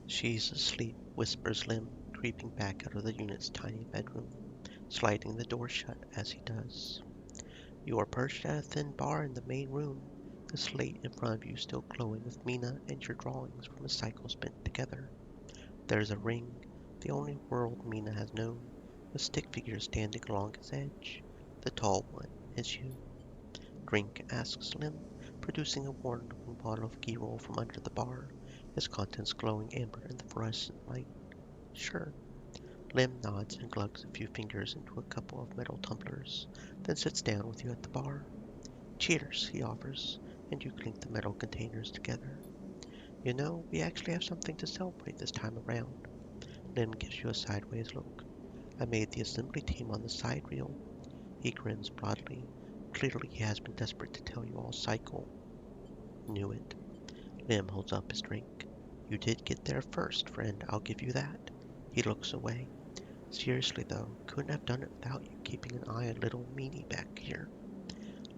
She's asleep, whispers Lim, creeping back out of the unit's tiny bedroom, sliding the door shut as he does. You are perched at a thin bar in the main room, the slate in front of you still glowing with Mina and your drawings from a cycle spent together. There's a ring, the only world Mina has known, with stick figures standing along its edge. The tall one is you. Drink? Asks Lim, producing a worn-looking bottle of ghee roll from under the bar, its contents glowing amber in the fluorescent light. Sure. Lim nods and glugs a few fingers into a couple of metal tumblers, then sits down with you at the bar. Cheers, he offers, and you clink the metal containers together. You know, we actually have something to celebrate this time around. Lim gives you a sideways look. I made the assembly team on the side reel. He grins broadly. Clearly he has been desperate to tell you all cycle. Knew it. Lim holds up his drink. You did get there first, friend, I'll give you that. He looks away. Seriously though, couldn't have done it without you keeping an eye on little meanie back here.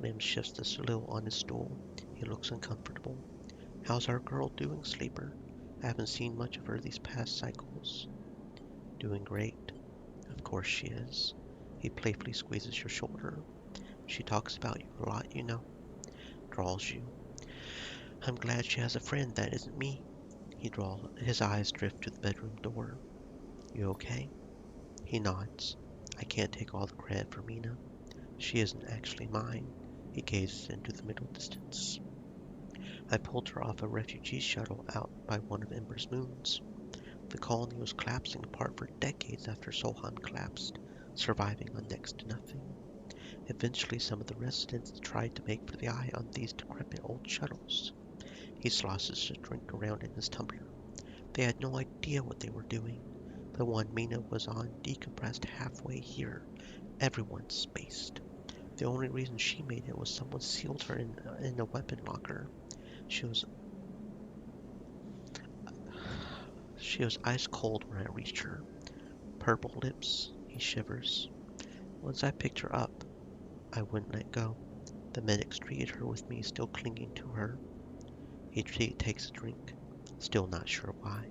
Lim shifts a little on his stool. He looks uncomfortable. How's our girl doing, Sleeper? I haven't seen much of her these past cycles. Doing great. Of course she is. He playfully squeezes your shoulder. She talks about you a lot, you know. Draws you. I'm glad she has a friend that isn't me. His eyes drift to the bedroom door. You okay? He nods. I can't take all the credit for Mina. She isn't actually mine. He gazes into the middle distance. I pulled her off a refugee shuttle out by one of Ember's moons. The colony was collapsing apart for decades after Solheim collapsed, surviving on next to nothing. Eventually, some of the residents tried to make for the eye on these decrepit old shuttles. He sloshes his drink around in his tumbler. They had no idea what they were doing. The one Mina was on decompressed halfway here. Everyone's spaced. The only reason she made it was someone sealed her in a weapon locker. She was ice cold when I reached her. Purple lips. He shivers. Once I picked her up, I wouldn't let go. The medics treated her with me still clinging to her. He takes a drink, still not sure why.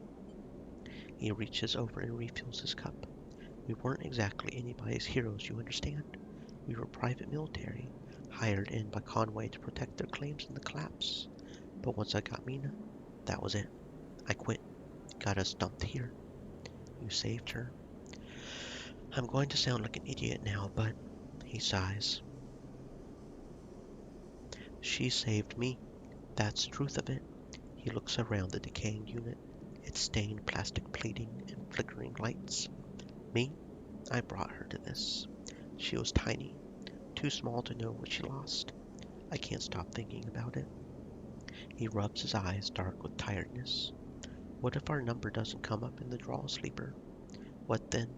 He reaches over and refills his cup. We weren't exactly anybody's heroes, you understand? We were private military, hired in by Conway to protect their claims in the collapse. But once I got Mina, that was it. I quit. Got us dumped here. You saved her. I'm going to sound like an idiot now, but he sighs. She saved me. That's the truth of it. He looks around the decaying unit, its stained plastic plating and flickering lights. Me? I brought her to this. She was tiny, too small to know what she lost. I can't stop thinking about it. He rubs his eyes dark with tiredness. What if our number doesn't come up in the draw, Sleeper? What then?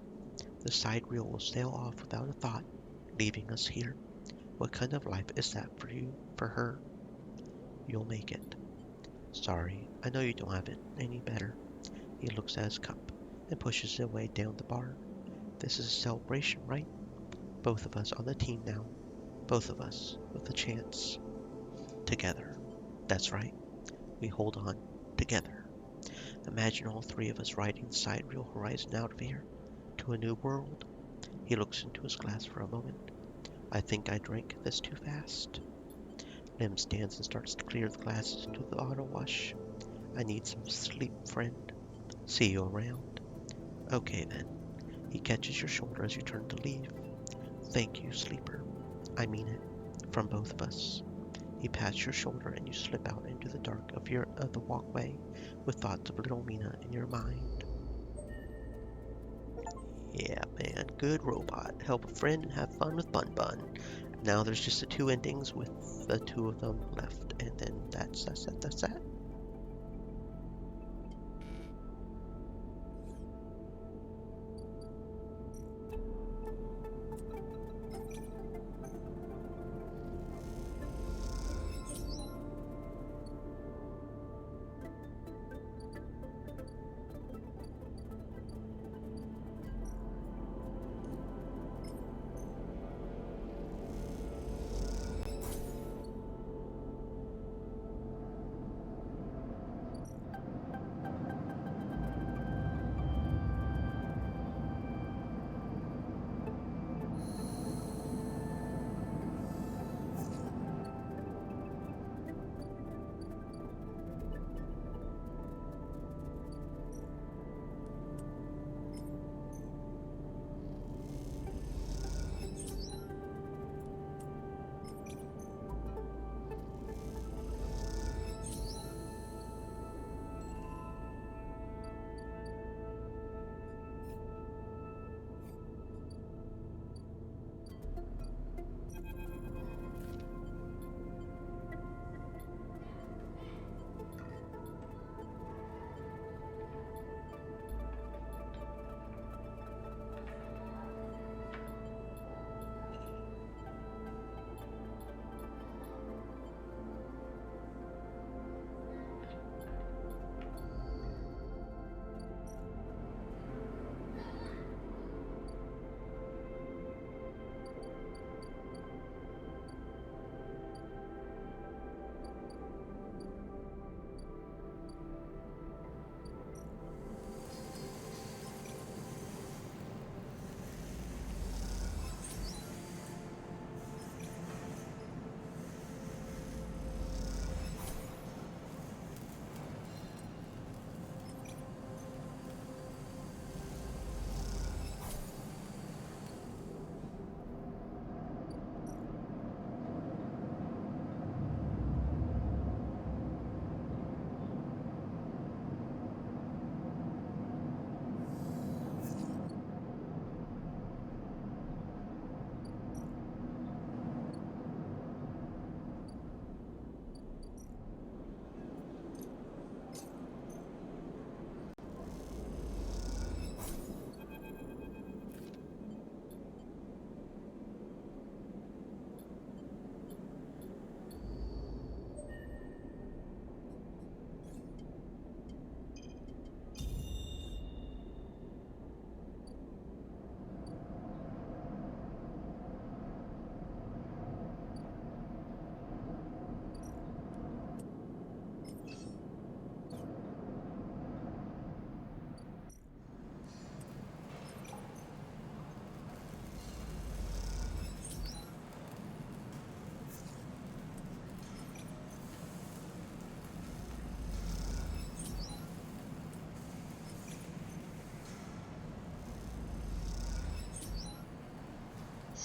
The side reel will sail off without a thought, leaving us here. What kind of life is that for you, for her? You'll make it. Sorry, I know you don't have it any better. He looks at his cup and pushes it away down the bar. This is a celebration, right? Both of us on the team now. Both of us with a chance. Together. That's right. We hold on. Together. Imagine all three of us riding the sidereal horizon out of here. To a new world. He looks into his glass for a moment. I think I drank this too fast. Lim stands and starts to clear the glasses into the auto wash. I need some sleep, friend. See you around. Okay then. He catches your shoulder as you turn to leave. Thank you, Sleeper. I mean it. From both of us. He pats your shoulder and you slip out into the dark of the walkway with thoughts of little Mina in your mind. Yeah, man. Good robot. Help a friend and have fun with Bun Bun. Now there's just the two endings with the two of them left. And then that's that.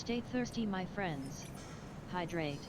Stay thirsty, my friends. Hydrate.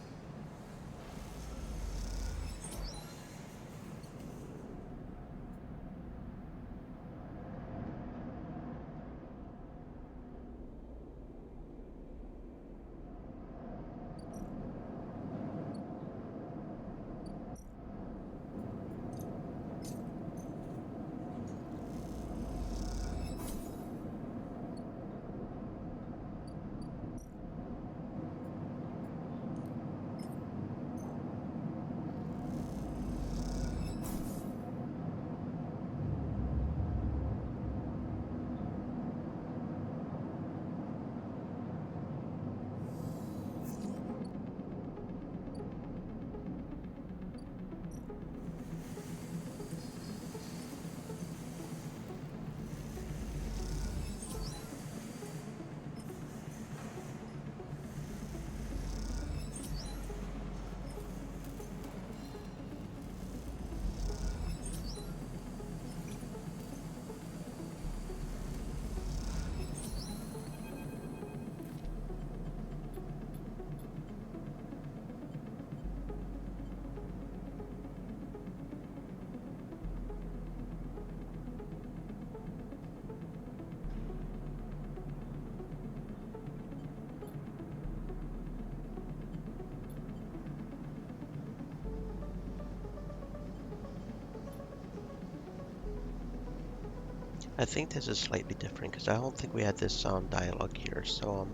I think this is slightly different because I don't think we had this dialogue here. So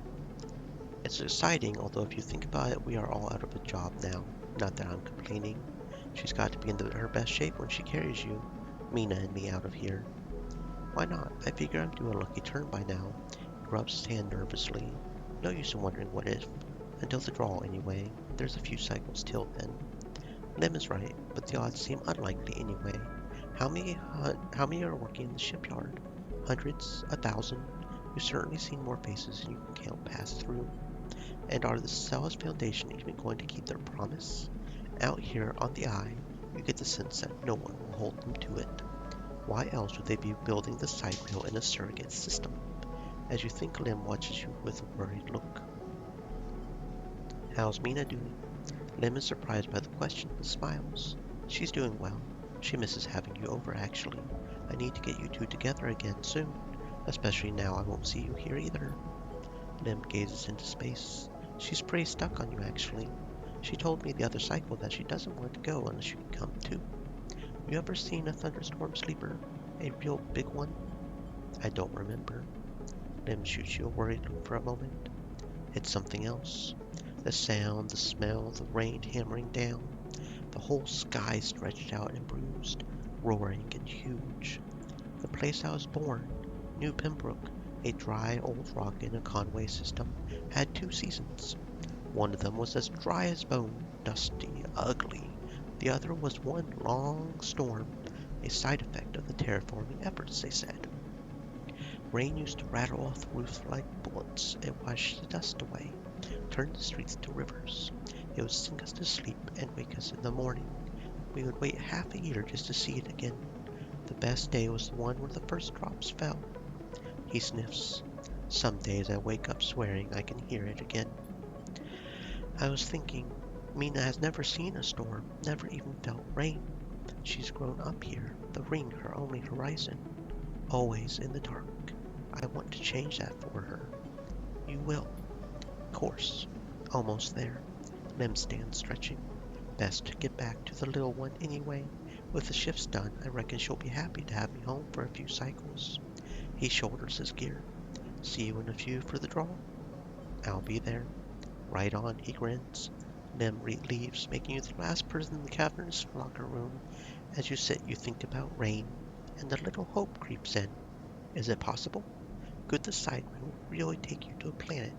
it's exciting, although if you think about it, we are all out of a job now. Not that I'm complaining. She's got to be in her best shape when she carries you, Mina and me out of here. Why not? I figure I'm due a lucky turn by now. He rubs his hand nervously. No use in wondering what if. Until the draw, anyway. There's a few cycles till then. Lim is right, but the odds seem unlikely anyway. How many are working in the shipyard? Hundreds? 1,000? You've certainly seen more faces than you can count pass through. And are the Celis Foundation even going to keep their promise? Out here on the Eye, you get the sense that no one will hold them to it. Why else would they be building the side rail in a surrogate system? As you think, Lim watches you with a worried look. How's Mina doing? Lim is surprised by the question, but smiles. She's doing well. She misses having you over, actually. I need to get you two together again soon, especially now I won't see you here either. Lim gazes into space. She's pretty stuck on you, actually. She told me the other cycle that she doesn't want to go unless you can come too. You ever seen a thunderstorm sleeper? A real big one? I don't remember. Lim shoots you a worried look for a moment. It's something else. The sound, the smell, the rain hammering down. The whole sky stretched out and bruised, roaring and huge. The place I was born, New Pembroke, a dry old rock in a Conway system, had 2 seasons. One of them was as dry as bone, dusty, ugly. The other was one long storm, a side effect of the terraforming efforts, they said. Rain used to rattle off the roofs like bullets and wash the dust away, turn the streets to rivers. It would sink us to sleep and wake us in the morning. We would wait half a year just to see it again. The best day was the one where the first drops fell. He sniffs. Some days I wake up swearing I can hear it again. I was thinking, Mina has never seen a storm, never even felt rain. She's grown up here, the ring her only horizon, always in the dark. I want to change that for her. You will. Course. Almost there. Lim stands stretching. Best to get back to the little one anyway. With the shifts done, I reckon she'll be happy to have me home for a few cycles. He shoulders his gear. See you in a few for the draw? I'll be there. Right on, he grins. Lim leaves, making you the last person in the cavernous locker room. As you sit, you think about rain, and a little hope creeps in. Is it possible? Could the side rail really take you to a planet,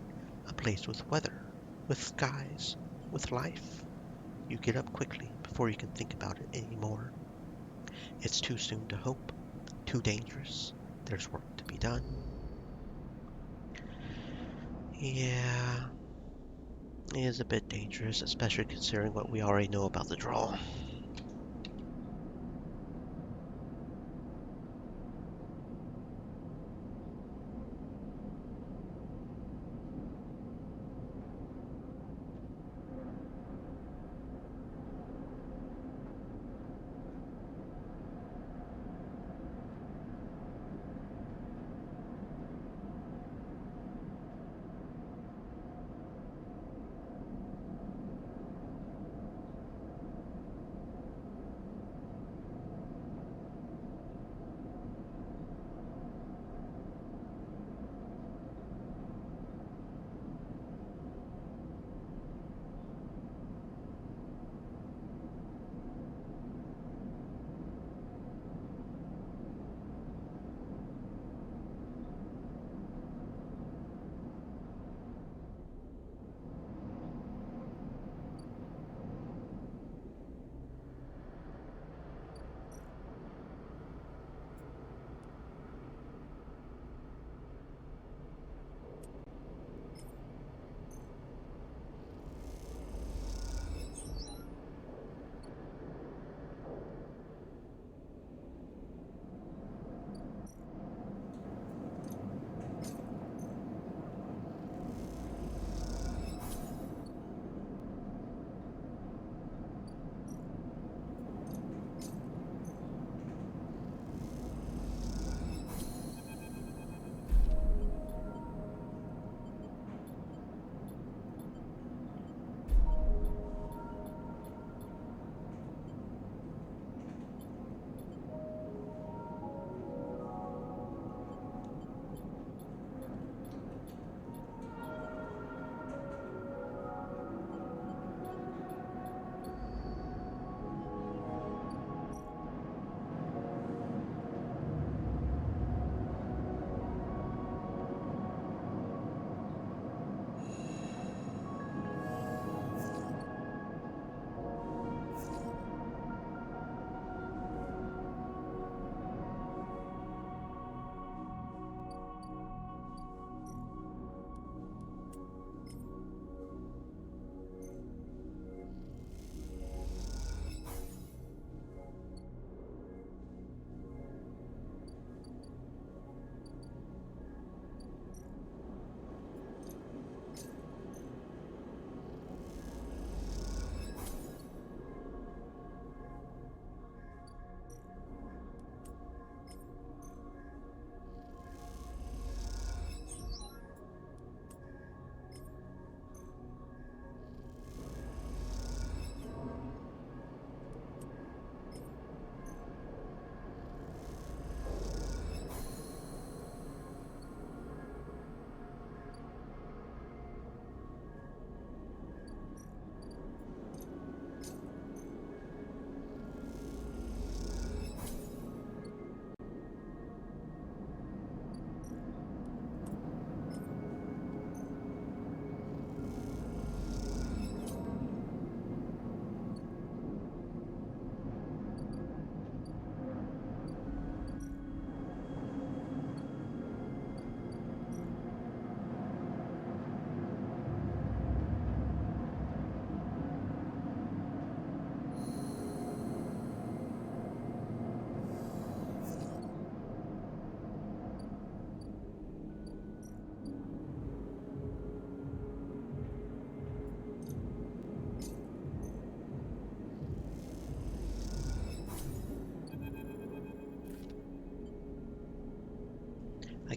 a place with weather, with skies, with life? You get up quickly before you can think about it anymore. It's too soon to hope, too dangerous. There's work to be done. Yeah, it is a bit dangerous, especially considering what we already know about the draw.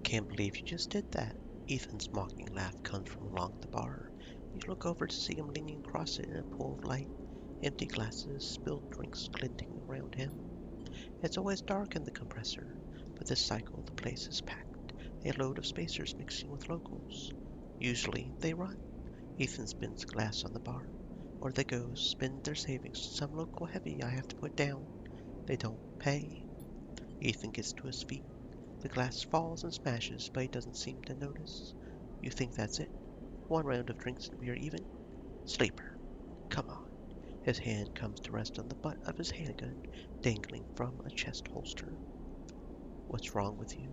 can't believe you just did that. Ethan's mocking laugh comes from along the bar. You look over to see him leaning across it in a pool of light, empty glasses, spilled drinks glinting around him. It's always dark in the compressor, but this cycle the place is packed, a load of spacers mixing with locals. Usually they run. Ethan spins a glass on the bar, or they go spend their savings to some local heavy I have to put down. They don't pay. Ethan gets to his feet. The glass falls and smashes, but he doesn't seem to notice. You think that's it? One round of drinks and we are even? Sleeper, come on. His hand comes to rest on the butt of his handgun, dangling from a chest holster. What's wrong with you?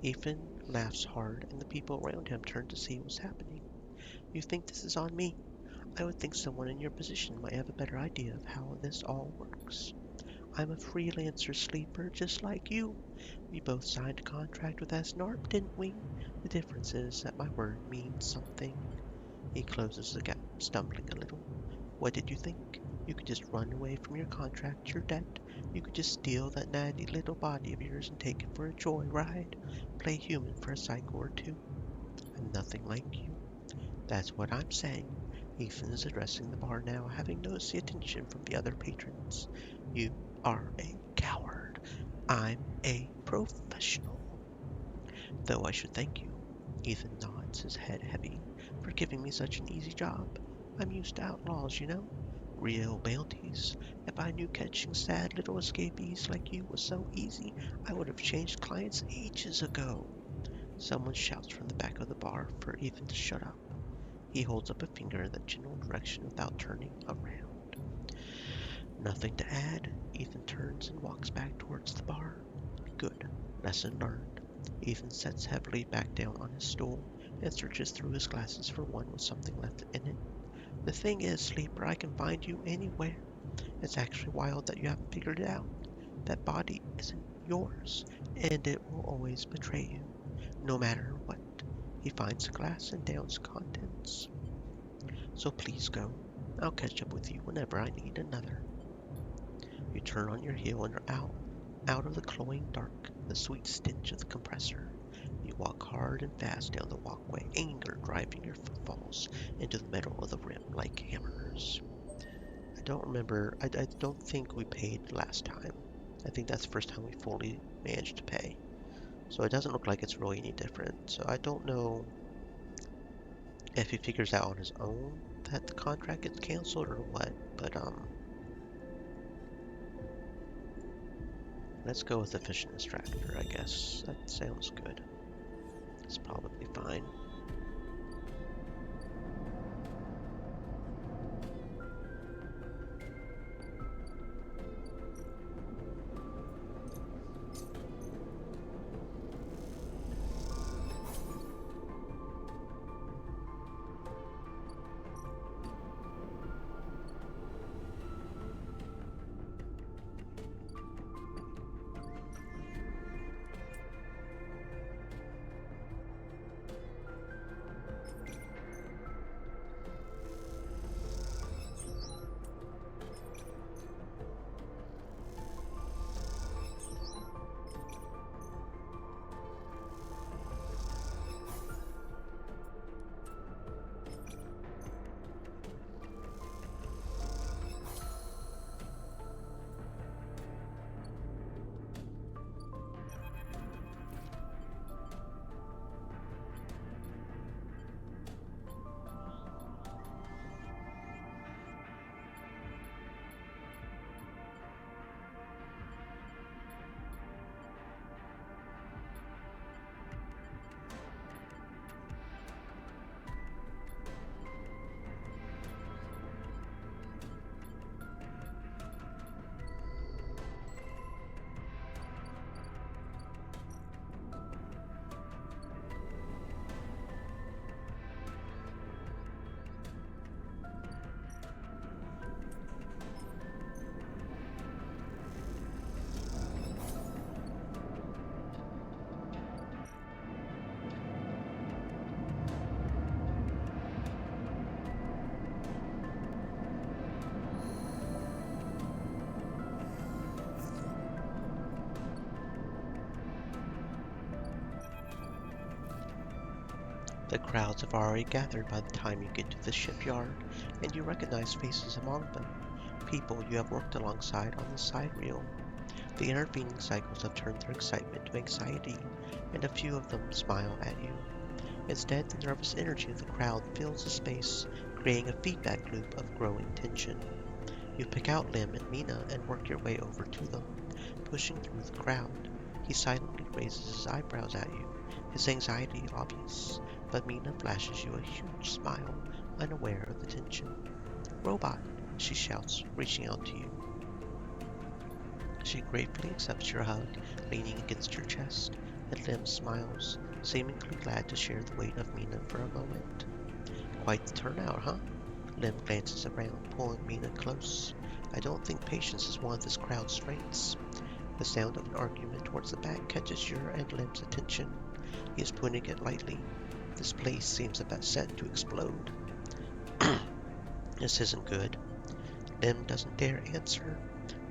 Ethan laughs hard, and the people around him turn to see what's happening. You think this is on me? I would think someone in your position might have a better idea of how this all works. I'm a freelancer sleeper just like you. We both signed a contract with SNARP, didn't we? The difference is that my word means something. He closes the gap, stumbling a little. What did you think? You could just run away from your contract, your debt. You could just steal that natty little body of yours and take it for a joyride. Play human for a cycle or two. I'm nothing like you. That's what I'm saying. Ethan is addressing the bar now, having noticed the attention from the other patrons. You are a coward. I'm a professional. Though I should thank you. Ethan nods, his head heavy, for giving me such an easy job. I'm used to outlaws, you know. Real bounties. If I knew catching sad little escapees like you was so easy, I would have changed clients ages ago. Someone shouts from the back of the bar for Ethan to shut up. He holds up a finger in that general direction without turning around. Nothing to add. Ethan turns and walks back towards the bar. Good. Lesson learned. Ethan sets heavily back down on his stool and searches through his glasses for one with something left in it. The thing is, Sleeper, I can find you anywhere. It's actually wild that you haven't figured it out. That body isn't yours, and it will always betray you, no matter what. He finds the glass and downs the contents. So please go. I'll catch up with you whenever I need another. You turn on your heel and are out of the cloying dark, the sweet stench of the compressor. You walk hard and fast down the walkway, anger driving your footfalls into the metal of the rim like hammers. I don't remember, I don't think we paid last time. I think that's the first time we fully managed to pay. So it doesn't look like it's really any different. So I don't know if he figures out on his own that the contract gets canceled or what, but let's go with efficient extractor, I guess. That sounds good. It's probably fine. The crowds have already gathered by the time you get to the shipyard, and you recognize faces among them, people you have worked alongside on the side reel. The intervening cycles have turned their excitement to anxiety, and a few of them smile at you. Instead, the nervous energy of the crowd fills the space, creating a feedback loop of growing tension. You pick out Lim and Mina and work your way over to them, pushing through the crowd. He silently raises his eyebrows at you, his anxiety obvious, but Mina flashes you a huge smile, unaware of the tension. "Robot!" she shouts, reaching out to you. She gratefully accepts your hug, leaning against your chest, and Lim smiles, seemingly glad to share the weight of Mina for a moment. "Quite the turnout, huh?" Lim glances around, pulling Mina close. "I don't think patience is one of this crowd's strengths." The sound of an argument towards the back catches your and Lim's attention. He is putting it lightly. "This place seems about set to explode." "This isn't good." Lim doesn't dare answer,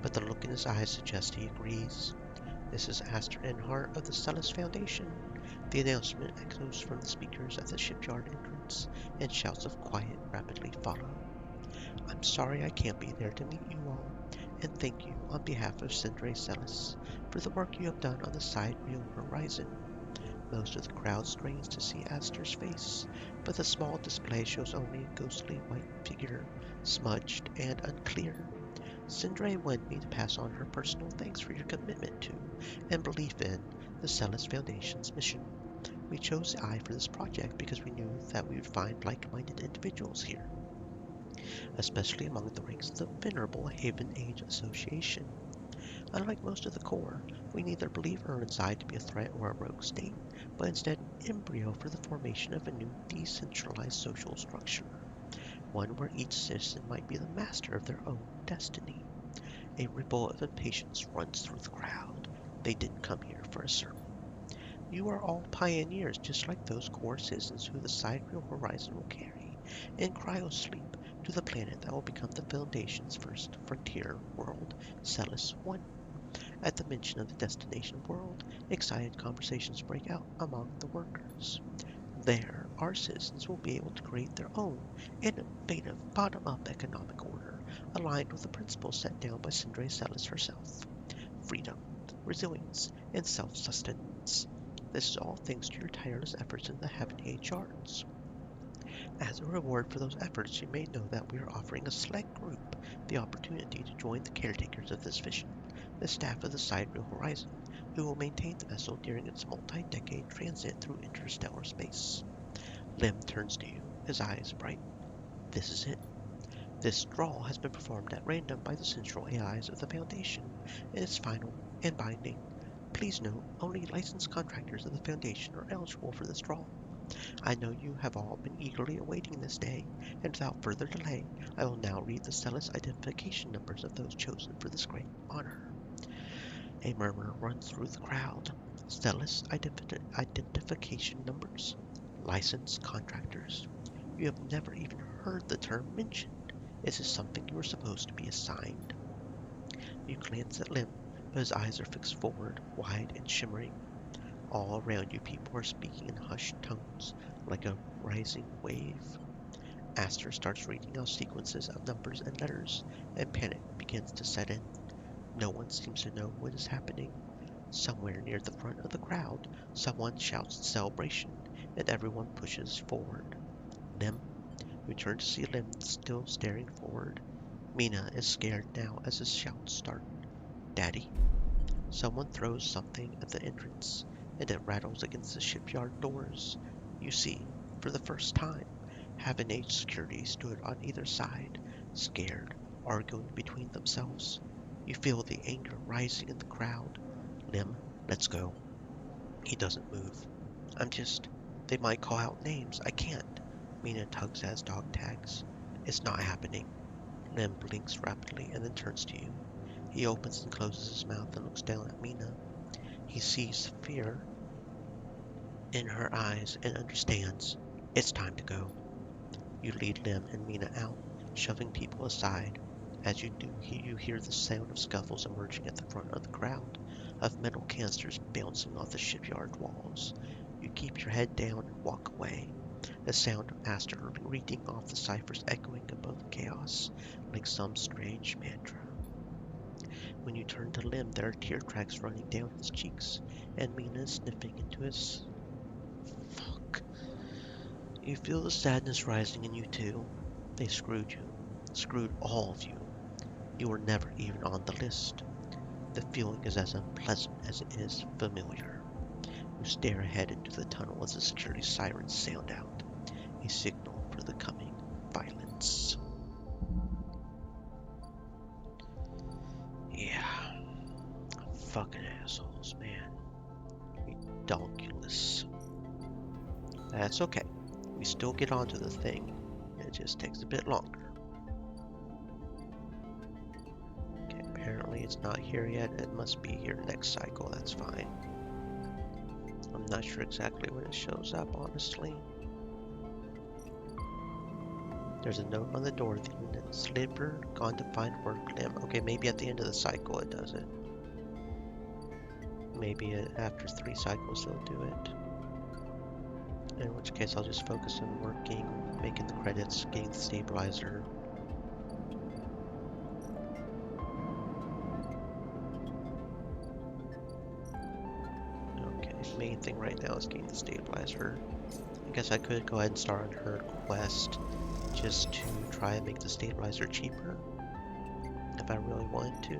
but the look in his eyes suggests he agrees. "This is Aster Enhart of the Stellus Foundation." The announcement echoes from the speakers at the shipyard entrance, and shouts of quiet rapidly follow. "I'm sorry I can't be there to meet you all, and thank you on behalf of Sindre Celis for the work you have done on the side real horizon." Most of the crowd strains to see Aster's face, but the small display shows only a ghostly white figure, smudged and unclear. "Sindre wanted me to pass on her personal thanks for your commitment to and belief in the Celis Foundation's mission. We chose the Eye for this project because we knew that we would find like-minded individuals here, especially among the ranks of the venerable Haven Age Association. Unlike most of the Corps, we neither believe Earnside to be a threat or a rogue state, but instead an embryo for the formation of a new decentralized social structure, one where each citizen might be the master of their own destiny." A ripple of impatience runs through the crowd. They didn't come here for a sermon. "You are all pioneers, just like those Corps citizens who the Sidereal Horizon will carry in cryosleep to the planet that will become the Foundation's first frontier world, Celis 1. At the mention of the destination world, excited conversations break out among the workers. There, our citizens will be able to create their own innovative bottom-up economic order aligned with the principles set down by Sindre Celis herself: freedom, resilience, and self-sustenance. This is all thanks to your tireless efforts in the Heaven Age Arts. As a reward for those efforts, you may know that we are offering a select group the opportunity to join the caretakers of this vision, the staff of the Sidereal Horizon, who will maintain the vessel during its multi-decade transit through interstellar space." Lim turns to you, his eyes bright. "This is it. This draw has been performed at random by the central AIs of the Foundation, and is final and binding. Please note, only licensed contractors of the Foundation are eligible for this draw. I know you have all been eagerly awaiting this day, and without further delay, I will now read the Celis identification numbers of those chosen for this great honor." A murmur runs through the crowd. Celis identification numbers. Licensed contractors. You have never even heard the term mentioned. Is this something you were supposed to be assigned? You glance at Lim, but his eyes are fixed forward, wide and shimmering. All around you people are speaking in hushed tones, like a rising wave. Aster starts reading out sequences of numbers and letters, and panic begins to set in. No one seems to know what is happening. Somewhere near the front of the crowd, someone shouts celebration, and everyone pushes forward. Lim? You turn to see Lim still staring forward. Mina is scared now as his shouts start. "Daddy?" Someone throws something at the entrance, and it rattles against the shipyard doors. You see, for the first time, Heaven Age security stood on either side, scared, arguing between themselves. You feel the anger rising in the crowd. "Lim, let's go." He doesn't move. They might call out names. I can't." Mina tugs at his dog tags. "It's not happening." Lim blinks rapidly and then turns to you. He opens and closes his mouth and looks down at Mina. He sees fear in her eyes and understands. It's time to go. You lead Lim and Mina out, shoving people aside. As you do, you hear the sound of scuffles emerging at the front of the crowd, of metal canisters bouncing off the shipyard walls. You keep your head down and walk away. The sound of Master Irving reading off the ciphers echoing above the chaos, like some strange mantra. When you turn to Lim, there are tear tracks running down his cheeks, and Mina is sniffing into his... Fuck. You feel the sadness rising in you too. They screwed you. Screwed all of you. You were never even on the list. The feeling is as unpleasant as it is familiar. You stare ahead into the tunnel as the security sirens sound out, a signal for the coming violence. Yeah, fucking assholes, man. Redonkulous. That's okay. We still get onto the thing. It just takes a bit longer. Okay, apparently it's not here yet. It must be here next cycle. That's fine. I'm not sure exactly when it shows up, honestly. There's a note on the door. The slipper gone to find work, Lim. Okay, maybe at the end of the cycle it does it. Maybe after 3 cycles they'll do it. In which case I'll just focus on working, making the credits, getting the stabilizer. Okay, main thing right now is getting the stabilizer. I guess I could go ahead and start on her quest just to try and make the stabilizer cheaper if I really wanted to,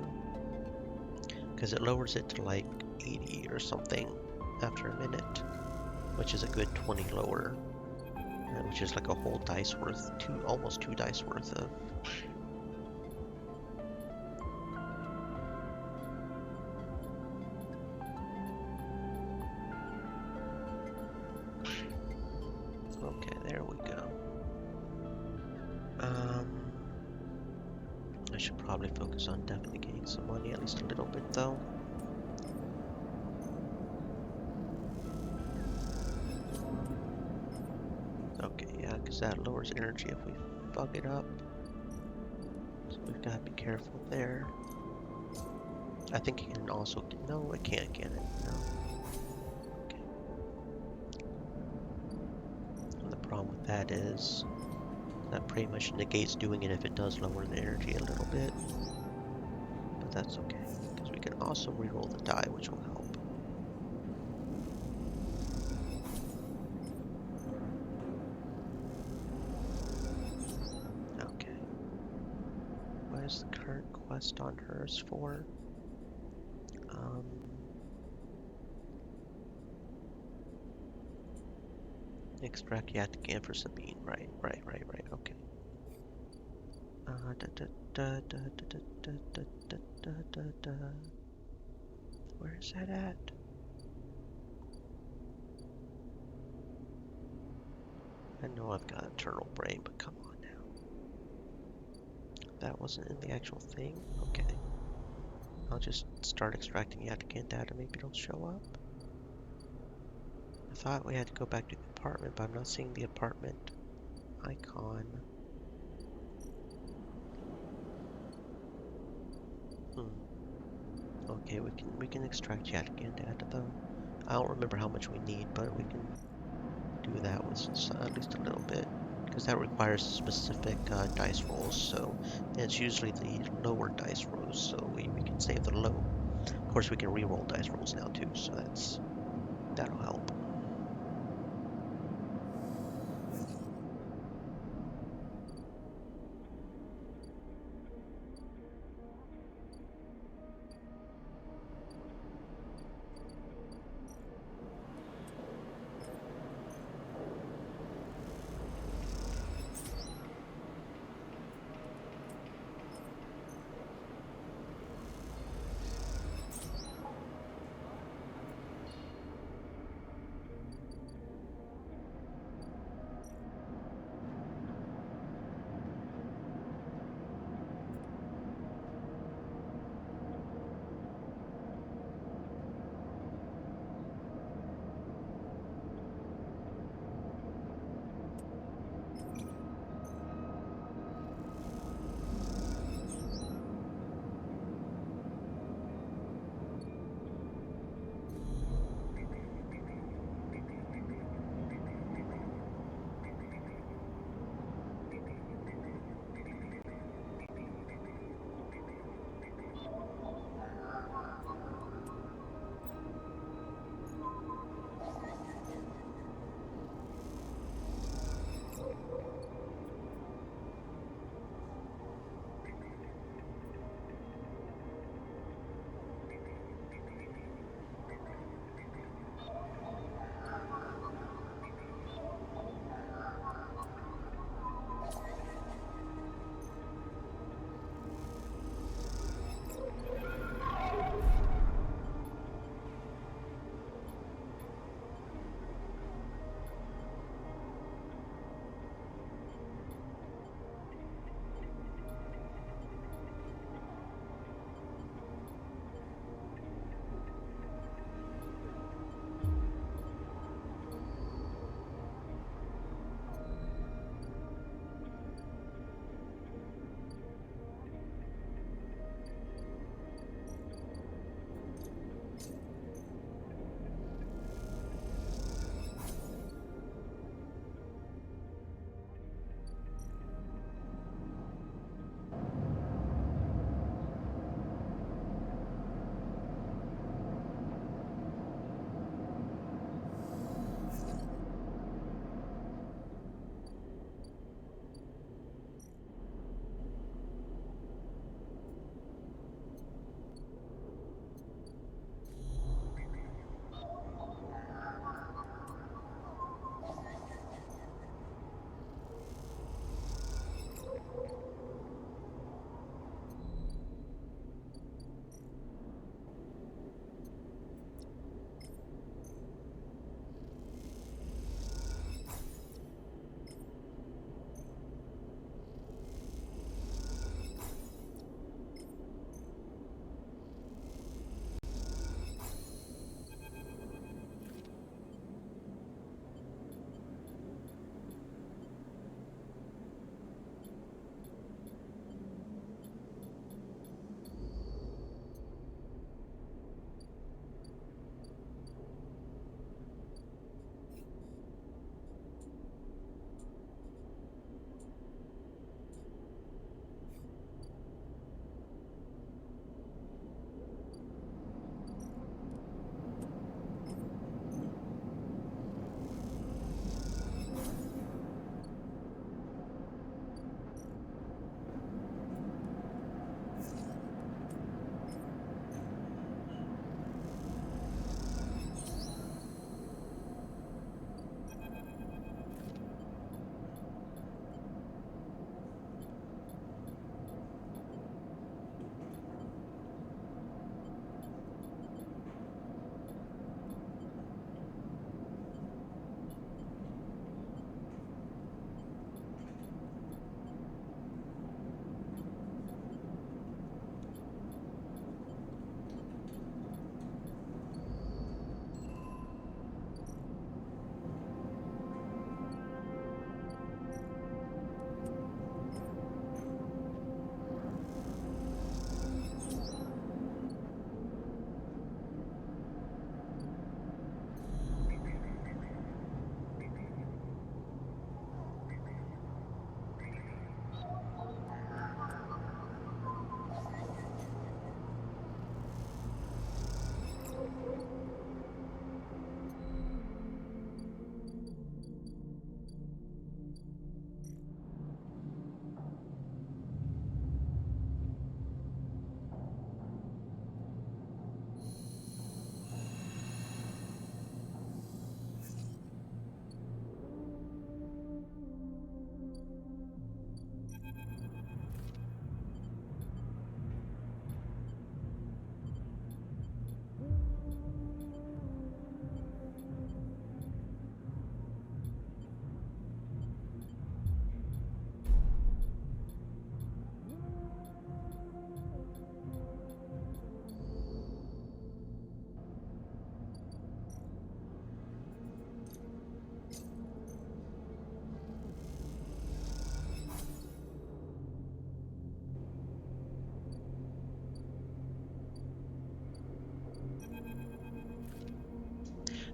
because it lowers it to like 80 or something after a minute, which is a good 20 lower, which is like a whole dice worth, almost 2 dice worth of. Okay, there we go. I should probably focus on definitely getting some money, at least a little bit though. Okay, yeah, because that lowers energy if we fuck it up. So we've got to be careful there. I think you can also get... No, I can't get it. No. Okay. And the problem with that is that pretty much negates doing it if it does lower the energy a little bit. But that's okay, because we can also reroll the die, which will help. Okay. What is the current quest on hers for? Extract Yataghan for Sabine. Right, okay. Where is that at? I know I've got a turtle brain, but come on now. That wasn't in the actual thing? Okay. I'll just start extracting Yataghan data, maybe it'll show up. I thought we had to go back to the apartment, but I'm not seeing the apartment icon. Okay, we can extract Yataghan data though. I don't remember how much we need, but we can do that with at least a little bit, because that requires specific dice rolls. So it's usually the lower dice rolls, so we can save the low. Of course, we can re-roll dice rolls now too, so that'll help.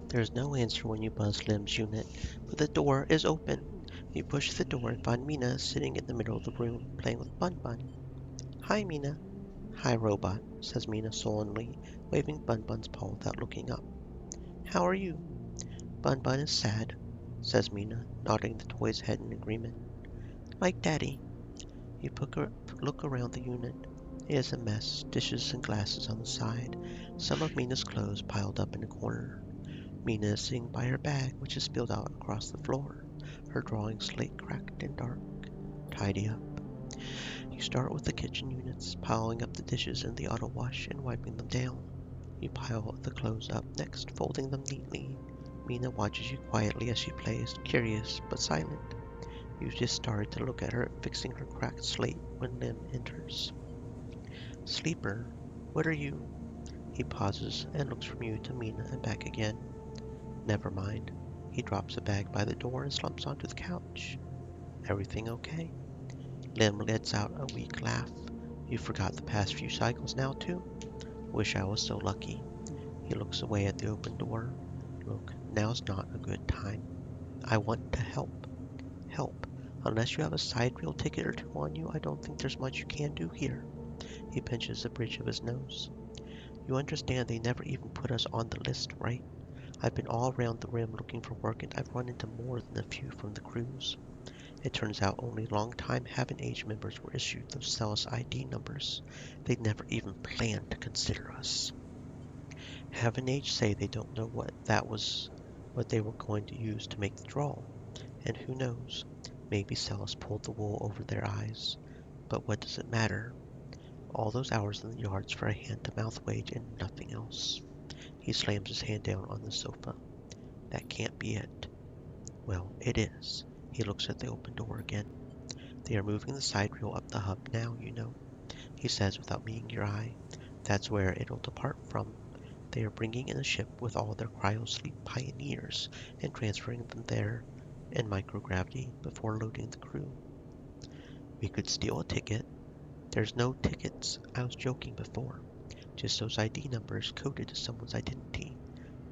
There's no answer when you buzz Lim's unit, but the door is open. You push the door and find Mina sitting in the middle of the room, playing with Bun Bun. Hi, Mina. Hi, Robot, says Mina sullenly, waving Bun Bun's paw without looking up. How are you? Bun Bun is sad, says Mina, nodding the toy's head in agreement. Like Daddy. You look around the unit. It is a mess, dishes and glasses on the side, some of Mina's clothes piled up in a corner. Mina is sitting by her bag, which is spilled out across the floor, her drawing slate cracked and dark. Tidy up. You start with the kitchen units, piling up the dishes in the auto wash and wiping them down. You pile the clothes up next, folding them neatly. Mina watches you quietly as she plays, curious but silent. You just started to look at her fixing her cracked slate when Lim enters. Sleeper, what are you? He pauses and looks from you to Mina and back again. Never mind. He drops a bag by the door and slumps onto the couch. Everything okay? Lim lets out a weak laugh. You forgot the past few cycles now, too? Wish I was so lucky. He looks away at the open door. Look, now's not a good time. I want to help. Help. Unless you have a side reel ticket or two on you, I don't think there's much you can do here. He pinches the bridge of his nose. You understand they never even put us on the list, right? I've been all around the rim looking for work and I've run into more than a few from the cruise. It turns out only long-time Haven-Age members were issued those Celis ID numbers. They'd never even planned to consider us. Haven-Age say they don't know what they were going to use to make the draw. And who knows, maybe Celis pulled the wool over their eyes. But what does it matter? All those hours in the yards for a hand-to-mouth wage and nothing else. He slams his hand down on the sofa. That can't be it. Well, it is. He looks at the open door again. They are moving the side reel up the hub now, you know, he says without meeting your eye. That's where it'll depart from. They are bringing in a ship with all their cryosleep pioneers and transferring them there in microgravity before loading the crew. We could steal a ticket. There's no tickets. I was joking before. Just those ID numbers coded to someone's identity.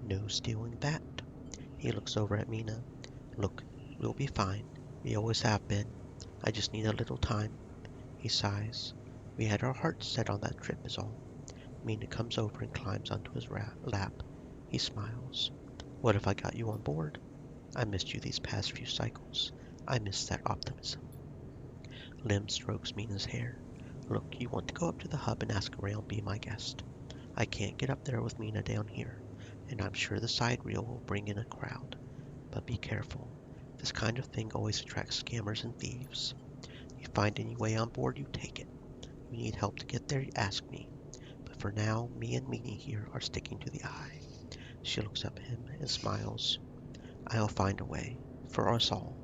No stealing that. He looks over at Mina. Look, we'll be fine. We always have been. I just need a little time. He sighs. We had our hearts set on that trip is all. Mina comes over and climbs onto his lap. He smiles. What if I got you on board? I missed you these past few cycles. I miss that optimism. Lim strokes Mina's hair. Look, you want to go up to the hub and ask around, be my guest. I can't get up there with Mina down here, and I'm sure the side reel will bring in a crowd. But be careful. This kind of thing always attracts scammers and thieves. You find any way on board, you take it. You need help to get there, you ask me. But for now, me and Mina here are sticking to the eye. She looks up at him and smiles. I'll find a way. For us all.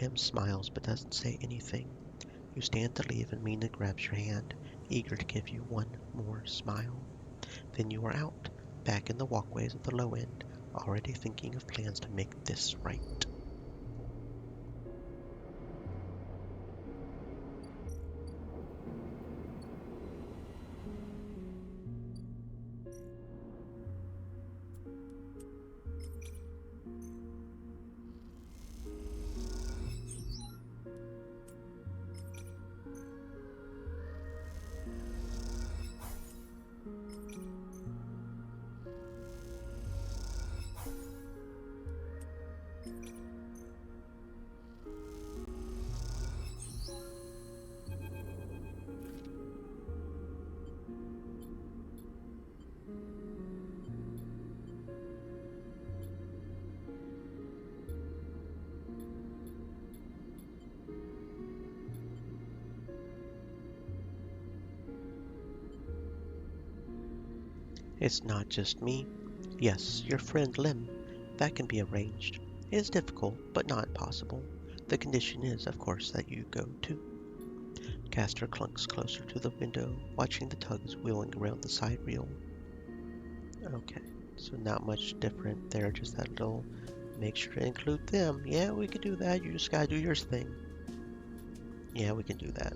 Lim smiles but doesn't say anything. You stand to leave and Mina grabs your hand, eager to give you one more smile. Then you are out, back in the walkways at the low end, already thinking of plans to make this right. It's not just me. Yes, your friend Lim. That can be arranged. It is difficult, but not impossible. The condition is, of course, that you go too. Castor clunks closer to the window, watching the tugs wheeling around the side reel. Okay, so not much different there, just that little make sure to include them. Yeah, we can do that. You just gotta do your thing. Yeah, we can do that.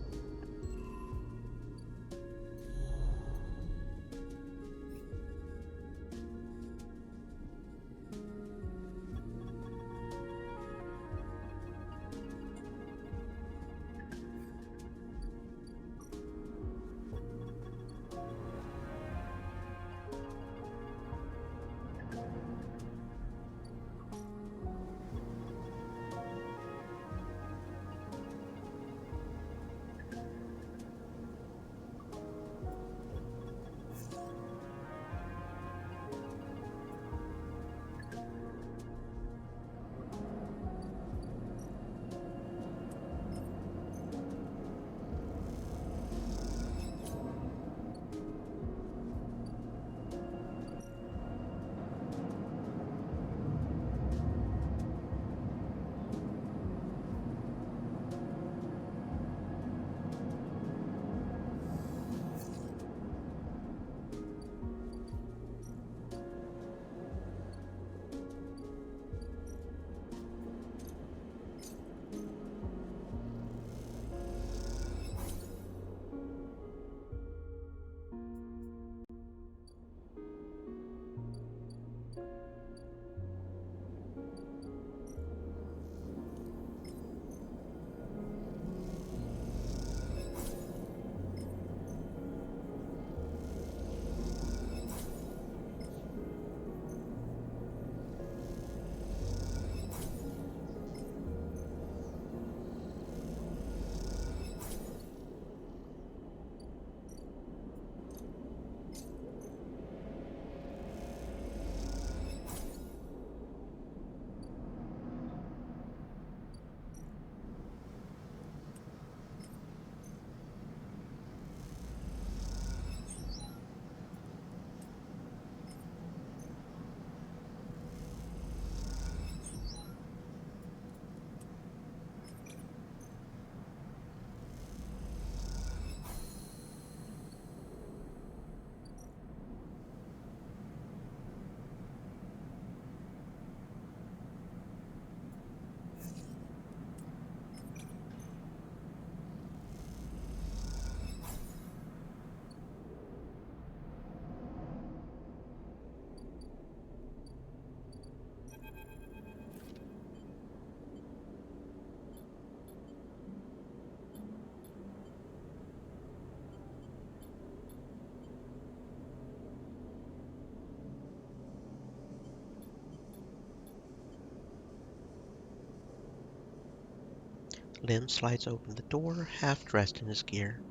Lim slides open the door, half dressed in his gear.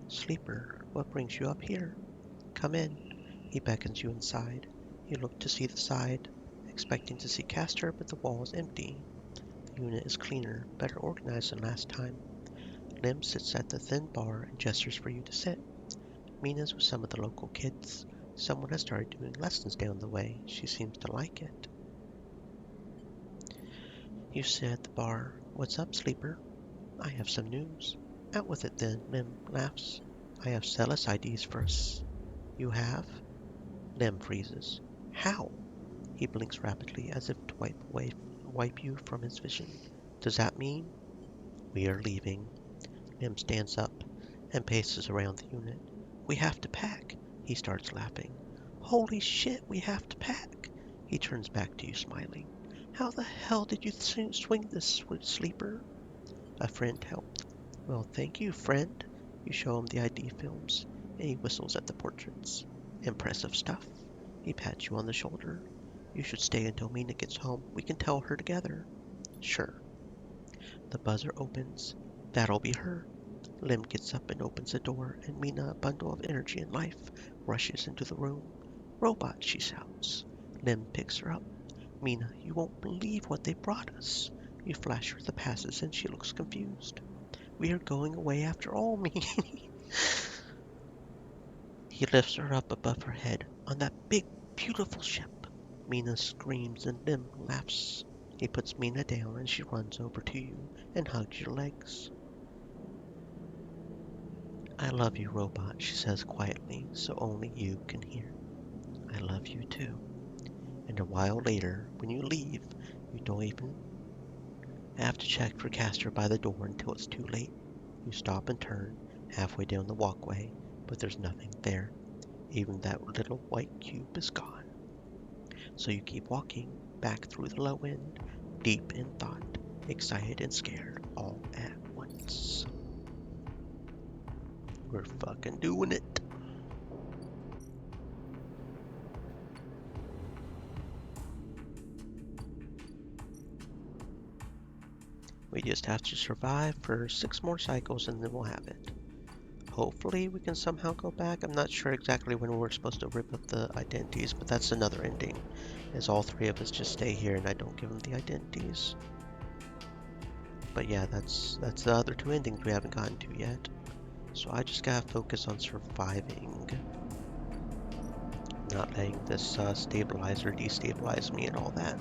Sleeper, what brings you up here? Come in. He beckons you inside. You look to see the side, expecting to see Castor, but the wall is empty. The unit is cleaner, better organized than last time. Lim sits at the thin bar and gestures for you to sit. Mina's with some of the local kids. Someone has started doing lessons down the way. She seems to like it. You sit at the bar. What's up, Sleeper? I have some news. Out with it then, Lim laughs. I have Celis IDs for us. You have? Lim freezes. How? He blinks rapidly as if to wipe you from his vision. Does that mean? We are leaving. Lim stands up and paces around the unit. We have to pack. He starts laughing. Holy shit, we have to pack. He turns back to you smiling. How the hell did you swing this, Sleeper? A friend helped. Well, thank you, friend. You show him the ID films, and he whistles at the portraits. Impressive stuff. He pats you on the shoulder. You should stay until Mina gets home. We can tell her together. Sure. The buzzer opens. That'll be her. Lim gets up and opens the door, and Mina, a bundle of energy and life, rushes into the room. Robot, she shouts. Lim picks her up. Mina, you won't believe what they brought us. You flash her the passes, and she looks confused. We are going away after all, Mina. He lifts her up above her head on that big, beautiful ship. Mina screams and Lim laughs. He puts Mina down and she runs over to you and hugs your legs. I love you, Robot, she says quietly, so only you can hear. I love you too. And a while later, when you leave, you don't even have to check for Castor by the door until it's too late. You stop and turn halfway down the walkway, but there's nothing there. Even that little white cube is gone. So you keep walking back through the low end, deep in thought, excited and scared all at once. We're fucking doing it. We just have to survive for 6 more cycles and then we'll have it. Hopefully we can somehow go back. I'm not sure exactly when we're supposed to rip up the identities, but that's another ending. Is all 3 of us just stay here and I don't give them the identities. But yeah, that's the other 2 endings we haven't gotten to yet. So I just gotta focus on surviving. Not letting this stabilize or destabilize me and all that.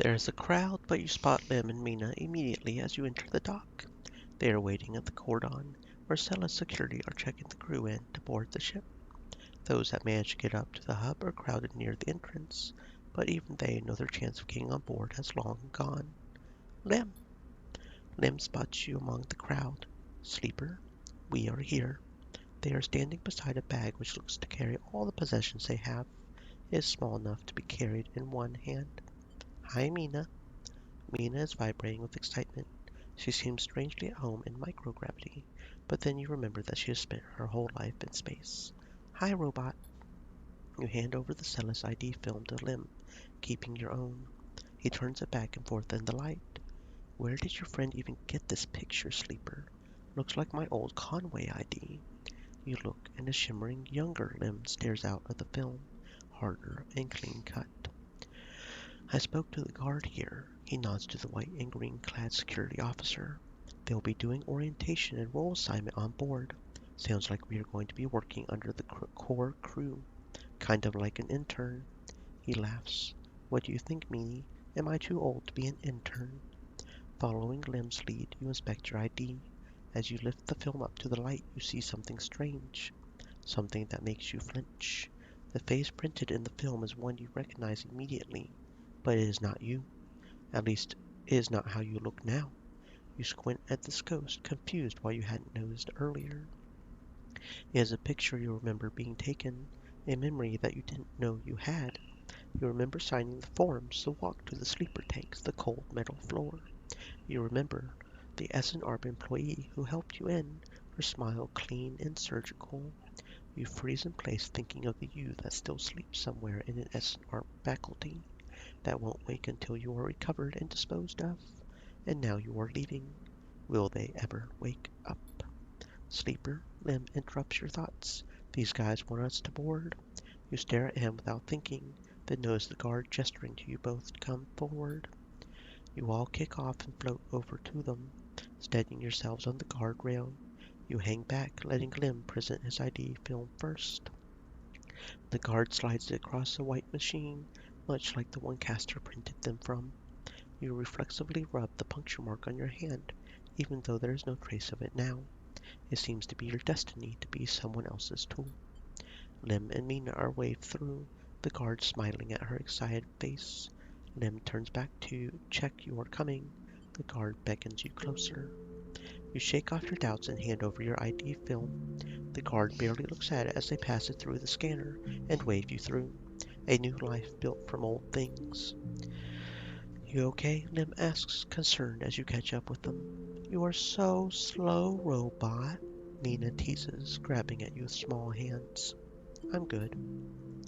There is a crowd, but you spot Lim and Mina immediately as you enter the dock. They are waiting at the cordon, where Cella's security are checking the crew in to board the ship. Those that manage to get up to the hub are crowded near the entrance, but even they know their chance of getting on board has long gone. Lim! Lim spots you among the crowd. Sleeper, we are here. They are standing beside a bag which looks to carry all the possessions they have. It is small enough to be carried in one hand. Hi, Mina. Mina is vibrating with excitement. She seems strangely at home in microgravity, but then you remember that she has spent her whole life in space. Hi, robot. You hand over the Celis ID film to Lim, keeping your own. He turns it back and forth in the light. Where did your friend even get this picture, Sleeper? Looks like my old Conway ID. You look, and a shimmering younger Lim stares out of the film, harder and clean cut. I spoke to the guard here. He nods to the white and green clad security officer. They'll be doing orientation and role assignment on board. Sounds like we are going to be working under the core crew, kind of like an intern. He laughs. What do you think, Meanie? Am I too old to be an intern? Following Lim's lead, you inspect your ID. As you lift the film up to the light, you see something strange. Something that makes you flinch. The face printed in the film is one you recognize immediately, but it is not you. At least, it is not how you look now. You squint at this ghost, confused why you hadn't noticed earlier. It is a picture you remember being taken, a memory that you didn't know you had. You remember signing the forms to walk to the sleeper tanks, the cold metal floor. You remember the SNARP employee who helped you in, her smile clean and surgical. You freeze in place thinking of the you that still sleeps somewhere in an SNARP faculty, that won't wake until you are recovered and disposed of. And now you are leaving. Will they ever wake up? Sleeper, Lim interrupts your thoughts. These guys want us to board. You stare at him without thinking, then notice the guard gesturing to you both to come forward. You all kick off and float over to them, steadying yourselves on the guardrail. You hang back, letting Lim present his ID film first. The guard slides it across the white machine, much like the one Castor printed them from. You reflexively rub the puncture mark on your hand, even though there is no trace of it now. It seems to be your destiny to be someone else's tool. Lim and Mina are waved through, the guard smiling at her excited face. Lim turns back to check you are coming. The guard beckons you closer. You shake off your doubts and hand over your ID film. The guard barely looks at it as they pass it through the scanner and wave you through. A new life built from old things. You okay? Lim asks, concerned as you catch up with them. You are so slow, robot, Mina teases, grabbing at you with small hands. I'm good.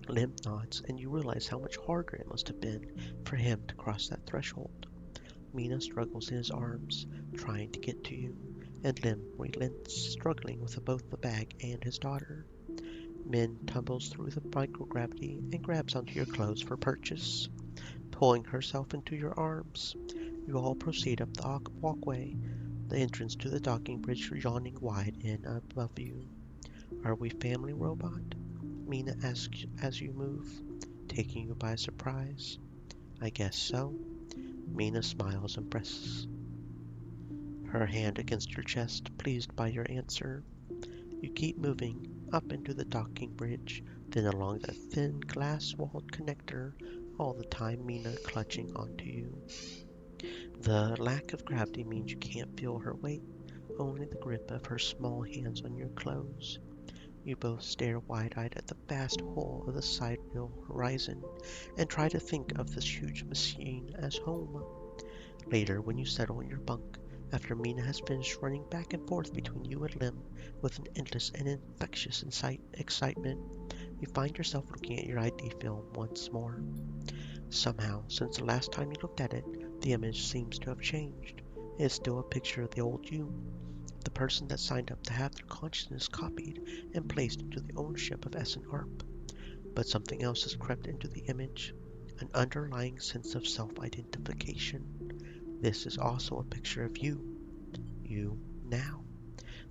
Lim nods, and you realize how much harder it must have been for him to cross that threshold. Mina struggles in his arms, trying to get to you, and Lim relents, struggling with both the bag and his daughter. Min tumbles through the microgravity and grabs onto your clothes for purchase. Pulling herself into your arms, you all proceed up the walkway, the entrance to the docking bridge yawning wide in above you. Are we family, robot? Mina asks as you move, taking you by surprise. I guess so. Mina smiles and presses her hand against your chest, pleased by your answer. You keep moving up into the docking bridge, then along that thin glass-walled connector, all the time Mina clutching onto you. The lack of gravity means you can't feel her weight, only the grip of her small hands on your clothes. You both stare wide-eyed at the vast hole of the sidereal horizon and try to think of this huge machine as home. Later, when you settle in your bunk, after Mina has finished running back and forth between you and Lim with an endless and infectious excitement, you find yourself looking at your ID film once more. Somehow, since the last time you looked at it, the image seems to have changed. It is still a picture of the old you, the person that signed up to have their consciousness copied and placed into the ownership of SNARP. But something else has crept into the image, an underlying sense of self-identification. This is also a picture of you now.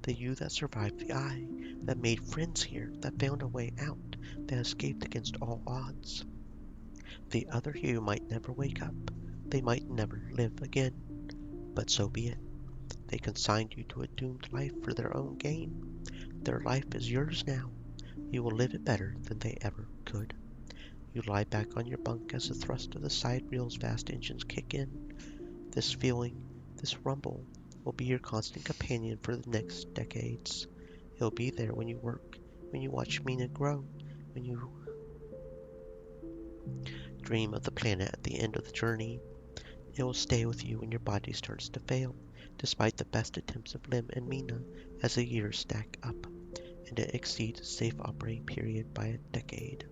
The you that survived the eye, that made friends here, that found a way out, that escaped against all odds. The other you might never wake up, They might never live again, but so be it. They consigned you to a doomed life for their own gain. Their life is yours now. You will live it better than they ever could. You lie back on your bunk as the thrust of the side reel's vast engines kick in. This feeling, this rumble, will be your constant companion for the next decades. It'll be there when you work, when you watch Mina grow, when you dream of the planet at the end of the journey. It will stay with you when your body starts to fail, despite the best attempts of Lim and Mina as the years stack up, and it exceeds a safe operating period by a decade.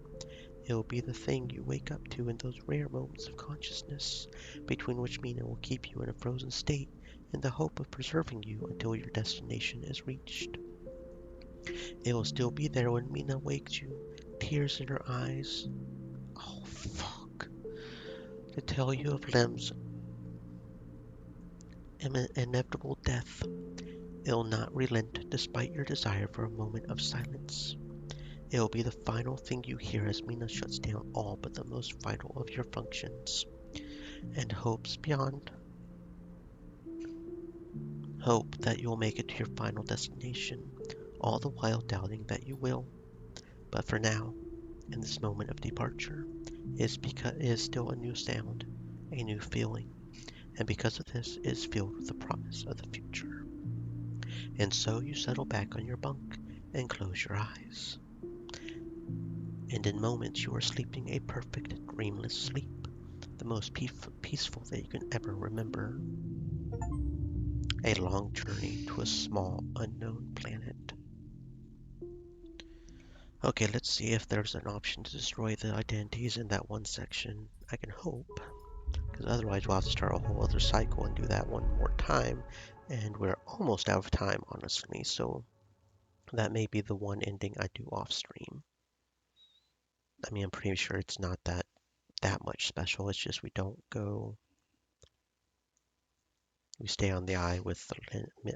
It will be the thing you wake up to in those rare moments of consciousness, between which Mina will keep you in a frozen state in the hope of preserving you until your destination is reached. It will still be there when Mina wakes you, tears in her eyes. Oh, fuck. To tell you of Lem's inevitable death. It will not relent despite your desire for a moment of silence. It will be the final thing you hear as Mina shuts down all but the most vital of your functions, and hopes beyond hope that you will make it to your final destination, all the while doubting that you will. But for now, in this moment of departure, it is still a new sound, a new feeling, and because of this, it is filled with the promise of the future. And so you settle back on your bunk and close your eyes. And in moments you are sleeping a perfect dreamless sleep, the most peaceful that you can ever remember. A long journey to a small unknown planet. Okay, let's see if there's an option to destroy the identities in that one section. I can hope, because otherwise we'll have to start a whole other cycle and do that one more time, and we're almost out of time, honestly, so that may be the one ending I do off stream. I mean, I'm pretty sure it's not that much special. It's just we stay on the eye with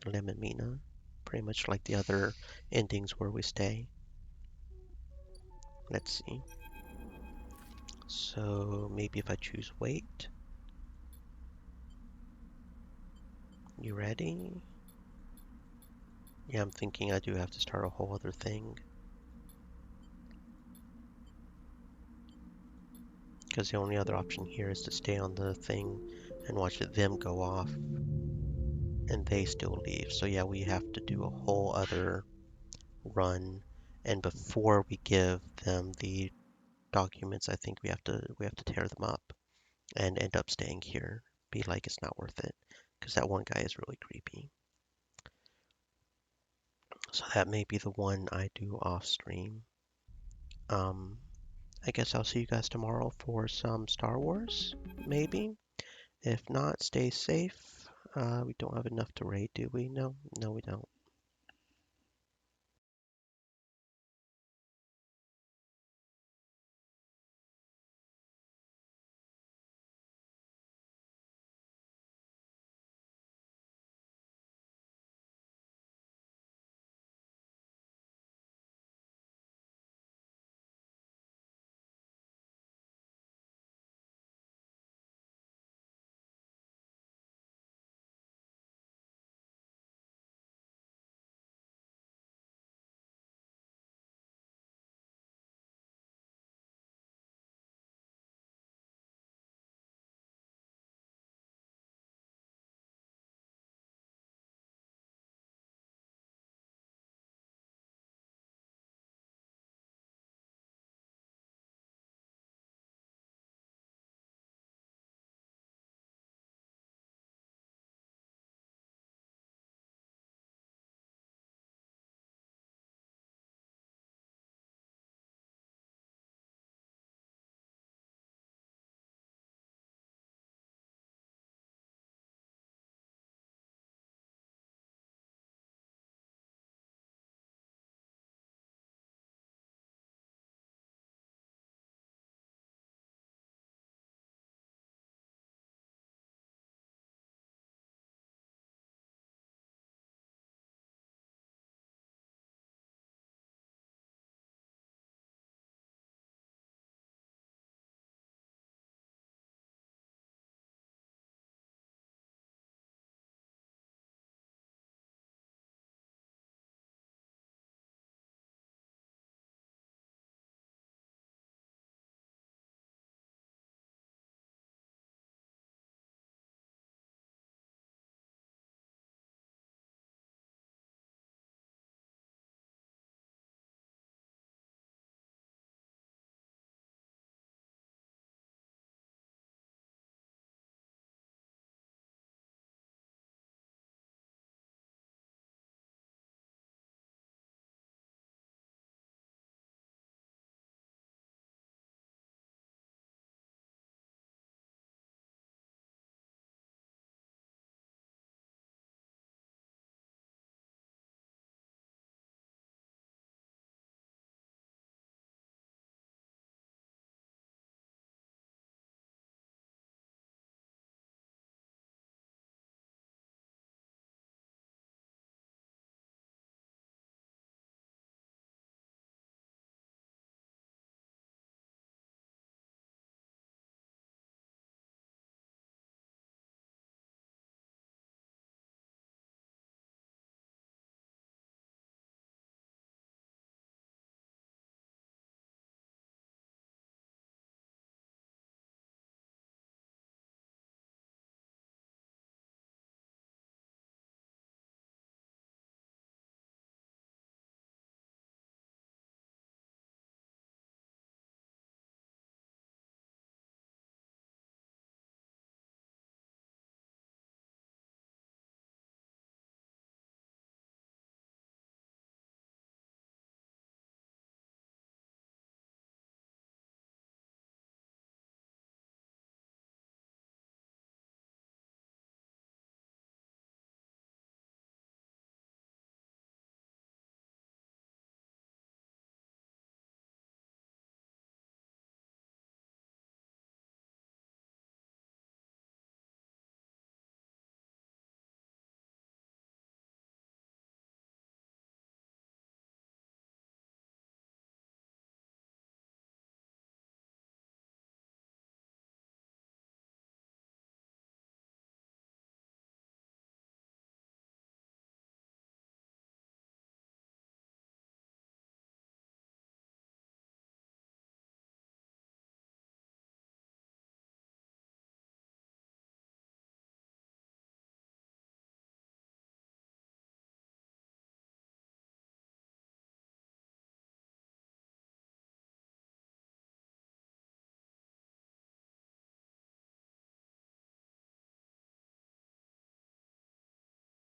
Lim and Mina, pretty much like the other endings where we stay. Let's see. So maybe if I choose wait. You ready? Yeah, I'm thinking I do have to start a whole other thing. Because the only other option here is to stay on the thing and watch them go off. And they still leave. So yeah, we have to do a whole other run. And before we give them the documents, I think we have to tear them up and end up staying here. Be like it's not worth it. Because that one guy is really creepy. So that may be the one I do off stream. Um, I guess I'll see you guys tomorrow for some Star Wars, maybe. If not, stay safe. We don't have enough to raid, do we? No, we don't.